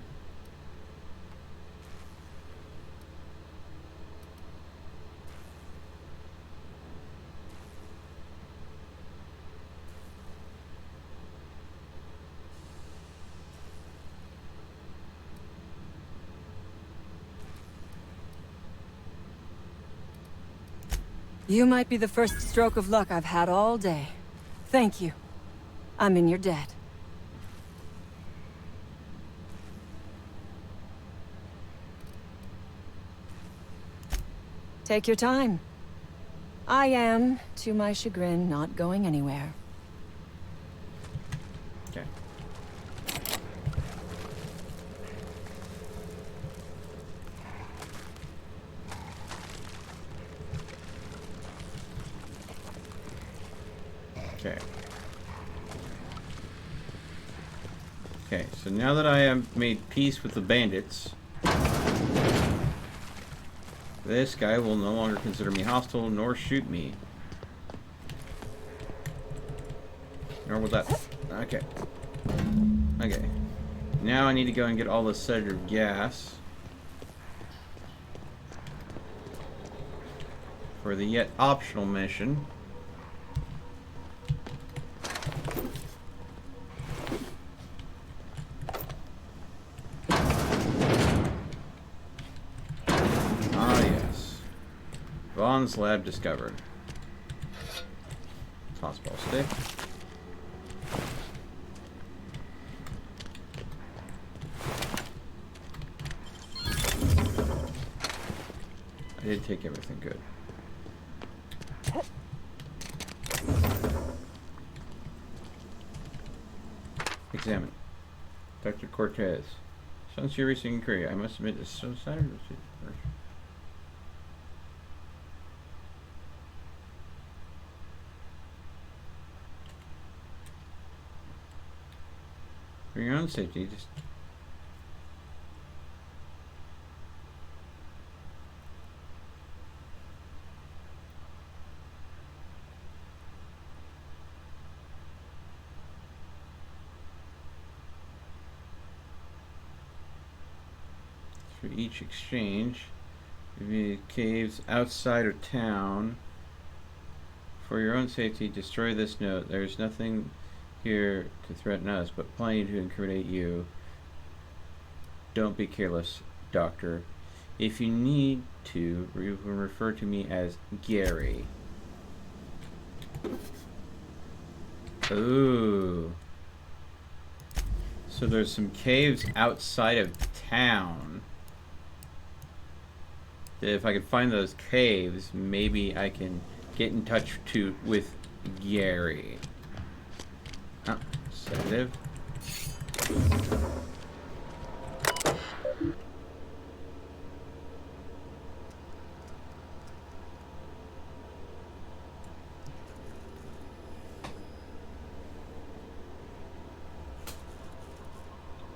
[SPEAKER 4] You might be the first stroke of luck I've had all day. Thank you. I'm in your debt. Take your time. I am, to my chagrin, not going anywhere.
[SPEAKER 1] Okay. Okay. Okay, so now that I have made peace with the bandits, this guy will no longer consider me hostile nor shoot me. Nor will that. Okay. Okay. Now I need to go and get all the sedative gas for the yet optional mission. Vaughn's lab discovered. Tossball stick. I did take everything good. Examine. Dr. Cortez. Since your recent inquiry, I must admit this is so sad. For your own safety, just for each exchange, the caves outside of town. For your own safety, destroy this note. There's nothing here to threaten us, but plenty to incriminate you. Don't be careless, Doctor. If you need to, you can refer to me as Gary. Ooh. So there's some caves outside of town. If I could find those caves, maybe I can get in touch with Gary. Oh, sedative.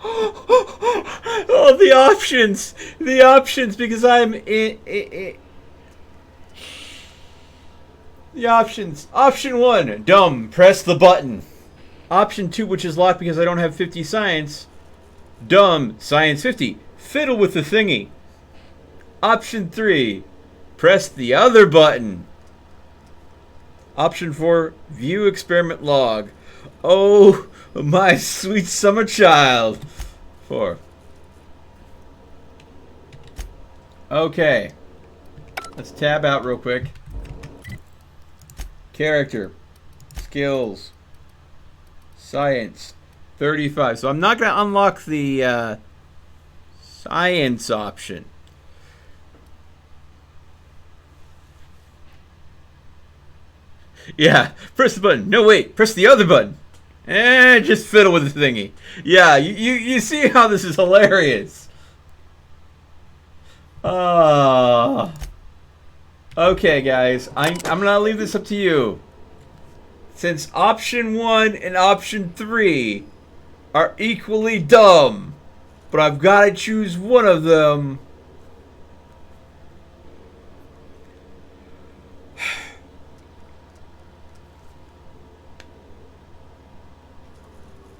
[SPEAKER 1] Oh, the options! The options, because I'm in. The options. Option 1, dumb, press the button. Option 2, which is locked because I don't have 50 science. Dumb, science 50. Fiddle with the thingy. Option 3, press the other button. Option 4, view experiment log. Oh, my sweet summer child. 4. Okay. Let's tab out real quick. Character. Skills. Science. 35. So I'm not going to unlock the science option. Yeah, press the button. No, wait, press the other button. And just fiddle with the thingy. Yeah, you see how this is hilarious. Okay, guys, I'm gonna leave this up to you. Since option 1 and option 3 are equally dumb, but I've got to choose one of them.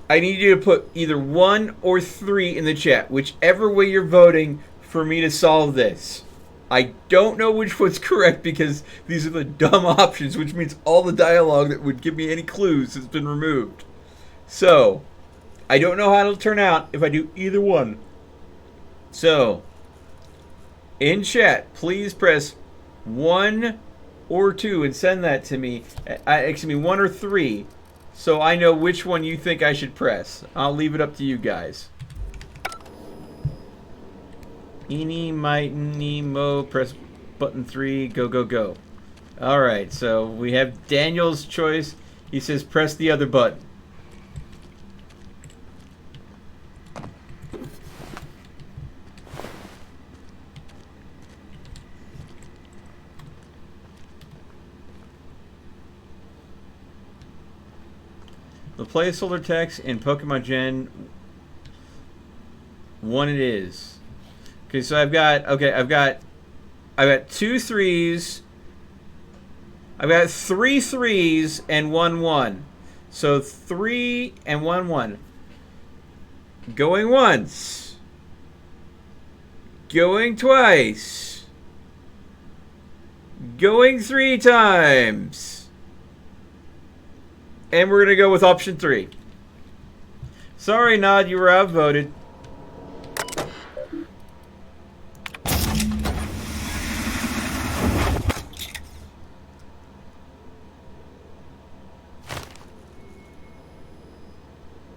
[SPEAKER 1] I need you to put either 1 or 3 in the chat, whichever way you're voting for me to solve this. I don't know which one's correct because these are the dumb options, which means all the dialogue that would give me any clues has been removed. So, I don't know how it'll turn out if I do either one. So, in chat, please press 1 or 2 and send that to me. Excuse me, 1 or 3. So I know which one you think I should press. I'll leave it up to you guys. Eeny, miny, mo, press button 3, go, go, go. Alright, so we have Daniel's choice. He says press the other button. The placeholder text in Pokemon Gen 1 it is. Okay, so I've got 2 3s. I've got 3 3s and 1 1. So 3 and 1 1. Going once. Going twice. Going 3 times. And we're going to go with option 3. Sorry, Nod, you were outvoted.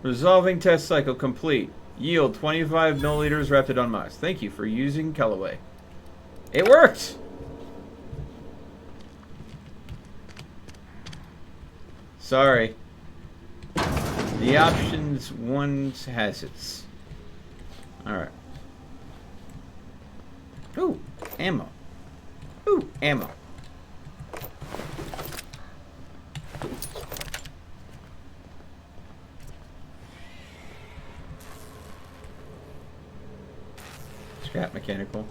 [SPEAKER 1] Resolving test cycle complete. Yield 25 milliliters Raptidon Mox. Thank you for using Callaway. It worked! Sorry. The options one has its. Alright. Ooh, ammo. Ooh, ammo. Scrap mechanical.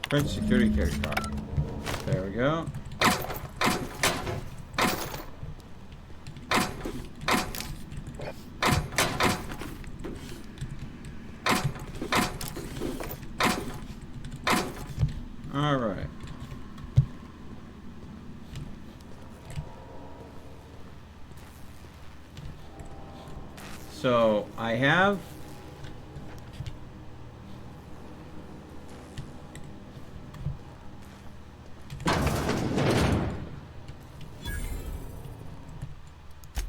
[SPEAKER 1] French security carry car. There we go. All right. So I have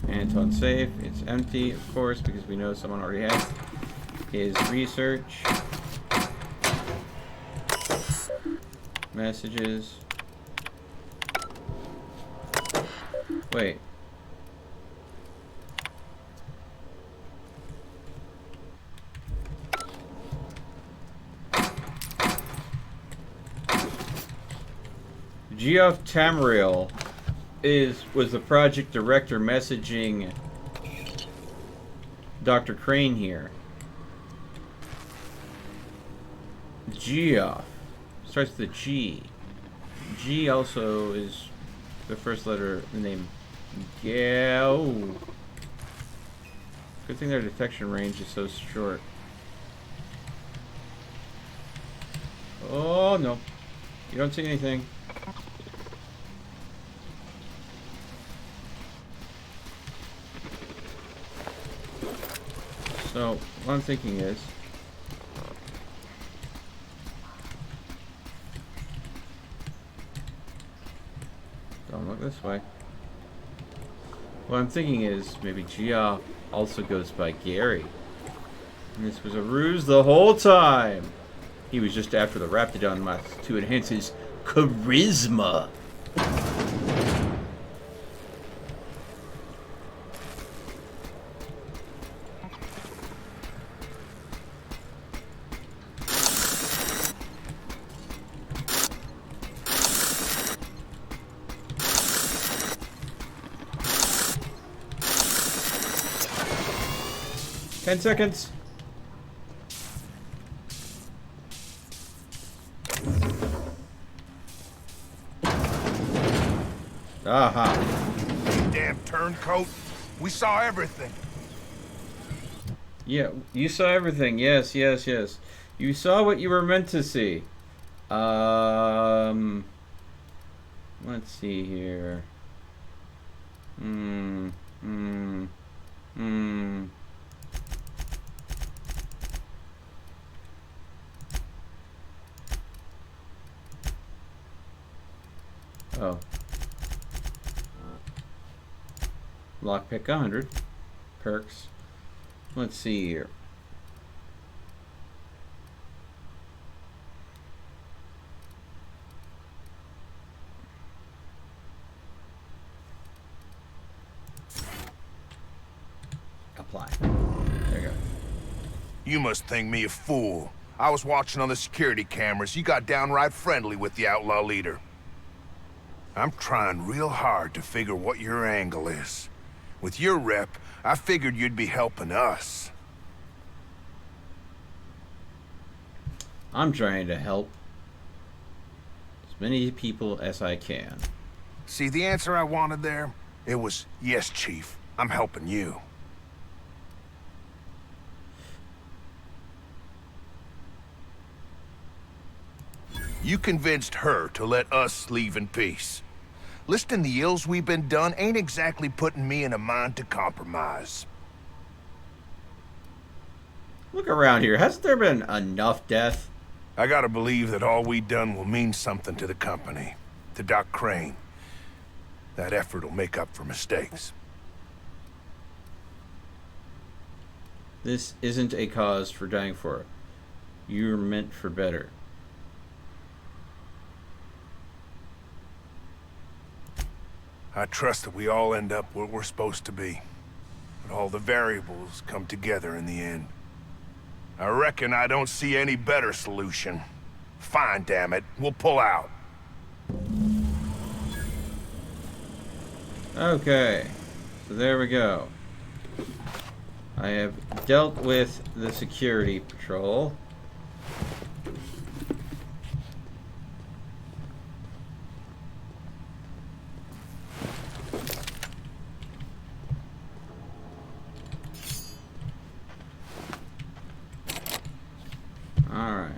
[SPEAKER 1] Anton safe. It's empty, of course, because we know someone already has his research. Messages. Wait. Geoff Tamriel was the project director messaging Dr. Crane here. Geoff starts with a G. G also is the first letter of the name. Yeah. Oh. Good thing their detection range is so short. Oh no. You don't see anything. So, what I'm thinking is... Don't look this way. What I'm thinking is, maybe Gia also goes by Gary. And this was a ruse the whole time! He was just after the Raptidon mask to enhance his charisma. 10 seconds. Aha.
[SPEAKER 7] Damn turncoat. We saw everything.
[SPEAKER 1] Yeah, you saw everything. Yes, yes, yes. You saw what you were meant to see. Let's see here. Oh. Lockpick 100. Perks. Let's see here. Apply. There you go.
[SPEAKER 7] You must think me a fool. I was watching on the security cameras. You got downright friendly with the outlaw leader. I'm trying real hard to figure what your angle is. With your rep, I figured you'd be helping us.
[SPEAKER 1] I'm trying to help as many people as I can.
[SPEAKER 7] See, the answer I wanted there? It was, yes, Chief, I'm helping you. You convinced her to let us leave in peace. Listing the ills we've been done ain't exactly putting me in a mind to compromise.
[SPEAKER 1] Look around here. Hasn't there been enough death?
[SPEAKER 7] I gotta believe that all we done will mean something to the company. To Doc Crane. That effort will make up for mistakes.
[SPEAKER 1] This isn't a cause for dying for. You're meant for better.
[SPEAKER 7] I trust that we all end up where we're supposed to be. But all the variables come together in the end. I reckon I don't see any better solution. Fine, damn it. We'll pull out.
[SPEAKER 1] Okay. So there we go. I have dealt with the security patrol. Alright.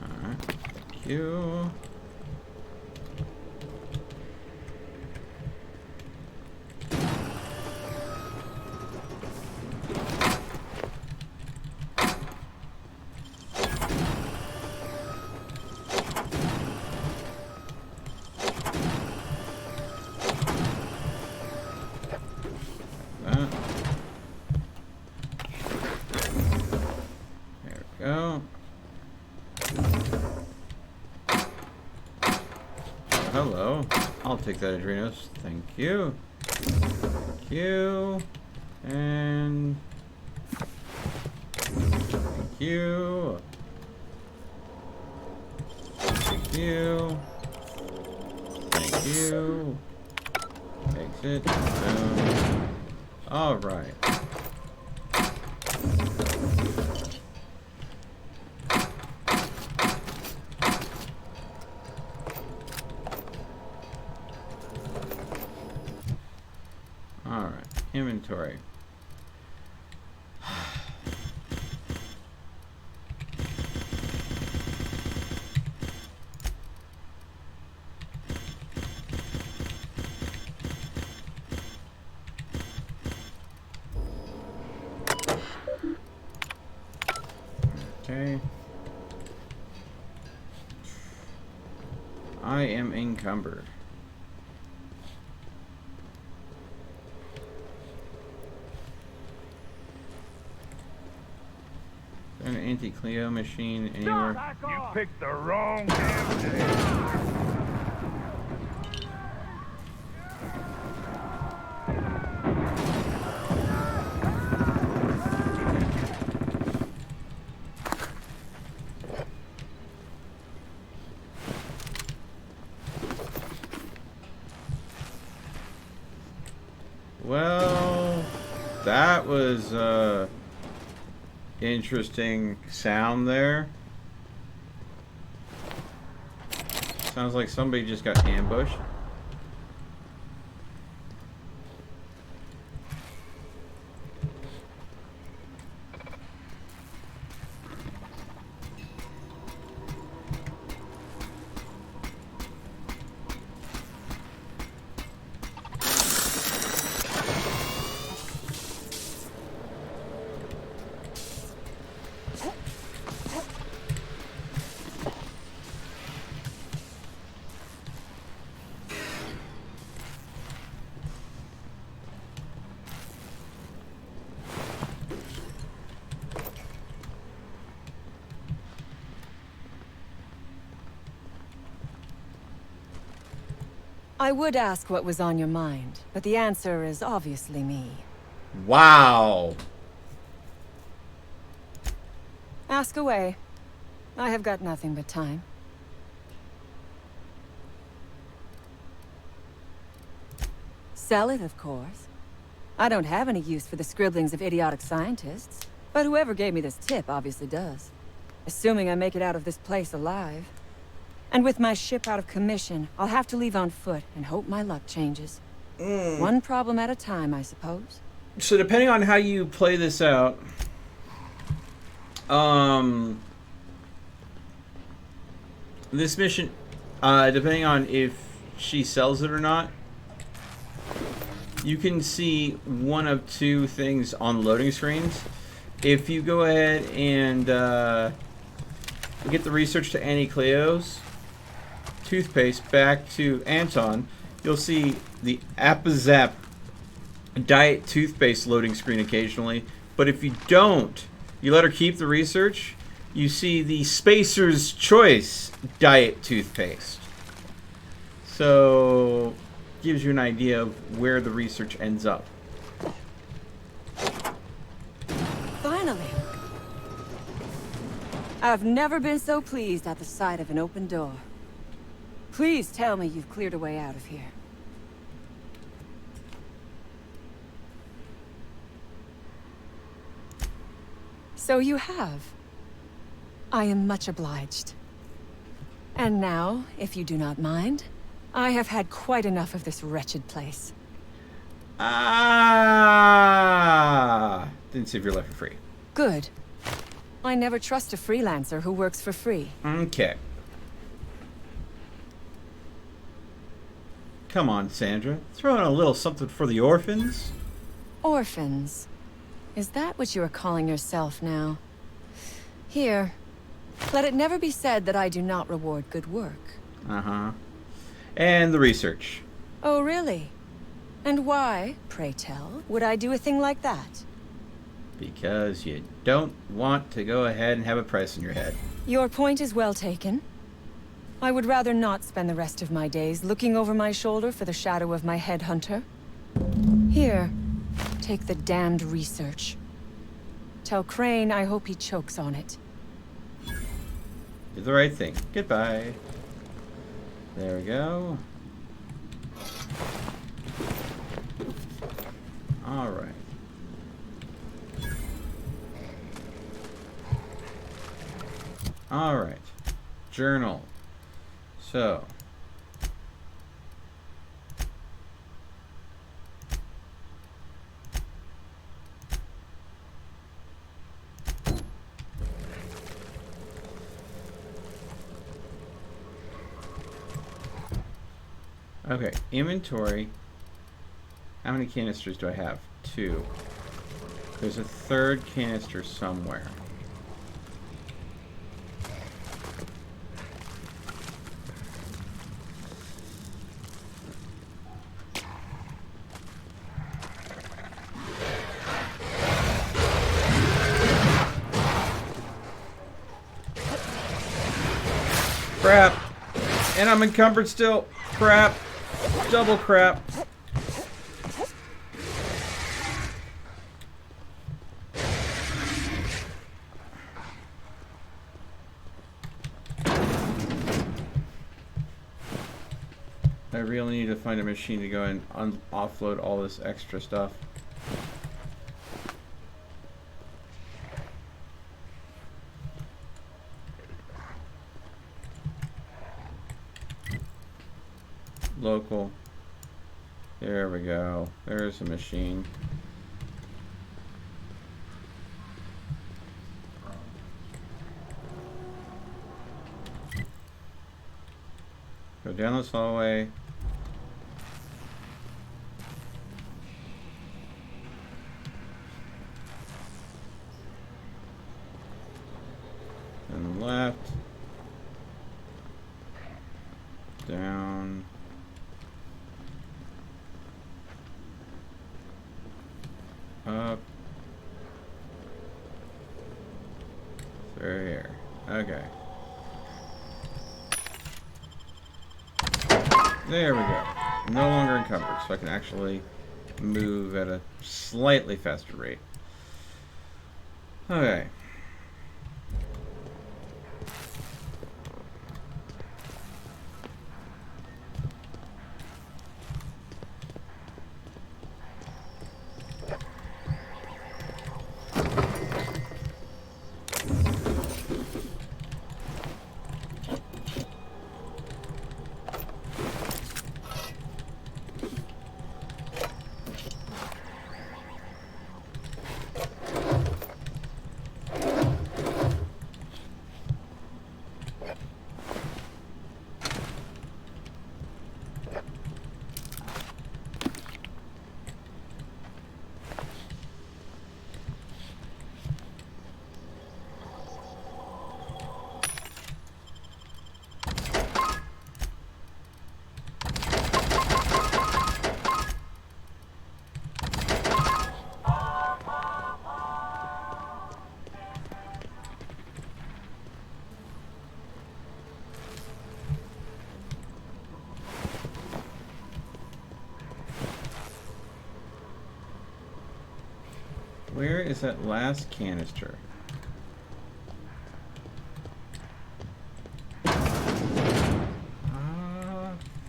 [SPEAKER 1] Alright. Thank you. Go. Hello. I'll take that, Adrenos. Thank you. Thank you. And... Thank you. Thank you. Thank you. Exit. Boom. Alright. Alright, inventory. Okay. I am encumbered. An anti-Cleo machine anywhere?
[SPEAKER 9] You picked the wrong damn day.
[SPEAKER 1] Well, that was interesting sound there. Sounds like somebody just got ambushed.
[SPEAKER 4] I would ask what was on your mind, but the answer is obviously me.
[SPEAKER 1] Wow.
[SPEAKER 4] Ask away. I have got nothing but time. Sell it, of course. I don't have any use for the scribblings of idiotic scientists, but whoever gave me this tip obviously does. Assuming I make it out of this place alive. And with my ship out of commission, I'll have to leave on foot and hope my luck changes. One problem at a time, I suppose.
[SPEAKER 1] So depending on how you play this out, this mission, depending on if she sells it or not, you can see one of two things on loading screens. If you go ahead and get the research to Annie Cleo's toothpaste back to Anton, you'll see the Appazap diet toothpaste loading screen occasionally. But if you don't, you let her keep the research, you see the Spacer's Choice diet toothpaste. So gives you an idea of where the research ends up.
[SPEAKER 4] Finally. I've never been so pleased at the sight of an open door. Please tell me you've cleared a way out of here. So you have. I am much obliged. And now, if you do not mind, I have had quite enough of this wretched place.
[SPEAKER 1] Didn't see if you're left for free.
[SPEAKER 4] Good. I never trust a freelancer who works for free.
[SPEAKER 1] Okay. Come on, Sandra. Throw in a little something for the orphans.
[SPEAKER 4] Orphans? Is that what you are calling yourself now? Here. Let it never be said that I do not reward good work.
[SPEAKER 1] Uh-huh. And the research.
[SPEAKER 4] Oh, really? And why, pray tell, would I do a thing like that?
[SPEAKER 1] Because you don't want to go ahead and have a price in your head.
[SPEAKER 4] Your point is well taken. I would rather not spend the rest of my days looking over my shoulder for the shadow of my headhunter. Here, take the damned research. Tell Crane I hope he chokes on it.
[SPEAKER 1] Do the right thing. Goodbye. There we go. All right. All right. Journal. So. Okay, inventory. How many canisters do I have? 2. There's a third canister somewhere. Crap. And I'm encumbered still. Crap. Double crap. I really need to find a machine to go and offload all this extra stuff. Local. There we go. There's a machine. Go down this hallway. And left. Down. Up. Through here. Okay. There we go. No longer encumbered, so I can actually move at a slightly faster rate. Okay. Where is that last canister?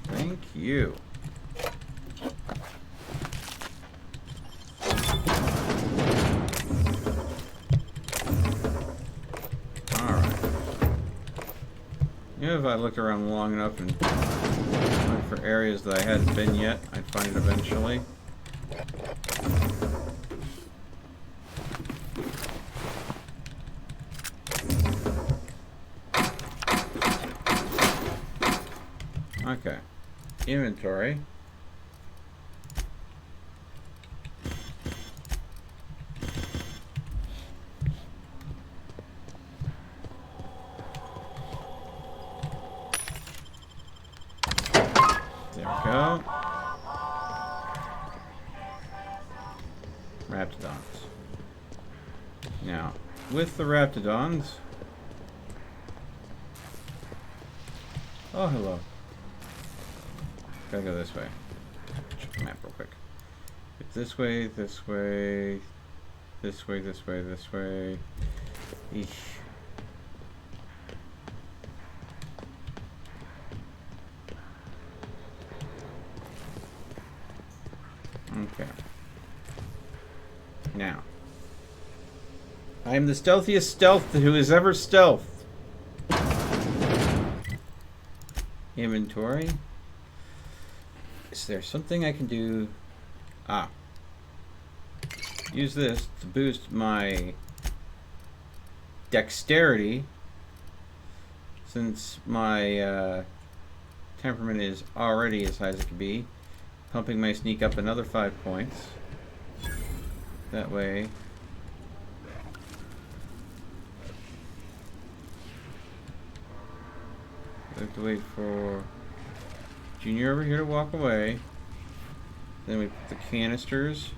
[SPEAKER 1] Thank you. Alright. You know, if I looked around long enough and looked for areas that I hadn't been yet, I'd find it eventually. Okay. Inventory. There we go. Raptidons. Now, with the Raptidons... Oh, hello. Gotta go this way. Check the map real quick. It's this way, this way, this way, this way, this way. Eesh. Okay. Now. I am the stealthiest stealth who has ever stealthed. Inventory. Is there something I can do? Ah. Use this to boost my dexterity, since my temperament is already as high as it can be. Pumping my sneak up another 5 points. That way. I have to wait for Junior over here to walk away. Then we put the canisters.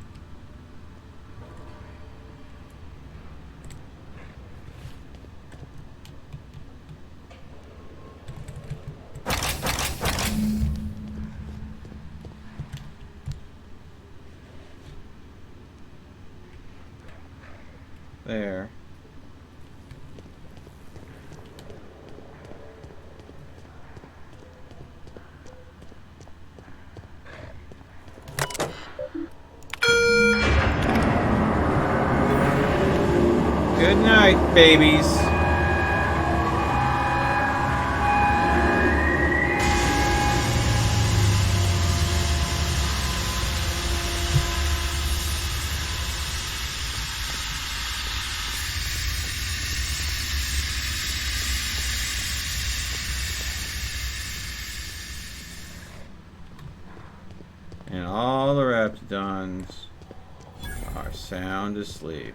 [SPEAKER 1] there. Good night, babies. And all the Raptidons are sound asleep.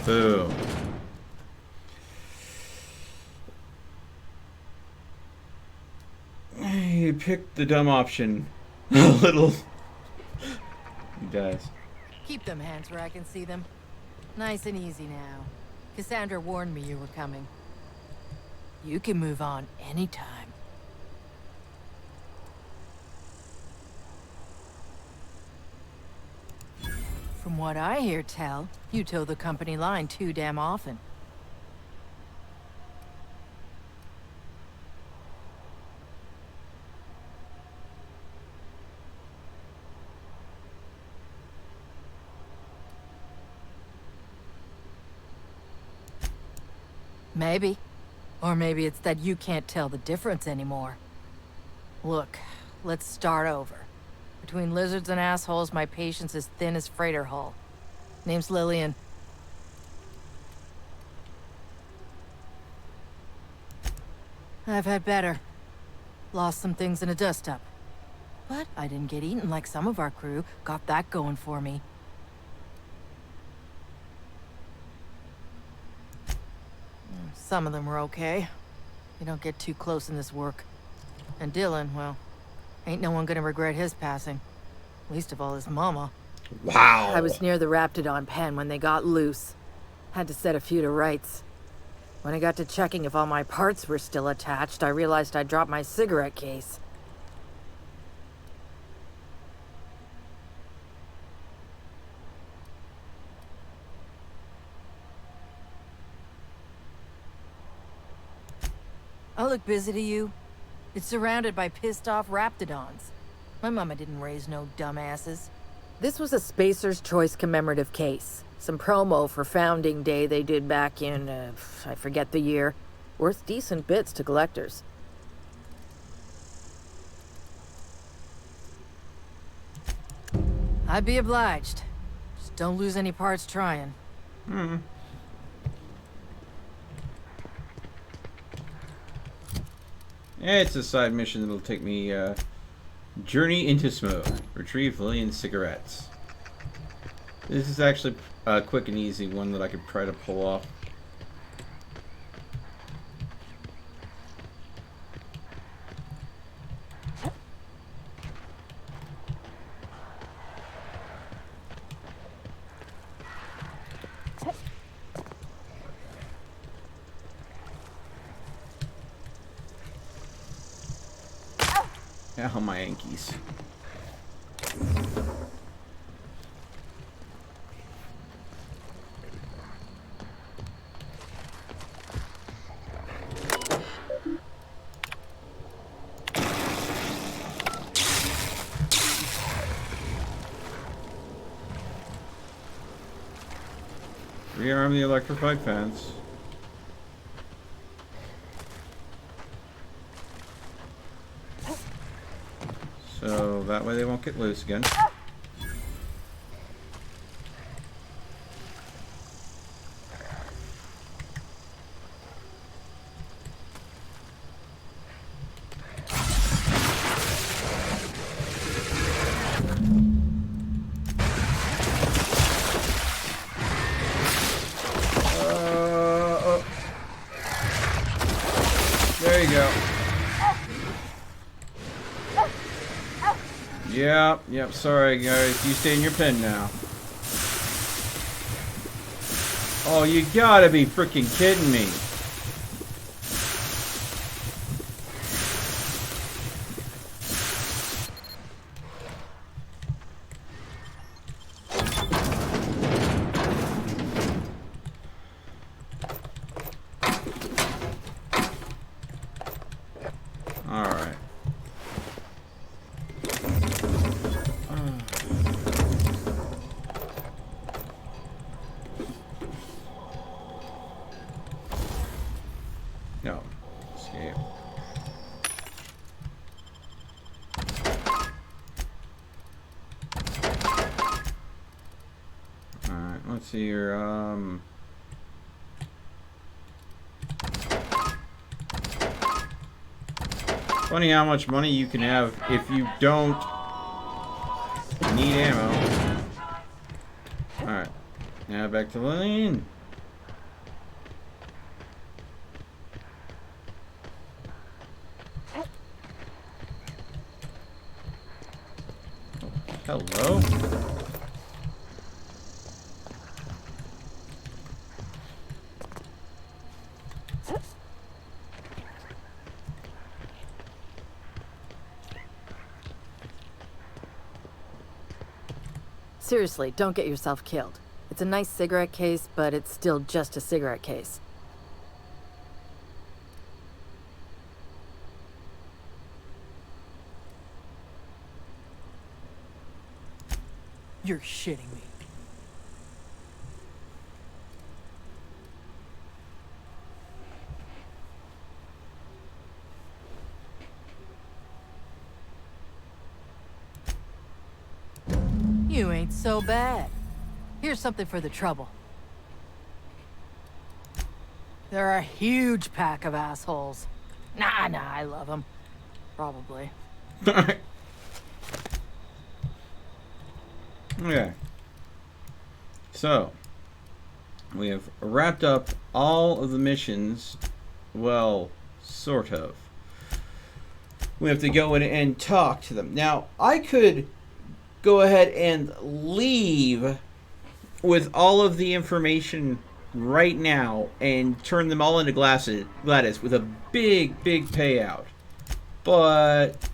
[SPEAKER 1] Boom. He picked the dumb option. A little. He does.
[SPEAKER 5] Keep them hands where I can see them. Nice and easy now. Cassandra warned me you were coming. You can move on anytime. From what I hear tell, you toe the company line too damn often. Maybe. Or maybe it's that you can't tell the difference anymore. Look, let's start over. Between lizards and assholes, my patience is thin as freighter hull. Name's Lillian. I've had better. Lost some things in a dust-up. But I didn't get eaten like some of our crew. Got that going for me. Some of them were okay. You don't get too close in this work. And Dylan, well, ain't no one gonna regret his passing. Least of all his mama.
[SPEAKER 1] Wow.
[SPEAKER 5] I was near the Raptidon pen when they got loose. Had to set a few to rights. When I got to checking if all my parts were still attached, I realized I'd dropped my cigarette case. I look busy to you. It's surrounded by pissed-off Raptidons. My mama didn't raise no dumbasses. This was a Spacer's Choice commemorative case. Some promo for Founding Day they did back in, I forget the year. Worth decent bits to collectors. I'd be obliged. Just don't lose any parts trying.
[SPEAKER 1] Yeah, it's a side mission that'll take me, Journey into Smoke. Retrieve Lillian's cigarettes. This is actually a quick and easy one that I could try to pull off. Ow, my Yankees. Rearm the electrified fence. So that way they won't get loose again. There you go. Yep, sorry guys. You stay in your pen now. Oh, you gotta be freaking kidding me. No. Escape. Alright, let's see here. Funny how much money you can have if you don't need ammo. Alright. Now back to Lane. Hello?
[SPEAKER 5] Seriously, don't get yourself killed. It's a nice cigarette case, but it's still just a cigarette case.
[SPEAKER 10] You're shitting me.
[SPEAKER 5] You ain't so bad. Here's something for the trouble. They're a huge pack of assholes. Nah, I love them. Probably.
[SPEAKER 1] Okay. So, we have wrapped up all of the missions. Well, sort of. We have to go in and talk to them. Now, I could go ahead and leave with all of the information right now and turn them all into Gladys with a big payout. But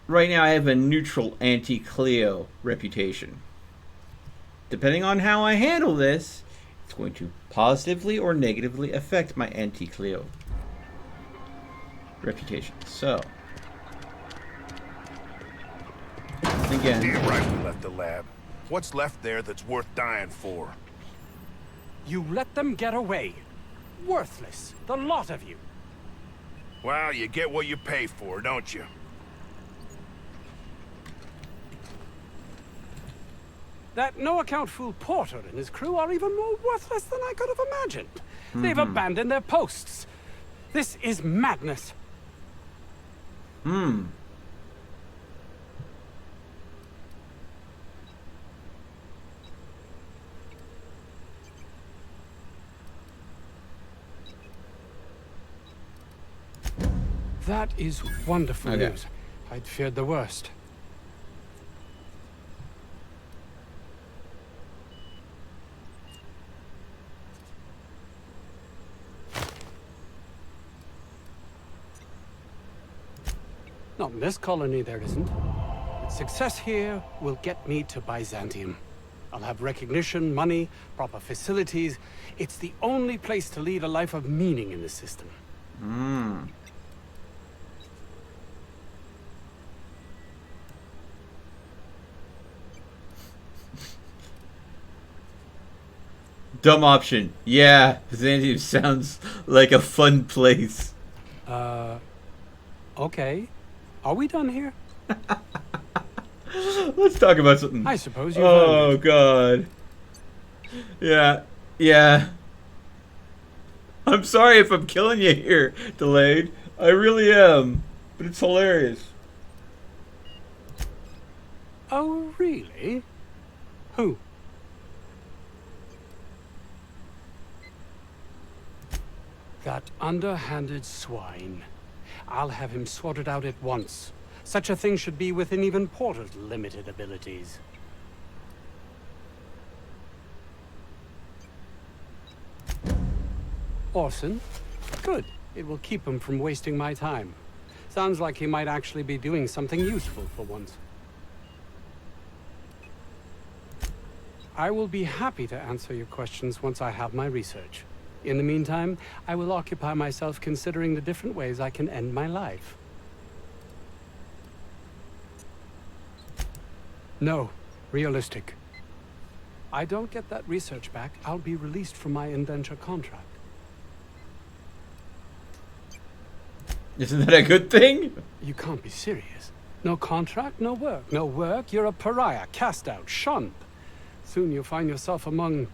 [SPEAKER 1] right now I have a neutral anti-Cleo reputation. Depending on how I handle this, it's going to positively or negatively affect my anti-Cleo reputation. So, again,
[SPEAKER 7] damn right we left the lab. What's left there that's worth dying for?
[SPEAKER 14] You let them get away. Worthless, the lot of you.
[SPEAKER 7] Well, you get what you pay for, don't you?
[SPEAKER 14] That no-account fool Porter and his crew are even more worthless than I could have imagined. They've abandoned their posts. This is madness. That is wonderful news. I'd feared the worst. Not in this colony, there isn't. But success here will get me to Byzantium. I'll have recognition, money, proper facilities. It's the only place to lead a life of meaning in the system.
[SPEAKER 1] Dumb option. Yeah, Byzantium sounds like a fun place.
[SPEAKER 14] Okay. Are we done here?
[SPEAKER 1] Let's talk about something.
[SPEAKER 14] I suppose you.
[SPEAKER 1] Oh God. Yeah. I'm sorry if I'm killing you here, Delayed. I really am, but it's hilarious.
[SPEAKER 14] Oh, really? Who? That underhanded swine. I'll have him sorted out at once. Such a thing should be within even Porter's limited abilities. Orson? Good. It will keep him from wasting my time. Sounds like he might actually be doing something useful for once. I will be happy to answer your questions once I have my research. In the meantime, I will occupy myself considering the different ways I can end my life. No, realistic. I don't get that research back, I'll be released from my indenture contract.
[SPEAKER 1] Isn't that a good thing?
[SPEAKER 14] You can't be serious. No contract, no work. No work, you're a pariah, cast out, shunned. Soon you'll find yourself among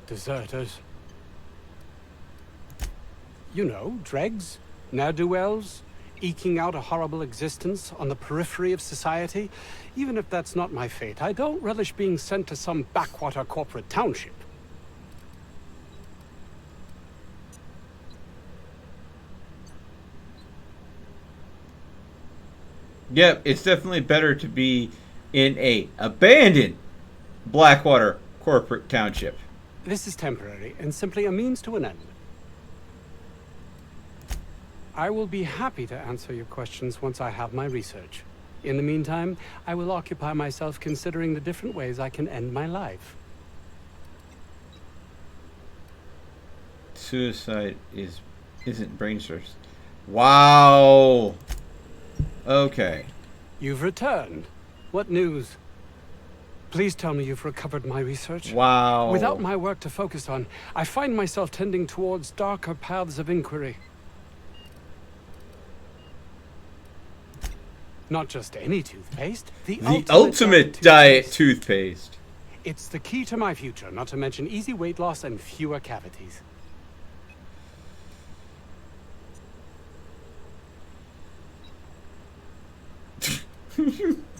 [SPEAKER 14] deserters. You know, dregs, ne'er-do-wells, eking out a horrible existence on the periphery of society. Even if that's not my fate, I don't relish being sent to some backwater corporate township.
[SPEAKER 1] Yep, it's definitely better to be in a abandoned Blackwater corporate township.
[SPEAKER 14] This is temporary and simply a means to an end. I will be happy to answer your questions once I have my research. In the meantime, I will occupy myself considering the different ways I can end my life.
[SPEAKER 1] Suicide isn't brain surgery. Wow. Okay.
[SPEAKER 14] You've returned. What news? Please tell me you've recovered my research.
[SPEAKER 1] Wow.
[SPEAKER 14] Without my work to focus on, I find myself tending towards darker paths of inquiry. Not just any toothpaste, the
[SPEAKER 1] ultimate diet toothpaste.
[SPEAKER 14] It's the key to my future, not to mention easy weight loss and fewer cavities.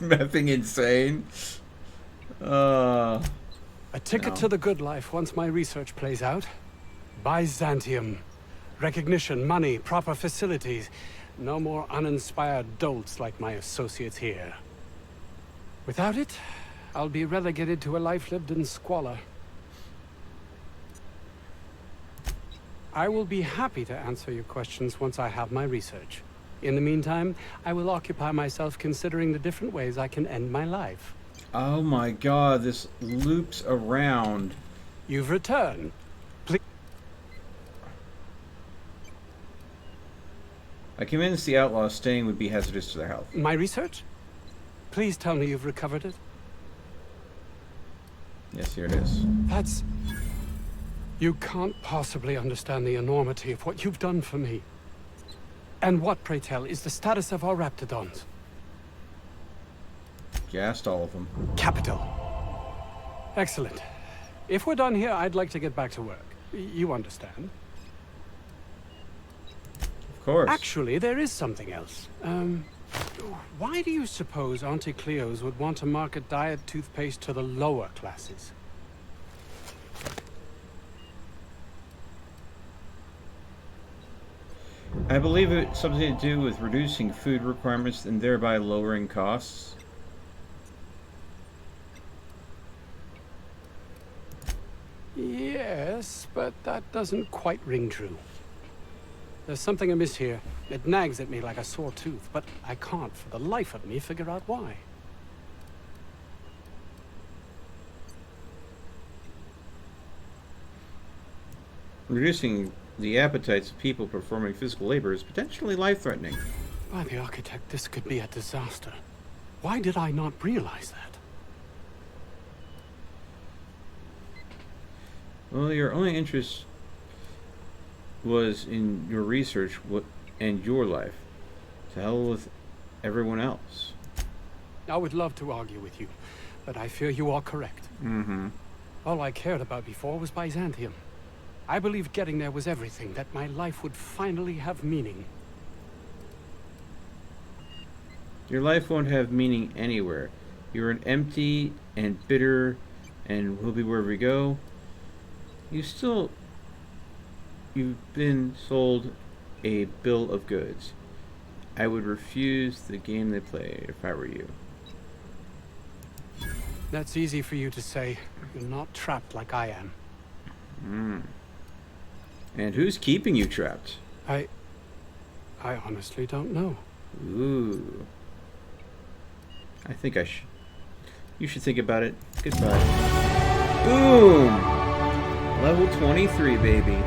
[SPEAKER 1] Nothing insane.
[SPEAKER 14] A ticket to the good life once my research plays out. Byzantium. Recognition, money, proper facilities. No more uninspired dolts like my associates here. Without it, I'll be relegated to a life lived in squalor. I will be happy to answer your questions once I have my research. In the meantime, I will occupy myself considering the different ways I can end my life.
[SPEAKER 1] Oh my god, this loops around.
[SPEAKER 14] You've returned.
[SPEAKER 1] I convinced the outlaws staying would be hazardous to their health.
[SPEAKER 14] My research? Please tell me you've recovered it.
[SPEAKER 1] Yes, here it is.
[SPEAKER 14] That's... You can't possibly understand the enormity of what you've done for me. And what, pray tell, is the status of our raptidons?
[SPEAKER 1] Gassed all of them.
[SPEAKER 14] Capital. Excellent. If we're done here, I'd like to get back to work. You understand?
[SPEAKER 1] Of course.
[SPEAKER 14] Actually, there is something else. Why do you suppose Auntie Cleo's would want to market diet toothpaste to the lower classes?
[SPEAKER 1] I believe it's something to do with reducing food requirements and thereby lowering costs.
[SPEAKER 14] Yes, but that doesn't quite ring true. There's something amiss here. It nags at me like a sore tooth, but I can't for the life of me figure out why.
[SPEAKER 1] Reducing the appetites of people performing physical labor is potentially life-threatening.
[SPEAKER 14] By the architect, this could be a disaster. Why did I not realize that?
[SPEAKER 1] Well, your only interest was in your research and your life. To hell with everyone else.
[SPEAKER 14] I would love to argue with you, but I fear you are correct.
[SPEAKER 1] Mm-hmm.
[SPEAKER 14] All I cared about before was Byzantium. I believed getting there was everything, that my life would finally have meaning.
[SPEAKER 1] Your life won't have meaning anywhere. You're an empty and bitter and will be wherever we go. You've been sold a bill of goods. I would refuse the game they play if I were you.
[SPEAKER 14] That's easy for you to say. You're not trapped like I am.
[SPEAKER 1] And who's keeping you trapped?
[SPEAKER 14] I honestly don't know.
[SPEAKER 1] Ooh. I think you should think about it. Goodbye. Boom! Level 23, baby.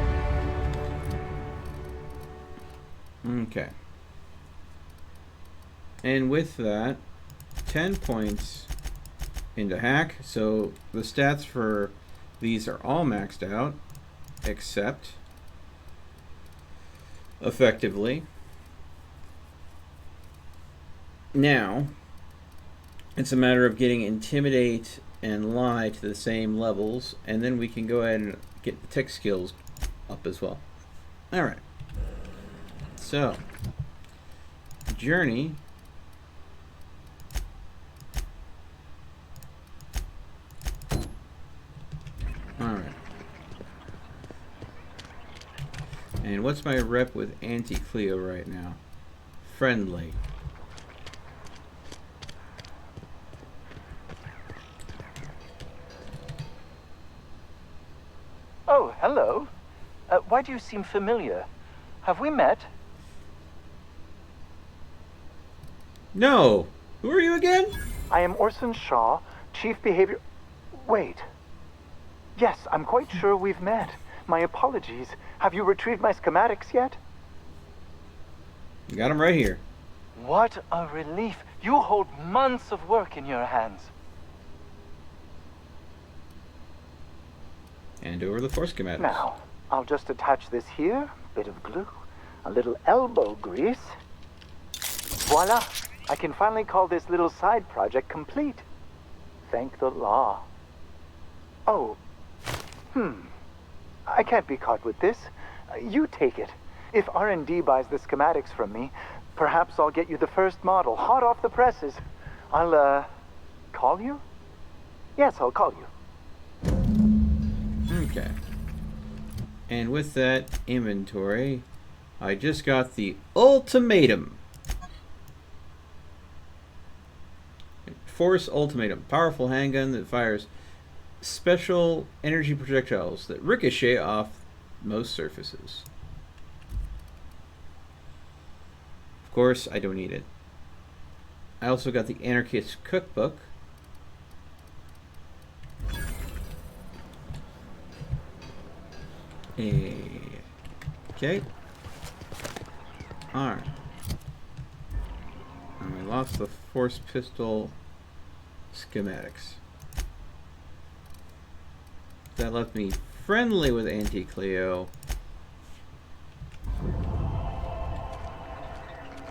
[SPEAKER 1] Okay. And with that, 10 points into hack. So the stats for these are all maxed out, except effectively Now, it's a matter of getting Intimidate and Lie to the same levels, and then we can go ahead and get the tech skills up as well. Alright. So, Journey. Alright. And what's my rep with Auntie Cleo right now? Friendly.
[SPEAKER 15] Oh, hello. Why do you seem familiar? Have we met?
[SPEAKER 1] No. Who are you again?
[SPEAKER 15] I am Orson Shaw, Chief Behavior... Wait. Yes, I'm quite sure we've met. My apologies. Have you retrieved my schematics yet?
[SPEAKER 1] You got them right here.
[SPEAKER 15] What a relief. You hold months of work in your hands.
[SPEAKER 1] And over the force schematics.
[SPEAKER 15] Now, I'll just attach this here. Bit of glue. A little elbow grease. Voila! I can finally call this little side project complete. Thank the law. Oh. I can't be caught with this. You take it. If R&D buys the schematics from me, perhaps I'll get you the first model, hot off the presses. I'll, call you? Yes, I'll call you.
[SPEAKER 1] Okay. And with that inventory, I just got the ultimatum. Force Ultimatum. Powerful handgun that fires special energy projectiles that ricochet off most surfaces. Of course, I don't need it. I also got the Anarchist Cookbook. Okay. Alright. And we lost the Force Pistol schematics. That left me friendly with Auntie Cleo.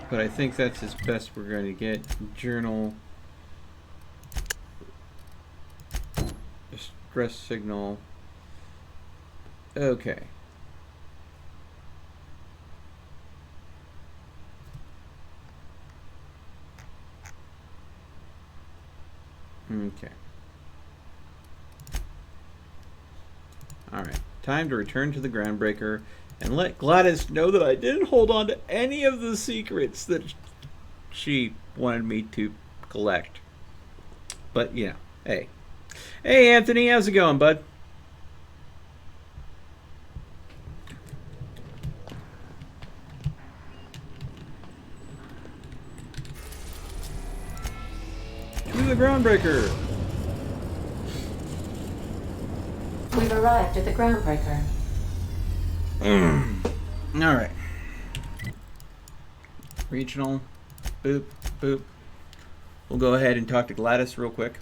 [SPEAKER 1] But I think that's as best we're going to get. Journal. Distress signal. Okay. Okay. Alright. Time to return to the Groundbreaker and let Gladys know that I didn't hold on to any of the secrets that she wanted me to collect. But, you know, hey. Hey, Anthony, how's it going, bud? To the Groundbreaker!
[SPEAKER 2] We've arrived at the Groundbreaker.
[SPEAKER 1] Alright. Regional. Boop, boop. We'll go ahead and talk to Gladys real quick.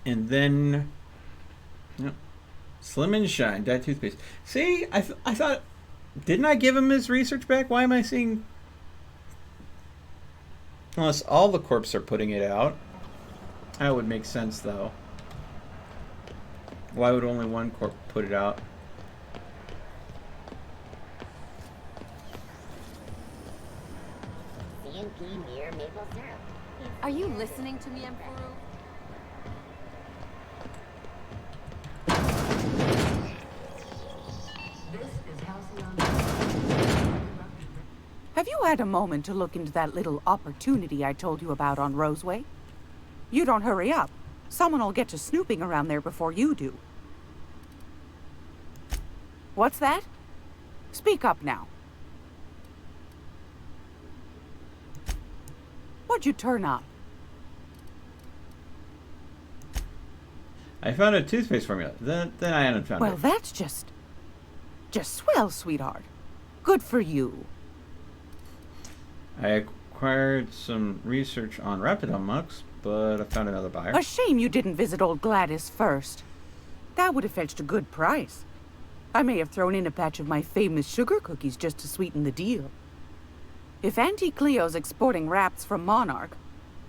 [SPEAKER 1] And then... Yep. Slim and Shine, dyed toothpaste. See, I thought... Didn't I give him his research back? Why am I seeing... Unless all the corps are putting it out. That would make sense, though. Why would only one corp put it out?
[SPEAKER 12] Are you listening to me, Emperor?
[SPEAKER 8] Have you had a moment to look into that little opportunity I told you about on Roseway? You don't hurry up. Someone will get to snooping around there before you do. What's that? Speak up now. What'd you turn up?
[SPEAKER 1] I found a toothpaste formula. Then I hadn't found it.
[SPEAKER 8] Well, that's just swell, sweetheart. Good for you.
[SPEAKER 1] I acquired some research on Raptidon mucks, but I found another buyer.
[SPEAKER 8] A shame you didn't visit old Gladys first. That would have fetched a good price. I may have thrown in a batch of my famous sugar cookies just to sweeten the deal. If Auntie Cleo's exporting raps from Monarch,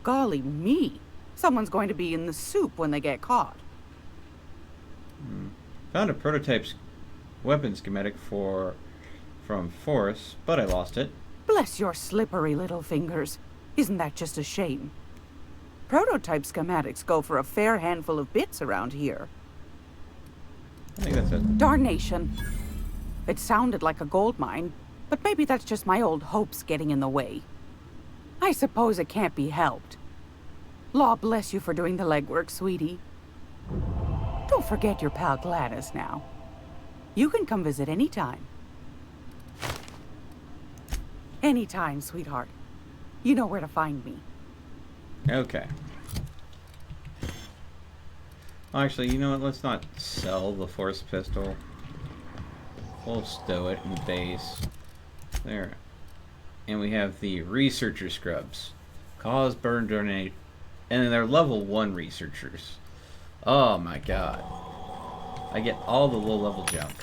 [SPEAKER 8] golly me, someone's going to be in the soup when they get caught.
[SPEAKER 1] Found a prototype weapon schematic from Forrest, but I lost it.
[SPEAKER 8] Bless your slippery little fingers. Isn't that just a shame? Prototype schematics go for a fair handful of bits around here.
[SPEAKER 1] I think that's it.
[SPEAKER 8] Darnation. It sounded like a gold mine, but maybe that's just my old hopes getting in the way. I suppose it can't be helped. Law bless you for doing the legwork, sweetie. Don't forget your pal Gladys now. You can come visit anytime. Anytime, sweetheart. You know where to find me.
[SPEAKER 1] Okay. Actually, you know what? Let's not sell the Force pistol. We'll stow it in base. There. And we have the researcher scrubs. Cause, burn, donate. And then they're level 1 researchers. Oh my god. I get all the low level junk.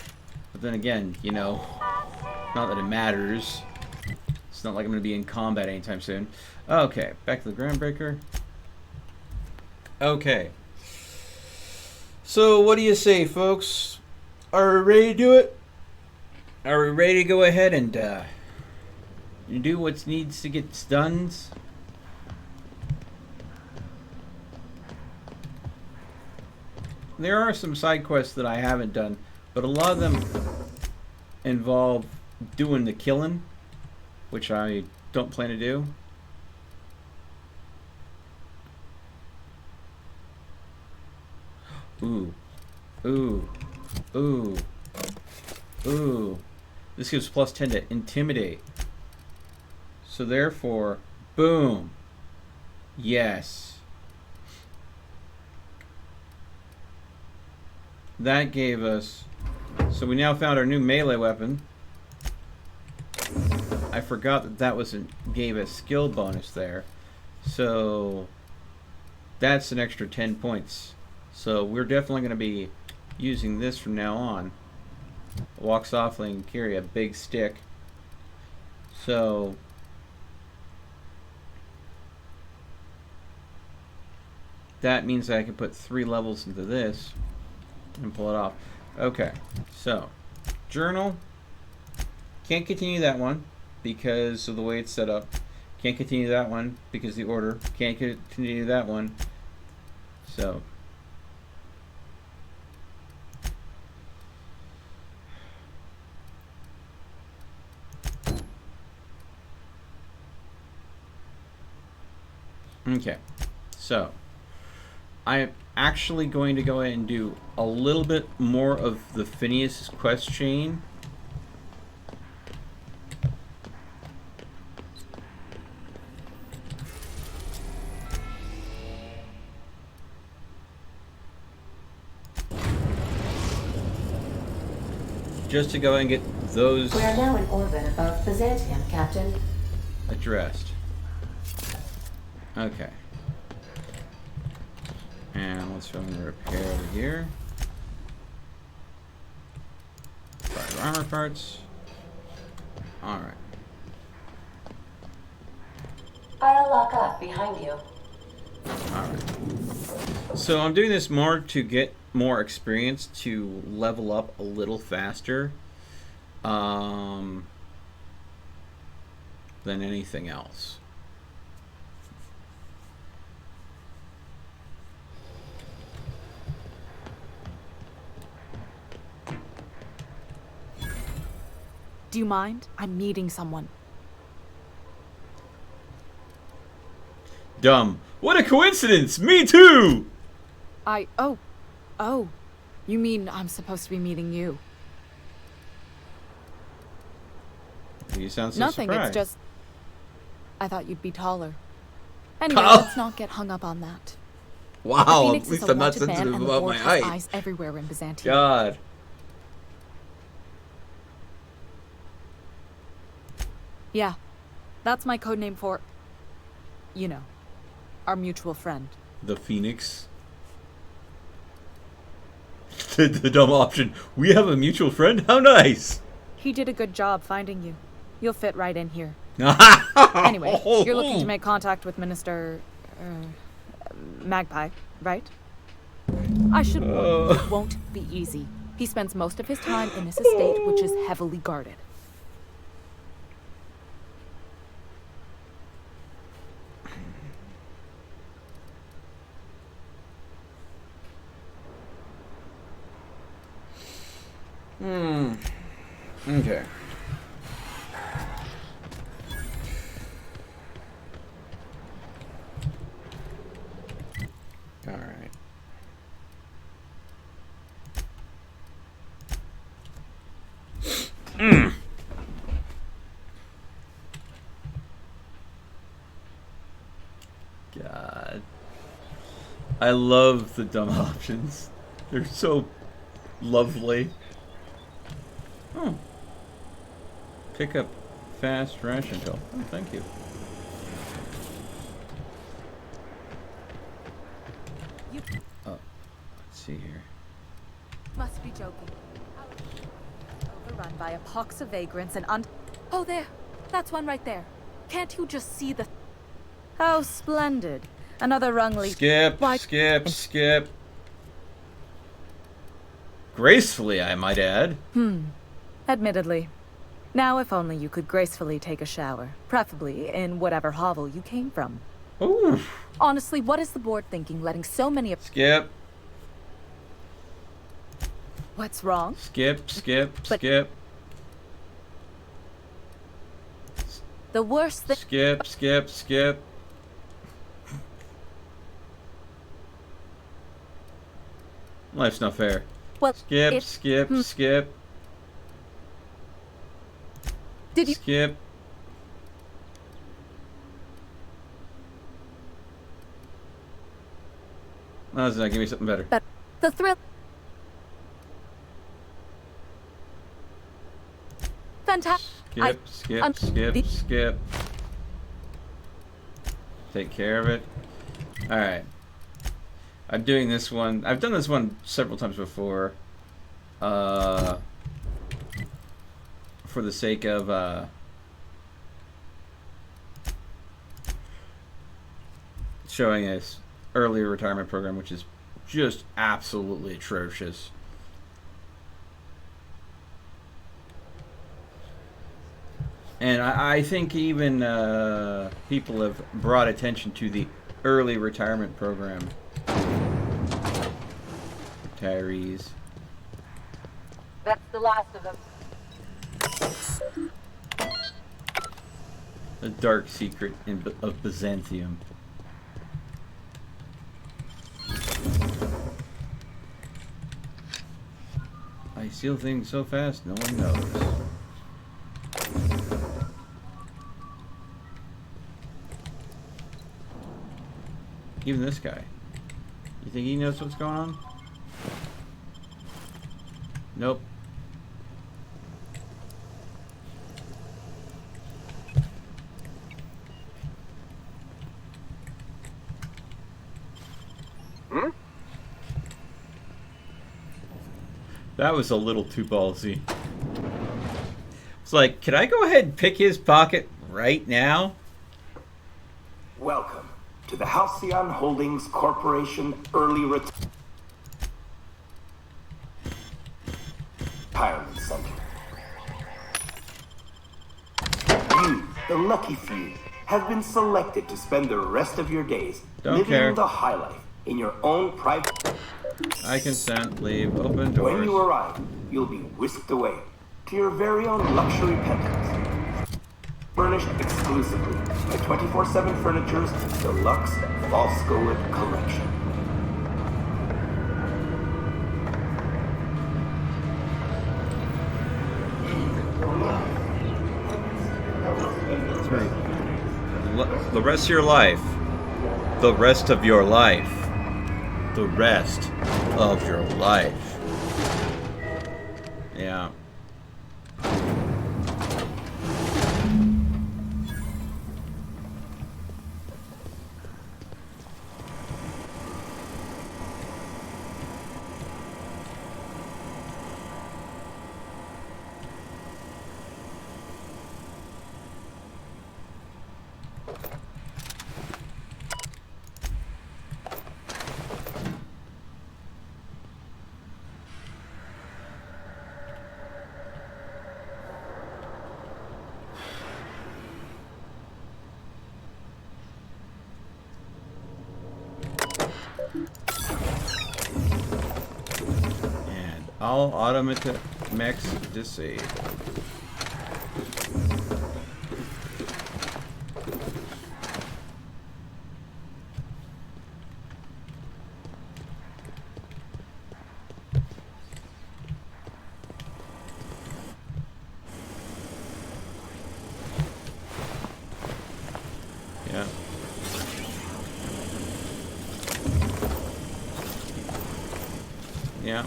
[SPEAKER 1] But then again, you know, not that it matters. It's not like I'm going to be in combat anytime soon. Okay, back to the Groundbreaker. Okay. So, what do you say, folks? Are we ready to do it? Are we ready to go ahead and do what needs to get done? There are some side quests that I haven't done, but a lot of them involve doing the killing, which I don't plan to do. Ooh. Ooh. Ooh. Ooh. This gives plus 10 to intimidate. So therefore, boom. Yes. That gave us... So we now found our new melee weapon. I forgot that that gave a skill bonus there. So that's an extra 10 points. So we're definitely going to be using this from now on. Walk softly and carry a big stick. So that means I can put 3 levels into this and pull it off. Okay, so journal. Can't continue that one because of the way it's set up. Can't continue that one because of the order. Can't continue that one. So okay, so I'm actually going to go ahead and do a little bit more of the Phineas quest chain. Just to go ahead and get those...
[SPEAKER 2] We are now in orbit above Byzantium, Captain.
[SPEAKER 1] Addressed. Okay. And let's run the repair over here. Fire armor parts. Alright.
[SPEAKER 2] I'll lock up behind you.
[SPEAKER 1] Alright. So I'm doing this more to get more experience to level up a little faster than anything else.
[SPEAKER 17] Do you mind? I'm meeting someone.
[SPEAKER 1] Dumb. What a coincidence! Me too!
[SPEAKER 17] Oh. You mean I'm supposed to be meeting you?
[SPEAKER 1] You sound so
[SPEAKER 17] Nothing,
[SPEAKER 1] surprised.
[SPEAKER 17] it's just... I thought you'd be taller. Anyway, let's not get hung up on that.
[SPEAKER 1] Wow,
[SPEAKER 17] Phoenix
[SPEAKER 1] at least
[SPEAKER 17] is a
[SPEAKER 1] I'm not
[SPEAKER 17] wanted man,
[SPEAKER 1] sensitive
[SPEAKER 17] and the
[SPEAKER 1] about
[SPEAKER 17] Board
[SPEAKER 1] my
[SPEAKER 17] has
[SPEAKER 1] height.
[SPEAKER 17] eyes everywhere in Byzantium.
[SPEAKER 1] God.
[SPEAKER 17] Yeah, that's my codename for... You know, our mutual friend.
[SPEAKER 1] The Phoenix. the dumb option. We have a mutual friend? How nice!
[SPEAKER 17] He did a good job finding you. You'll fit right in here. Anyway, you're looking to make contact with Minister... Magpie, right? I should warn you, it won't be easy. He spends most of his time in this estate, which is heavily guarded.
[SPEAKER 1] Okay. All right. God. I love the dumb options. They're so lovely. Oh. Pick up fast ration tool. Oh, thank you. Oh, let's see here.
[SPEAKER 17] Must be joking. Overrun by a pox of vagrants and Oh, there. That's one right there. Can't you just see the... How splendid. Another rungly...
[SPEAKER 1] Skip, skip. Gracefully, I might add.
[SPEAKER 17] Admittedly. Now, if only you could gracefully take a shower. Preferably in whatever hovel you came from.
[SPEAKER 1] Ooh.
[SPEAKER 17] Honestly, what is the board thinking, letting so many...
[SPEAKER 1] Skip.
[SPEAKER 17] What's wrong?
[SPEAKER 1] Skip.
[SPEAKER 17] The worst thing...
[SPEAKER 1] Skip. Life's not fair.
[SPEAKER 17] Well,
[SPEAKER 1] skip.
[SPEAKER 17] Did you...
[SPEAKER 1] Skip. No, it's not. Give me something better.
[SPEAKER 17] The thrill... Fantastic.
[SPEAKER 1] Skip. Take care of it. Alright. I'm doing this one. I've done this one several times before. For the sake of showing us early retirement program, which is just absolutely atrocious. And I think even people have brought attention to the early retirement program. Retirees.
[SPEAKER 5] That's the last of them.
[SPEAKER 1] The dark secret of Byzantium. I steal things so fast, no one knows. Even this guy. You think he knows what's going on? Nope. That was a little too ballsy. It's like, can I go ahead and pick his pocket right now?
[SPEAKER 18] Welcome to the Halcyon Holdings Corporation Early Retirement Center. You, the lucky few, have been selected to spend the rest of your days living the high life in your own private...
[SPEAKER 1] I consent. Leave. Open doors.
[SPEAKER 18] When you arrive, you'll be whisked away to your very own luxury penthouse. Furnished exclusively by 24/7 Furniture's Deluxe Falscowood Collection.
[SPEAKER 1] That's right. The rest of your life. The rest of your life. The rest of your life. Yeah. All automatic mechs disabled. Yeah. Yeah.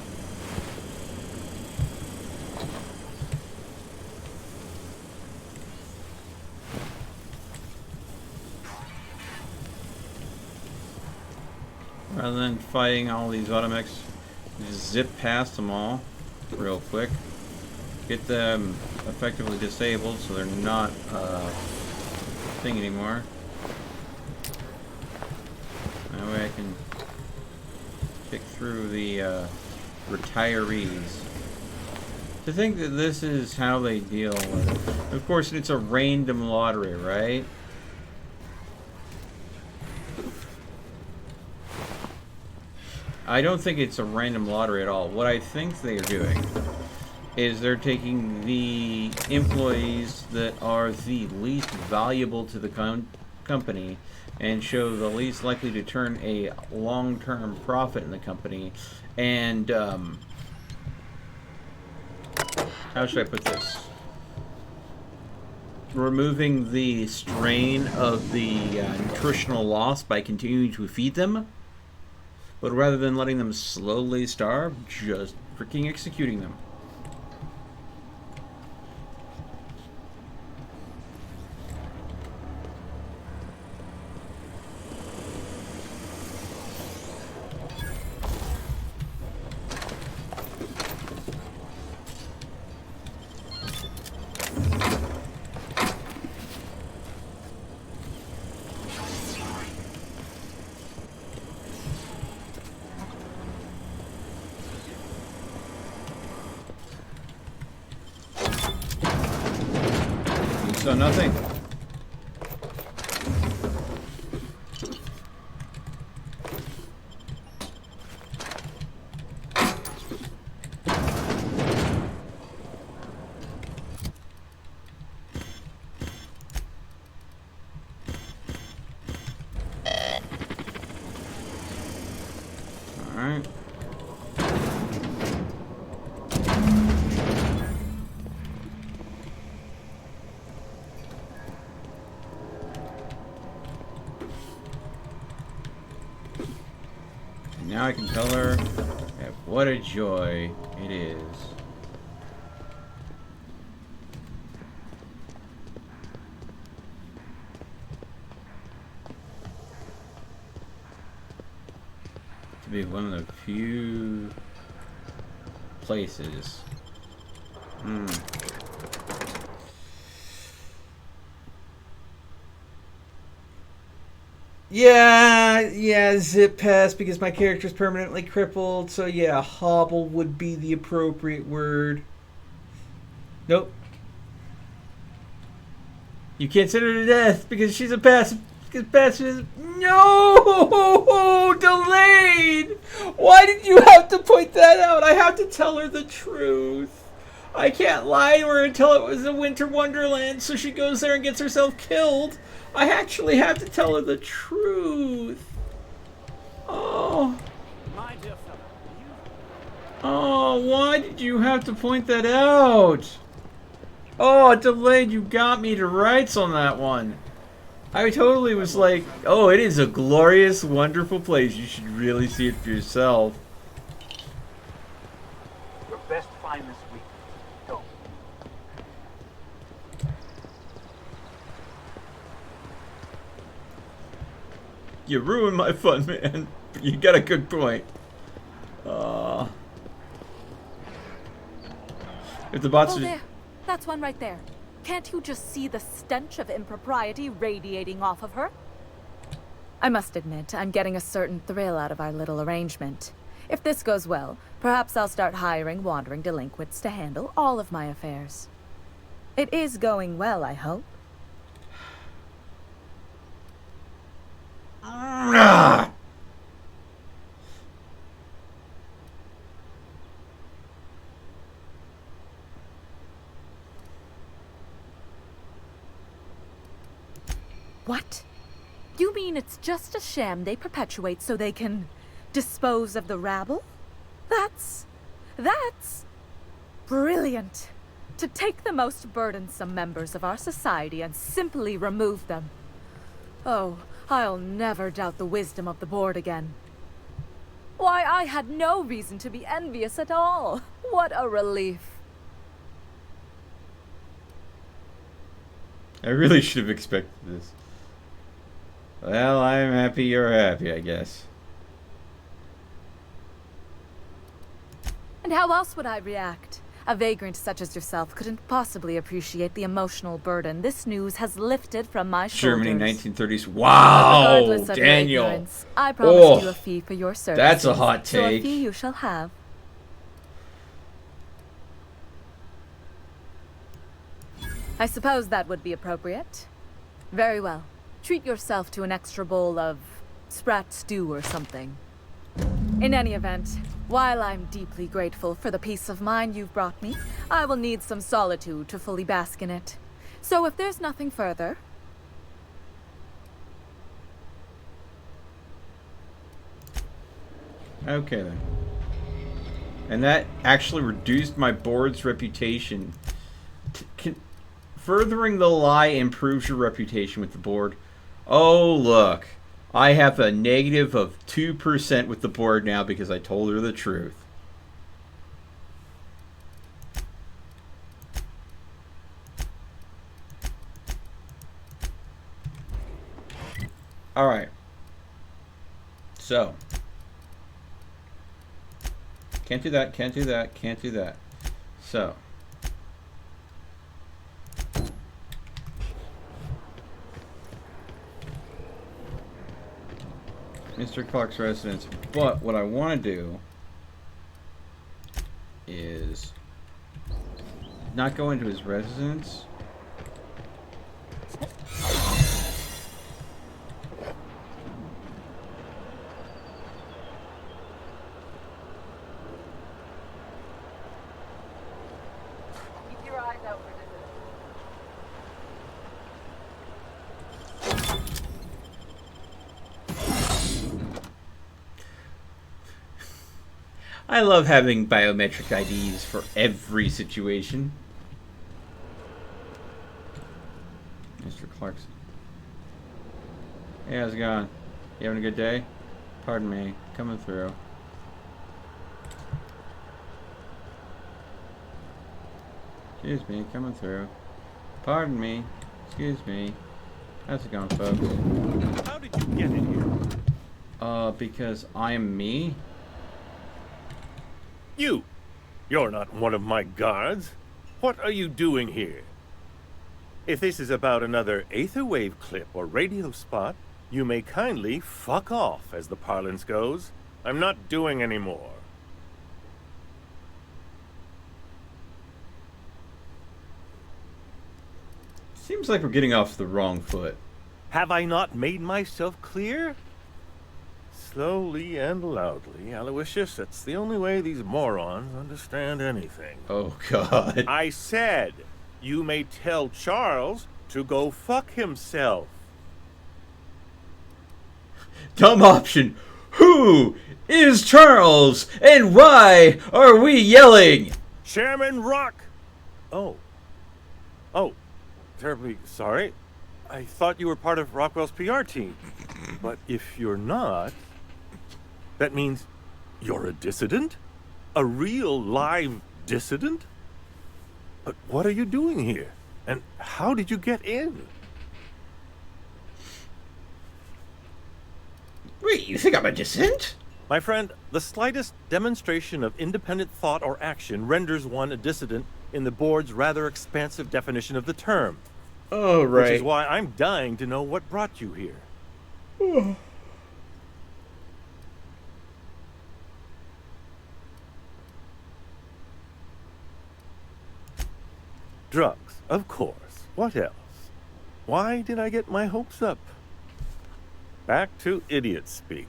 [SPEAKER 1] Rather than fighting all these automechs, just zip past them all real quick. Get them effectively disabled so they're not a thing anymore. That way I can pick through the retirees. To think that this is how they deal with it. Of course, it's a random lottery, right? I don't think it's a random lottery at all. What I think they're doing is they're taking the employees that are the least valuable to the company and show the least likely to turn a long-term profit in the company. And how should I put this? Removing the strain of the nutritional loss by continuing to feed them. But rather than letting them slowly starve, just freaking executing them. So nothing. All right. Now I can tell her that what a joy it is. To be one of the few places. Yeah, zip pass because my character's permanently crippled, so yeah, hobble would be the appropriate word. Nope. You can't send her to death because she's a pacifist. No! Delayed! Why did you have to point that out? I have to tell her the truth. I can't lie to her and tell it was a winter wonderland, so she goes there and gets herself killed. I actually have to tell her the truth. Oh. Oh, why did you have to point that out? Oh, Delayed, you got me to rights on that one. I totally was like, oh, it is a glorious, wonderful place. You should really see it for yourself.
[SPEAKER 16] Your best find this week. Go.
[SPEAKER 1] You ruined my fun, man. But you got a good point. If the bots
[SPEAKER 17] Oh, there. That's one right there. Can't you just see the stench of impropriety radiating off of her?
[SPEAKER 12] I must admit, I'm getting a certain thrill out of our little arrangement. If this goes well, perhaps I'll start hiring wandering delinquents to handle all of my affairs. It is going well, I hope.
[SPEAKER 17] What? You mean it's just a sham they perpetuate so they can dispose of the rabble? That's brilliant. To take the most burdensome members of our society and simply remove them. Oh, I'll never doubt the wisdom of the board again. Why, I had no reason to be envious at all. What a relief.
[SPEAKER 1] I really should have expected this. Well, I'm happy you're happy, I guess.
[SPEAKER 17] And how else would I react? A vagrant such as yourself couldn't possibly appreciate the emotional burden this news has lifted from my shoulders.
[SPEAKER 1] Germany, 1930s. Wow,
[SPEAKER 17] Regardless of
[SPEAKER 1] Daniel.
[SPEAKER 17] Your ignorance, I promised you a fee for your services.
[SPEAKER 1] That's a hot
[SPEAKER 17] So a
[SPEAKER 1] take.
[SPEAKER 17] fee you shall have. I suppose that would be appropriate. Very well. Treat yourself to an extra bowl of sprat stew or something. In any event, while I'm deeply grateful for the peace of mind you've brought me, I will need some solitude to fully bask in it. So if there's nothing further...
[SPEAKER 1] Okay then. And that actually reduced my board's reputation. Furthering the lie improves your reputation with the board. Oh, look. I have a negative of 2% with the board now because I told her the truth. Alright. So. Can't do that, can't do that, can't do that. So. Mr. Clark's residence. But what I want to do is not go into his residence.
[SPEAKER 5] Keep your eyes out for
[SPEAKER 1] I love having biometric IDs for every situation. Mr. Clarkson. Hey, how's it going? You having a good day? Pardon me, coming through. Excuse me, coming through. Pardon me. Excuse me. How's it going, folks?
[SPEAKER 20] How did you get in here?
[SPEAKER 1] Because I'm me.
[SPEAKER 20] You're not one of my guards. What are you doing here? If this is about another aetherwave clip or radio spot, you may kindly fuck off, as the parlance goes. I'm not doing any more.
[SPEAKER 1] Seems like we're getting off the wrong foot.
[SPEAKER 20] Have I not made myself clear? Slowly and loudly, Aloysius. That's the only way these morons understand anything.
[SPEAKER 1] Oh, God.
[SPEAKER 20] I said, you may tell Charles to go fuck himself.
[SPEAKER 1] Dumb option. Who is Charles? And why are we yelling?
[SPEAKER 20] Chairman Rock! Oh, terribly sorry. I thought you were part of Rockwell's PR team. But if you're not, that means you're a dissident? A real live dissident? But what are you doing here? And how did you get in?
[SPEAKER 1] Wait, you think I'm a dissident?
[SPEAKER 20] My friend, the slightest demonstration of independent thought or action renders one a dissident in the board's rather expansive definition of the term.
[SPEAKER 1] Oh, right.
[SPEAKER 20] Which is why I'm dying to know what brought you here. Drugs, of course. What else? Why did I get my hopes up? Back to idiot speak.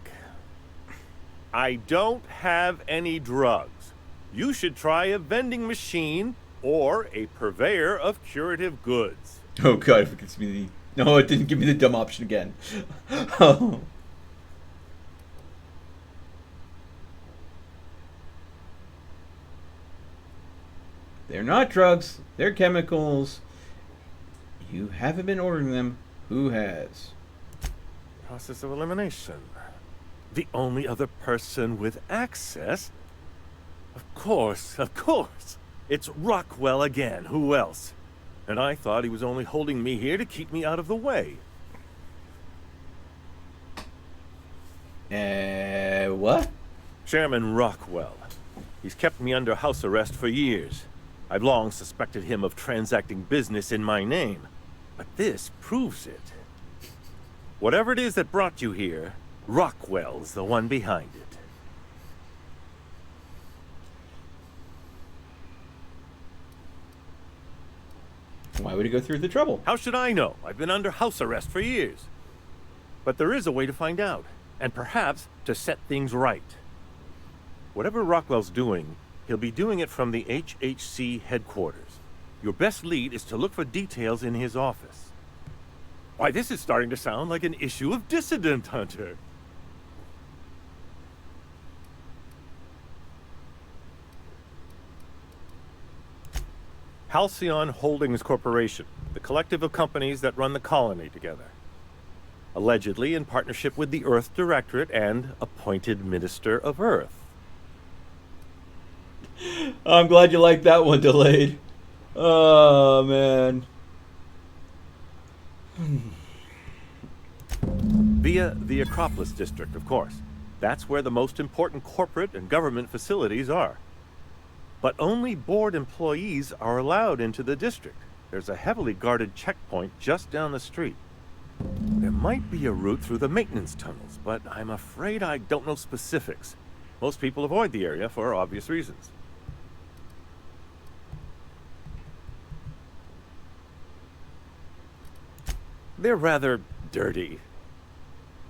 [SPEAKER 20] I don't have any drugs. You should try a vending machine or a purveyor of curative goods.
[SPEAKER 1] Oh, God, if it gets me No, it didn't give me the dumb option again. Oh. They're not drugs. They're chemicals. You haven't been ordering them. Who has?
[SPEAKER 20] Process of elimination. The only other person with access? Of course. It's Rockwell again. Who else? And I thought he was only holding me here to keep me out of the way.
[SPEAKER 1] What?
[SPEAKER 20] Chairman Rockwell. He's kept me under house arrest for years. I've long suspected him of transacting business in my name, but this proves it. Whatever it is that brought you here, Rockwell's the one behind it.
[SPEAKER 1] Why would he go through the trouble?
[SPEAKER 20] How should I know? I've been under house arrest for years. But there is a way to find out, and perhaps to set things right. Whatever Rockwell's doing, he'll be doing it from the HHC headquarters. Your best lead is to look for details in his office. Why, this is starting to sound like an issue of Dissident Hunter. Halcyon Holdings Corporation, the collective of companies that run the colony together. Allegedly in partnership with the Earth Directorate and appointed Minister of Earth.
[SPEAKER 1] I'm glad you liked that one delayed. Oh, man.
[SPEAKER 20] Via the Acropolis District, of course. That's where the most important corporate and government facilities are. But only board employees are allowed into the district. There's a heavily guarded checkpoint just down the street. There might be a route through the maintenance tunnels, but I'm afraid I don't know specifics. Most people avoid the area for obvious reasons. They're rather dirty.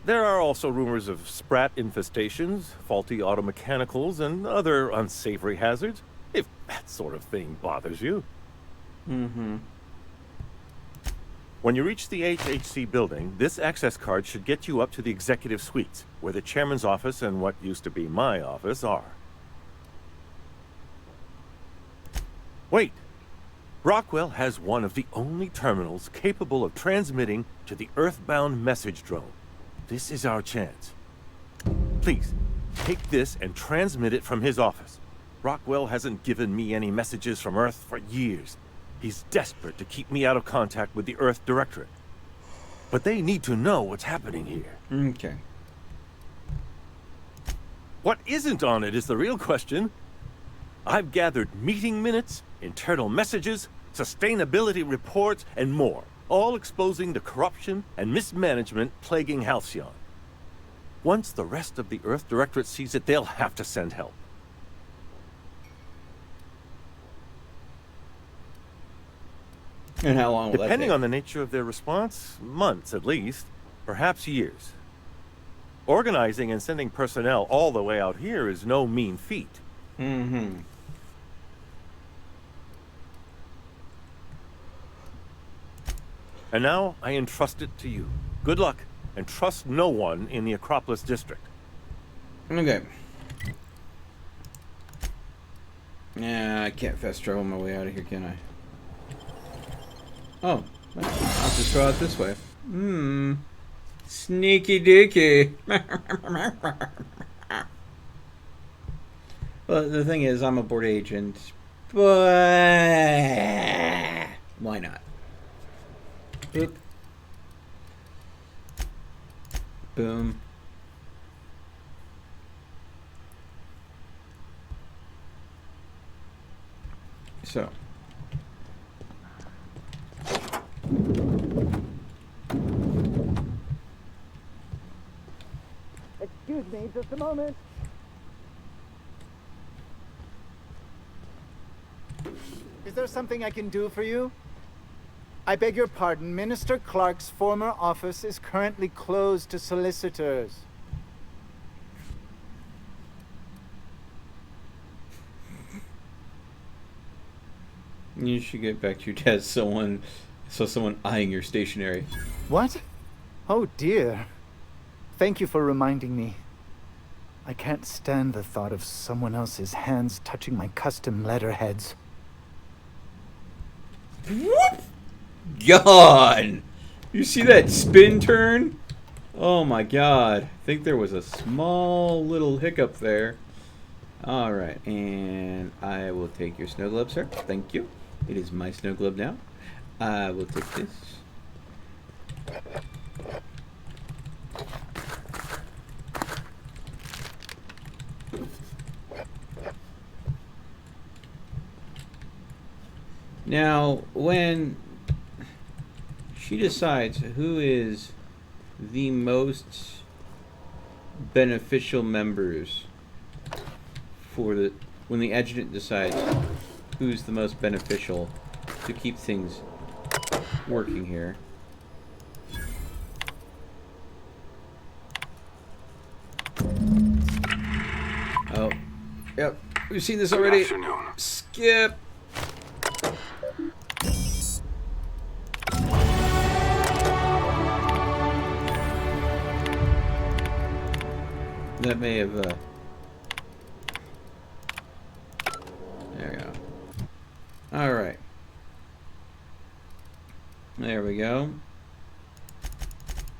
[SPEAKER 20] There are also rumors of sprat infestations, faulty automechanicals, and other unsavory hazards, if that sort of thing bothers you.
[SPEAKER 1] Mm-hmm.
[SPEAKER 20] When you reach the HHC building, this access card should get you up to the executive suites, where the chairman's office and what used to be my office are. Wait! Rockwell has one of the only terminals capable of transmitting to the Earthbound message drone. This is our chance. Please, take this and transmit it from his office. Rockwell hasn't given me any messages from Earth for years. He's desperate to keep me out of contact with the Earth Directorate. But they need to know what's happening here.
[SPEAKER 1] Okay.
[SPEAKER 20] What isn't on it is the real question. I've gathered meeting minutes, internal messages, sustainability reports, and more, all exposing the corruption and mismanagement plaguing Halcyon. Once the rest of the Earth Directorate sees it, they'll have to send help.
[SPEAKER 1] And how long will that
[SPEAKER 20] Depending
[SPEAKER 1] take?
[SPEAKER 20] on the nature of their response, months at least, perhaps years. Organizing and sending personnel all the way out here is no mean feat.
[SPEAKER 1] Mm-hmm.
[SPEAKER 20] And now I entrust it to you. Good luck, and trust no one in the Acropolis District.
[SPEAKER 1] Okay. Yeah, I can't fast travel my way out of here, can I? Oh, well, I'll just go out this way. Sneaky deaky. Well, the thing is, I'm a board agent, but why not? Boop. Boom. So.
[SPEAKER 13] Excuse me, just a moment.
[SPEAKER 16] Is there something I can do for you? I beg your pardon, Minister Clark's former office is currently closed to solicitors.
[SPEAKER 1] You should get back to your desk. Someone So someone eyeing your stationery.
[SPEAKER 16] What? Oh dear. Thank you for reminding me. I can't stand the thought of someone else's hands touching my custom letterheads.
[SPEAKER 1] Whoop! God! You see that spin turn? Oh my god. I think there was a small little hiccup there. Alright, and I will take your snow globe, sir. Thank you. It is my snow globe now. I will take this. Now, when she decides who is the most beneficial members for the, when the adjutant decides who's the most beneficial to keep things working here. Oh, yep, we've seen this already.
[SPEAKER 7] Good afternoon.
[SPEAKER 1] Skip. That may have, there we go. Alright. There we go.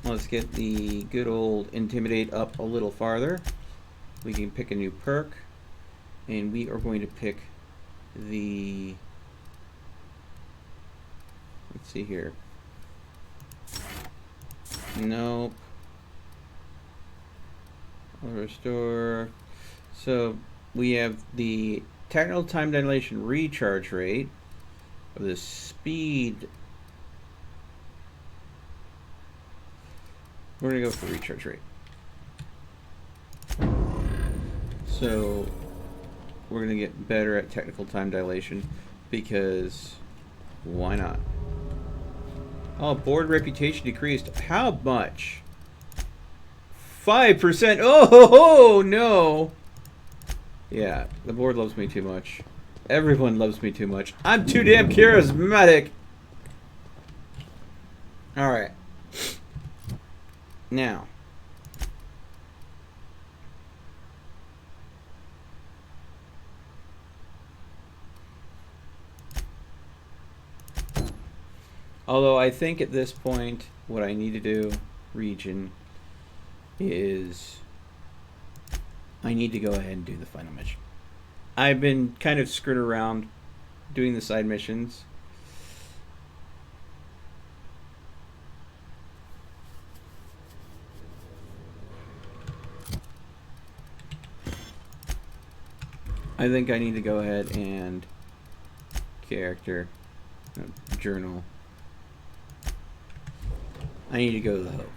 [SPEAKER 1] Let's get the good old Intimidate up a little farther. We can pick a new perk. And we are going to pick the... Let's see here. Nope. Restore. So we have the technical time dilation recharge rate of the speed. We're gonna go for recharge rate. So we're gonna get better at technical time dilation because why not? Oh, board reputation decreased. How much? 5%. Oh no. Yeah, the board loves me too much. Everyone loves me too much. I'm too damn charismatic. All right. Now. Although I think at this point, what I need to do, region, is I need to go ahead and do the final mission. I've been kind of screwed around doing the side missions. I think I need to go ahead and journal. I need to go to the Hope.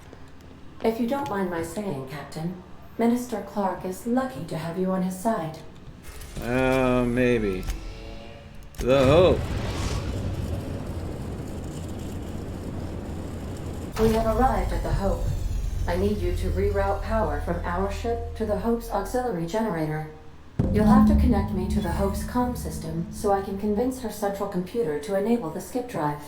[SPEAKER 2] If you don't mind my saying, Captain, Minister Clark is lucky to have you on his side.
[SPEAKER 1] Maybe. The Hope.
[SPEAKER 2] We have arrived at the Hope. I need you to reroute power from our ship to the Hope's auxiliary generator. You'll have to connect me to the Hope's comm system so I can convince her central computer to enable the skip drive.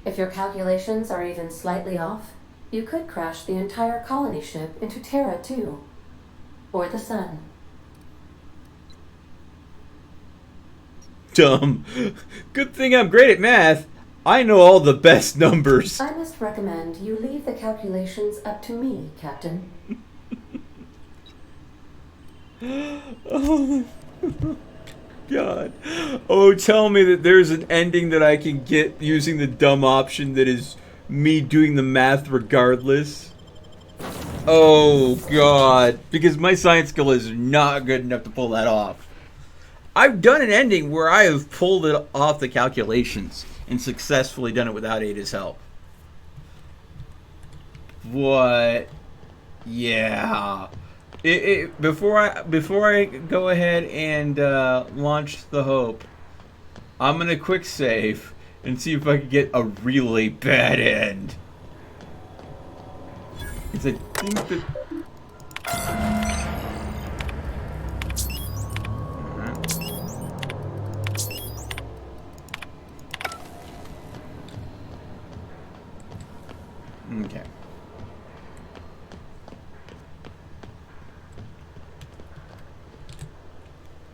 [SPEAKER 2] If your calculations are even slightly off, you could crash the entire colony ship into Terra 2. Or the Sun.
[SPEAKER 1] Dumb. Good thing I'm great at math. I know all the best numbers.
[SPEAKER 2] I must recommend you leave the calculations up to me, Captain.
[SPEAKER 1] Oh, God. Oh, tell me that there's an ending that I can get using the dumb option that is me doing the math regardless. Oh, God. Because my science skill is not good enough to pull that off. I've done an ending where I have pulled it off the calculations and successfully done it without Ada's help. What? Yeah. Before I go ahead and launch the Hope, I'm gonna quick save and see if I can get a really bad end. Because I think that.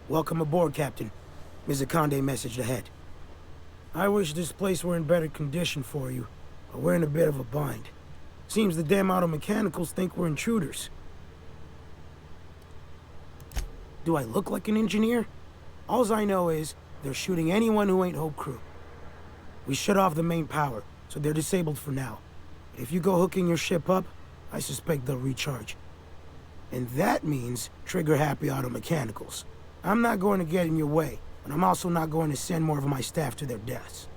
[SPEAKER 21] Welcome aboard, Captain. Ms. Akande messaged ahead. I wish this place were in better condition for you, but we're in a bit of a bind. Seems the damn auto mechanicals think we're intruders. Do I look like an engineer? Alls I know is, they're shooting anyone who ain't Hope Crew. We shut off the main power, so they're disabled for now. But if you go hooking your ship up, I suspect they'll recharge. And that means trigger-happy auto mechanicals. I'm not going to get in your way, but I'm also not going to send more of my staff to their deaths.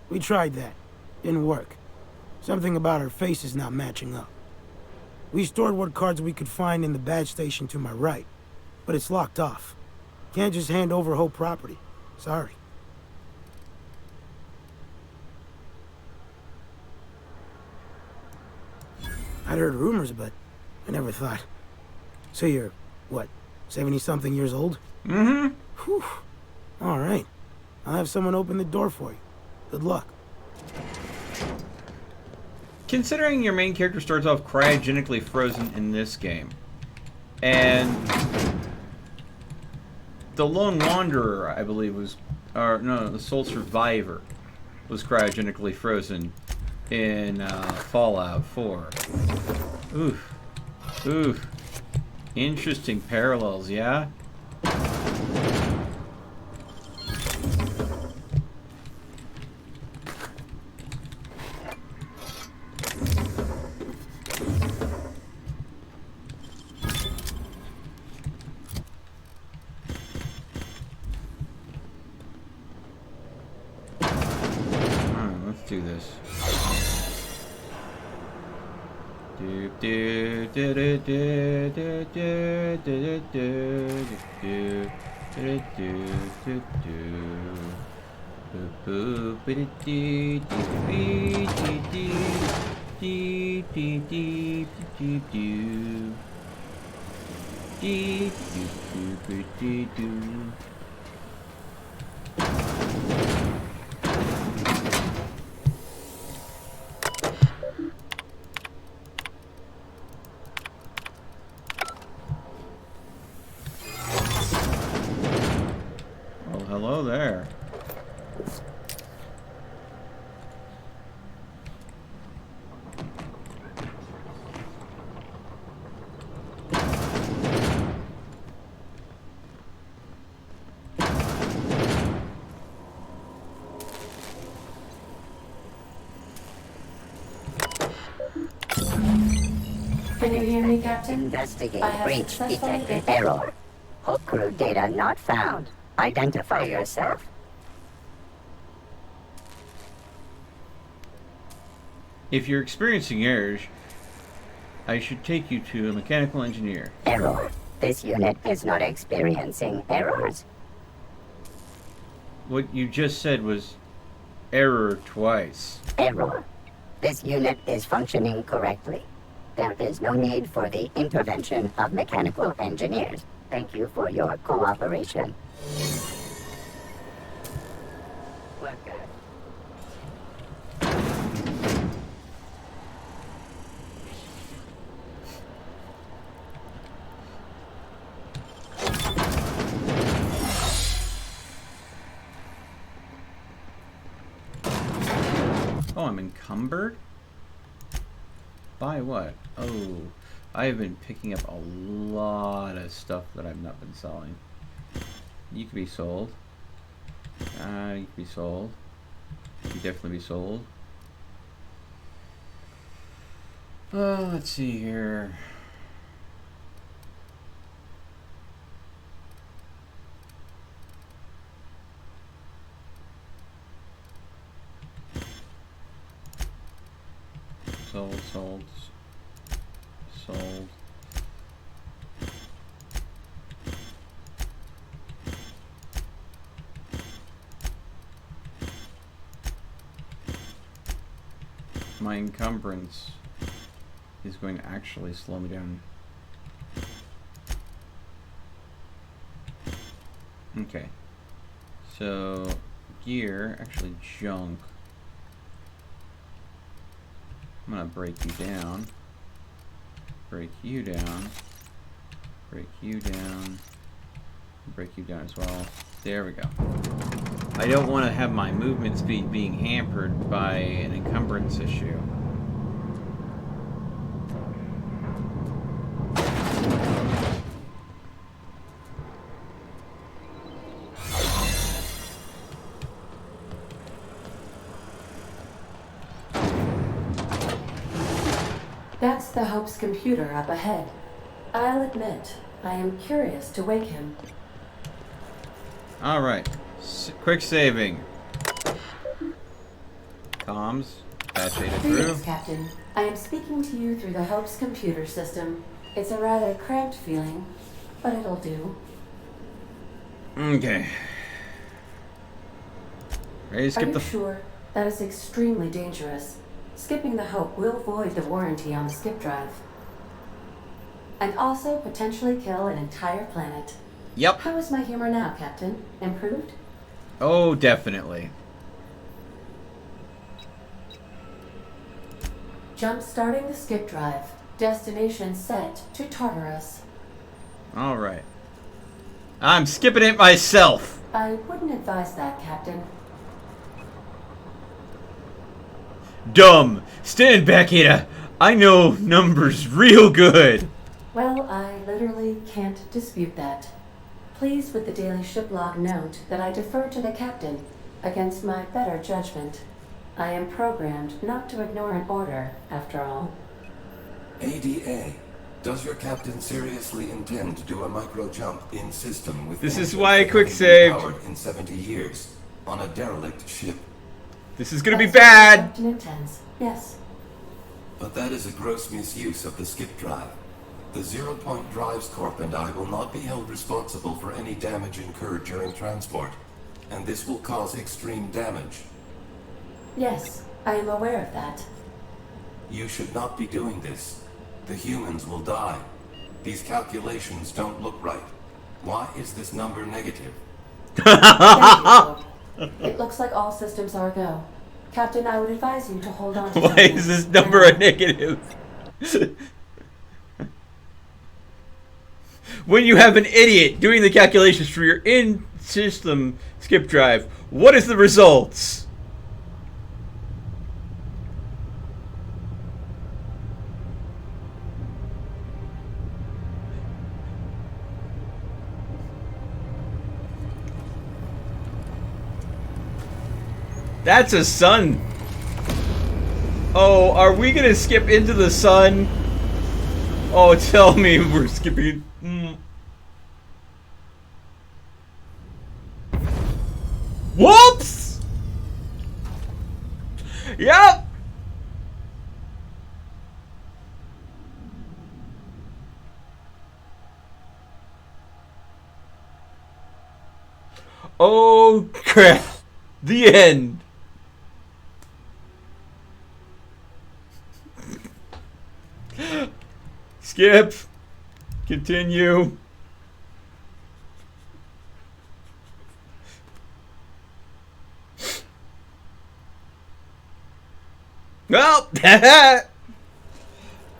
[SPEAKER 21] We tried that. Didn't work. Something about our faces not matching up. We stored what cards we could find in the badge station to my right, but it's locked off. Can't just hand over whole property. Sorry. I'd heard rumors, but I never thought. So you're, what, 70-something years old?
[SPEAKER 1] Mm-hmm.
[SPEAKER 21] Whew. All right. I'll have someone open the door for you. Good luck.
[SPEAKER 1] Considering your main character starts off cryogenically frozen in this game, and the Lone Wanderer, I believe, was, or no, the Sole Survivor was cryogenically frozen in Fallout 4. Oof. Oof. Interesting parallels, yeah? Do this. Well, hello there.
[SPEAKER 2] Can you hear me, Captain?
[SPEAKER 11] Investigate
[SPEAKER 2] I have
[SPEAKER 11] breach
[SPEAKER 2] successfully
[SPEAKER 11] detected error. Hope crew data not found. Identify yourself.
[SPEAKER 1] If you're experiencing errors, I should take you to a mechanical engineer.
[SPEAKER 11] Error. This unit is not experiencing errors.
[SPEAKER 1] What you just said was error twice.
[SPEAKER 11] Error. This unit is functioning correctly. There is no need for the intervention of mechanical engineers. Thank you for your cooperation.
[SPEAKER 1] Oh, I'm encumbered? By what? Oh, I have been picking up a lot of stuff that I've not been selling. You could be sold. You could be sold. You could definitely be sold. Let's see here. Sold, sold, sold. My encumbrance is going to actually slow me down. Okay. So, gear, actually junk. I'm gonna break you down. Break you down. Break you down. Break you down as well. There we go. I don't want to have my movement speed being hampered by an encumbrance issue.
[SPEAKER 2] That's the Hope's computer up ahead. I'll admit, I am curious to wake him.
[SPEAKER 1] Alright. Quick saving. Comms. Patch data through.
[SPEAKER 2] Greetings, Captain. I am speaking to you through the Hope's computer system. It's a rather cramped feeling, but it'll do.
[SPEAKER 1] Okay. Ready to skip
[SPEAKER 2] Are you sure? That is extremely dangerous. Skipping the Hope will void the warranty on the skip drive. And also potentially kill an entire planet.
[SPEAKER 1] Yep.
[SPEAKER 2] How is my humor now, Captain? Improved?
[SPEAKER 1] Oh, definitely.
[SPEAKER 2] Jump-starting the skip drive. Destination set to Tartarus.
[SPEAKER 1] Alright. I'm skipping it myself.
[SPEAKER 2] I wouldn't advise that, Captain.
[SPEAKER 1] Dumb. Stand back, Ada. I know numbers real good.
[SPEAKER 2] Well, I literally can't dispute that. Please with the daily ship log note that I defer to the captain against my better judgment. I am programmed not to ignore an order, after all.
[SPEAKER 18] ADA, does your captain seriously intend to do a micro jump in system with
[SPEAKER 1] this is why I quick saved
[SPEAKER 18] in 70 years on a derelict ship?
[SPEAKER 1] This is gonna be bad.
[SPEAKER 2] Captain intends, yes.
[SPEAKER 18] But that is a gross misuse of the skip drive. The Zero Point Drives Corp and I will not be held responsible for any damage incurred during transport, and this will cause extreme damage.
[SPEAKER 2] Yes, I am aware of that.
[SPEAKER 18] You should not be doing this. The humans will die. These calculations don't look right. Why is this number negative?
[SPEAKER 2] Thank you. It looks like all systems are go. Captain, I would advise you to hold on to
[SPEAKER 1] why is this number a negative? When you have an idiot doing the calculations for your in-system skip drive, what is the results? That's a sun. Oh, are we gonna skip into the sun? Oh, tell me we're skipping. Whoops! Yep! Oh, crap. The end. Skip. Continue. Well,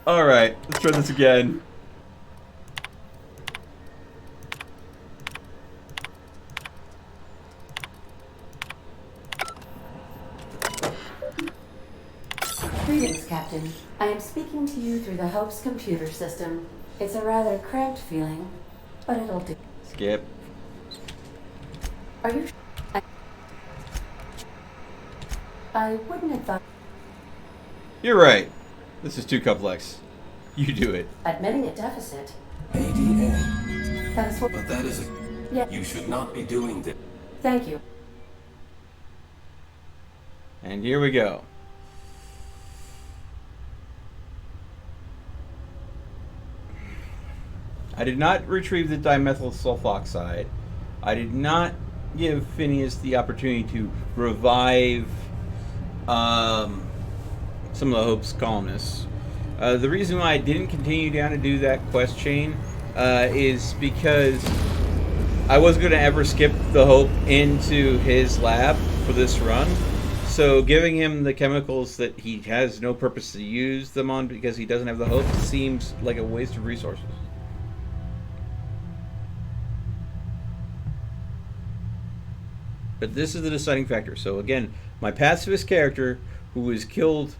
[SPEAKER 1] all right. Let's try this again.
[SPEAKER 2] Greetings, Captain. I am speaking to you through the Hope's computer system. It's a rather cramped feeling, but it'll do.
[SPEAKER 1] Skip.
[SPEAKER 2] Are you? I wouldn't advise.
[SPEAKER 1] You're right. This is too complex. You do it.
[SPEAKER 2] Admitting a deficit.
[SPEAKER 18] ADA.
[SPEAKER 2] That is what.
[SPEAKER 18] But that is a...
[SPEAKER 2] Yeah.
[SPEAKER 18] You should not be doing this.
[SPEAKER 2] Thank you.
[SPEAKER 1] And here we go. I did not retrieve the dimethyl sulfoxide. I did not give Phineas the opportunity to revive some of the Hope's colonists. The reason why I didn't continue down to do that quest chain is because I wasn't going to ever skip the Hope into his lab for this run. So giving him the chemicals that he has no purpose to use them on because he doesn't have the hope seems like a waste of resources. But this is the deciding factor. So again, my pacifist character who has killed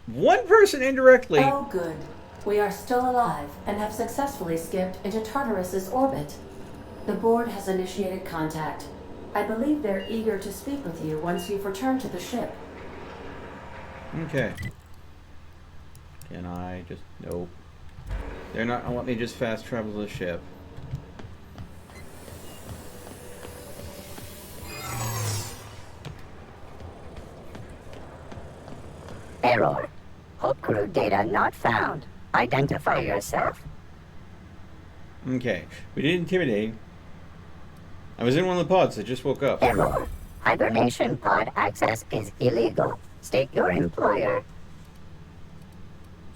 [SPEAKER 1] one person indirectly.
[SPEAKER 2] Oh, good. We are still alive and have successfully skipped into Tartarus's orbit. The board has initiated contact. I believe they're eager to speak with you once you've returned to the ship.
[SPEAKER 1] Okay. Can I just... Nope. They're not gonna let me just fast travel the ship.
[SPEAKER 11] Error. Hope crew data not found. Identify yourself.
[SPEAKER 1] Okay. We did intimidate. I was in one of the pods. I just woke up.
[SPEAKER 11] Error. Hibernation pod access is illegal. State your employer.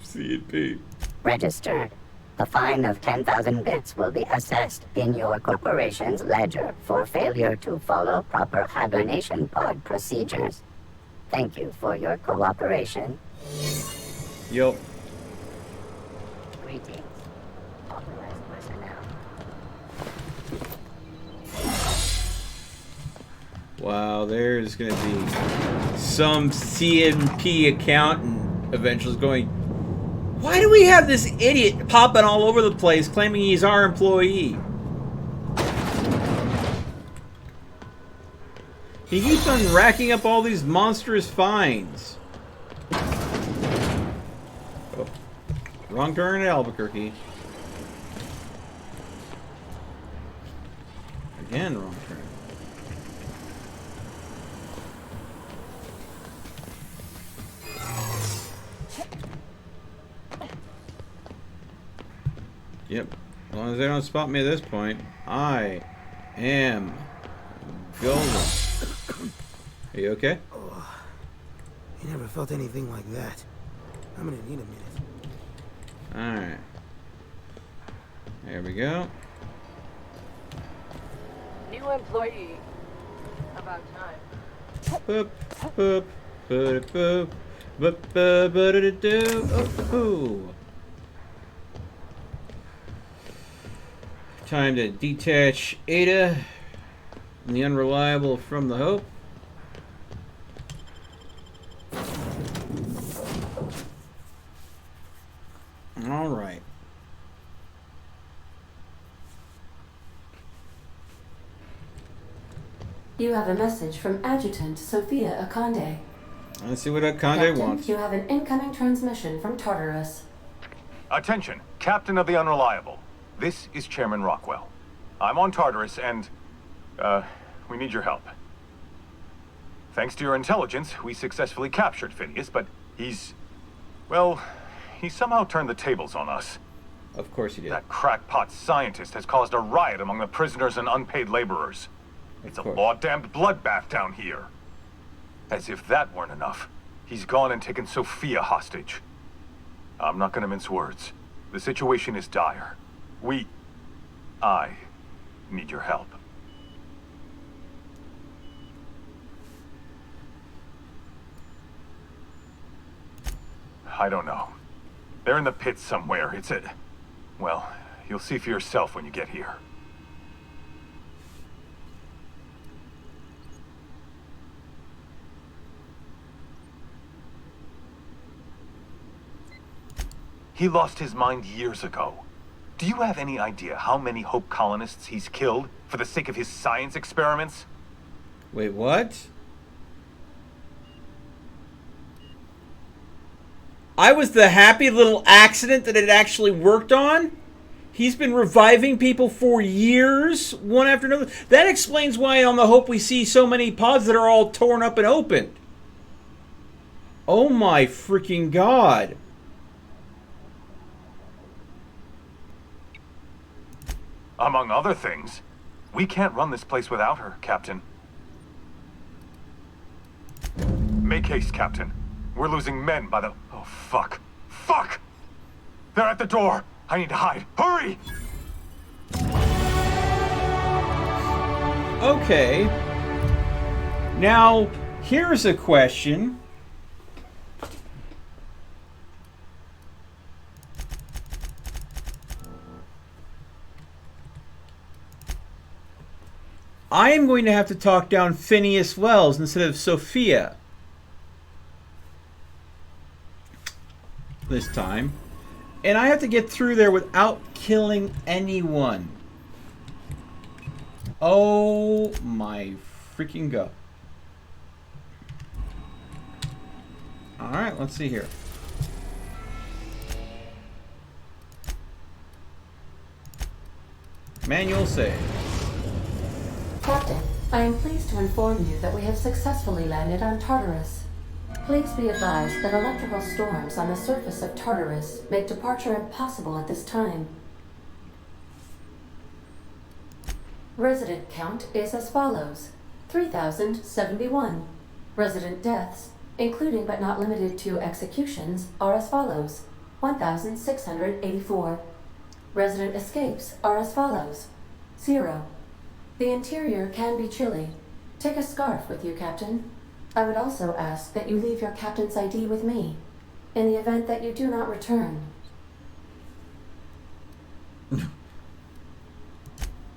[SPEAKER 1] C&P.
[SPEAKER 11] Registered. A fine of 10,000 bits will be assessed in your corporation's ledger for failure to follow proper hibernation pod procedures. Thank you for your cooperation.
[SPEAKER 1] Yo.
[SPEAKER 11] Greetings. Authorized personnel.
[SPEAKER 1] Wow, there's gonna be some CNP accountant eventually going, why do we have this idiot popping all over the place claiming he's our employee? He keeps on racking up all these monstrous fines. Oh, wrong turn at Albuquerque. Again, wrong turn. Yep. As long as they don't spot me at this point, I am golden. Are you okay?
[SPEAKER 21] Oh, I never felt anything like that. I'm gonna need a minute.
[SPEAKER 1] Alright. There we go.
[SPEAKER 5] New employee. About time.
[SPEAKER 1] Boop, boop, boop, boop, boop, boop, boop, boop, oh. Time to detach Ada and the Unreliable from the Hope. All right.
[SPEAKER 2] You have a message from Adjutant Sophia Akande.
[SPEAKER 1] Let's see what Akande
[SPEAKER 2] Captain,
[SPEAKER 1] wants.
[SPEAKER 2] You have an incoming transmission from Tartarus.
[SPEAKER 3] Attention, Captain of the Unreliable. This is Chairman Rockwell. I'm on Tartarus and, we need your help. Thanks to your intelligence, we successfully captured Phineas, but he's somehow turned the tables on us.
[SPEAKER 1] Of course he did.
[SPEAKER 3] That crackpot scientist has caused a riot among the prisoners and unpaid laborers. It's a law-damned bloodbath down here. As if that weren't enough, he's gone and taken Sophia hostage. I'm not gonna mince words. The situation is dire. I need your help. I don't know. They're in the pits somewhere. Well, you'll see for yourself when you get here. He lost his mind years ago. Do you have any idea how many Hope colonists he's killed for the sake of his science experiments?
[SPEAKER 1] Wait, what? I was the happy little accident that it actually worked on? He's been reviving people for years, one after another. That explains why on the Hope we see so many pods that are all torn up and opened. Oh my freaking god.
[SPEAKER 3] Among other things, we can't run this place without her, Captain. Make haste, Captain. We're losing men by the... Oh, fuck. Fuck! They're at the door! I need to hide. Hurry!
[SPEAKER 1] Okay. Now, Here's a question. I am going to have to talk down Phineas Wells instead of Sophia this time. And I have to get through there without killing anyone. Oh my freaking god. Alright, let's see here. Manual save.
[SPEAKER 2] Captain, I am pleased to inform you that we have successfully landed on Tartarus. Please be advised that electrical storms on the surface of Tartarus make departure impossible at this time. Resident count is as follows: 3,071. Resident deaths, including but not limited to executions, are as follows: 1,684. Resident escapes are as follows: 0. The interior can be chilly. Take a scarf with you, Captain. I would also ask that you leave your captain's ID with me, in the event that you do not return.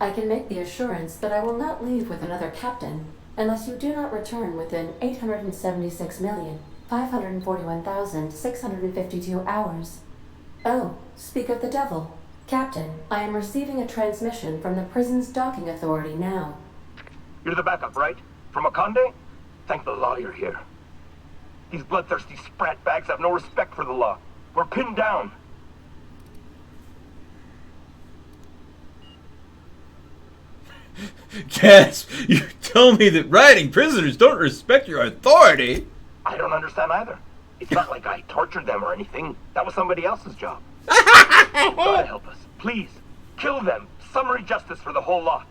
[SPEAKER 2] I can make the assurance that I will not leave with another captain unless you do not return within 876,541,652 hours. Oh, speak of the devil. Captain, I am receiving a transmission from the prison's docking authority now.
[SPEAKER 18] You're the backup, right? From Akande? Thank the law you're here. These bloodthirsty sprat bags have no respect for the law. We're pinned down.
[SPEAKER 1] Yes, you tell me that riding prisoners don't respect your authority.
[SPEAKER 18] I don't understand either. It's not like I tortured them or anything. That was somebody else's job. God help us. Please, kill them. Summary justice for the whole lot.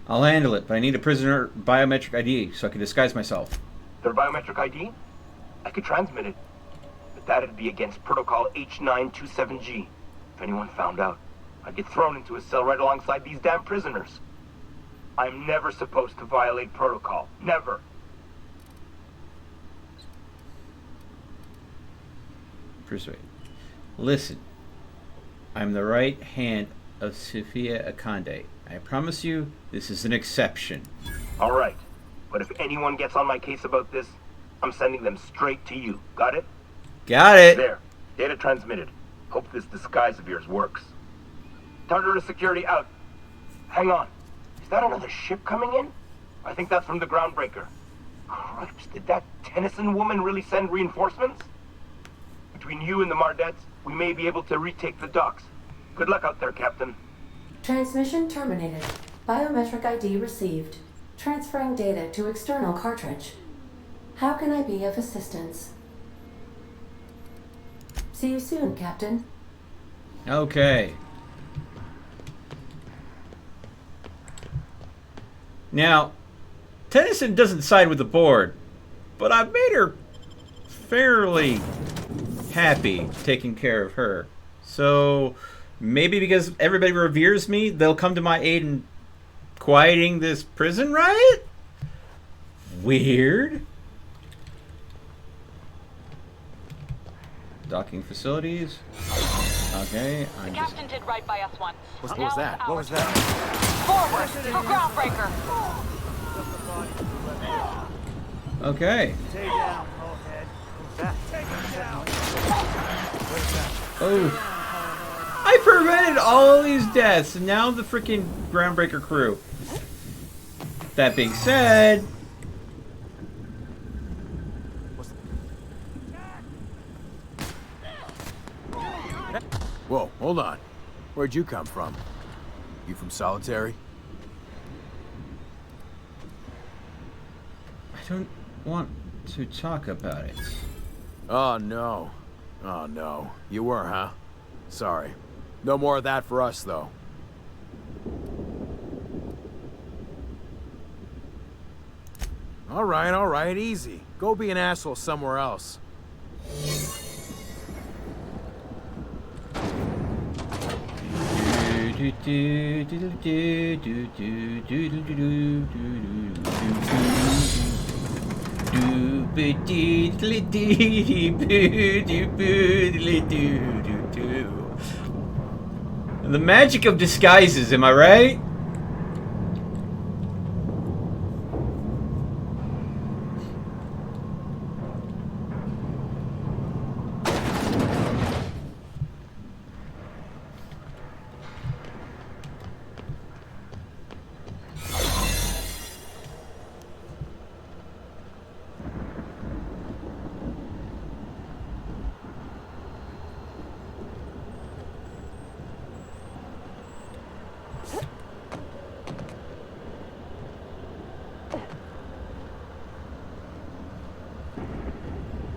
[SPEAKER 1] I'll handle it, but I need a prisoner biometric ID so I can disguise myself.
[SPEAKER 18] Their biometric ID? I could transmit it, but that'd be against Protocol H927G. If anyone found out, I'd get thrown into a cell right alongside these damn prisoners. I'm never supposed to violate protocol. Never.
[SPEAKER 1] Persuade. Listen, I'm the right hand of Sophia Akande. I promise you, this is an exception.
[SPEAKER 18] All right, but if anyone gets on my case about this, I'm sending them straight to you. Got it?
[SPEAKER 1] Got it.
[SPEAKER 18] There. Data transmitted. Hope this disguise of yours works. Tartarus security out. Hang on. Is that another ship coming in? I think that's from the groundbreaker. Cripes, did that Tennyson woman really send reinforcements? Between you and the Mardettes, we may be able to retake the docks. Good luck out there, Captain.
[SPEAKER 2] Transmission terminated. Biometric ID received. Transferring data to external cartridge. How can I be of assistance? See you soon, Captain.
[SPEAKER 1] Okay. Now, Tennyson doesn't side with the board, but I've made her fairly happy taking care of her. So maybe because everybody reveres me, they'll come to my aid in quieting this prison riot? Weird. Docking facilities. Okay,
[SPEAKER 6] The captain did right by us once.
[SPEAKER 15] What was that? What was that?
[SPEAKER 6] Forward for groundbreaker.
[SPEAKER 1] Okay.
[SPEAKER 16] Stay down, Bullhead. Take him down.
[SPEAKER 1] Oh. I prevented all of these deaths, and now the freaking groundbreaker crew. That being said,
[SPEAKER 22] Whoa, hold on. Where'd you come from? You from solitary?
[SPEAKER 1] I don't want to talk about it.
[SPEAKER 22] Oh, no. Oh, no. You were, huh? Sorry. No more of that for us, though. All right, easy. Go be an asshole somewhere else.
[SPEAKER 1] The magic of disguises, am I right?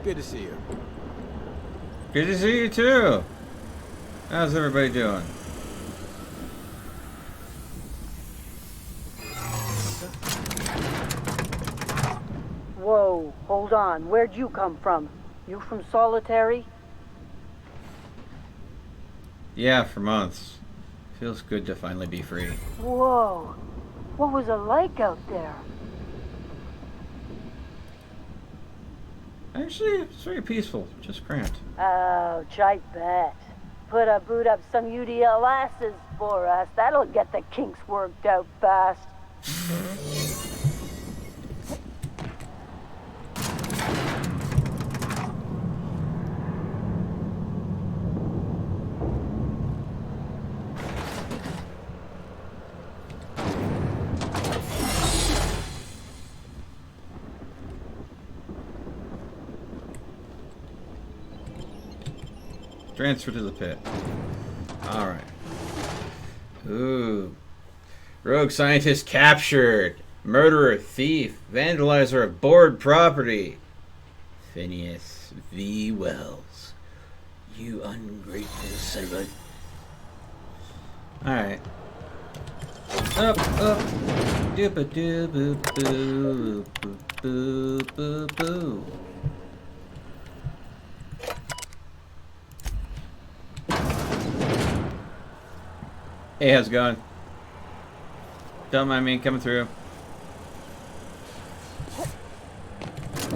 [SPEAKER 22] Good to see you.
[SPEAKER 1] Good to see you too. How's everybody doing?
[SPEAKER 9] Whoa, hold on. Where'd you come from? You from Solitary?
[SPEAKER 1] Yeah, for months. Feels good to finally be free.
[SPEAKER 9] Whoa, what was it like out there?
[SPEAKER 1] Actually, it's very peaceful, just cramped.
[SPEAKER 9] Ouch, I bet. Boot up some UDL asses for us. That'll get the kinks worked out fast.
[SPEAKER 1] Transfer to the pit. Alright. Ooh. Rogue scientist captured. Murderer, thief, vandalizer of board property. Phineas V. Wells. You ungrateful son of a... Alright. Up. Dooba-doo-boo-boo. Boo-boo-boo-boo. Hey, how's it going? Don't mind me coming through.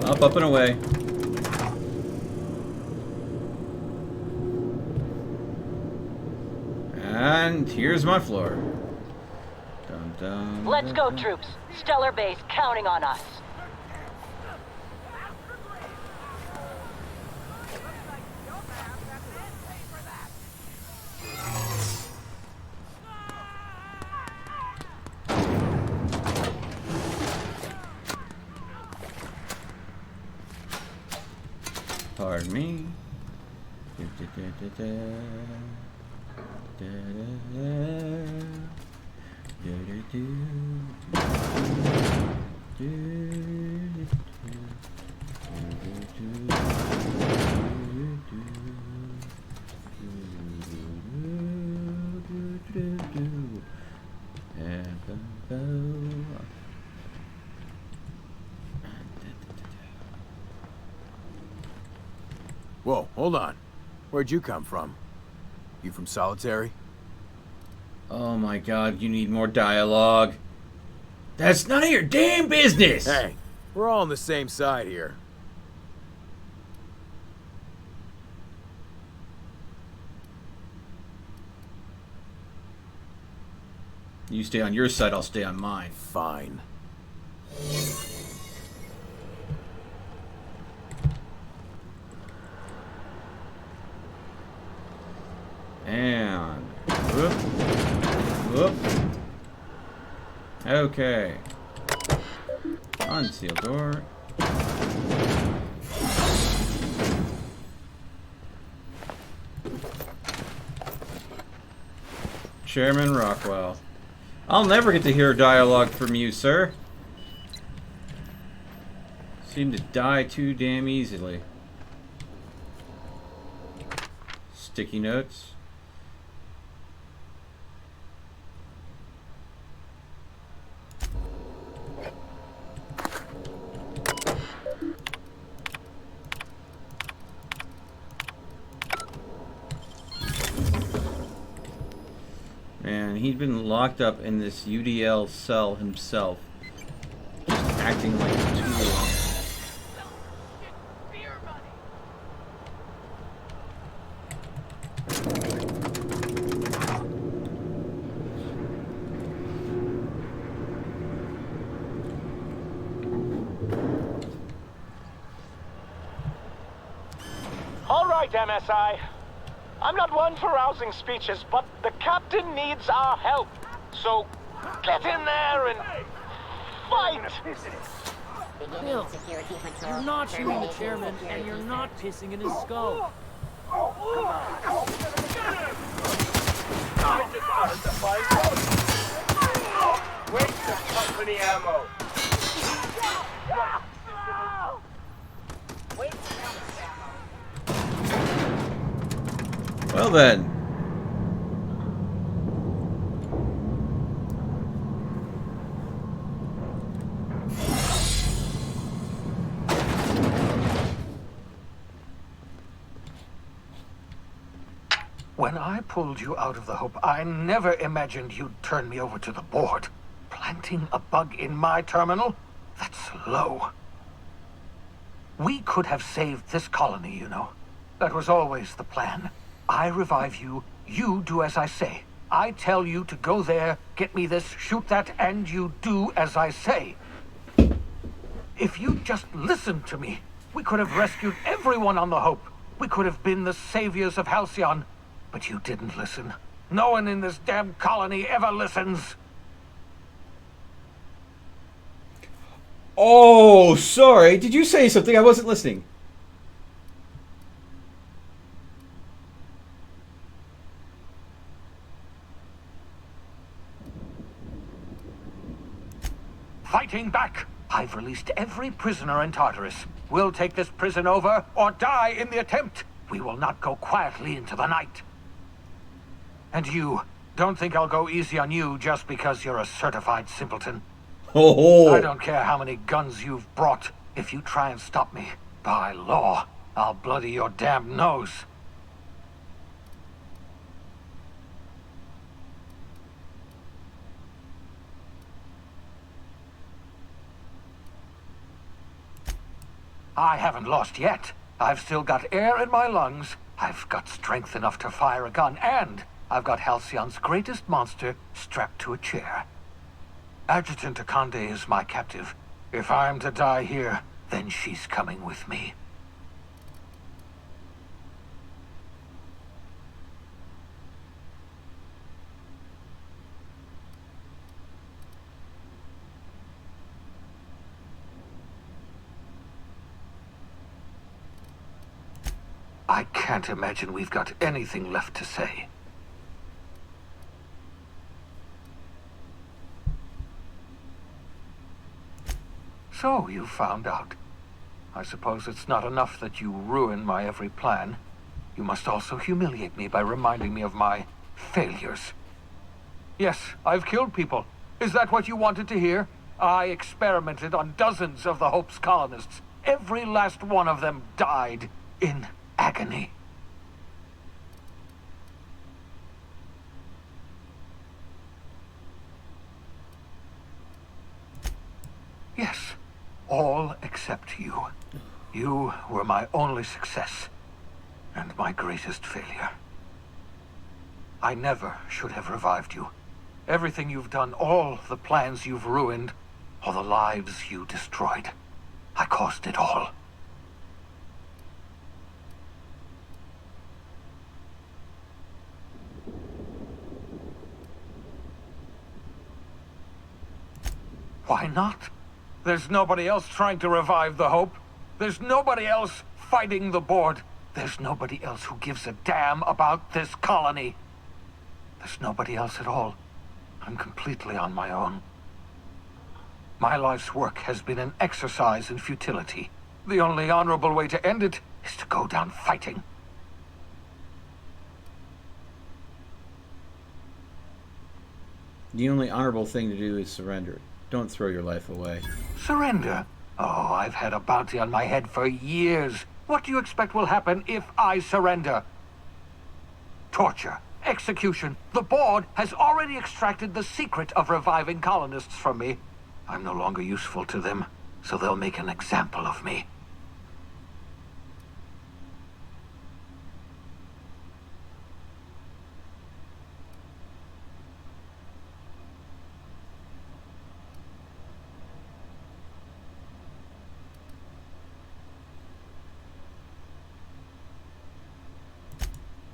[SPEAKER 1] Up and away. And here's my floor. Dun, dun,
[SPEAKER 6] Let's go,
[SPEAKER 1] dun.
[SPEAKER 6] troops. Stellar base counting on us.
[SPEAKER 1] Pardon me.
[SPEAKER 22] Whoa, hold on. Where'd you come from? You from Solitary?
[SPEAKER 1] Oh my god, you need more dialogue. That's none of your damn business!
[SPEAKER 22] Hey, we're all on the same side here.
[SPEAKER 1] You stay on your side, I'll stay on mine.
[SPEAKER 22] Fine.
[SPEAKER 1] And whoop, whoop. Okay. Unseal door. Chairman Rockwell. I'll never get to hear dialogue from you, sir. Seem to die too damn easily. Sticky notes. Man, he'd been locked up in this UDL cell himself, just acting like a tool.
[SPEAKER 4] All right, MSI. I'm not one for rousing speeches, but the captain needs our help. So, get in there and fight!
[SPEAKER 10] Bill, you're not shooting the chairman, and you're not pissing in his skull.
[SPEAKER 4] Waste of company ammo.
[SPEAKER 1] Well then.
[SPEAKER 4] When I pulled you out of the Hope, I never imagined you'd turn me over to the board. Planting a bug in my terminal? That's low. We could have saved this colony, you know. That was always the plan. I revive you, you do as I say. I tell you to go there, get me this, shoot that, and you do as I say. If you just listened to me, we could have rescued everyone on the Hope. We could have been the saviors of Halcyon. But you didn't listen. No one in this damn colony ever listens.
[SPEAKER 1] Oh, sorry. Did you say something? I wasn't listening.
[SPEAKER 4] Fighting back! I've released every prisoner in Tartarus. We'll take this prison over or die in the attempt. We will not go quietly into the night. And you, don't think I'll go easy on you just because you're a certified simpleton.
[SPEAKER 1] Oh.
[SPEAKER 4] I don't care how many guns you've brought. If you try and stop me, by law, I'll bloody your damn nose. I haven't lost yet. I've still got air in my lungs. I've got strength enough to fire a gun, and I've got Halcyon's greatest monster strapped to a chair. Adjutant Akande is my captive. If I'm to die here, then she's coming with me. I can't imagine we've got anything left to say. So, you found out. I suppose it's not enough that you ruin my every plan. You must also humiliate me by reminding me of my failures. Yes, I've killed people. Is that what you wanted to hear? I experimented on dozens of the Hope's colonists. Every last one of them died in agony. Yes. All except you. You were my only success, and my greatest failure. I never should have revived you. Everything you've done, all the plans you've ruined, all the lives you destroyed. I caused it all. Why not? There's nobody else trying to revive the Hope. There's nobody else fighting the board. There's nobody else who gives a damn about this colony. There's nobody else at all. I'm completely on my own. My life's work has been an exercise in futility. The only honorable way to end it is to go down fighting.
[SPEAKER 1] The only honorable thing to do is surrender. Don't throw your life away.
[SPEAKER 4] Surrender? Oh, I've had a bounty on my head for years. What do you expect will happen if I surrender? Torture. execution. The board has already extracted the secret of reviving colonists from me. I'm no longer useful to them, so they'll make an example of me.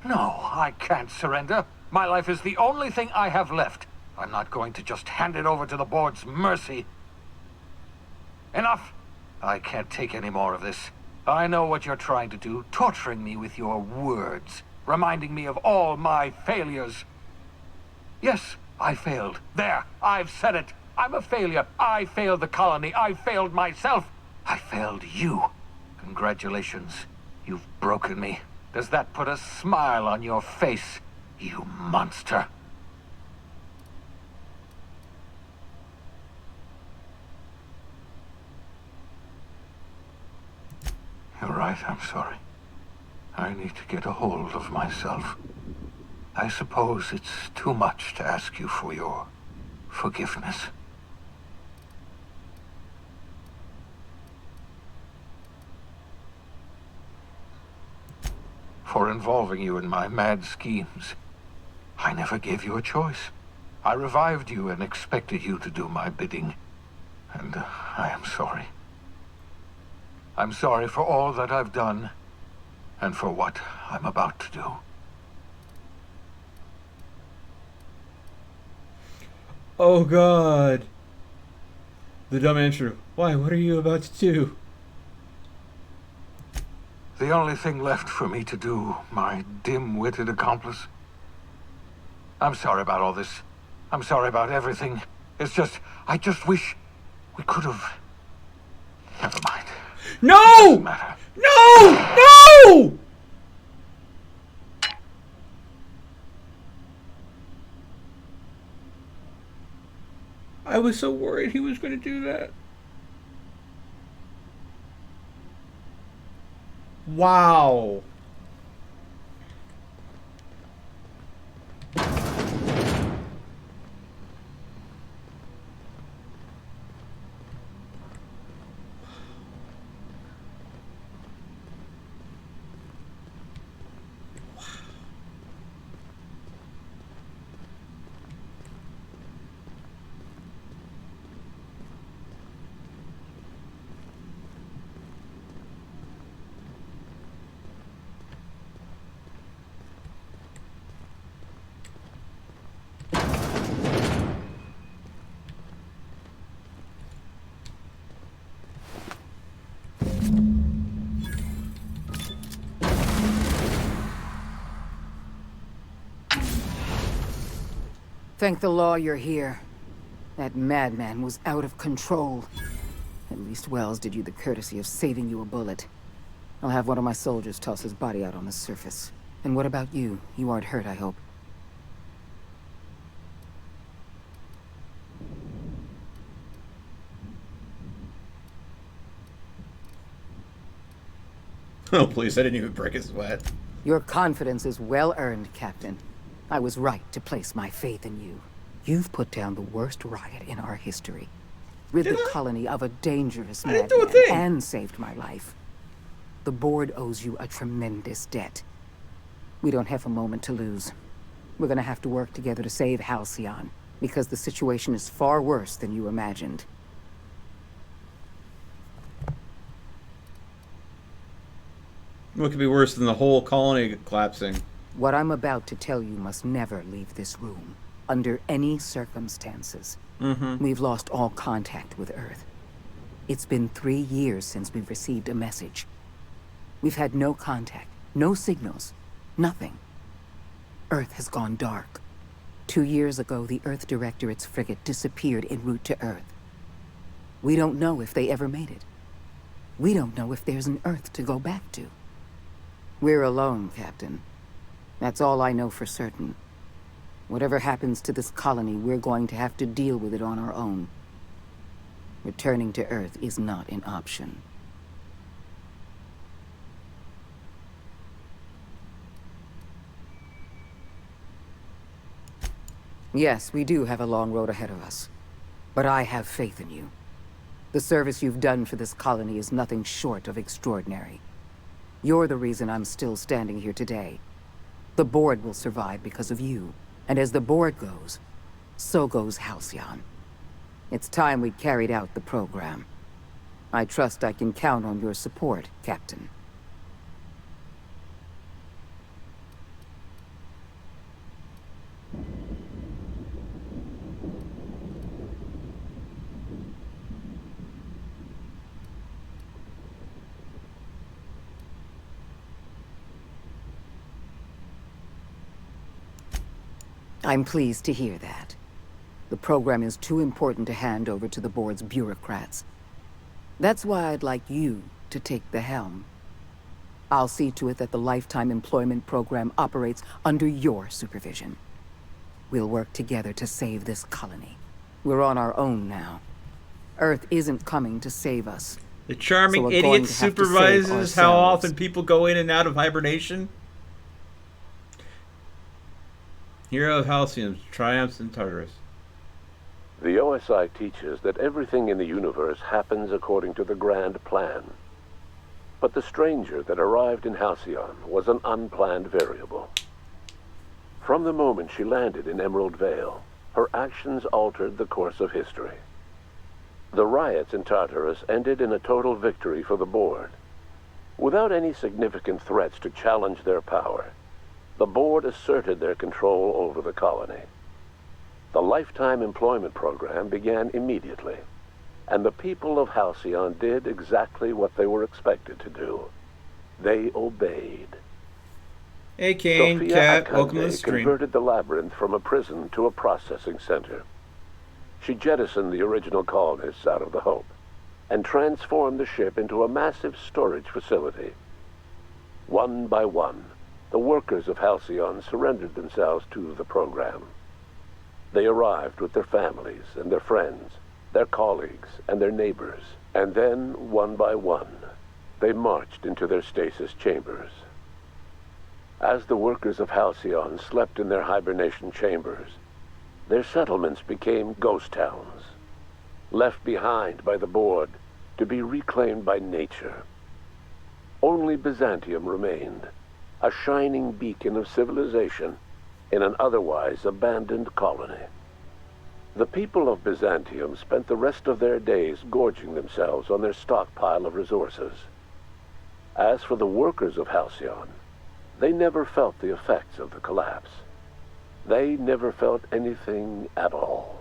[SPEAKER 4] No, I can't surrender. My life is the only thing I have left. I'm not going to just hand it over to the board's mercy. Enough! I can't take any more of this. I know what you're trying to do, torturing me with your words, reminding me of all my failures. Yes, I failed. There, I've said it. I'm a failure. I failed the colony. I failed myself. I failed you. Congratulations. You've broken me. Does that put a smile on your face, you monster? You're right, I'm sorry. I need to get a hold of myself. I suppose it's too much to ask you for your forgiveness. For involving you in my mad schemes. I never gave you a choice. I revived you and expected you to do my bidding. And I am sorry. I'm sorry for all that I've done, and for what I'm about to do.
[SPEAKER 1] Oh God. The dumb answer. Why? What are you about to do?
[SPEAKER 4] The only thing left for me to do, my dim-witted accomplice. I'm sorry about all this. I'm sorry about everything. It's just, I just wish we could have... Never mind.
[SPEAKER 1] No!
[SPEAKER 4] Doesn't matter.
[SPEAKER 1] No! No! I was so worried he was going to do that. Wow.
[SPEAKER 5] Thank the law you're here. That madman was out of control. At least Wells did you the courtesy of saving you a bullet. I'll have one of my soldiers toss his body out on the surface. And what about you? You aren't hurt, I hope.
[SPEAKER 1] Oh, please, I didn't even break a sweat.
[SPEAKER 5] Your confidence is well earned, Captain. I was right to place my faith in you. You've put down the worst riot in our history. Rid the colony of a dangerous madman and saved my life. The board owes you a tremendous debt. We don't have a moment to lose. We're gonna have to work together to save Halcyon, because the situation is far worse than you imagined.
[SPEAKER 1] What could be worse than the whole colony collapsing?
[SPEAKER 5] What I'm about to tell you must never leave this room, under any circumstances. We've lost all contact with Earth. It's been 3 years since we've received a message. We've had no contact, no signals, nothing. Earth has gone dark. 2 years ago, the Earth Directorate's frigate disappeared en route to Earth. We don't know if they ever made it. We don't know if there's an Earth to go back to. We're alone, Captain. That's all I know for certain. Whatever happens to this colony, we're going to have to deal with it on our own. Returning to Earth is not an option.
[SPEAKER 14] Yes, we do have a long road ahead of us. But I have faith in you. The service you've done for this colony is nothing short of extraordinary. You're the reason I'm still standing here today. The board will survive because of you. And as the board goes, so goes Halcyon. It's time we carried out the program. I trust I can count on your support, Captain. I'm pleased to hear that. The program is too important to hand over to the board's bureaucrats. That's why I'd like you to take the helm. I'll see to it that the lifetime employment program operates under your supervision. We'll work together to save this colony. We're on our own now. Earth isn't coming to save us.
[SPEAKER 1] The charming
[SPEAKER 14] So we're
[SPEAKER 1] idiot
[SPEAKER 14] going to have to save
[SPEAKER 1] supervises how
[SPEAKER 14] ourselves.
[SPEAKER 1] often people go in and out of hibernation. Hero of Halcyon triumphs in Tartarus.
[SPEAKER 19] The OSI teaches that everything in the universe happens according to the grand plan. But the stranger that arrived in Halcyon was an unplanned variable. From the moment she landed in Emerald Vale, her actions altered the course of history. The riots in Tartarus ended in a total victory for the board. Without any significant threats to challenge their power, the board asserted their control over the colony. The lifetime employment program began immediately, and the people of Halcyon did exactly what they were expected to do. They obeyed.
[SPEAKER 1] Hey, Kane,
[SPEAKER 19] Sophia
[SPEAKER 1] Cat, welcome to
[SPEAKER 19] Akande
[SPEAKER 1] the stream.
[SPEAKER 19] converted the labyrinth from a prison to a processing center. She jettisoned the original colonists out of the Hope and transformed the ship into a massive storage facility. One by one, the workers of Halcyon surrendered themselves to the program. They arrived with their families and their friends, their colleagues and their neighbors, and then, one by one, they marched into their stasis chambers. As the workers of Halcyon slept in their hibernation chambers, their settlements became ghost towns, left behind by the board to be reclaimed by nature. Only Byzantium remained, a shining beacon of civilization in an otherwise abandoned colony. The people of Byzantium spent the rest of their days gorging themselves on their stockpile of resources. As for the workers of Halcyon, they never felt the effects of the collapse. They never felt anything at all.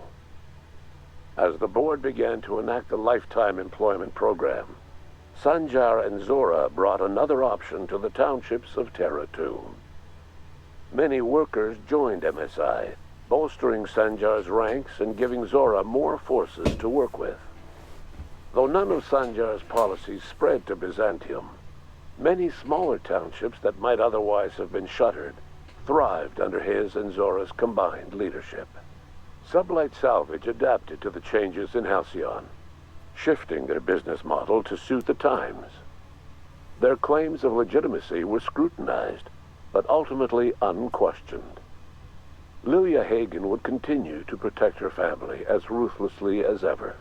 [SPEAKER 19] As the board began to enact the lifetime employment program, Sanjar and Zora brought another option to the townships of Terra 2. Many workers joined MSI, bolstering Sanjar's ranks and giving Zora more forces to work with. Though none of Sanjar's policies spread to Byzantium, many smaller townships that might otherwise have been shuttered thrived under his and Zora's combined leadership. Sublight Salvage adapted to the changes in Halcyon, shifting their business model to suit the times. Their claims of legitimacy were scrutinized, but ultimately unquestioned. Lilia Hagen would continue to protect her family as ruthlessly as ever.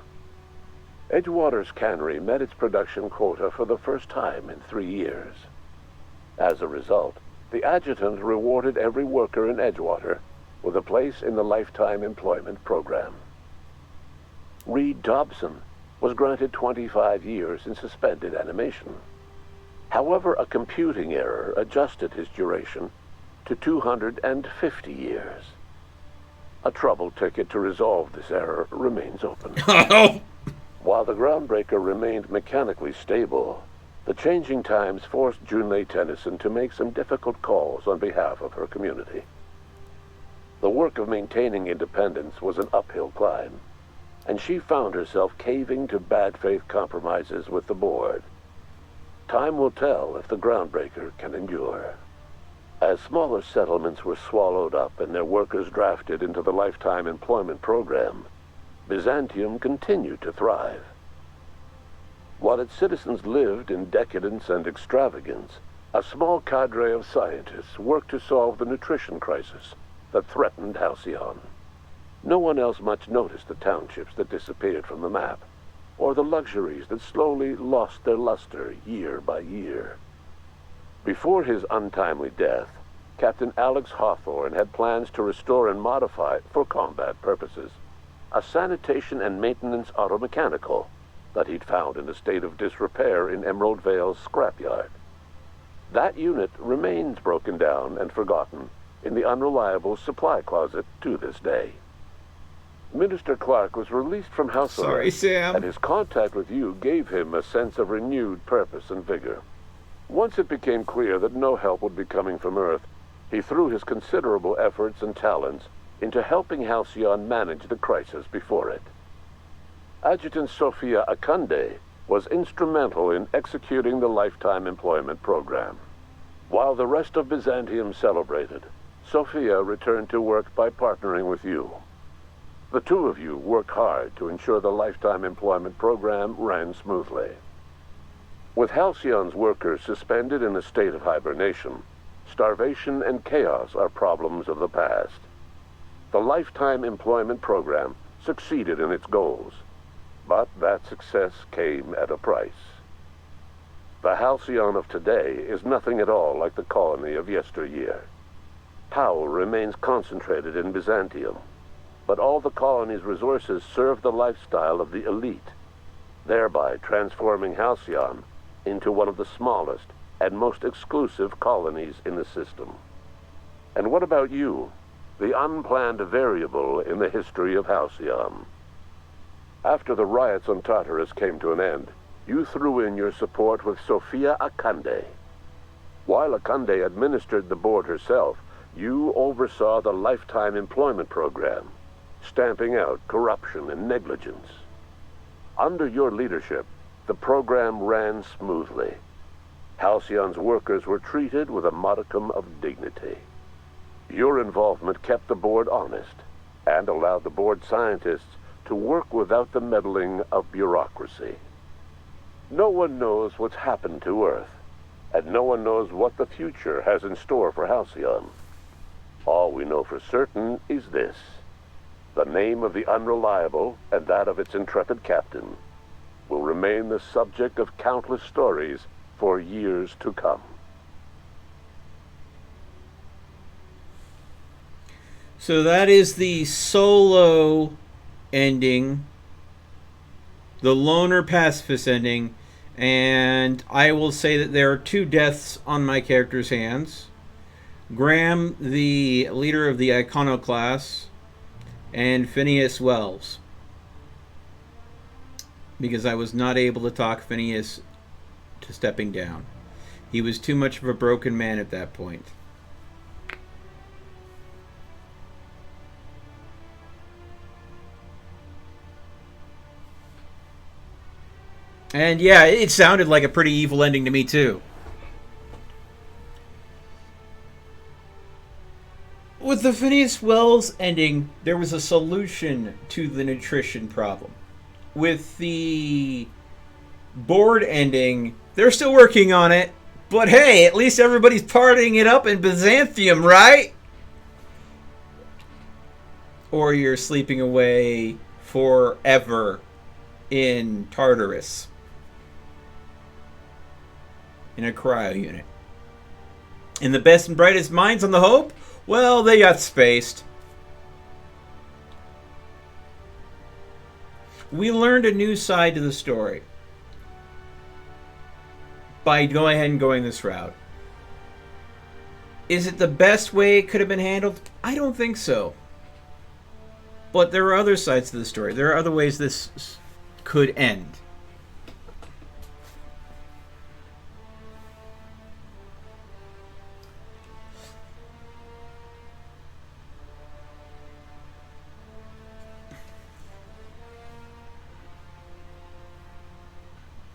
[SPEAKER 19] Edgewater's cannery met its production quota for the first time in 3 years. As a result, the adjutant rewarded every worker in Edgewater with a place in the lifetime employment program. Reed Dobson was granted 25 years in suspended animation. However, a computing error adjusted his duration to 250 years. A trouble ticket to resolve this error remains open. While the Groundbreaker remained mechanically stable, the changing times forced Junlei Tennyson to make some difficult calls on behalf of her community. The work of maintaining independence was an uphill climb, and she found herself caving to bad faith compromises with the board. Time will tell if the Groundbreaker can endure. As smaller settlements were swallowed up and their workers drafted into the lifetime employment program, Byzantium continued to thrive. While its citizens lived in decadence and extravagance, a small cadre of scientists worked to solve the nutrition crisis that threatened Halcyon. No one else much noticed the townships that disappeared from the map, or the luxuries that slowly lost their luster year by year. Before his untimely death, Captain Alex Hawthorne had plans to restore and modify, for combat purposes, a sanitation and maintenance automechanical that he'd found in a state of disrepair in Emerald Vale's scrapyard. That unit remains broken down and forgotten in the unreliable supply closet to this day. Minister Clark was released from house arrest, and his contact with you gave him a sense of renewed purpose and vigor. Once it became clear that no help would be coming from Earth, he threw his considerable efforts and talents into helping Halcyon manage the crisis before it. Adjutant Sophia Akande was instrumental in executing the Lifetime Employment Program. While the rest of Byzantium celebrated, Sophia returned to work by partnering with you. The two of you worked hard to ensure the Lifetime Employment Program ran smoothly. With Halcyon's workers suspended in a state of hibernation, starvation and chaos are problems of the past. The Lifetime Employment Program succeeded in its goals, but that success came at a price. The Halcyon of today is nothing at all like the colony of yesteryear. Power remains concentrated in Byzantium, but all the colony's resources serve the lifestyle of the elite, thereby transforming Halcyon into one of the smallest and most exclusive colonies in the system. And what about you, the unplanned variable in the history of Halcyon? After the riots on Tartarus came to an end, you threw in your support with Sophia Akande. While Akande administered the board herself, you oversaw the Lifetime Employment Program, stamping out corruption and negligence. Under your leadership, the program ran smoothly. Halcyon's workers were treated with a modicum of dignity. Your involvement kept the board honest and allowed the board scientists to work without the meddling of bureaucracy. No one knows what's happened to Earth, and no one knows what the future has in store for Halcyon. All we know for certain is this: the name of the Unreliable and that of its intrepid captain will remain the subject of countless stories for years to come.
[SPEAKER 1] So that is the solo ending, the loner pacifist ending, and I will say that there are 2 deaths on my character's hands. Graham, the leader of the Iconoclasts, and Phineas Wells, because I was not able to talk Phineas to stepping down. He was too much of a broken man at that point. And yeah, it sounded like a pretty evil ending to me too. With the Phineas Wells ending, there was a solution to the nutrition problem. With the board ending, they're still working on it, but hey, at least everybody's partying it up in Byzantium, right? Or you're sleeping away forever in Tartarus in a cryo unit. And the best and brightest minds on the Hope, well, they got spaced. We learned a new side to the story by going ahead and going this route. Is it the best way it could have been handled? I don't think so. But there are other sides to the story. There are other ways this could end.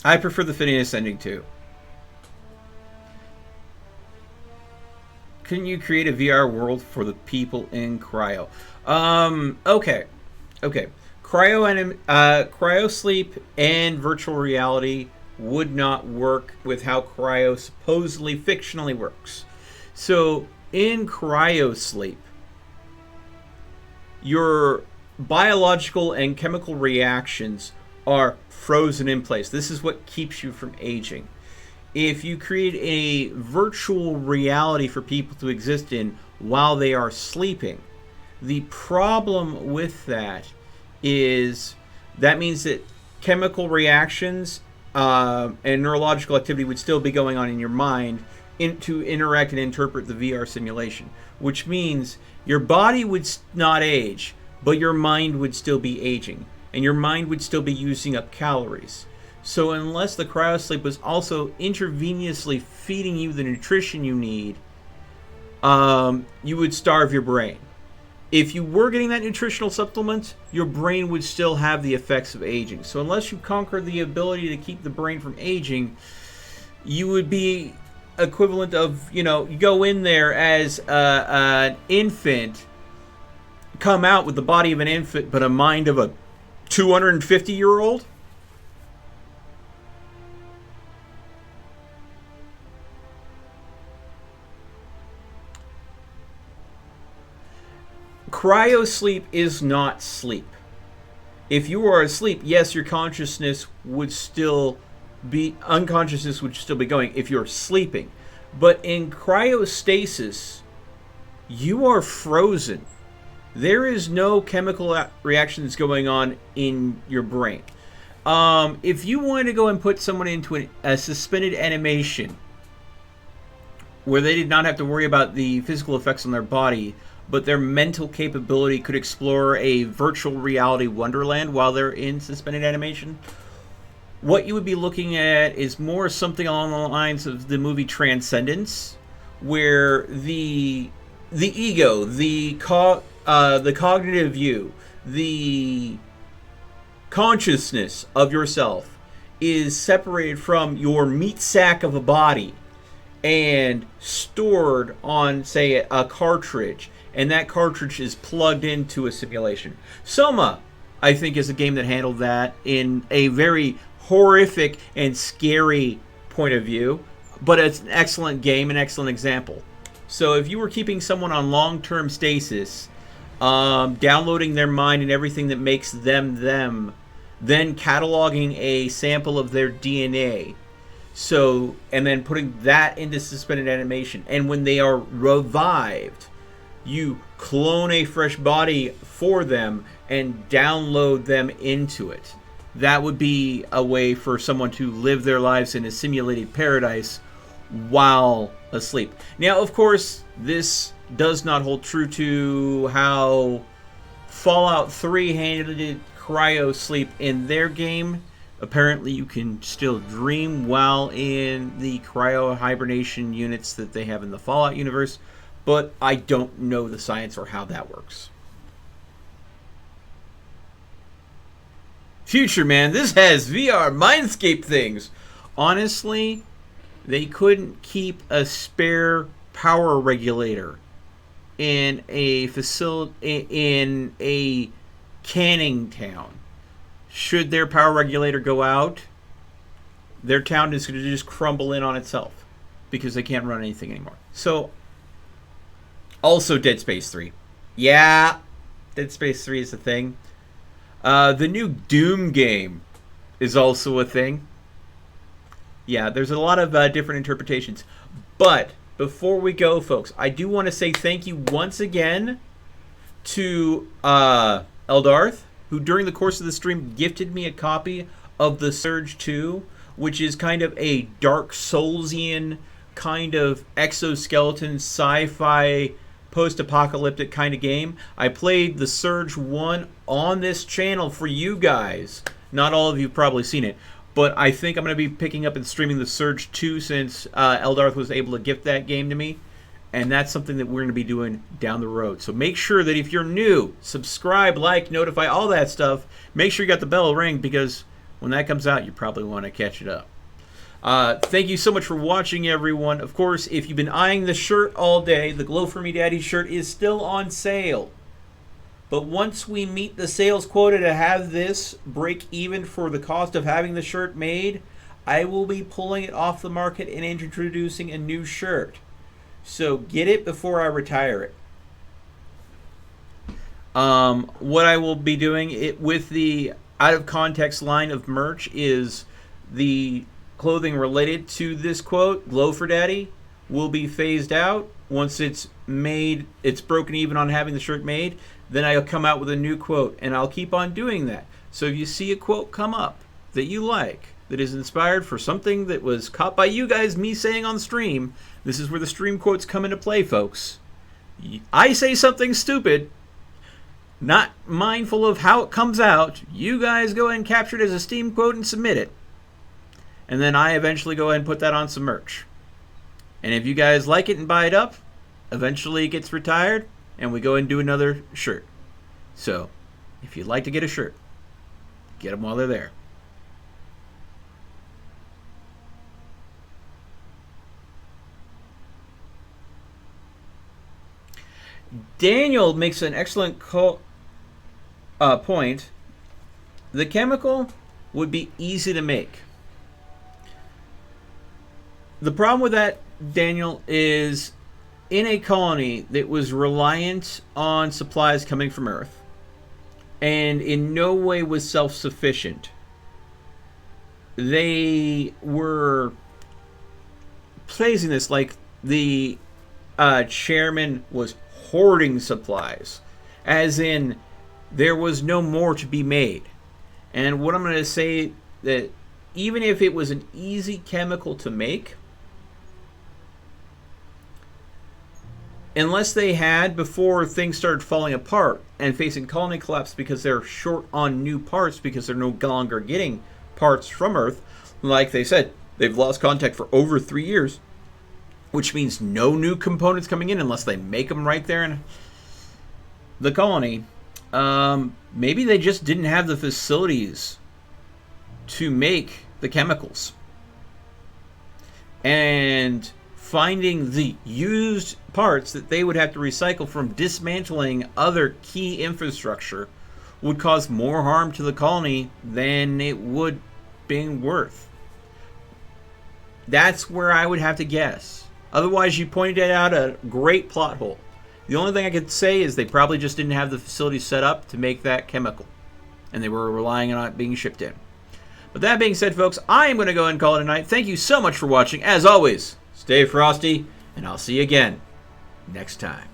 [SPEAKER 1] I prefer the Phineas ending too. Couldn't you create a VR world for the people in cryo? Okay. Cryo sleep and virtual reality would not work with how cryo supposedly fictionally works. So in cryo sleep, your biological and chemical reactions are frozen in place. This is what keeps you from aging. If you create a virtual reality for people to exist in while they are sleeping, the problem with that is that means that chemical reactions and neurological activity would still be going on in your mind to interact and interpret the VR simulation, which means your body would not age, but your mind would still be aging, and your mind would still be using up calories. So unless the cryosleep was also intravenously feeding you the nutrition you need, you would starve your brain. If you were getting that nutritional supplement, your brain would still have the effects of aging. So unless you conquer the ability to keep the brain from aging, you would be equivalent of, you go in there as an infant, come out with the body of an infant, but a mind of a 250-year-old. Cryosleep is not sleep. If you are asleep, yes, your unconsciousness would still be going if you're sleeping. But in cryostasis, you are frozen. There is no chemical reactions going on in your brain. If you wanted to go and put someone into a suspended animation where they did not have to worry about the physical effects on their body, but their mental capability could explore a virtual reality wonderland while they're in suspended animation, what you would be looking at is more something along the lines of the movie Transcendence, where the ego, the cognitive you, the consciousness of yourself is separated from your meat sack of a body and stored on, say, a cartridge, and that cartridge is plugged into a simulation. Soma, I think, is a game that handled that in a very horrific and scary point of view, but it's an excellent game, an excellent example. So if you were keeping someone on long-term stasis, downloading their mind and everything that makes them them, then cataloging a sample of their DNA, and then putting that into suspended animation, and when they are revived, you clone a fresh body for them and download them into it. That would be a way for someone to live their lives in a simulated paradise while asleep. Now, of course, this does not hold true to how Fallout 3 handled cryo sleep in their game. Apparently, you can still dream while in the cryo hibernation units that they have in the Fallout universe, but I don't know the science or how that works. Future Man, this has VR Mindscape things. Honestly, they couldn't keep a spare power regulator in a facility, in a canning town. Should their power regulator go out, their town is going to just crumble in on itself because they can't run anything anymore. So, also Dead Space 3. Yeah, Dead Space 3 is a thing. The new Doom game is also a thing. Yeah, there's a lot of different interpretations. But before we go, folks, I do want to say thank you once again to Eldarth, who during the course of the stream gifted me a copy of The Surge 2, which is kind of a Dark Soulsian kind of exoskeleton sci-fi post-apocalyptic kind of game. I played The Surge 1 on this channel for you guys. Not all of you have probably seen it, but I think I'm going to be picking up and streaming The Surge 2 since Eldarth was able to gift that game to me, and that's something that we're going to be doing down the road. So make sure that if you're new, subscribe, like, notify, all that stuff. Make sure you got the bell ring, because when that comes out, you probably want to catch it up. Thank you so much for watching, everyone. Of course, if you've been eyeing the shirt all day, the Glow For Me Daddy shirt is still on sale. But once we meet the sales quota to have this break even for the cost of having the shirt made, I will be pulling it off the market and introducing a new shirt. So get it before I retire it. What I will be doing with the out of context line of merch is the clothing related to this quote, Glow for Daddy, will be phased out. Once it's made, it's broken even on having the shirt made, then I'll come out with a new quote, and I'll keep on doing that. So if you see a quote come up that you like, that is inspired for something that was caught by you guys, me saying on stream, this is where the stream quotes come into play, folks. I say something stupid, not mindful of how it comes out. You guys go ahead and capture it as a Steam quote and submit it. And then I eventually go ahead and put that on some merch. And if you guys like it and buy it up, eventually it gets retired and we go and do another shirt. So, if you'd like to get a shirt, get them while they're there. Daniel makes an excellent point. The chemical would be easy to make. The problem with that, Daniel, is in a colony that was reliant on supplies coming from Earth and in no way was self-sufficient. They were placing this like the chairman was hoarding supplies, as in there was no more to be made. And what I'm going to say, that even if it was an easy chemical to make, unless they had, before things started falling apart and facing colony collapse because they're short on new parts because they're no longer getting parts from Earth, like they said, they've lost contact for over 3 years, which means no new components coming in unless they make them right there in the colony. Maybe they just didn't have the facilities to make the chemicals. And finding the used parts that they would have to recycle from dismantling other key infrastructure would cause more harm to the colony than it would being worth. That's where I would have to guess. Otherwise, you pointed out a great plot hole. The only thing I could say is they probably just didn't have the facilities set up to make that chemical, and they were relying on it being shipped in. But that being said, folks, I am going to go ahead and call it a night. Thank you so much for watching. As always, stay frosty, and I'll see you again next time.